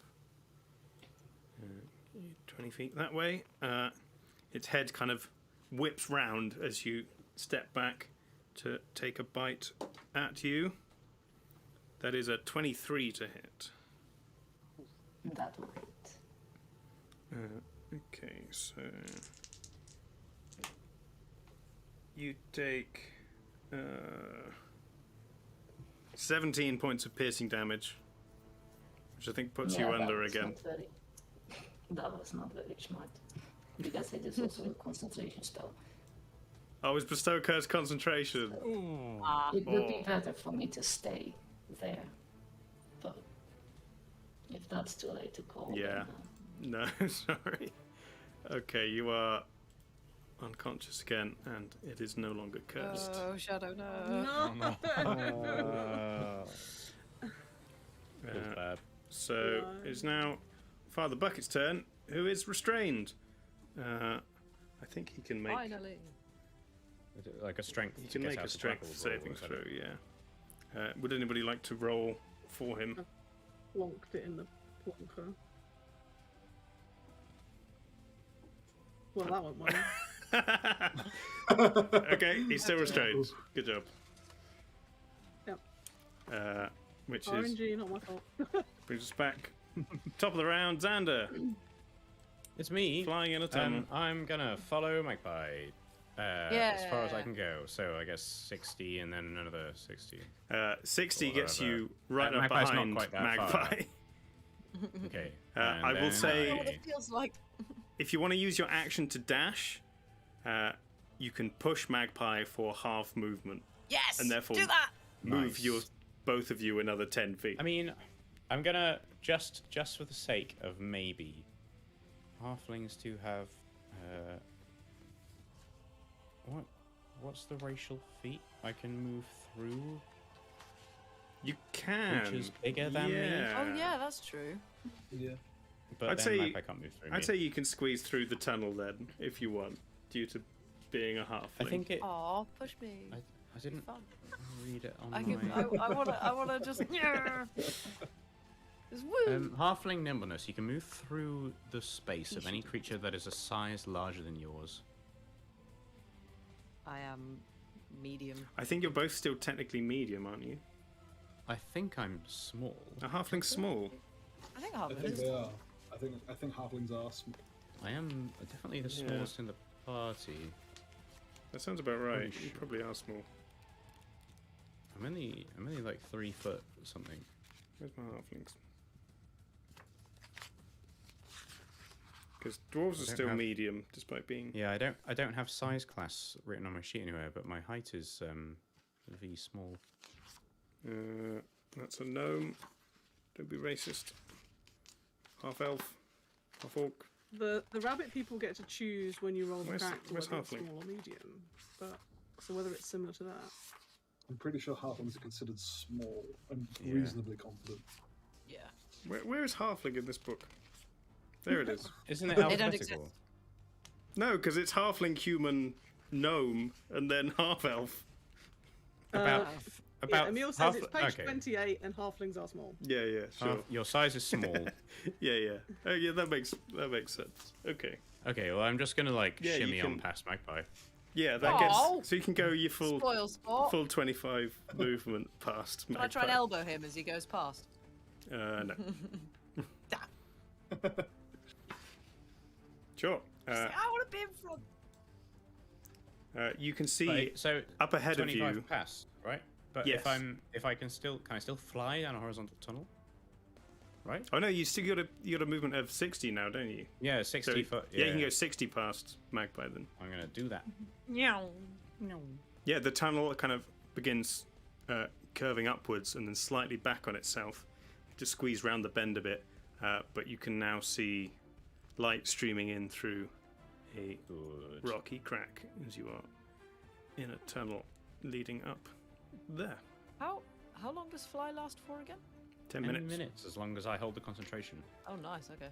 Speaker 3: 20 feet that way. Its head kind of whips round as you step back to take a bite at you. That is a 23 to hit.
Speaker 10: That will hit.
Speaker 3: Okay, so you take 17 points of piercing damage, which I think puts you under again.
Speaker 10: That was not very smart, because it is also a concentration spell.
Speaker 3: Oh, it's bestow curse concentration.
Speaker 10: It would be better for me to stay there, but if that's too late to call.
Speaker 3: Yeah. No, sorry. Okay, you are unconscious again, and it is no longer cursed.
Speaker 9: Oh, Shadow, no.
Speaker 5: Feels bad.
Speaker 3: So it's now Father Bucket's turn, who is restrained. I think he can make.
Speaker 9: Finally.
Speaker 5: Like a strength.
Speaker 3: He can make a strength saving throw. Yeah. Would anybody like to roll for him?
Speaker 6: Plonked it in the plonker. Well, that went well.
Speaker 3: Okay, he's still restrained. Good job.
Speaker 6: Yep.
Speaker 3: Which
Speaker 6: RNG,
Speaker 3: is
Speaker 6: not my fault.
Speaker 3: brings us back. Top of the round, Xander.
Speaker 5: It's me.
Speaker 3: Flying in a tunnel.
Speaker 5: I'm gonna follow Magpie as far as I can go. So I guess 60 and then another 60.
Speaker 3: 60 gets you right up
Speaker 5: Magpie's
Speaker 3: behind
Speaker 5: not quite that
Speaker 3: Magpie.
Speaker 5: Okay.
Speaker 3: I will say,
Speaker 9: What it feels like.
Speaker 3: if you want to use your action to dash, you can push Magpie for half movement.
Speaker 9: Yes.
Speaker 3: And therefore
Speaker 9: do that.
Speaker 3: move both of you another 10 feet.
Speaker 5: I mean, I'm gonna just for the sake of maybe, halflings do have what's the racial feat I can move through?
Speaker 3: You can.
Speaker 5: Creatures bigger than me.
Speaker 9: Oh yeah, that's true.
Speaker 8: Yeah.
Speaker 5: But
Speaker 3: I'd
Speaker 5: then
Speaker 3: say
Speaker 5: Magpie can't move through
Speaker 3: I'd
Speaker 5: me.
Speaker 3: say you can squeeze through the tunnel then, if you want, due to being a halfling.
Speaker 5: I think it.
Speaker 9: Aw, push me.
Speaker 5: I I didn't
Speaker 9: Fun.
Speaker 5: read it on
Speaker 9: I
Speaker 5: my...
Speaker 9: wanna just. Just woo.
Speaker 5: Halfling nimbleness. You can move through the space of any creature that is a size larger than yours.
Speaker 9: I am medium.
Speaker 3: I think you're both still technically medium, aren't you?
Speaker 5: I think I'm small.
Speaker 3: A halfling's small.
Speaker 9: I think
Speaker 8: I think
Speaker 9: halflings.
Speaker 8: they are. I think halflings are.
Speaker 5: I am definitely the smallest in the party.
Speaker 3: That sounds about right.
Speaker 5: Pretty
Speaker 3: You
Speaker 5: sure.
Speaker 3: probably are small.
Speaker 5: I'm only like 3 foot or something.
Speaker 3: Where's my halflings? Because dwarves are
Speaker 5: don't
Speaker 3: still
Speaker 5: have-
Speaker 3: medium, despite being.
Speaker 5: Yeah, I don't have size class written on my sheet anywhere, but my height is V small.
Speaker 3: That's a gnome. Don't be racist. Half elf, half orc.
Speaker 6: The rabbit people get to choose when you roll the
Speaker 3: Where's-
Speaker 6: character
Speaker 3: where's
Speaker 6: whether it's
Speaker 3: halfling?
Speaker 6: small or medium. But so whether it's similar to that.
Speaker 8: I'm pretty sure halflings are considered small and
Speaker 5: Yeah.
Speaker 8: reasonably confident.
Speaker 9: Yeah.
Speaker 3: Where is halfling in this book? There it is.
Speaker 5: Isn't it
Speaker 9: They don't
Speaker 5: alphabetical?
Speaker 9: exist.
Speaker 3: No, because it's halfling, human, gnome, and then half elf.
Speaker 5: About
Speaker 6: Yeah, Emil says it's page
Speaker 5: okay.
Speaker 6: 28 and halflings are small.
Speaker 3: Yeah, sure.
Speaker 5: Your size is small.
Speaker 3: yeah. Oh, yeah, that makes sense. Okay.
Speaker 5: Okay, well I'm just gonna like
Speaker 3: Yeah, you
Speaker 5: shimmy on
Speaker 3: can-
Speaker 5: past Magpie.
Speaker 3: Yeah, that
Speaker 9: Aw.
Speaker 3: gets so you can go your
Speaker 9: Spoil sport.
Speaker 3: full 25 movement past.
Speaker 9: Can I try and
Speaker 3: Magpie.
Speaker 9: elbow him as he goes past?
Speaker 3: No. Sure.
Speaker 9: I want to be in front.
Speaker 3: You can see
Speaker 5: Right, so
Speaker 3: up ahead of
Speaker 5: 25
Speaker 3: you.
Speaker 5: past, right? But
Speaker 3: Yes.
Speaker 5: if I can I still fly down a horizontal tunnel? Right?
Speaker 3: Oh no, you still got a movement of 60 now, don't you?
Speaker 5: Yeah, 60
Speaker 3: So,
Speaker 5: foot.
Speaker 3: Yeah, you can go 60 past Magpie then.
Speaker 5: I'm gonna do that.
Speaker 9: No.
Speaker 3: Yeah, the tunnel kind of begins curving upwards and then slightly back on itself to squeeze round the bend a bit. But you can now see light streaming in through a
Speaker 5: Good.
Speaker 3: rocky crack as you are in a tunnel leading up there.
Speaker 9: How long does fly last for again?
Speaker 3: 10
Speaker 5: 10
Speaker 3: minutes.
Speaker 5: minutes, as long as I hold the concentration.
Speaker 9: Oh, nice. Okay.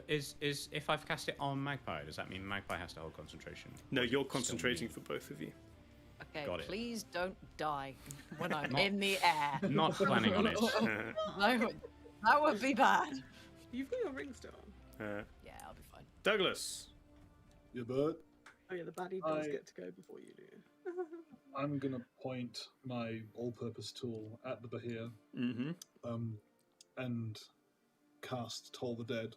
Speaker 5: Is if I've cast it on Magpie, does that mean Magpie has to hold concentration?
Speaker 3: No,
Speaker 5: Or is
Speaker 3: you're
Speaker 5: it still
Speaker 3: concentrating
Speaker 5: me?
Speaker 3: for both of you.
Speaker 9: Okay.
Speaker 5: Got it.
Speaker 9: Please don't die when I'm
Speaker 5: Not-
Speaker 9: in the air.
Speaker 5: Not planning on it.
Speaker 9: That would be bad.
Speaker 6: You've got your ring still on.
Speaker 9: Yeah, I'll be fine.
Speaker 3: Douglas.
Speaker 8: Your bird.
Speaker 6: Oh yeah, the baddie does
Speaker 8: I-
Speaker 6: get to go before you do.
Speaker 8: I'm gonna point my all-purpose tool at the Bahia,
Speaker 3: Mm-hmm.
Speaker 8: and cast Toll the Dead.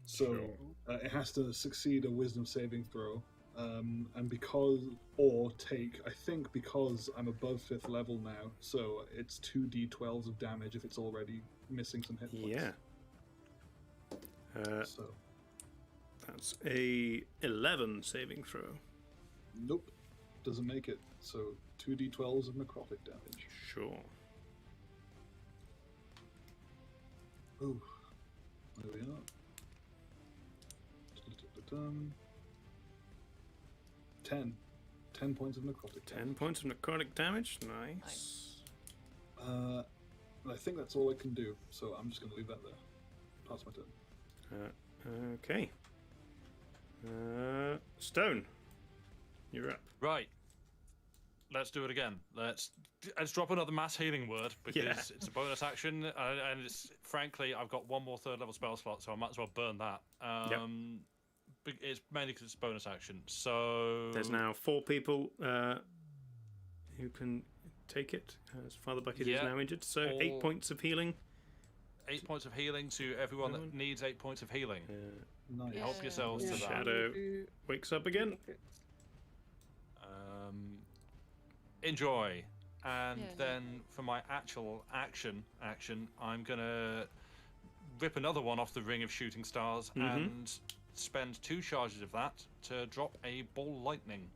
Speaker 8: So
Speaker 3: Sure.
Speaker 8: it has to succeed a Wisdom saving throw, and because I'm above 5th level now, so it's 2d12s of damage if it's already missing some hit points.
Speaker 3: Yeah.
Speaker 8: So
Speaker 3: That's a 11 saving throw.
Speaker 8: nope, doesn't make it. So 2d12s of necrotic damage.
Speaker 3: Sure.
Speaker 8: Ooh, there we are. 10 points of necrotic damage.
Speaker 3: 10 points of necrotic damage. Nice.
Speaker 8: I think that's all I can do, so I'm just going to leave that there. Pass my turn.
Speaker 3: Okay. Stone. You're up.
Speaker 7: Right. Let's do it again. Let's drop another mass healing word because
Speaker 3: Yeah.
Speaker 7: it's a bonus action, and it's frankly I've got one more 3rd level spell slot, so I might as well burn that. It's mainly because it's a bonus action. So
Speaker 3: There's now 4 people who can take it, as Father Bucket is
Speaker 7: Yeah.
Speaker 3: now injured. So 8
Speaker 7: All-
Speaker 3: points of healing.
Speaker 7: 8 points of healing to everyone that needs 8 points of healing.
Speaker 8: Nice.
Speaker 7: Help yourselves to that.
Speaker 3: Shadow wakes up again.
Speaker 7: Enjoy. And
Speaker 9: Yeah.
Speaker 7: then for my actual action, I'm gonna rip another one off the ring of shooting stars and spend 2 charges of that to drop a ball lightning.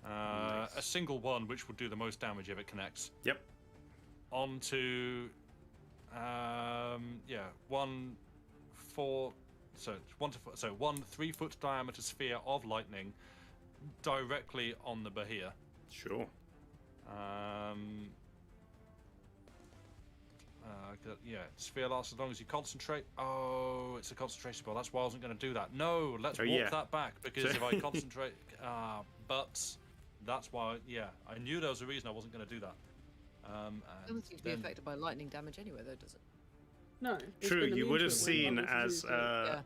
Speaker 7: A single one, which will do the most damage if it connects.
Speaker 3: Yep.
Speaker 7: Onto, 1 3-foot diameter sphere of lightning directly on the Bahia.
Speaker 3: Sure.
Speaker 7: Sphere lasts as long as you concentrate. Oh, it's a concentration spell. That's why I wasn't going to do that. No, let's
Speaker 3: Oh,
Speaker 7: walk
Speaker 3: yeah.
Speaker 7: that back because if I concentrate, but That's why, yeah, I knew there was a reason I wasn't going to do that.
Speaker 9: It doesn't seem to be
Speaker 7: then-
Speaker 9: affected by lightning damage anyway, though, does it?
Speaker 6: No. it's
Speaker 3: True,
Speaker 6: been
Speaker 3: you
Speaker 6: immune
Speaker 3: would
Speaker 6: to
Speaker 3: have
Speaker 6: it when
Speaker 3: seen
Speaker 6: others
Speaker 3: as
Speaker 6: used it.
Speaker 9: Yeah.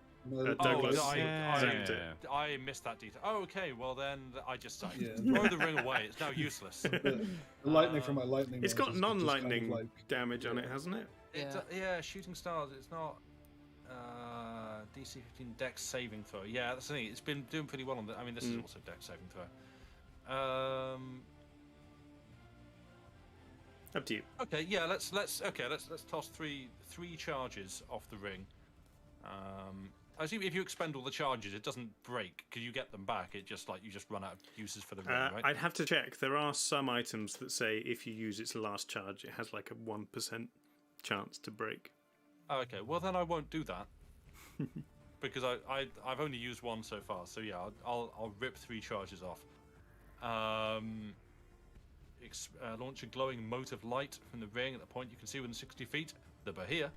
Speaker 3: Douglas
Speaker 7: I,
Speaker 3: zapped it.
Speaker 7: I missed that detail. Oh, okay, well then I just
Speaker 8: Yeah.
Speaker 7: throw the ring away. It's now useless.
Speaker 8: The lightning from my lightning.
Speaker 3: It's got
Speaker 8: rod is just kind of
Speaker 3: non-lightning
Speaker 8: like-
Speaker 3: damage on it, hasn't it?
Speaker 7: Yeah, shooting stars. It's not DC 15 Dex saving throw. Yeah, that's the thing. It's been doing pretty well on the. I mean, this is also Dex saving throw.
Speaker 3: Up to you.
Speaker 7: Okay, yeah. Let's toss three charges off the ring. I assume if you expend all the charges, it doesn't break because you get them back. It just you just run out of uses for the ring, right?
Speaker 3: I'd have to check. There are some items that say if you use its last charge, it has like a 1% chance to break.
Speaker 7: Oh, okay, well then I won't do that because I've only used one so far. So yeah, I'll rip 3 charges off. Launch a glowing mote of light from the ring at the point you can see within 60 feet. The Bahia.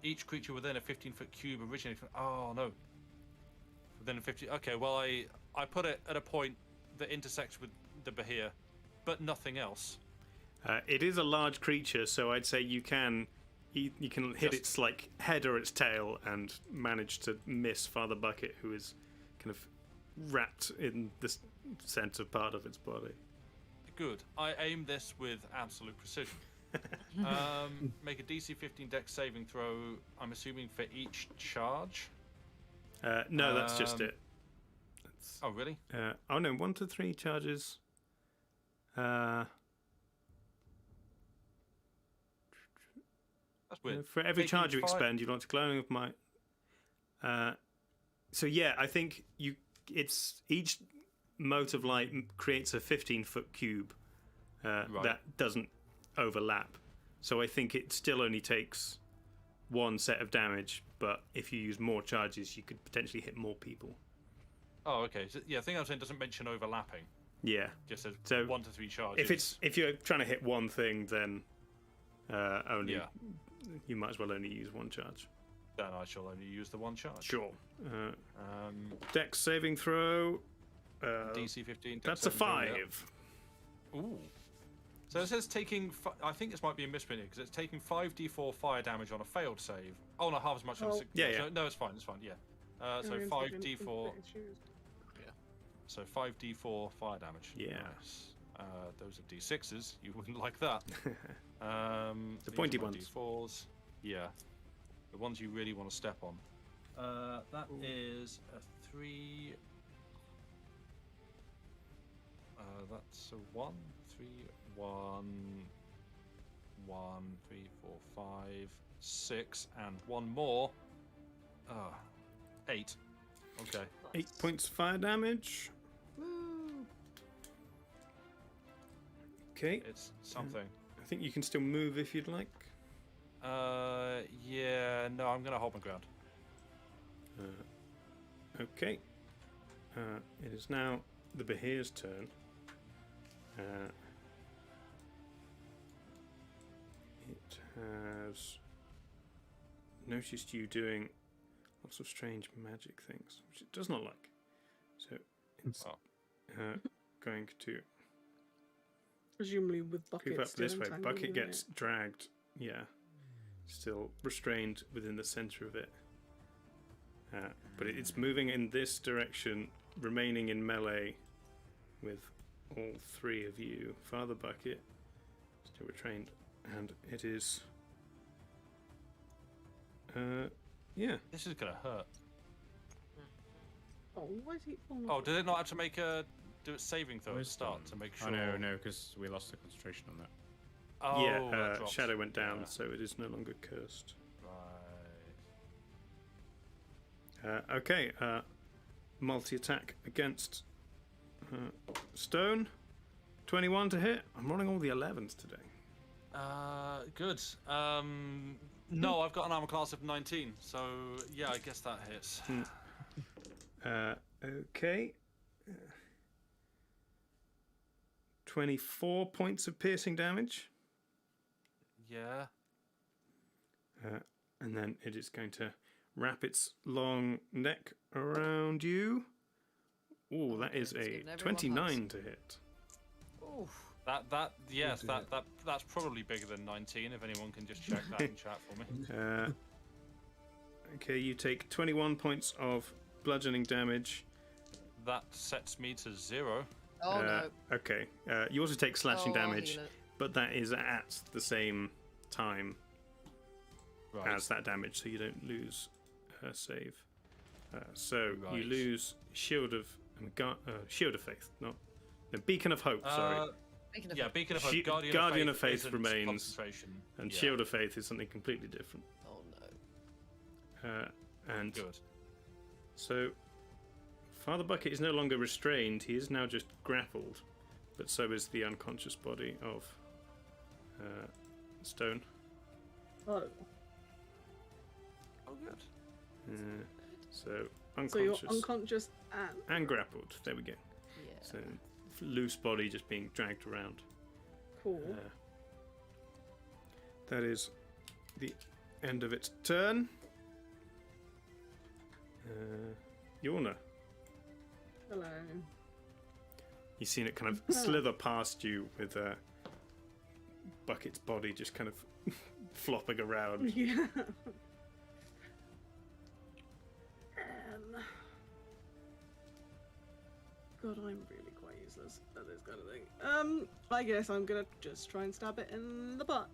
Speaker 7: Each creature within a 15-foot cube originating from... Oh, no. Within a 50... Okay, well, I put it at a point that intersects with the Bahia, but nothing else.
Speaker 3: It is a large creature, so I'd say you can hit its like head or its tail and manage to miss Father Bucket, who is kind of wrapped in the center part of its body.
Speaker 7: Good. I aim this with absolute precision. Make a DC 15 Dex saving throw, I'm assuming for each charge?
Speaker 3: No, that's just it.
Speaker 7: Oh, really?
Speaker 3: Oh, no, 1 to 3 charges.
Speaker 7: That's weird.
Speaker 3: For every
Speaker 7: Taking
Speaker 3: charge you
Speaker 7: 5
Speaker 3: expend, you launch a glowing of might. So yeah, I think it's each mote of light creates a 15-foot cube that doesn't overlap. So I think it still only takes 1 set of damage, but if you use more charges, you could potentially hit more people.
Speaker 7: Oh, okay. So, yeah, the thing I'm saying doesn't mention overlapping.
Speaker 3: Yeah.
Speaker 7: Just says
Speaker 3: So
Speaker 7: 1 to 3 charges.
Speaker 3: If you're trying to hit one thing, then you might as well only use 1 charge.
Speaker 7: Then I shall only use the 1 charge.
Speaker 3: Sure. Dex saving throw.
Speaker 7: DC 15.
Speaker 3: That's a 5.
Speaker 7: Ooh. So it says taking. I think this might be a misprint here because it's taking 5d4 fire damage on a failed save. Oh no, half as much on a
Speaker 3: Yeah.
Speaker 7: No, it's fine. It's fine. Yeah. So 5d4. Yeah. So 5d4 fire damage.
Speaker 3: Yeah.
Speaker 7: Nice. Those are d6s. You wouldn't like that.
Speaker 3: The pointy ones.
Speaker 7: D4s. Yeah. The ones you really want to step on. That is a 3. That's a 1, 3, 1, 1, 3, 4, 5, 6, and 1 more. 8. Okay.
Speaker 3: 8 points fire damage. Okay.
Speaker 7: It's something.
Speaker 3: I think you can still move if you'd like.
Speaker 7: Yeah, no, I'm gonna hold my ground.
Speaker 3: Okay. It is now the Bahir's turn. It has noticed you doing lots of strange magic things, which it does not like. So it's going to
Speaker 6: Presumably with Bucket
Speaker 3: move up
Speaker 6: still
Speaker 3: this way.
Speaker 6: entangled
Speaker 3: Bucket
Speaker 6: in
Speaker 3: gets
Speaker 6: it.
Speaker 3: dragged. Yeah, still restrained within the center of it. But it's moving in this direction, remaining in melee with all 3 of you. Father Bucket, still restrained, and it is. Yeah.
Speaker 7: This is gonna hurt.
Speaker 6: Oh, why is he?
Speaker 7: Oh, did it not have to make a do a saving throw at the start to make sure?
Speaker 5: Oh no, because we lost the concentration on that.
Speaker 7: Oh,
Speaker 3: Yeah,
Speaker 7: that drops.
Speaker 3: Shadow went down, so it is no longer cursed. Okay, multi-attack against Stone. 21 to hit. I'm rolling all the 11s today.
Speaker 7: Good. No, I've got an armor class of 19, so yeah, I guess that hits.
Speaker 3: Okay. 24 points of piercing damage.
Speaker 7: Yeah.
Speaker 3: And then it is going to wrap its long neck around you. Ooh, that is
Speaker 9: It's
Speaker 3: a
Speaker 9: giving everyone
Speaker 3: 29 to hit.
Speaker 9: Oof.
Speaker 7: That's probably bigger than 19. If anyone can just check that in chat for me.
Speaker 3: Okay, you take 21 points of bludgeoning damage.
Speaker 7: That sets me to 0.
Speaker 9: Oh no.
Speaker 3: Okay, you also take slashing
Speaker 9: Oh, I'll
Speaker 3: damage,
Speaker 9: heal it.
Speaker 3: but that is at the same time
Speaker 7: Right.
Speaker 3: as that damage, so you don't lose her save. So you
Speaker 7: Right.
Speaker 3: lose Shield of Faith, not no, Beacon of Hope. Sorry,
Speaker 9: Beacon of
Speaker 7: Yeah,
Speaker 9: Hope.
Speaker 7: Beacon of Hope.
Speaker 3: Guardian of Faith
Speaker 7: isn't
Speaker 3: remains,
Speaker 7: concentration.
Speaker 3: and
Speaker 7: Yeah.
Speaker 3: Shield of Faith is something completely different.
Speaker 9: Oh no.
Speaker 3: And
Speaker 7: Good.
Speaker 3: so Father Bucket is no longer restrained; he is now just grappled, but so is the unconscious body of Stone.
Speaker 6: Oh.
Speaker 7: Oh, good.
Speaker 3: So
Speaker 6: So you're
Speaker 3: unconscious
Speaker 6: unconscious
Speaker 3: and grappled. There we go.
Speaker 9: Yeah.
Speaker 3: So loose body just being dragged around.
Speaker 6: cool.
Speaker 3: That is the end of its turn. Yorna,
Speaker 6: Hello.
Speaker 3: you've seen it kind of slither past you with Bucket's body just kind of flopping around.
Speaker 6: Yeah. God, I'm really quite useless at this kind of thing. I guess I'm gonna just try and stab it in the butt.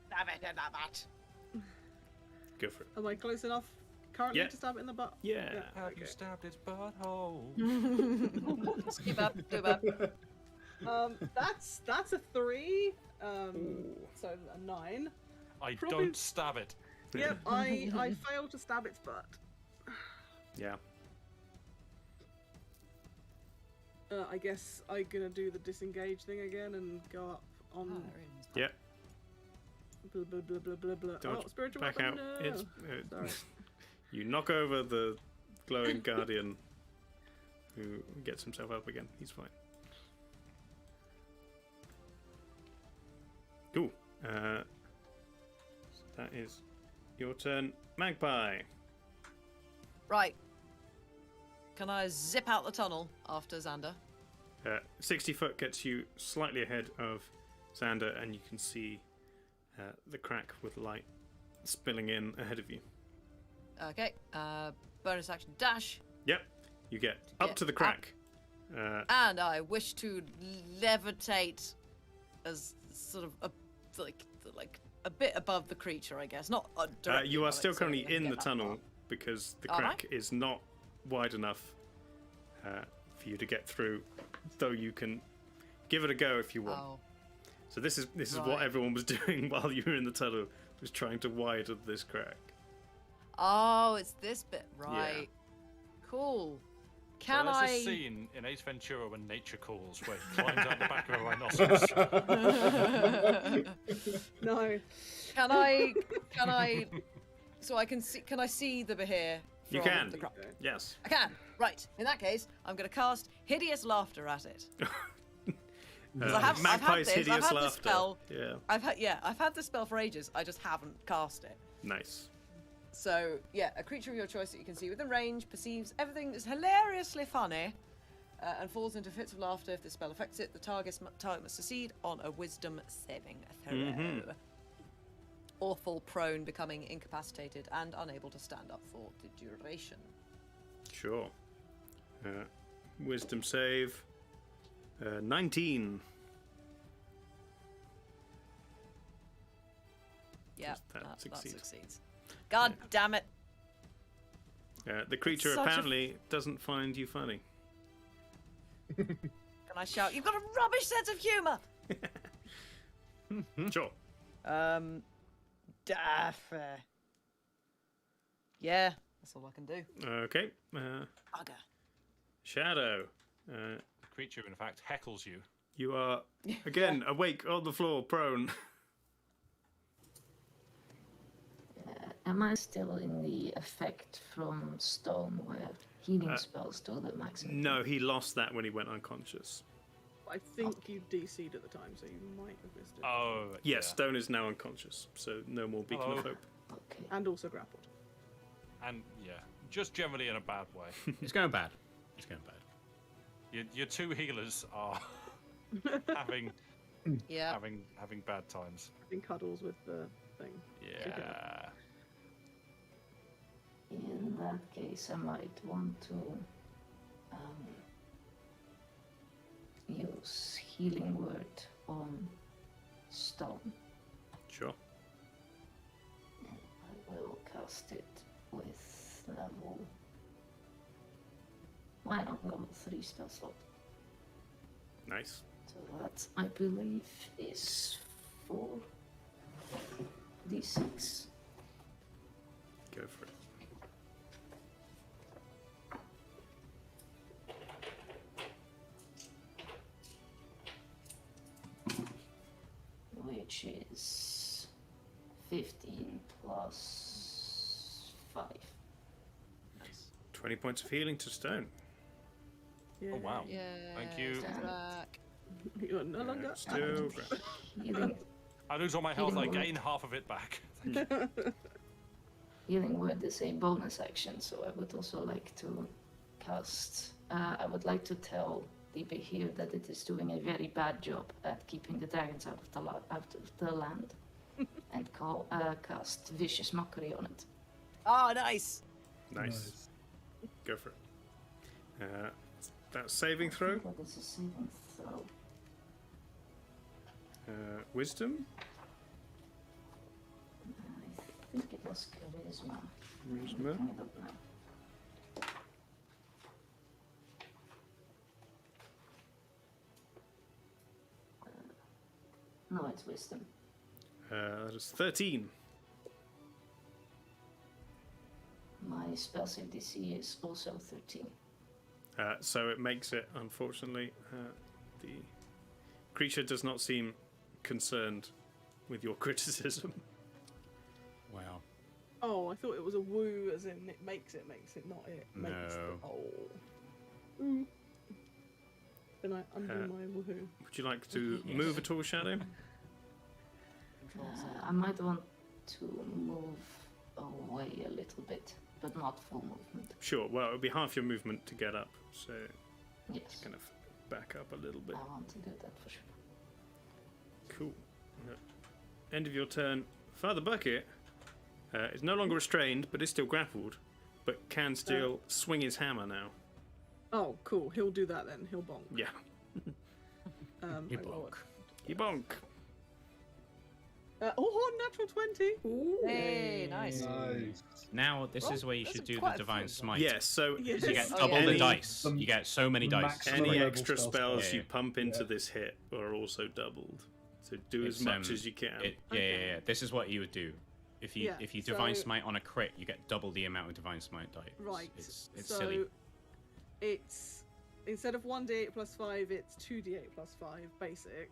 Speaker 9: Stab it in the butt.
Speaker 3: Go for it.
Speaker 6: Am I close enough currently
Speaker 3: Yeah.
Speaker 6: to stab it in the butt?
Speaker 3: Yeah.
Speaker 7: Have you stabbed its butthole?
Speaker 9: Skip up, skip up.
Speaker 6: That's a 3. So a 9.
Speaker 7: I
Speaker 6: Probably-
Speaker 7: don't stab it.
Speaker 6: Yep, I failed to stab its butt.
Speaker 3: Yeah.
Speaker 6: I guess I'm gonna do the disengage thing again and go up on.
Speaker 3: Yeah.
Speaker 6: Blah blah blah blah blah blah.
Speaker 3: Dodge
Speaker 6: Oh, spiritual
Speaker 3: back
Speaker 6: weapon.
Speaker 3: out.
Speaker 6: No.
Speaker 3: It's,
Speaker 6: Sorry.
Speaker 3: you knock over the glowing guardian, who gets himself up again. He's fine. Cool. So that is your turn, Magpie.
Speaker 9: Right. Can I zip out the tunnel after Xander?
Speaker 3: 60 foot gets you slightly ahead of Xander, and you can see the crack with light spilling in ahead of you.
Speaker 9: Okay. Bonus action dash.
Speaker 3: Yep. You get up to the crack.
Speaker 9: And I wish to levitate as sort of like a bit above the creature, I guess. Not directly
Speaker 3: you are
Speaker 9: above it,
Speaker 3: still
Speaker 9: so
Speaker 3: currently
Speaker 9: I can
Speaker 3: in
Speaker 9: get
Speaker 3: the
Speaker 9: that
Speaker 3: tunnel
Speaker 9: far.
Speaker 3: because the
Speaker 9: Am I?
Speaker 3: crack is not wide enough for you to get through, though you can give it a go if you want.
Speaker 9: Oh.
Speaker 3: So this is what
Speaker 9: Right.
Speaker 3: everyone was doing while you were in the tunnel, was trying to widen this crack.
Speaker 9: Oh, it's this bit, right? Cool. Can
Speaker 7: so there's
Speaker 9: I?
Speaker 7: this scene in Ace Ventura when nature calls, where he climbs out the back of a rhinoceros.
Speaker 6: No.
Speaker 9: Can I? So I can see. Can I see the Behir?
Speaker 3: You
Speaker 9: from
Speaker 3: can.
Speaker 9: The crack?
Speaker 3: Yes.
Speaker 9: I can. Right. In that case, I'm going to cast hideous laughter at it. 'Cause I've had
Speaker 3: Magpie's
Speaker 9: this.
Speaker 3: hideous
Speaker 9: I've had this
Speaker 3: laughter.
Speaker 9: spell.
Speaker 3: Yeah.
Speaker 9: I've had this spell for ages. I just haven't cast it.
Speaker 3: Nice.
Speaker 9: So yeah, a creature of your choice that you can see within range perceives everything as hilariously funny, and falls into fits of laughter. If the spell affects it, the target must succeed on a Wisdom saving throw. Or fall prone, becoming incapacitated and unable to stand up for the duration.
Speaker 3: Sure. Wisdom save. 19.
Speaker 9: Yeah,
Speaker 3: That
Speaker 9: that
Speaker 3: succeeds.
Speaker 9: succeeds. God damn it!
Speaker 3: The creature
Speaker 9: Such a-
Speaker 3: apparently doesn't find you funny.
Speaker 9: Can I shout? You've got a rubbish sense of humour.
Speaker 3: Sure.
Speaker 9: Fair. Yeah, that's all I can do.
Speaker 3: Okay.
Speaker 9: Bugger.
Speaker 3: Shadow.
Speaker 7: The creature, in fact, heckles you.
Speaker 3: You are again awake on the floor, prone.
Speaker 10: Am I still in the effect from Stone where healing spells to the maximum?
Speaker 3: No, he lost that when he went unconscious.
Speaker 6: I think you DC'd at the time, so you might have missed it.
Speaker 7: Oh,
Speaker 3: Yes, Stone is now unconscious, so no more Beacon of
Speaker 7: Hello.
Speaker 3: Hope.
Speaker 6: And also grappled.
Speaker 7: And yeah, just generally in a bad way.
Speaker 5: It's going bad. It's going bad.
Speaker 7: Your two healers are having
Speaker 9: Yeah.
Speaker 7: having bad times.
Speaker 6: In cuddles with the thing.
Speaker 7: Yeah.
Speaker 10: In that case, I might want to use healing word on stone.
Speaker 3: Sure.
Speaker 10: And I will cast it with level. Why not level 3 spell slot?
Speaker 3: Nice.
Speaker 10: So that, I believe, is 4d6.
Speaker 3: Go for it.
Speaker 10: Which is 15 plus 5.
Speaker 3: 20 points of healing to stone.
Speaker 6: Yeah.
Speaker 7: Oh wow.
Speaker 9: Yeah.
Speaker 7: Thank you.
Speaker 9: Back.
Speaker 6: You're no longer.
Speaker 3: Still.
Speaker 10: Healing,
Speaker 7: I lose all my health. I
Speaker 10: Healing
Speaker 7: gain half of it back.
Speaker 10: healing word is a bonus action, so I would also like to cast. I would like to tell the Behir that it is doing a very bad job at keeping the dragons out of the land, and cast vicious mockery on it.
Speaker 9: Oh, nice.
Speaker 3: Nice. Go for it. That's saving throw.
Speaker 10: What is a saving throw?
Speaker 3: Wisdom.
Speaker 10: I think it was charisma.
Speaker 3: Charisma.
Speaker 10: I don't know. No, it's wisdom.
Speaker 3: That is 13.
Speaker 10: My spell save DC is also 13.
Speaker 3: So it makes it, unfortunately, the creature does not seem concerned with your criticism.
Speaker 5: Wow.
Speaker 6: Oh, I thought it was a woo, as in it makes it, not it makes
Speaker 5: No.
Speaker 6: the. Oh. Then I undo my woohoo.
Speaker 3: Would you like to move at all, Shadow?
Speaker 10: I might want to move away a little bit, but not full movement.
Speaker 3: Sure. Well, it would be half your movement to get up, so
Speaker 10: Yes,
Speaker 3: kind of back up a little bit.
Speaker 10: I want to do that for sure.
Speaker 3: Cool. End of your turn. Father Bucket is no longer restrained, but is still grappled, but can still swing his hammer now.
Speaker 6: Oh, cool. He'll do that then. He'll bonk.
Speaker 3: Yeah.
Speaker 5: You
Speaker 6: I roll
Speaker 5: bonk.
Speaker 3: You bonk.
Speaker 6: Natural 20.
Speaker 9: Hey, nice.
Speaker 8: Nice.
Speaker 5: Now, this
Speaker 6: Oh,
Speaker 5: is where you
Speaker 6: that's
Speaker 5: should do the
Speaker 6: quite a
Speaker 5: divine
Speaker 6: fun
Speaker 5: smite.
Speaker 3: Yes, so
Speaker 6: Yes.
Speaker 5: You get
Speaker 6: Oh,
Speaker 5: double
Speaker 6: yeah.
Speaker 5: the
Speaker 3: Any-
Speaker 5: dice. You get so many dice.
Speaker 8: Maximum
Speaker 3: any
Speaker 8: level
Speaker 3: extra
Speaker 8: spell
Speaker 3: spells
Speaker 5: slot.
Speaker 3: you
Speaker 5: Yeah.
Speaker 3: pump into
Speaker 8: Yeah.
Speaker 3: this hit are also doubled. So do
Speaker 5: It's,
Speaker 3: as much as you can.
Speaker 5: Yeah,
Speaker 6: Okay.
Speaker 5: yeah. This is what you would do. If you
Speaker 6: Yeah,
Speaker 5: if you divine
Speaker 6: so-
Speaker 5: smite on a crit, you get double the amount of divine smite die.
Speaker 6: Right.
Speaker 5: It's
Speaker 6: so
Speaker 5: silly.
Speaker 6: it's instead of 1d8 plus 5, it's 2d8 plus 5 basic.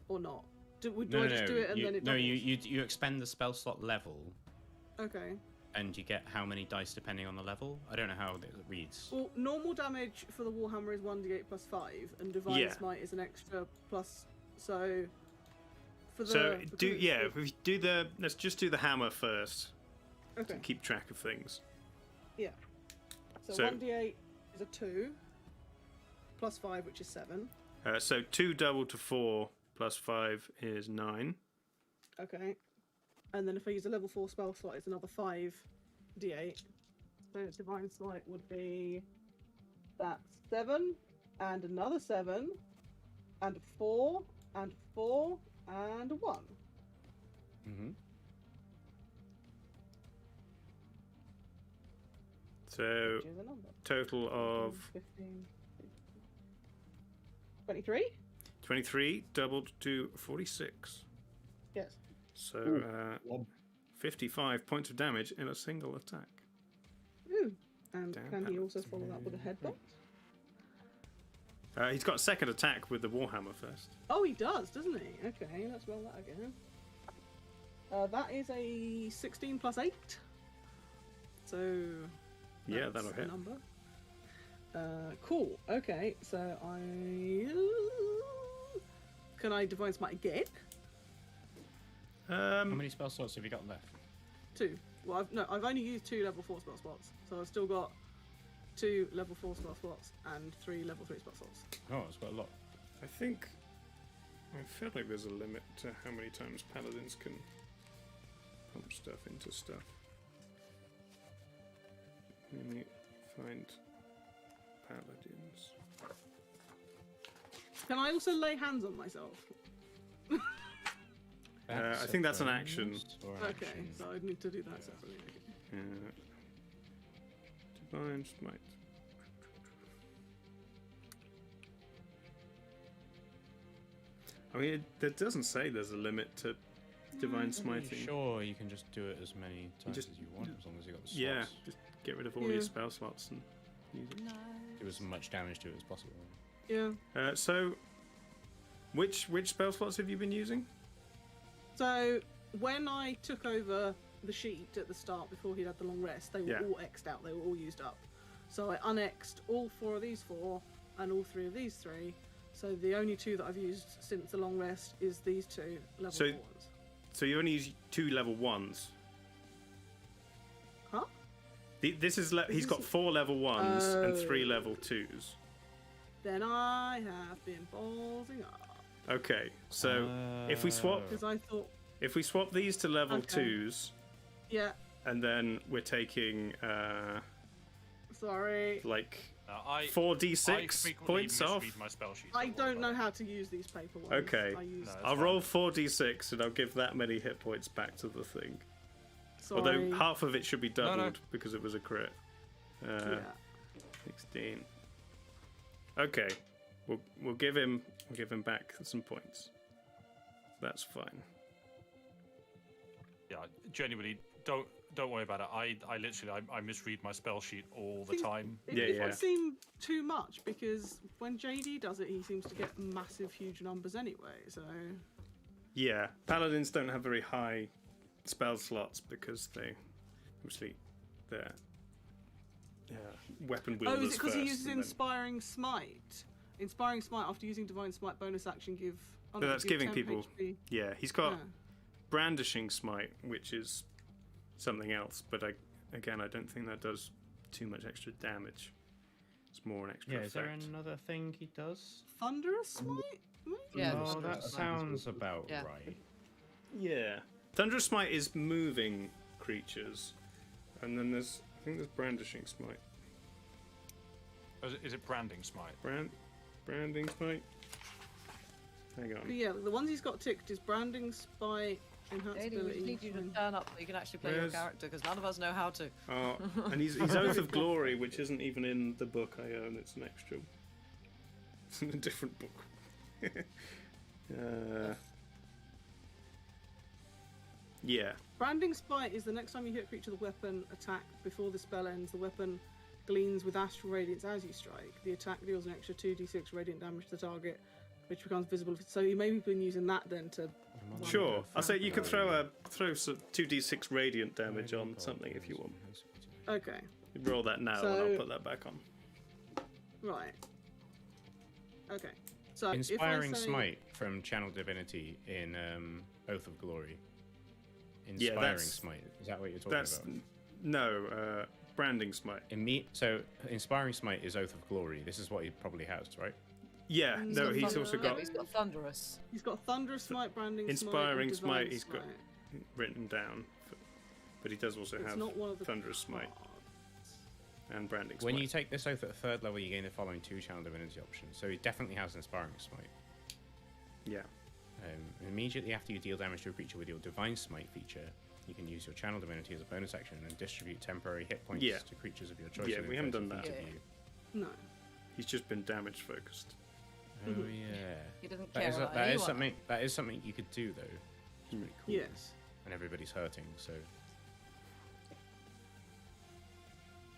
Speaker 6: Or not? Do I just do it and then it doubles?
Speaker 5: you expend the spell slot level,
Speaker 6: Okay.
Speaker 5: and you get how many dice depending on the level. I don't know how it reads.
Speaker 6: Well, normal damage for the Warhammer is 1d8 plus 5, and Divine
Speaker 3: Yeah.
Speaker 6: Smite is an extra plus. So, for the.
Speaker 3: So
Speaker 6: because
Speaker 3: do
Speaker 6: it's
Speaker 3: if we do the let's just do the hammer first
Speaker 6: Okay.
Speaker 3: to keep track of things.
Speaker 6: Yeah. So,
Speaker 3: So-
Speaker 6: 1d8 is a 2, plus 5, which is 7.
Speaker 3: So 2 double to 4 plus 5 is 9.
Speaker 6: Okay. And then if I use a level 4 spell slot, it's another 5d8. So Divine Smite would be that 7, and another 7, and a 4, and a 4, and a 1.
Speaker 5: Mm-hmm.
Speaker 3: So
Speaker 6: Which is a number.
Speaker 3: total of
Speaker 6: 15, 23?
Speaker 3: 23 doubled to 46.
Speaker 6: Yes.
Speaker 3: So 55 points of damage in a single attack.
Speaker 6: Ooh. And
Speaker 3: Damn,
Speaker 6: can he
Speaker 3: that
Speaker 6: also
Speaker 3: looks
Speaker 6: follow that with a headbutt?
Speaker 3: He's got a second attack with the Warhammer first.
Speaker 6: Oh, he does, doesn't he? Okay, let's roll that again. That is a 16 plus 8. So.
Speaker 3: Yeah,
Speaker 6: that's
Speaker 3: that'll
Speaker 6: a
Speaker 3: hit.
Speaker 6: Number. Cool. Okay, so I. Can I Divine Smite again?
Speaker 5: How many spell slots have you got left?
Speaker 6: 2. Well, I've only used 2 level 4 spell slots, so I've still got 2 level 4 spell slots and 3 level 3 spell slots.
Speaker 5: Oh, it's quite a lot.
Speaker 3: I feel like there's a limit to how many times paladins can pump stuff into stuff. Let me find paladins.
Speaker 6: Can I also lay hands on myself?
Speaker 3: I think that's an action.
Speaker 6: Okay, so I need to do that separately.
Speaker 3: Divine Smite. I mean, it doesn't say there's a limit to Divine Smiting.
Speaker 5: Sure, you can just do it as many times as you want, as long as you got the slots.
Speaker 3: Yeah, just get rid of all your spell slots and use it.
Speaker 5: Do as much damage to it as possible.
Speaker 6: Yeah.
Speaker 3: So, which spell slots have you been using?
Speaker 6: So, when I took over the sheet at the start before he'd had the long rest, they were all X'd out, they were all used up. So I unX'd all 4 of these 4 and all 3 of these 3. So the only 2 that I've used since the long rest is these 2 level 4 ones.
Speaker 3: So you only use 2 level 1s?
Speaker 6: Huh?
Speaker 3: He's got 4 level 1s and 3 level 2s.
Speaker 6: Then I have been ballsing up.
Speaker 3: Okay, so if we swap...
Speaker 6: Because I thought...
Speaker 3: If we swap these to level 2s...
Speaker 6: Yeah.
Speaker 3: And then we're taking...
Speaker 6: Sorry.
Speaker 3: Like...
Speaker 7: 4d6
Speaker 3: points off.
Speaker 7: My spell sheet
Speaker 6: I don't know how to use these paper ones.
Speaker 3: Okay, I'll roll 4d6 and I'll give that many hit points back to the thing.
Speaker 6: Sorry.
Speaker 3: Although half of it should be doubled because it was a crit. 16. Okay, we'll give him back some points. That's fine.
Speaker 7: Yeah, genuinely, don't worry about it. I literally misread my spell sheet all the time.
Speaker 6: It doesn't seem too much because when JD does it, he seems to get massive, huge numbers anyway. So
Speaker 3: yeah, paladins don't have very high spell slots because they obviously they're weapon wielders.
Speaker 6: Oh, is it because he uses
Speaker 3: and then...
Speaker 6: Inspiring Smite? Inspiring Smite after using Divine Smite bonus action give.
Speaker 3: No, that's giving
Speaker 6: 10
Speaker 3: people.
Speaker 6: HP.
Speaker 3: Yeah, he's got Brandishing Smite, which is something else, but I don't think that does too much extra damage. It's more an extra effect.
Speaker 5: Is there another thing he does?
Speaker 6: Thunderous Smite?
Speaker 9: Yeah.
Speaker 5: Oh, that sounds about right.
Speaker 3: Yeah. Thunderous Smite is moving creatures, and then I think there's Brandishing Smite.
Speaker 7: Is it Branding Smite?
Speaker 3: Branding Smite? Hang on.
Speaker 6: But yeah, the ones he's got ticked is Branding Smite, Enhanced
Speaker 9: JD, we
Speaker 6: Ability.
Speaker 9: just need you to turn up so you can actually play your character, because none of us know how to.
Speaker 3: Oh, and he's Oath of Glory, which isn't even in the book I own. It's an extra. It's in a different book. Yeah.
Speaker 6: Branding Smite is the next time you hit a creature with a weapon attack before the spell ends, the weapon gleams with astral radiance as you strike. The attack deals an extra 2d6 radiant damage to the target, which becomes visible. So you maybe been using that then to.
Speaker 3: Sure. I'll say you could throw some 2d6 radiant damage on something if you want.
Speaker 6: Okay.
Speaker 3: You roll that now, and I'll put that back on.
Speaker 6: Right. Okay. So
Speaker 5: Inspiring
Speaker 6: if I say...
Speaker 5: Smite from Channel Divinity in Oath of Glory. Inspiring Smite. Is that what you're talking about?
Speaker 3: No, Branding Smite.
Speaker 5: So Inspiring Smite is Oath of Glory. This is what he probably has, right?
Speaker 3: Yeah. No, he's also got.
Speaker 9: He's got Thunderous.
Speaker 6: He's got Thunderous Smite, Branding
Speaker 3: Inspiring
Speaker 6: Smite,
Speaker 3: Smite. He's got written down, but he does also have
Speaker 6: not one of the
Speaker 3: Thunderous Smite and Branding Smite.
Speaker 5: When you take this oath at 3rd level, you gain the following 2 Channel Divinity options. So he definitely has Inspiring Smite.
Speaker 3: Yeah.
Speaker 5: Immediately after you deal damage to a creature with your Divine Smite feature, you can use your Channel Divinity as a bonus action and distribute temporary hit points to creatures of your choice.
Speaker 3: Yeah, we haven't done that.
Speaker 6: No.
Speaker 3: He's just been damage focused.
Speaker 5: Oh yeah.
Speaker 9: He doesn't care about
Speaker 5: that is
Speaker 9: anyone.
Speaker 5: That is something you could do though. It's pretty cool.
Speaker 6: Yes.
Speaker 5: And everybody's hurting, so.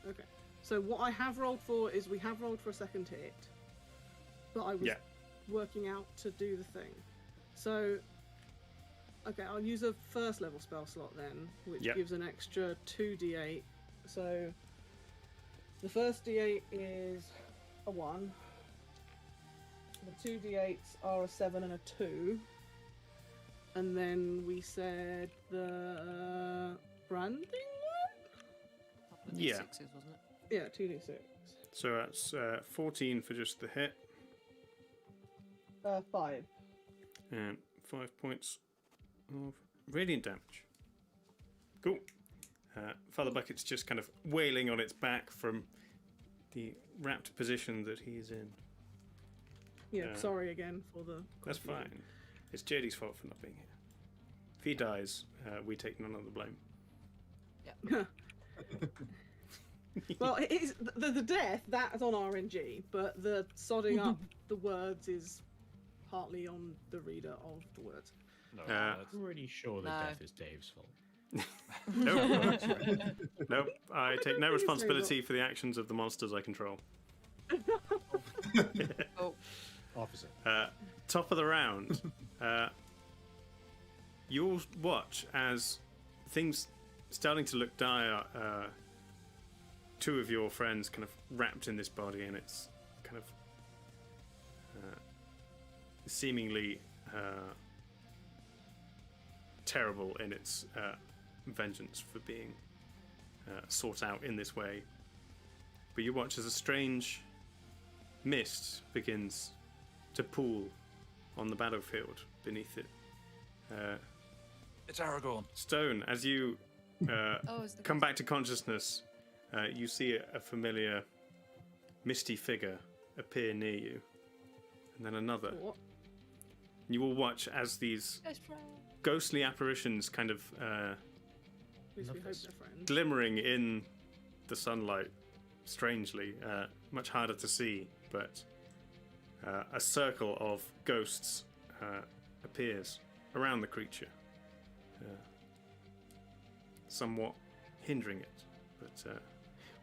Speaker 6: Okay. So what I have rolled for is we have rolled for a second hit, but I was working out to do the thing. So, okay, I'll use a 1st level spell slot then, which gives an extra 2d8. So, the first d8 is a 1. The 2d8s are a 7 and a 2. And then we said the branding one?
Speaker 3: Yeah.
Speaker 9: D6s, wasn't it?
Speaker 6: Yeah, 2d6.
Speaker 3: So that's 14 for just the hit,
Speaker 6: 5.
Speaker 3: and 5 points of radiant damage. Cool. Father Bucket's just kind of wailing on its back from the wrapped position that he's in.
Speaker 6: Yeah, sorry again for the.
Speaker 3: That's fine. It's JD's fault for not being here. If he dies, we take none of the blame.
Speaker 6: Yeah. Well, it's, the death, that's on RNG, but the sodding up the words is partly on the reader of the words.
Speaker 5: No, I'm pretty sure the death is Dave's fault.
Speaker 3: Nope. Nope. I take no responsibility for the actions of the monsters I control.
Speaker 5: Officer.
Speaker 3: Top of the round. You'll watch as things starting to look dire. Two of your friends kind of wrapped in this body, and it's kind of seemingly terrible in its vengeance for being sought out in this way. But you watch as a strange mist begins to pool on the battlefield beneath it.
Speaker 7: It's Aragorn.
Speaker 3: Stone, as you come back to consciousness, you see a familiar misty figure appear near you, and then another.
Speaker 6: What?
Speaker 3: You will watch as these ghostly apparitions kind of
Speaker 6: We hope they're friends.
Speaker 3: glimmering in the sunlight, strangely, much harder to see, but a circle of ghosts appears around the creature, somewhat hindering it, but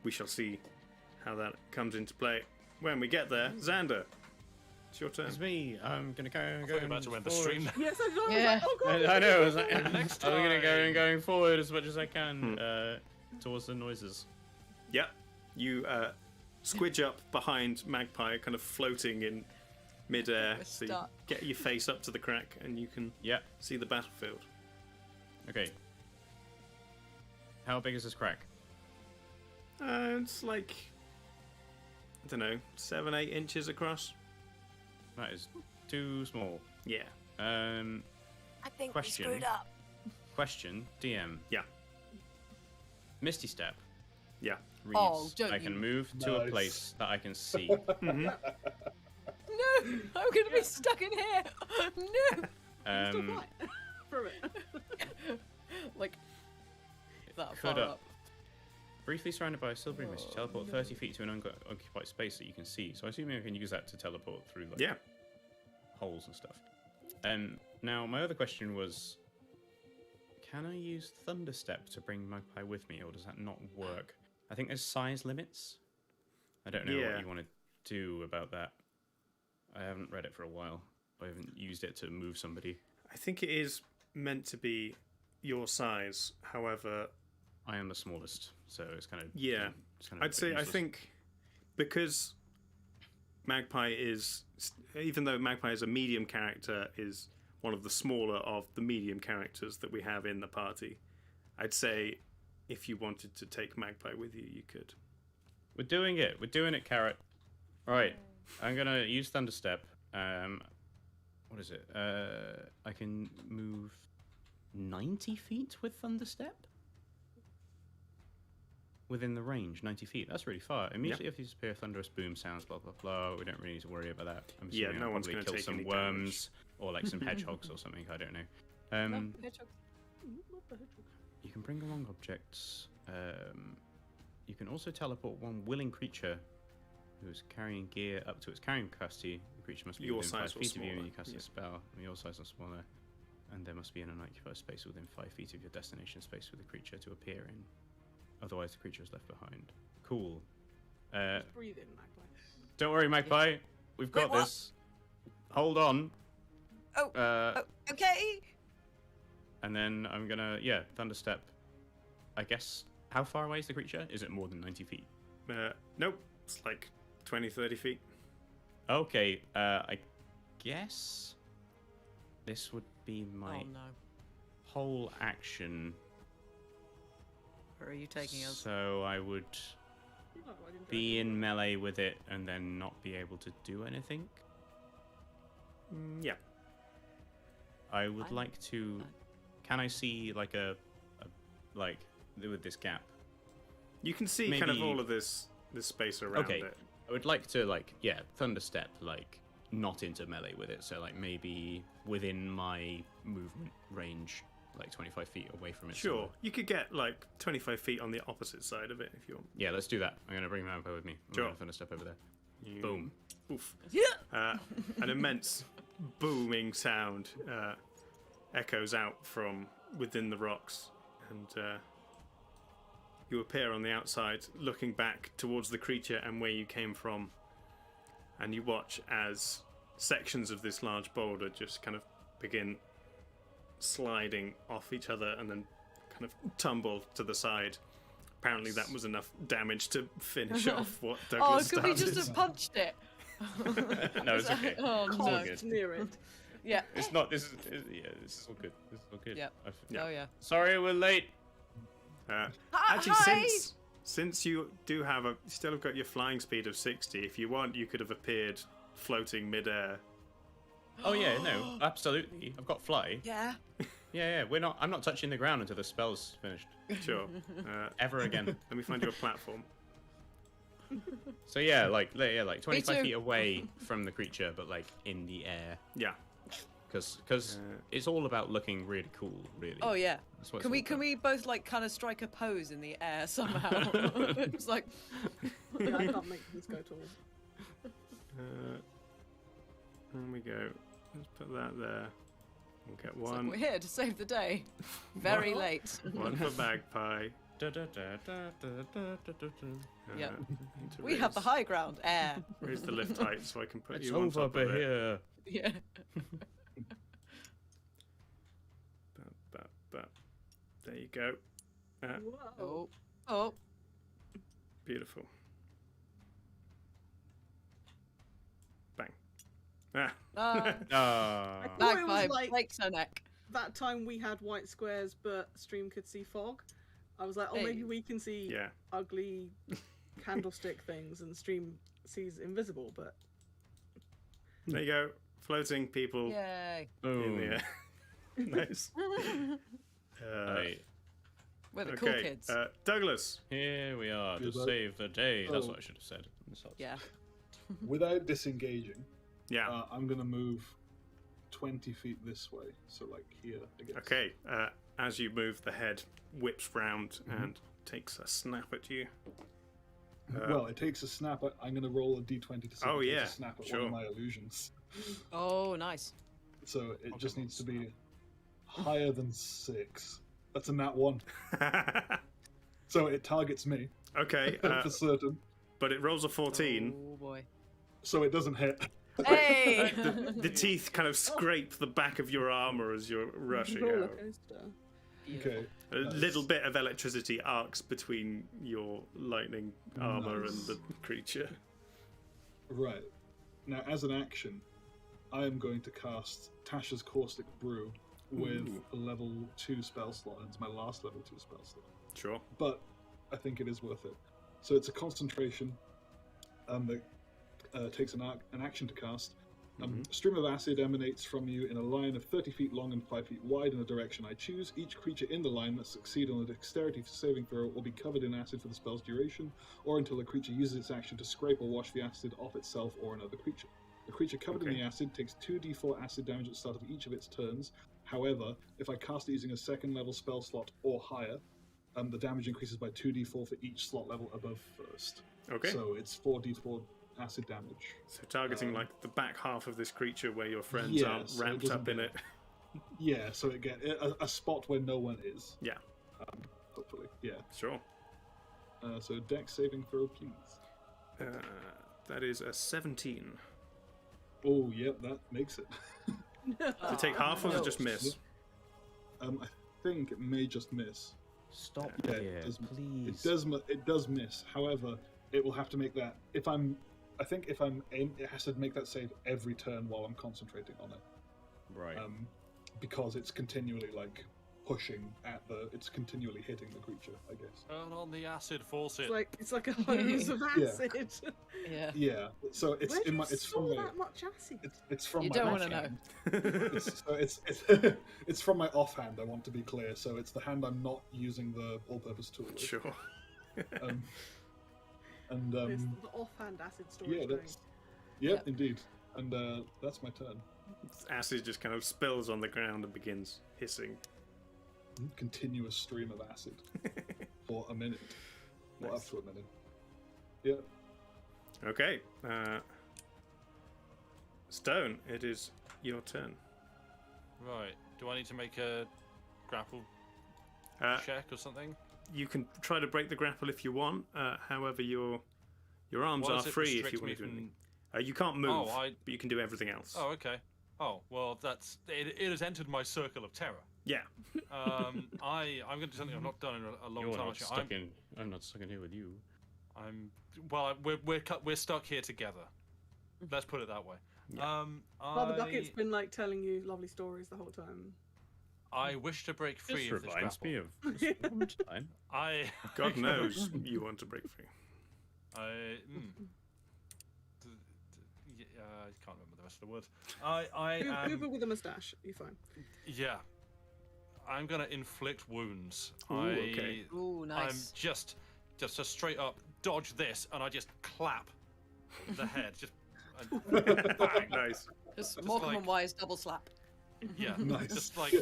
Speaker 3: we shall see how that comes into play when we get there. Xander, it's your turn.
Speaker 5: It's me. I'm gonna go.
Speaker 7: You're about to end the stream.
Speaker 6: Yes, I know.
Speaker 9: Yeah.
Speaker 6: Oh, God.
Speaker 5: I know. I was like,
Speaker 7: Next
Speaker 5: I'm gonna go
Speaker 7: time.
Speaker 5: and going forward as much as I can towards the noises.
Speaker 3: Yep. You squidge up behind Magpie, kind of floating in mid-air, so you
Speaker 9: stuck.
Speaker 3: get your face up to the crack and you can see the battlefield.
Speaker 5: Okay. How big is this crack?
Speaker 3: It's like, I don't know, 7-8 inches across.
Speaker 5: That is too small.
Speaker 3: Yeah.
Speaker 16: I think
Speaker 5: Question.
Speaker 16: we screwed up.
Speaker 5: Question, DM.
Speaker 3: Yeah.
Speaker 5: Misty Step.
Speaker 3: Yeah.
Speaker 5: Reads,
Speaker 9: Oh, don't
Speaker 5: I can
Speaker 9: you-
Speaker 5: move to a
Speaker 8: Nice.
Speaker 5: place that I can see.
Speaker 3: Mm-hmm.
Speaker 9: No, I'm gonna be stuck in here. No.
Speaker 6: Still
Speaker 5: Um,
Speaker 6: fine. From it.
Speaker 9: Like that
Speaker 5: could
Speaker 9: far up.
Speaker 5: Briefly surrounded by a silvery mist, teleport 30 feet to an unoccupied space that you can see. So I assume I can use that to teleport through like
Speaker 3: Yeah.
Speaker 5: holes and stuff. Now my other question was, can I use Thunderstep to bring Magpie with me, or does that not work? I think there's size limits. I don't know
Speaker 3: Yeah.
Speaker 5: what you want to do about that. I haven't read it for a while. I haven't used it to move somebody.
Speaker 3: I think it is meant to be your size. However,
Speaker 5: I am the smallest, so it's kind of
Speaker 3: yeah.
Speaker 5: It's kind of
Speaker 3: I'd say I
Speaker 5: useless.
Speaker 3: think because Magpie is, even though Magpie is a medium character, is one of the smaller of the medium characters that we have in the party. I'd say if you wanted to take Magpie with you, you could.
Speaker 5: We're doing it. We're doing it, Carrot. Right. I'm gonna use Thunderstep. What is it? I can move 90 feet with Thunderstep. Within the range, 90 feet. That's really far. Immediately after you disappear, thunderous boom sounds, blah blah blah. We don't really need to worry about that. I'm
Speaker 3: Yeah,
Speaker 5: assuming
Speaker 3: no
Speaker 5: I'll
Speaker 3: one's
Speaker 5: probably
Speaker 3: gonna
Speaker 5: kill
Speaker 3: take
Speaker 5: some
Speaker 3: any
Speaker 5: worms or like some hedgehogs or something. I don't know. You can bring along objects. You can also teleport one willing creature who is carrying gear up to its carrying capacity. The creature must be
Speaker 3: Your
Speaker 5: within 5
Speaker 3: size or
Speaker 5: feet of you
Speaker 3: smaller,
Speaker 5: when you cast
Speaker 3: yeah.
Speaker 5: a spell. Your size or smaller. And there must be an unoccupied space within 5 feet of your destination space for the creature to appear in. Otherwise, the creature is left behind. Cool.
Speaker 6: Just breathe in, Magpie.
Speaker 5: Don't worry, Magpie. We've got
Speaker 16: what?
Speaker 5: this. Hold on.
Speaker 16: Oh, okay.
Speaker 5: And then I'm gonna, Thunderstep. I guess, how far away is the creature? Is it more than 90 feet?
Speaker 3: Nope. It's like 20, 30 feet.
Speaker 5: Okay, I guess this would be my
Speaker 9: Oh no.
Speaker 5: whole action.
Speaker 9: Where are you taking us?
Speaker 5: So I would
Speaker 6: Oh, I didn't
Speaker 5: be in melee with it and then not be able to do anything?
Speaker 3: Yeah.
Speaker 5: I would like to. Can I see like like with this gap?
Speaker 3: You can see kind of
Speaker 5: Maybe-
Speaker 3: all of this space around
Speaker 5: Okay.
Speaker 3: it.
Speaker 5: I would like to thunder step not into melee with it. So maybe within my movement range, 25 feet away from it.
Speaker 3: Sure,
Speaker 5: somewhere.
Speaker 3: you could get 25 feet on the opposite side of it if you want.
Speaker 5: Yeah, let's do that. I'm gonna bring my with me. I'm
Speaker 3: Sure.
Speaker 5: gonna thunder step over there. Boom.
Speaker 3: Oof.
Speaker 9: Yeah.
Speaker 3: An immense booming sound echoes out from within the rocks, and you appear on the outside, looking back towards the creature and where you came from, and you watch as sections of this large boulder just kind of begin sliding off each other and then kind of tumble to the side. Apparently that was enough damage to finish off what Douglas
Speaker 9: could we
Speaker 3: started.
Speaker 9: just have punched it?
Speaker 5: No, it's okay.
Speaker 9: Oh,
Speaker 5: It's
Speaker 9: no.
Speaker 5: all good.
Speaker 6: near it.
Speaker 9: Yeah.
Speaker 5: It's not. This is all good. This is all good.
Speaker 9: Yep.
Speaker 3: Yeah.
Speaker 9: Oh, yeah.
Speaker 5: Sorry, we're late.
Speaker 3: Actually,
Speaker 9: Hi!
Speaker 3: since you do still have got your flying speed of 60, if you want, you could have appeared floating midair.
Speaker 5: Oh yeah, no, absolutely. I've got fly.
Speaker 9: Yeah.
Speaker 5: Yeah. I'm not touching the ground until the spell's finished.
Speaker 3: Sure.
Speaker 5: Ever again.
Speaker 3: Let me find you a platform.
Speaker 5: So yeah, 25
Speaker 9: too.
Speaker 5: feet away from the creature, but in the air.
Speaker 3: Yeah.
Speaker 5: Because it's all about looking really cool, really.
Speaker 9: Oh yeah.
Speaker 5: That's what it's
Speaker 9: Can
Speaker 5: all
Speaker 9: we
Speaker 5: about.
Speaker 9: both kind of strike a pose in the air somehow? It's like
Speaker 6: Yeah, I can't make this go tall.
Speaker 3: There we go. Let's put that there. We'll get
Speaker 9: it's like,
Speaker 3: one.
Speaker 9: we're here to save the day. Very
Speaker 3: One-
Speaker 9: late.
Speaker 3: One for Magpie.
Speaker 9: Yep.
Speaker 3: Need to
Speaker 9: We have the
Speaker 3: raise-
Speaker 9: high ground. Air.
Speaker 3: Raise the lift height so I can put
Speaker 5: It's
Speaker 3: you on
Speaker 5: over
Speaker 3: top of it.
Speaker 5: here.
Speaker 9: Yeah.
Speaker 3: But there you go.
Speaker 6: Whoa.
Speaker 9: Oh.
Speaker 3: Beautiful. Bang. Ah.
Speaker 6: I thought it
Speaker 9: Magpie
Speaker 6: was like
Speaker 9: breaks her neck.
Speaker 6: that time we had white squares, but Stream could see fog. I was like, oh, maybe
Speaker 9: Hey.
Speaker 6: we can see
Speaker 3: Yeah.
Speaker 6: ugly candlestick things, and Stream sees invisible. But
Speaker 3: There you go. Floating people
Speaker 9: Yay.
Speaker 3: in the air. Nice.
Speaker 5: Right.
Speaker 9: We're the cool
Speaker 3: Okay,
Speaker 9: kids.
Speaker 3: Douglas.
Speaker 5: Here we are to
Speaker 8: Good luck.
Speaker 5: save the day. That's
Speaker 8: Oh.
Speaker 5: what I should have said.
Speaker 9: Yeah.
Speaker 8: Without disengaging,
Speaker 3: Yeah.
Speaker 8: I'm gonna move 20 feet this way, so here, I guess.
Speaker 3: Okay. As you move, the head whips round and takes a snap at you.
Speaker 8: Well, it takes a snap. I'm gonna roll a d20 to see
Speaker 3: Oh,
Speaker 8: if it
Speaker 3: yeah,
Speaker 8: takes a snap at
Speaker 3: sure.
Speaker 8: one of my illusions.
Speaker 9: Oh, nice.
Speaker 8: So it just needs to be higher than 6. That's a nat 1. So it targets me.
Speaker 3: Okay.
Speaker 8: For certain.
Speaker 3: But it rolls a 14.
Speaker 9: Oh boy.
Speaker 8: So it doesn't hit.
Speaker 9: Hey.
Speaker 3: The teeth kind of scrape the back of your armor as you're rushing
Speaker 6: roller
Speaker 3: out.
Speaker 6: coaster.
Speaker 8: Okay.
Speaker 3: A little bit of electricity arcs between your lightning armor and the creature.
Speaker 8: Right. Now, as an action, I am going to cast Tasha's Caustic Brew with a level 2 spell slot. It's my last level 2 spell slot.
Speaker 3: Sure.
Speaker 8: But I think it is worth it. So it's a concentration that takes an action to cast. A stream of acid emanates from you in a line of 30 feet long and 5 feet wide in the direction I choose. Each creature in the line that succeeds on a dexterity saving throw will be covered in acid for the spell's duration, or until the creature uses its action to scrape or wash the acid off itself or another creature. The creature covered in the acid takes 2d4 acid damage at the start of each of its turns. However, if I cast it using a second level spell slot or higher, the damage increases by 2d4 for each slot level above first.
Speaker 3: Okay.
Speaker 8: So it's 4d4 acid damage.
Speaker 3: So targeting the back half of this creature where your friends aren't
Speaker 8: so it
Speaker 3: ramped
Speaker 8: doesn't
Speaker 3: up in
Speaker 8: get-
Speaker 3: it.
Speaker 8: Yeah, so it get a spot where no one is.
Speaker 3: Yeah.
Speaker 8: Hopefully, yeah.
Speaker 3: Sure.
Speaker 8: So dex saving throw, please.
Speaker 3: That is a 17.
Speaker 8: Oh, yep, that makes it.
Speaker 3: Does it take half or does it just miss?
Speaker 8: I think it may just miss.
Speaker 5: Stop
Speaker 8: Yeah,
Speaker 5: here, please.
Speaker 8: It does miss. However, it will have to make that. If I'm it has to make that save every turn while I'm concentrating on it.
Speaker 5: Right.
Speaker 8: Because it's continually pushing at the. It's continually hitting the creature, I guess.
Speaker 7: Turn on the acid, force it.
Speaker 6: It's like a hose of
Speaker 8: Yeah.
Speaker 6: acid.
Speaker 9: Yeah.
Speaker 8: Yeah. So it's
Speaker 6: Where do
Speaker 8: in
Speaker 6: you
Speaker 8: my. It's
Speaker 6: store
Speaker 8: from my.
Speaker 6: that much acid?
Speaker 8: It's from
Speaker 9: You
Speaker 8: my
Speaker 9: don't wanna
Speaker 8: offhand.
Speaker 9: know.
Speaker 8: It's from my offhand. I want to be clear. So it's the hand I'm not using the all-purpose tool with.
Speaker 3: Sure.
Speaker 8: And
Speaker 6: It's the offhand acid storage.
Speaker 8: yeah,
Speaker 6: thing.
Speaker 8: that's. Yep, indeed. And that's my turn.
Speaker 3: Acid just kind of spills on the ground and begins hissing.
Speaker 8: Continuous stream of acid for a minute. Well,
Speaker 3: Nice.
Speaker 8: up to a minute. Yep.
Speaker 3: Okay. Stone, it is your turn.
Speaker 7: Right. Do I need to make a grapple check or something?
Speaker 3: You can try to break the grapple if you want. However, your arms
Speaker 7: What
Speaker 3: are
Speaker 7: does it
Speaker 3: free if
Speaker 7: restrict
Speaker 3: you want
Speaker 7: me
Speaker 3: to do
Speaker 7: from-
Speaker 3: anything. You can't move,
Speaker 7: Oh,
Speaker 3: but you can do everything else.
Speaker 7: Oh, okay. Oh, well, that's it has entered my circle of terror.
Speaker 3: Yeah.
Speaker 7: I'm going to do something I've not done in a long
Speaker 5: You're
Speaker 7: time.
Speaker 5: not
Speaker 7: actually.
Speaker 5: stuck in. I'm not stuck in here with you.
Speaker 7: We're stuck here together. Let's put it that way.
Speaker 6: Father Bucket's been like telling you lovely stories the whole time.
Speaker 7: I wish to break free
Speaker 5: This
Speaker 7: of this
Speaker 5: reminds me
Speaker 7: grapple.
Speaker 5: of this one time.
Speaker 3: God knows you want to break free.
Speaker 7: I can't remember the rest of the words. I am.
Speaker 6: Uber with a moustache. You're fine.
Speaker 7: Yeah. I'm gonna inflict wounds.
Speaker 3: Ooh, okay.
Speaker 9: Ooh, nice.
Speaker 7: I'm just a straight up dodge this, and I just clap the head. Just bang.
Speaker 3: Nice.
Speaker 9: Just Morecambe and Wise double slap.
Speaker 7: Yeah.
Speaker 8: Nice.
Speaker 7: Just like.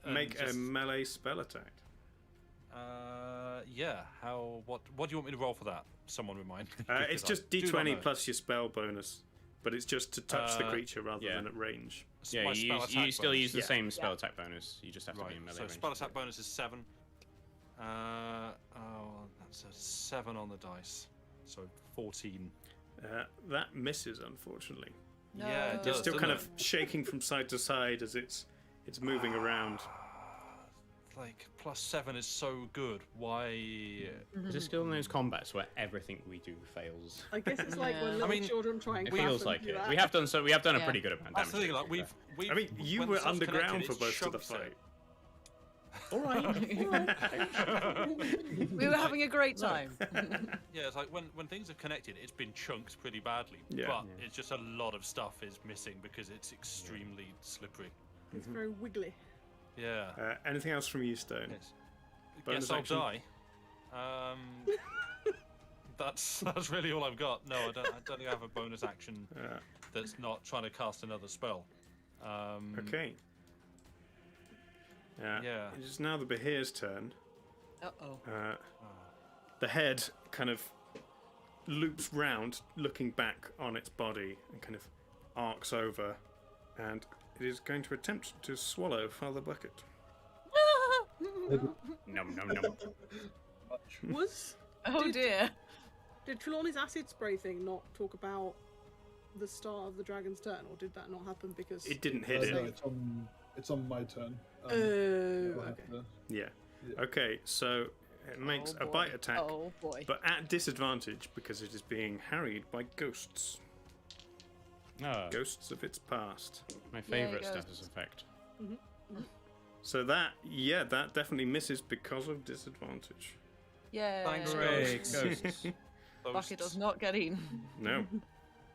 Speaker 3: Make a melee spell attack.
Speaker 7: Yeah. How? What do you want me to roll for that? Someone remind me.
Speaker 3: It's
Speaker 7: because
Speaker 3: just
Speaker 7: I do not
Speaker 3: D20
Speaker 7: know.
Speaker 3: plus your spell bonus, but it's just to touch the creature rather
Speaker 5: yeah.
Speaker 3: than at range.
Speaker 5: Yeah,
Speaker 7: My
Speaker 5: you,
Speaker 7: spell
Speaker 5: you
Speaker 7: attack
Speaker 5: still
Speaker 7: bonus.
Speaker 5: use the
Speaker 3: Yeah.
Speaker 5: same spell attack bonus. You just have to be
Speaker 7: Right.
Speaker 5: in melee
Speaker 7: So
Speaker 5: range.
Speaker 7: spell attack bonus is 7. That's a 7 on the dice. So 14.
Speaker 3: That misses, unfortunately.
Speaker 9: No.
Speaker 7: Yeah, it
Speaker 3: It's
Speaker 7: does,
Speaker 3: still
Speaker 7: doesn't
Speaker 3: kind
Speaker 7: it?
Speaker 3: of shaking from side to side as it's moving around.
Speaker 7: Like +7 is so good. Why?
Speaker 5: Is it still in those combats where everything we do fails?
Speaker 6: I guess it's like when
Speaker 9: Yeah.
Speaker 6: little children try and
Speaker 5: It
Speaker 6: clap
Speaker 5: feels
Speaker 6: and
Speaker 5: like
Speaker 6: do
Speaker 5: it.
Speaker 6: that.
Speaker 5: We have done a
Speaker 9: Yeah.
Speaker 5: pretty good amount of
Speaker 7: That's the
Speaker 5: damage.
Speaker 7: thing. Like we've.
Speaker 3: I mean, you
Speaker 7: when
Speaker 3: were
Speaker 7: the stuff's
Speaker 3: underground
Speaker 7: connected,
Speaker 3: for
Speaker 7: it
Speaker 3: most of the
Speaker 7: chunks it.
Speaker 3: fight.
Speaker 5: All right.
Speaker 9: We were having a great time.
Speaker 7: Yeah, it's like when things are connected, it's been chunked pretty badly.
Speaker 3: Yeah.
Speaker 7: But it's just a lot of stuff is missing because it's extremely slippery.
Speaker 6: It's very wiggly.
Speaker 7: Yeah.
Speaker 3: Anything else from you, Stone?
Speaker 7: Yes.
Speaker 3: Bonus
Speaker 7: Guess I'll
Speaker 3: action?
Speaker 7: die. That's really all I've got. No, I don't think I have a bonus action that's not trying to cast another spell.
Speaker 3: Okay.
Speaker 7: Yeah.
Speaker 3: It is now the Behir's turn.
Speaker 9: Uh-oh.
Speaker 3: The head kind of loops round, looking back on its body, and kind of arcs over, and it is going to attempt to swallow Father Bucket.
Speaker 5: Num num num.
Speaker 6: Was
Speaker 9: Oh dear.
Speaker 6: Did Trelawney's acid spray thing not talk about the start of the dragon's turn, or did that not happen because
Speaker 3: It didn't hit
Speaker 8: No,
Speaker 3: it.
Speaker 8: it's on my turn.
Speaker 6: Oh,
Speaker 8: I'll have
Speaker 6: okay.
Speaker 8: to-
Speaker 3: Yeah. Okay, so it makes
Speaker 9: Oh,
Speaker 3: a bite
Speaker 9: boy.
Speaker 3: attack,
Speaker 9: Oh boy.
Speaker 3: but at disadvantage because it is being harried by ghosts.
Speaker 5: Oh,
Speaker 3: Ghosts of its past.
Speaker 5: my favourite
Speaker 9: ghosts.
Speaker 5: status effect.
Speaker 3: So that definitely misses because of disadvantage.
Speaker 9: Yeah.
Speaker 7: Thanks,
Speaker 5: Hooray,
Speaker 7: ghosts.
Speaker 5: ghosts.
Speaker 9: Bucket does not get eaten.
Speaker 3: No.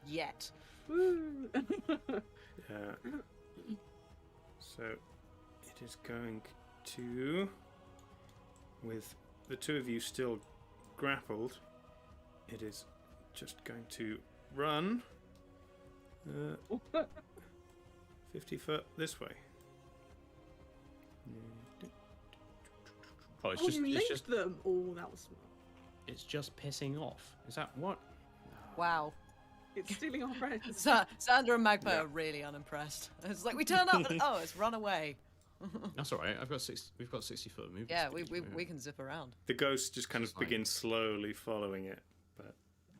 Speaker 9: Yet.
Speaker 6: Woo.
Speaker 3: So it is going to, with the two of you still grappled, it is just going to run 50 foot this way.
Speaker 5: Oh, it's
Speaker 6: Oh,
Speaker 5: just
Speaker 6: you
Speaker 5: it's
Speaker 6: linked
Speaker 5: just
Speaker 6: them. Oh, that was smart.
Speaker 5: it's just pissing off. Is that what?
Speaker 9: Wow.
Speaker 6: It's stealing our friends.
Speaker 9: Sandra and Magpie are really unimpressed. It's like we turn up and oh, it's run away.
Speaker 5: That's all right. We've got 60 foot movement.
Speaker 9: Yeah,
Speaker 5: speed,
Speaker 9: we can zip around.
Speaker 3: The ghost just kind of
Speaker 5: It's fine.
Speaker 3: begins slowly following it, but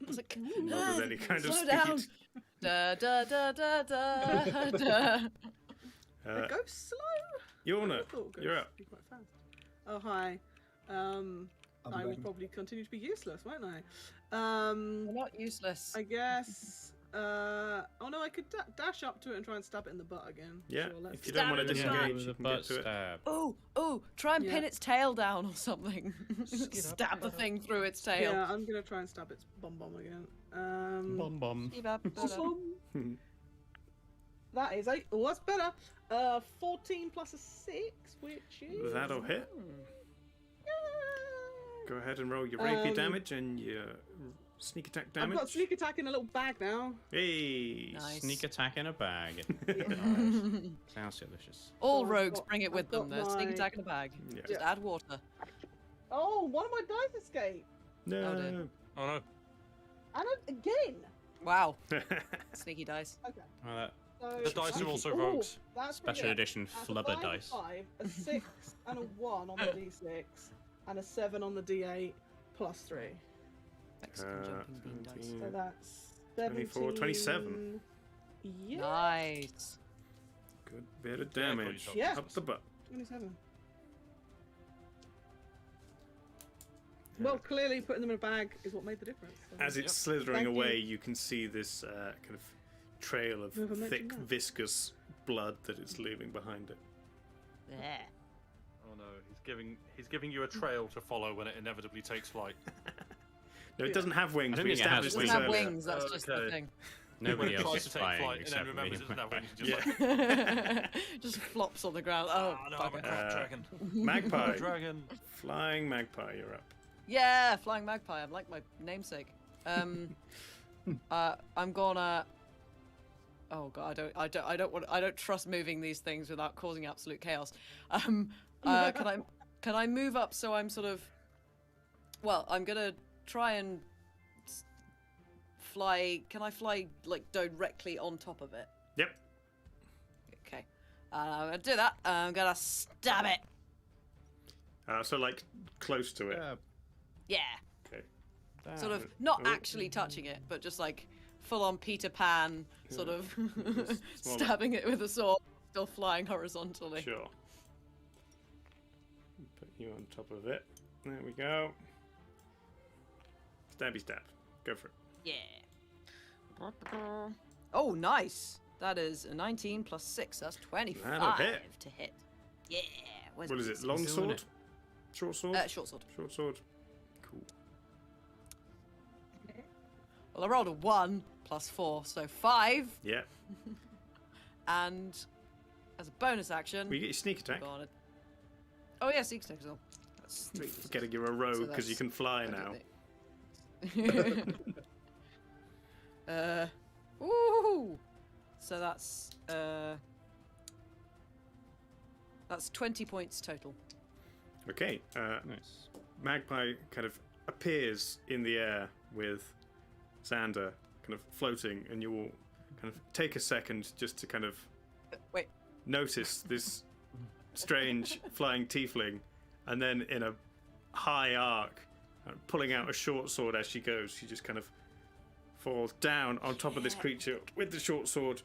Speaker 9: It's like,
Speaker 3: not with any kind of
Speaker 9: slow
Speaker 3: speed.
Speaker 9: down. Da da da da da da.
Speaker 6: They go slow.
Speaker 3: Yorna,
Speaker 6: I thought ghosts
Speaker 3: you're up.
Speaker 6: would be quite fast. Oh hi. I will
Speaker 8: back.
Speaker 6: probably continue to be useless, won't I?
Speaker 9: We're not useless.
Speaker 6: I guess Oh no, I could dash up to it and try and stab it in the butt again.
Speaker 3: Yeah,
Speaker 6: Sure, let's
Speaker 3: if you don't
Speaker 6: stab
Speaker 3: want to
Speaker 6: it in the butt.
Speaker 3: disengage, you can get to it.
Speaker 9: Oh, try and pin
Speaker 6: Yeah.
Speaker 9: its tail down or something. Stab the thing through its tail.
Speaker 6: Yeah, I'm gonna try and stab its bum again.
Speaker 5: Bum.
Speaker 6: Bum. That is 8. Oh, that's better. 14 plus a 6, which is...
Speaker 3: That'll hit. Go ahead and roll your rapier damage and your sneak attack damage.
Speaker 6: I've got sneak attack in a little bag now.
Speaker 3: Hey!
Speaker 9: Nice.
Speaker 5: Sneak attack in a bag. Sounds delicious.
Speaker 9: All
Speaker 6: So I've
Speaker 9: rogues
Speaker 6: got-
Speaker 9: bring it
Speaker 6: I've
Speaker 9: with them.
Speaker 6: got
Speaker 9: They're sneak
Speaker 6: my-
Speaker 9: attack in a bag.
Speaker 3: Yeah.
Speaker 9: Just add water.
Speaker 6: Oh, one of my dice escaped.
Speaker 3: No.
Speaker 9: dear.
Speaker 7: Oh no.
Speaker 6: And again.
Speaker 9: Wow. Sneaky dice.
Speaker 6: Okay.
Speaker 5: Well, that
Speaker 6: So
Speaker 7: The dice are also
Speaker 6: Ooh,
Speaker 7: rogues.
Speaker 6: that's
Speaker 5: special
Speaker 6: pretty good.
Speaker 5: edition
Speaker 6: That's a
Speaker 5: flubber
Speaker 6: 5,
Speaker 5: dice.
Speaker 6: 5, a 6, and a 1 on the d6, and a 7 on the d8, plus 3.
Speaker 9: Mexican jumping bean dice.
Speaker 3: 17,
Speaker 6: So that's 17.
Speaker 3: 24, 27.
Speaker 6: Yeah.
Speaker 9: Nice.
Speaker 3: Good bit of damage.
Speaker 6: Yeah.
Speaker 3: Up the butt.
Speaker 6: 27. Well, clearly putting them in a bag is what made the difference. So.
Speaker 3: As it's slithering
Speaker 6: Thank
Speaker 3: away,
Speaker 6: you.
Speaker 3: you can see this kind of trail of
Speaker 6: Whoever mentioned
Speaker 3: thick,
Speaker 6: that.
Speaker 3: viscous blood that it's leaving behind it.
Speaker 9: Yeah.
Speaker 7: Oh no, he's giving you a trail to follow when it inevitably takes flight.
Speaker 3: No, it doesn't have wings.
Speaker 5: I don't
Speaker 3: We
Speaker 5: think it has
Speaker 3: established
Speaker 9: It
Speaker 3: this
Speaker 9: doesn't have
Speaker 3: earlier.
Speaker 9: wings, that's just the
Speaker 7: Okay.
Speaker 9: thing.
Speaker 5: Nobody
Speaker 7: When it
Speaker 5: else
Speaker 7: tries
Speaker 5: is
Speaker 7: to take
Speaker 5: flying
Speaker 7: flight and then
Speaker 5: except
Speaker 7: remembers it
Speaker 5: me.
Speaker 7: doesn't have wings. Just
Speaker 3: Yeah.
Speaker 9: Just flops on the ground. Oh,
Speaker 7: no, I'm a
Speaker 9: bugger.
Speaker 7: crap dragon.
Speaker 3: Magpie.
Speaker 7: Dragon.
Speaker 3: Flying magpie, you're up.
Speaker 9: Yeah, flying magpie. I'm like my namesake. I'm gonna. Oh god, I don't trust moving these things without causing absolute chaos. Can I move up so I'm sort of? Well, I'm gonna try and fly. Can I fly like directly on top of it?
Speaker 3: Yep.
Speaker 9: Okay. I'm gonna do that. I'm gonna stab it.
Speaker 3: So, like, close to it.
Speaker 9: Yeah.
Speaker 3: Okay.
Speaker 9: Sort of not
Speaker 3: Oh.
Speaker 9: actually touching it, but just like full on Peter Pan, sort of
Speaker 3: smaller.
Speaker 9: stabbing it with a sword, still flying horizontally.
Speaker 3: Sure. Put you on top of it. There we go. Stabby stab. Go for it.
Speaker 9: Yeah. Oh, nice. That is a 19 plus 6. That's 25
Speaker 3: That'll hit.
Speaker 9: to hit. Yeah. Where's
Speaker 3: What
Speaker 9: my
Speaker 3: is it?
Speaker 9: six?
Speaker 3: Long
Speaker 5: Doing
Speaker 3: sword?
Speaker 5: it.
Speaker 3: Short sword?
Speaker 9: Short sword.
Speaker 3: Short sword. Cool.
Speaker 9: Well, I rolled a 1 plus 4, so 5.
Speaker 3: Yeah.
Speaker 9: And as a bonus action,
Speaker 3: Well, you get your sneak attack.
Speaker 9: Gonna... Oh yeah, sneak attack as well. That's 3.
Speaker 3: Forgetting you're a rogue because you can fly now.
Speaker 9: Ooh. So that's 20 points total.
Speaker 3: Okay.
Speaker 5: Nice.
Speaker 3: Magpie kind of appears in the air with Xander kind of floating, and you will kind of take a second just to kind of
Speaker 9: Wait.
Speaker 3: notice this strange flying tiefling, and then in a high arc, pulling out a short sword as she goes, she just kind of falls down on top of this creature with the short sword,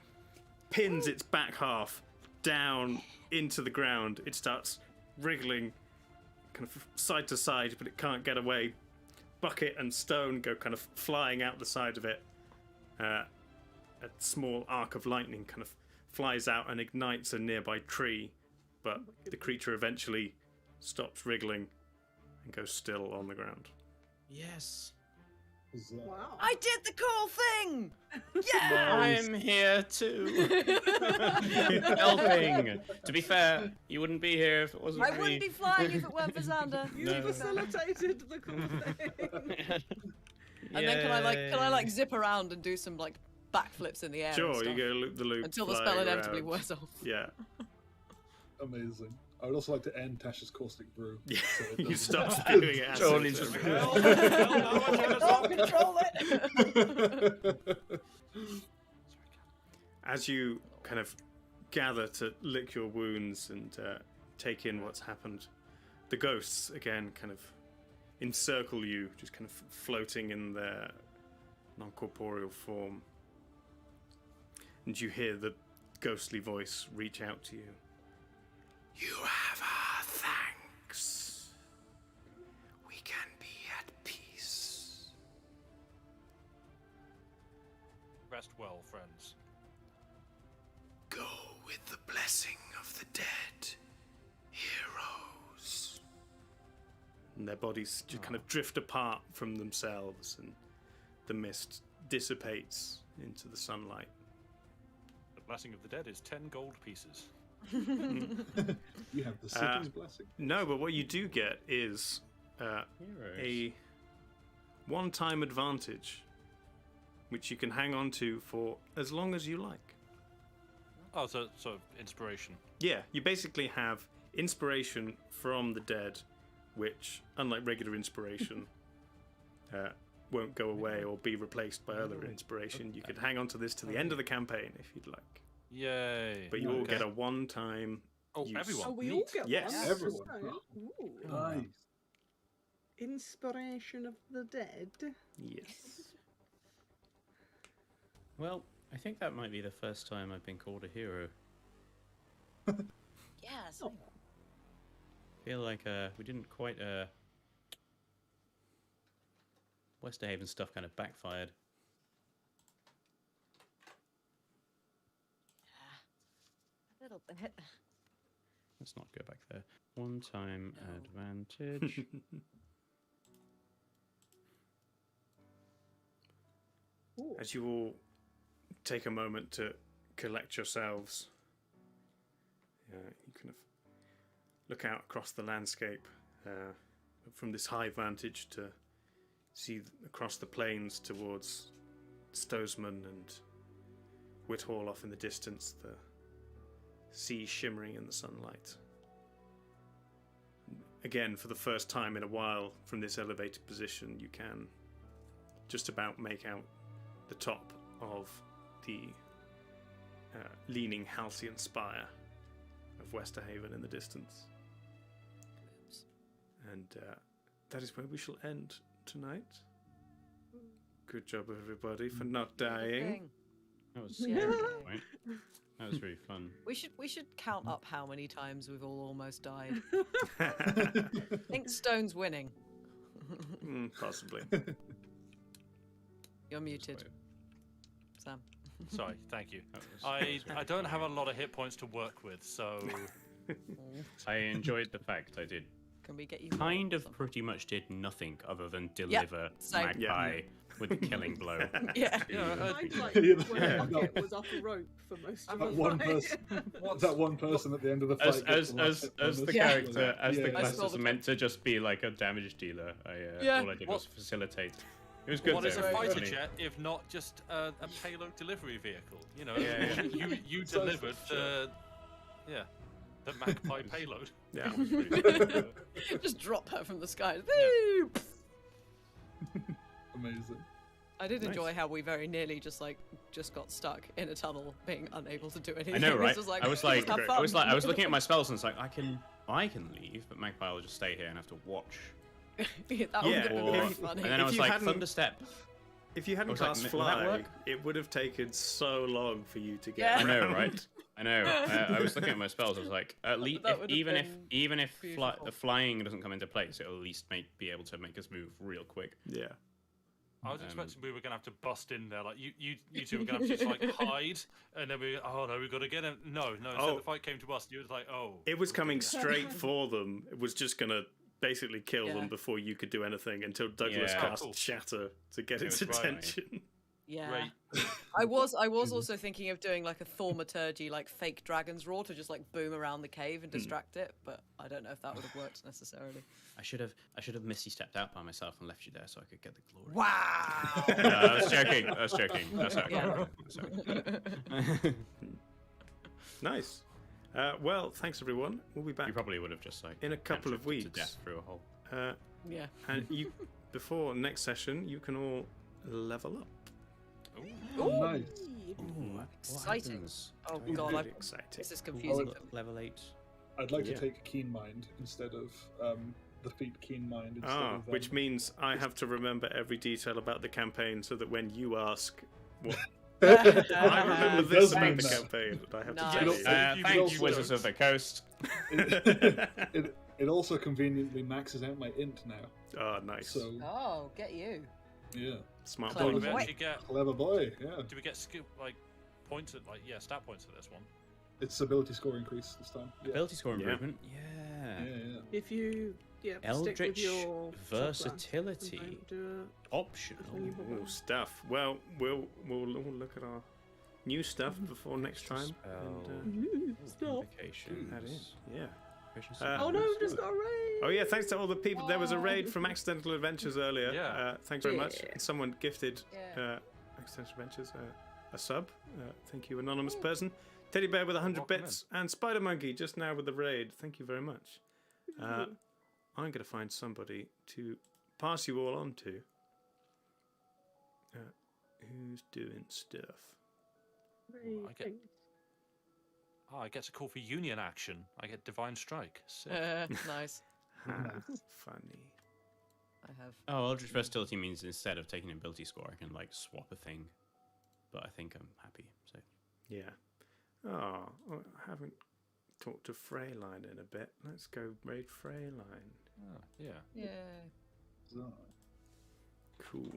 Speaker 3: pins its back half down into the ground. It starts wriggling kind of side to side, but it can't get away. Bucket and stone go kind of flying out the side of it. A small arc of lightning kind of flies out and ignites a nearby tree, but the creature eventually stops wriggling and goes still on the ground.
Speaker 5: Yes.
Speaker 6: Wow.
Speaker 9: I did the cool thing! Yeah!
Speaker 5: I'm here too. Helping. To be fair, you wouldn't be here if it wasn't
Speaker 9: I
Speaker 5: for
Speaker 9: wouldn't
Speaker 5: me.
Speaker 9: be flying if it weren't for Xander.
Speaker 6: You facilitated the cool thing.
Speaker 9: And then can I like zip around and do some like backflips in the air? and
Speaker 3: Sure,
Speaker 9: stuff
Speaker 3: you go loop the loop
Speaker 9: until the
Speaker 3: flying
Speaker 9: spell inevitably
Speaker 3: around.
Speaker 9: wears off.
Speaker 3: Yeah.
Speaker 8: Amazing. I would also like to end Tasha's caustic brew.
Speaker 3: Yeah,
Speaker 8: so it
Speaker 3: you
Speaker 8: doesn't-
Speaker 3: stop spewing it.
Speaker 5: Surely
Speaker 3: acid
Speaker 5: just-
Speaker 3: everywhere.
Speaker 9: Don't control it.
Speaker 3: As you kind of gather to lick your wounds and take in what's happened, the ghosts again kind of encircle you, just kind of floating in their non-corporeal form. And you hear the ghostly voice reach out to you. You have our thanks. We can be at peace.
Speaker 7: Rest well, friends.
Speaker 3: Go with the blessing of the dead, heroes. And their bodies just kind of drift apart from themselves, and the mist dissipates into the sunlight.
Speaker 7: The blessing of the dead is 10 gold pieces.
Speaker 8: You have the city's blessing.
Speaker 3: No, but what you do get is a one-time advantage, which you can hang on to for as long as you like.
Speaker 7: Oh, so inspiration.
Speaker 3: Yeah, you basically have inspiration from the dead, which, unlike regular inspiration, won't go away or be replaced by other inspiration. You could hang on to this to the end of the campaign if you'd like.
Speaker 7: Yay!
Speaker 3: But you all get a one-time use.
Speaker 7: Everyone.
Speaker 6: Oh, we all get
Speaker 3: Yes.
Speaker 6: one.
Speaker 8: Everyone.
Speaker 6: Ooh.
Speaker 8: Nice.
Speaker 6: Inspiration of the dead.
Speaker 3: Yes.
Speaker 5: Well, I think that might be the first time I've been called a hero.
Speaker 16: Yes.
Speaker 6: Oh.
Speaker 5: Feel like we didn't quite Westerhaven stuff kind of backfired.
Speaker 16: A little bit.
Speaker 5: Let's not go back there. One time advantage.
Speaker 3: As you all take a moment to collect yourselves, you kind of look out across the landscape from this high vantage to see across the plains towards Stosman and Whithall off in the distance, the sea shimmering in the sunlight. Again, for the first time in a while, from this elevated position, you can just about make out the top of the leaning halcyon spire of Westerhaven in the distance. And that is where we shall end tonight. Good job, everybody, for not dying.
Speaker 5: That was
Speaker 9: Yeah.
Speaker 5: point. That was really fun.
Speaker 9: We should count up how many times we've all almost died. I think Stone's winning.
Speaker 3: Possibly.
Speaker 9: You're muted, Sam.
Speaker 7: Sorry, thank you. I don't have a lot of hit points to work with, so...
Speaker 5: I enjoyed the fact I did.
Speaker 9: Can we get you
Speaker 5: Kind of pretty much did nothing other than deliver
Speaker 9: same.
Speaker 5: Magpie with a killing blow.
Speaker 9: Yeah.
Speaker 6: I'd like
Speaker 8: Yeah,
Speaker 6: when
Speaker 8: yeah,
Speaker 6: Bucket
Speaker 8: no.
Speaker 6: was up a rope for most of
Speaker 8: That
Speaker 6: the
Speaker 8: one
Speaker 6: fight.
Speaker 8: person. That one person at the end of the fight.
Speaker 5: As the character, as the
Speaker 8: Yeah.
Speaker 5: class
Speaker 9: saw
Speaker 5: is
Speaker 9: the-
Speaker 5: meant to just be like a damage dealer.
Speaker 9: Yeah.
Speaker 5: All I did was facilitate. It was good.
Speaker 7: What
Speaker 5: though,
Speaker 7: is a
Speaker 5: it was
Speaker 7: fighter
Speaker 5: funny.
Speaker 7: jet if not just a payload delivery vehicle? You know,
Speaker 5: Yeah,
Speaker 7: you delivered the Magpie payload.
Speaker 3: Yeah.
Speaker 9: Just drop her from the sky.
Speaker 8: Amazing.
Speaker 9: I did
Speaker 3: Nice.
Speaker 9: enjoy how we very nearly just got stuck in a tunnel, being unable to do anything.
Speaker 5: I know,
Speaker 9: It
Speaker 5: right?
Speaker 9: just
Speaker 5: I was like,
Speaker 9: have
Speaker 5: I was
Speaker 9: fun.
Speaker 5: looking at my spells and it's like, I can leave, but Magpie will just stay here and have to watch.
Speaker 9: that would
Speaker 3: Yeah,
Speaker 9: have been
Speaker 5: Or,
Speaker 9: very
Speaker 3: if-
Speaker 9: funny.
Speaker 5: and then I
Speaker 3: If
Speaker 5: was
Speaker 3: you
Speaker 5: like,
Speaker 3: hadn't-
Speaker 5: Thunderstep.
Speaker 3: If you hadn't
Speaker 5: I was like,
Speaker 3: cast
Speaker 5: will that
Speaker 3: Fly,
Speaker 5: work?
Speaker 3: it would have taken so long for you to get
Speaker 9: Yeah.
Speaker 5: I know,
Speaker 3: around.
Speaker 5: right? I know. I was looking at my spells. I was like, at least
Speaker 9: That would have
Speaker 5: even
Speaker 9: been
Speaker 5: if
Speaker 9: beautiful.
Speaker 5: the flying doesn't come into place, it'll at least be able to make us move real quick.
Speaker 3: Yeah.
Speaker 7: I was expecting we were gonna have to bust in there, like you two were gonna have to just like hide, and then we've got to get him. No. So the fight came to us. And you was like, oh.
Speaker 3: It was coming straight for them. It was just going to basically kill
Speaker 9: Yeah.
Speaker 3: them before you could do anything until Douglas
Speaker 5: Yeah.
Speaker 3: cast
Speaker 7: Cool.
Speaker 3: Shatter to get
Speaker 5: It
Speaker 3: its
Speaker 5: was right.
Speaker 3: attention.
Speaker 9: Yeah.
Speaker 7: Great.
Speaker 9: I was also thinking of doing like a thaumaturgy, like fake dragon's roar to just like boom around the cave and distract it, but I don't know if that would have worked necessarily.
Speaker 5: I should have Misty stepped out by myself and left you there so I could get the glory.
Speaker 9: Wow.
Speaker 5: No, I was joking. That's okay.
Speaker 9: Yeah.
Speaker 5: That's okay.
Speaker 3: Nice. Well, thanks everyone. We'll be back
Speaker 5: You probably would have just like
Speaker 3: in a couple of
Speaker 5: cantripped
Speaker 3: weeks.
Speaker 5: to death through a hole.
Speaker 9: Yeah.
Speaker 3: And you, before next session, you can all level up.
Speaker 8: Oh, nice.
Speaker 9: Exciting. Oh
Speaker 3: Ooh,
Speaker 9: god,
Speaker 3: really exciting.
Speaker 9: this is confusing.
Speaker 5: Level 8.
Speaker 8: I'd like
Speaker 3: Yeah.
Speaker 8: to take Keen Mind instead of the feat Keen Mind. Instead of,
Speaker 3: Which means I have to remember every detail about the campaign so that when you ask what I remember
Speaker 8: It
Speaker 3: this
Speaker 8: does
Speaker 3: about
Speaker 8: mean
Speaker 3: the
Speaker 8: that.
Speaker 3: campaign, but I have
Speaker 9: Nice.
Speaker 3: to tell you.
Speaker 5: Thank you,
Speaker 8: also-
Speaker 5: Wizards of the Coast.
Speaker 8: it also conveniently maxes out my int now.
Speaker 3: Oh, nice.
Speaker 8: So
Speaker 9: Oh, get you.
Speaker 8: Yeah.
Speaker 3: Smart
Speaker 9: Clever
Speaker 3: boy.
Speaker 7: Do we
Speaker 9: boy.
Speaker 7: actually get?
Speaker 8: Clever boy. Yeah.
Speaker 7: Do we get skill points at stat points for this one?
Speaker 8: It's ability score increase this time. Yeah.
Speaker 5: Ability score
Speaker 3: Yeah.
Speaker 5: improvement. Yeah.
Speaker 8: Yeah.
Speaker 6: If you stick with
Speaker 5: Eldritch
Speaker 6: your
Speaker 5: versatility.
Speaker 6: subclass and don't do
Speaker 5: Optional.
Speaker 3: Ooh, stuff. Well, we'll look at our new stuff before next time. And,
Speaker 5: Notifications.
Speaker 3: that is, yeah.
Speaker 6: Oh no, we've just got a raid!
Speaker 3: Oh yeah, thanks to all the people. There was a raid from Accidental Adventures earlier.
Speaker 7: Yeah.
Speaker 3: Thanks very much.
Speaker 6: Yeah.
Speaker 3: And someone gifted
Speaker 9: Yeah.
Speaker 3: Accidental Adventures a sub. Thank you, anonymous person. Teddy Bear with 100
Speaker 7: Welcome
Speaker 3: bits and Spider Monkey just now with the raid. Thank you very much. I'm going to find somebody to pass you all on to. Who's doing stuff?
Speaker 7: I get. Oh, I get a call for union action. I get divine strike. Sick.
Speaker 9: Nice.
Speaker 3: Funny.
Speaker 9: I have.
Speaker 5: Oh, Eldritch versatility means instead of taking an ability score, I can like swap a thing. But I think I'm happy. So
Speaker 3: Yeah. Oh, I haven't talked to Freyline in a bit. Let's go raid Freyline.
Speaker 7: Oh, yeah.
Speaker 9: Yeah.
Speaker 3: Cool.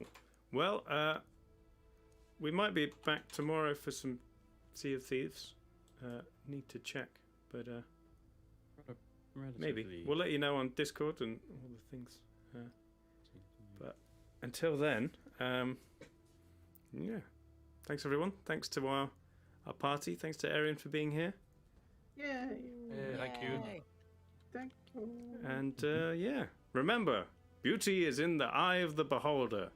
Speaker 3: Well, we might be back tomorrow for some Sea of Thieves. Need to check, but maybe we'll let you know on Discord and all the things. But until then, yeah. Thanks everyone. Thanks to our party. Thanks to Arian for being here.
Speaker 6: Yeah.
Speaker 7: Yeah, thank you.
Speaker 9: Yay.
Speaker 6: Thank you.
Speaker 3: And yeah, remember, beauty is in the eye of the beholder.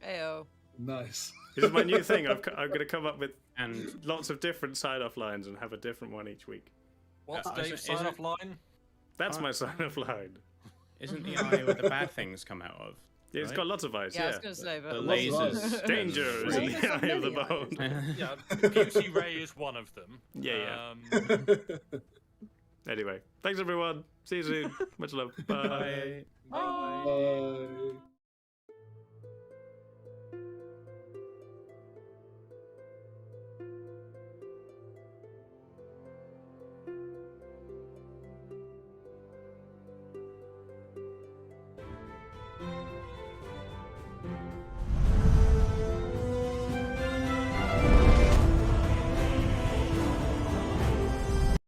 Speaker 9: Heyo.
Speaker 8: Nice.
Speaker 3: This is my new thing. I'm going to come up with
Speaker 5: and
Speaker 3: lots of different sign-off lines and have a different one each week.
Speaker 7: What's
Speaker 5: isn't-
Speaker 7: Dave's sign-off line?
Speaker 3: That's my sign-off line.
Speaker 5: isn't the eye where the bad things come out of?
Speaker 3: Yeah, it's
Speaker 5: right?
Speaker 3: got lots of eyes.
Speaker 9: Yeah, I
Speaker 3: Yeah.
Speaker 9: was going to say,
Speaker 5: The
Speaker 9: but
Speaker 5: lasers.
Speaker 3: Danger is in the eye of the beholder.
Speaker 7: Yeah, Beauty Ray is one of them.
Speaker 3: Yeah,
Speaker 7: yeah.
Speaker 3: Anyway, thanks everyone. See you soon. Much love. Bye.
Speaker 8: Bye.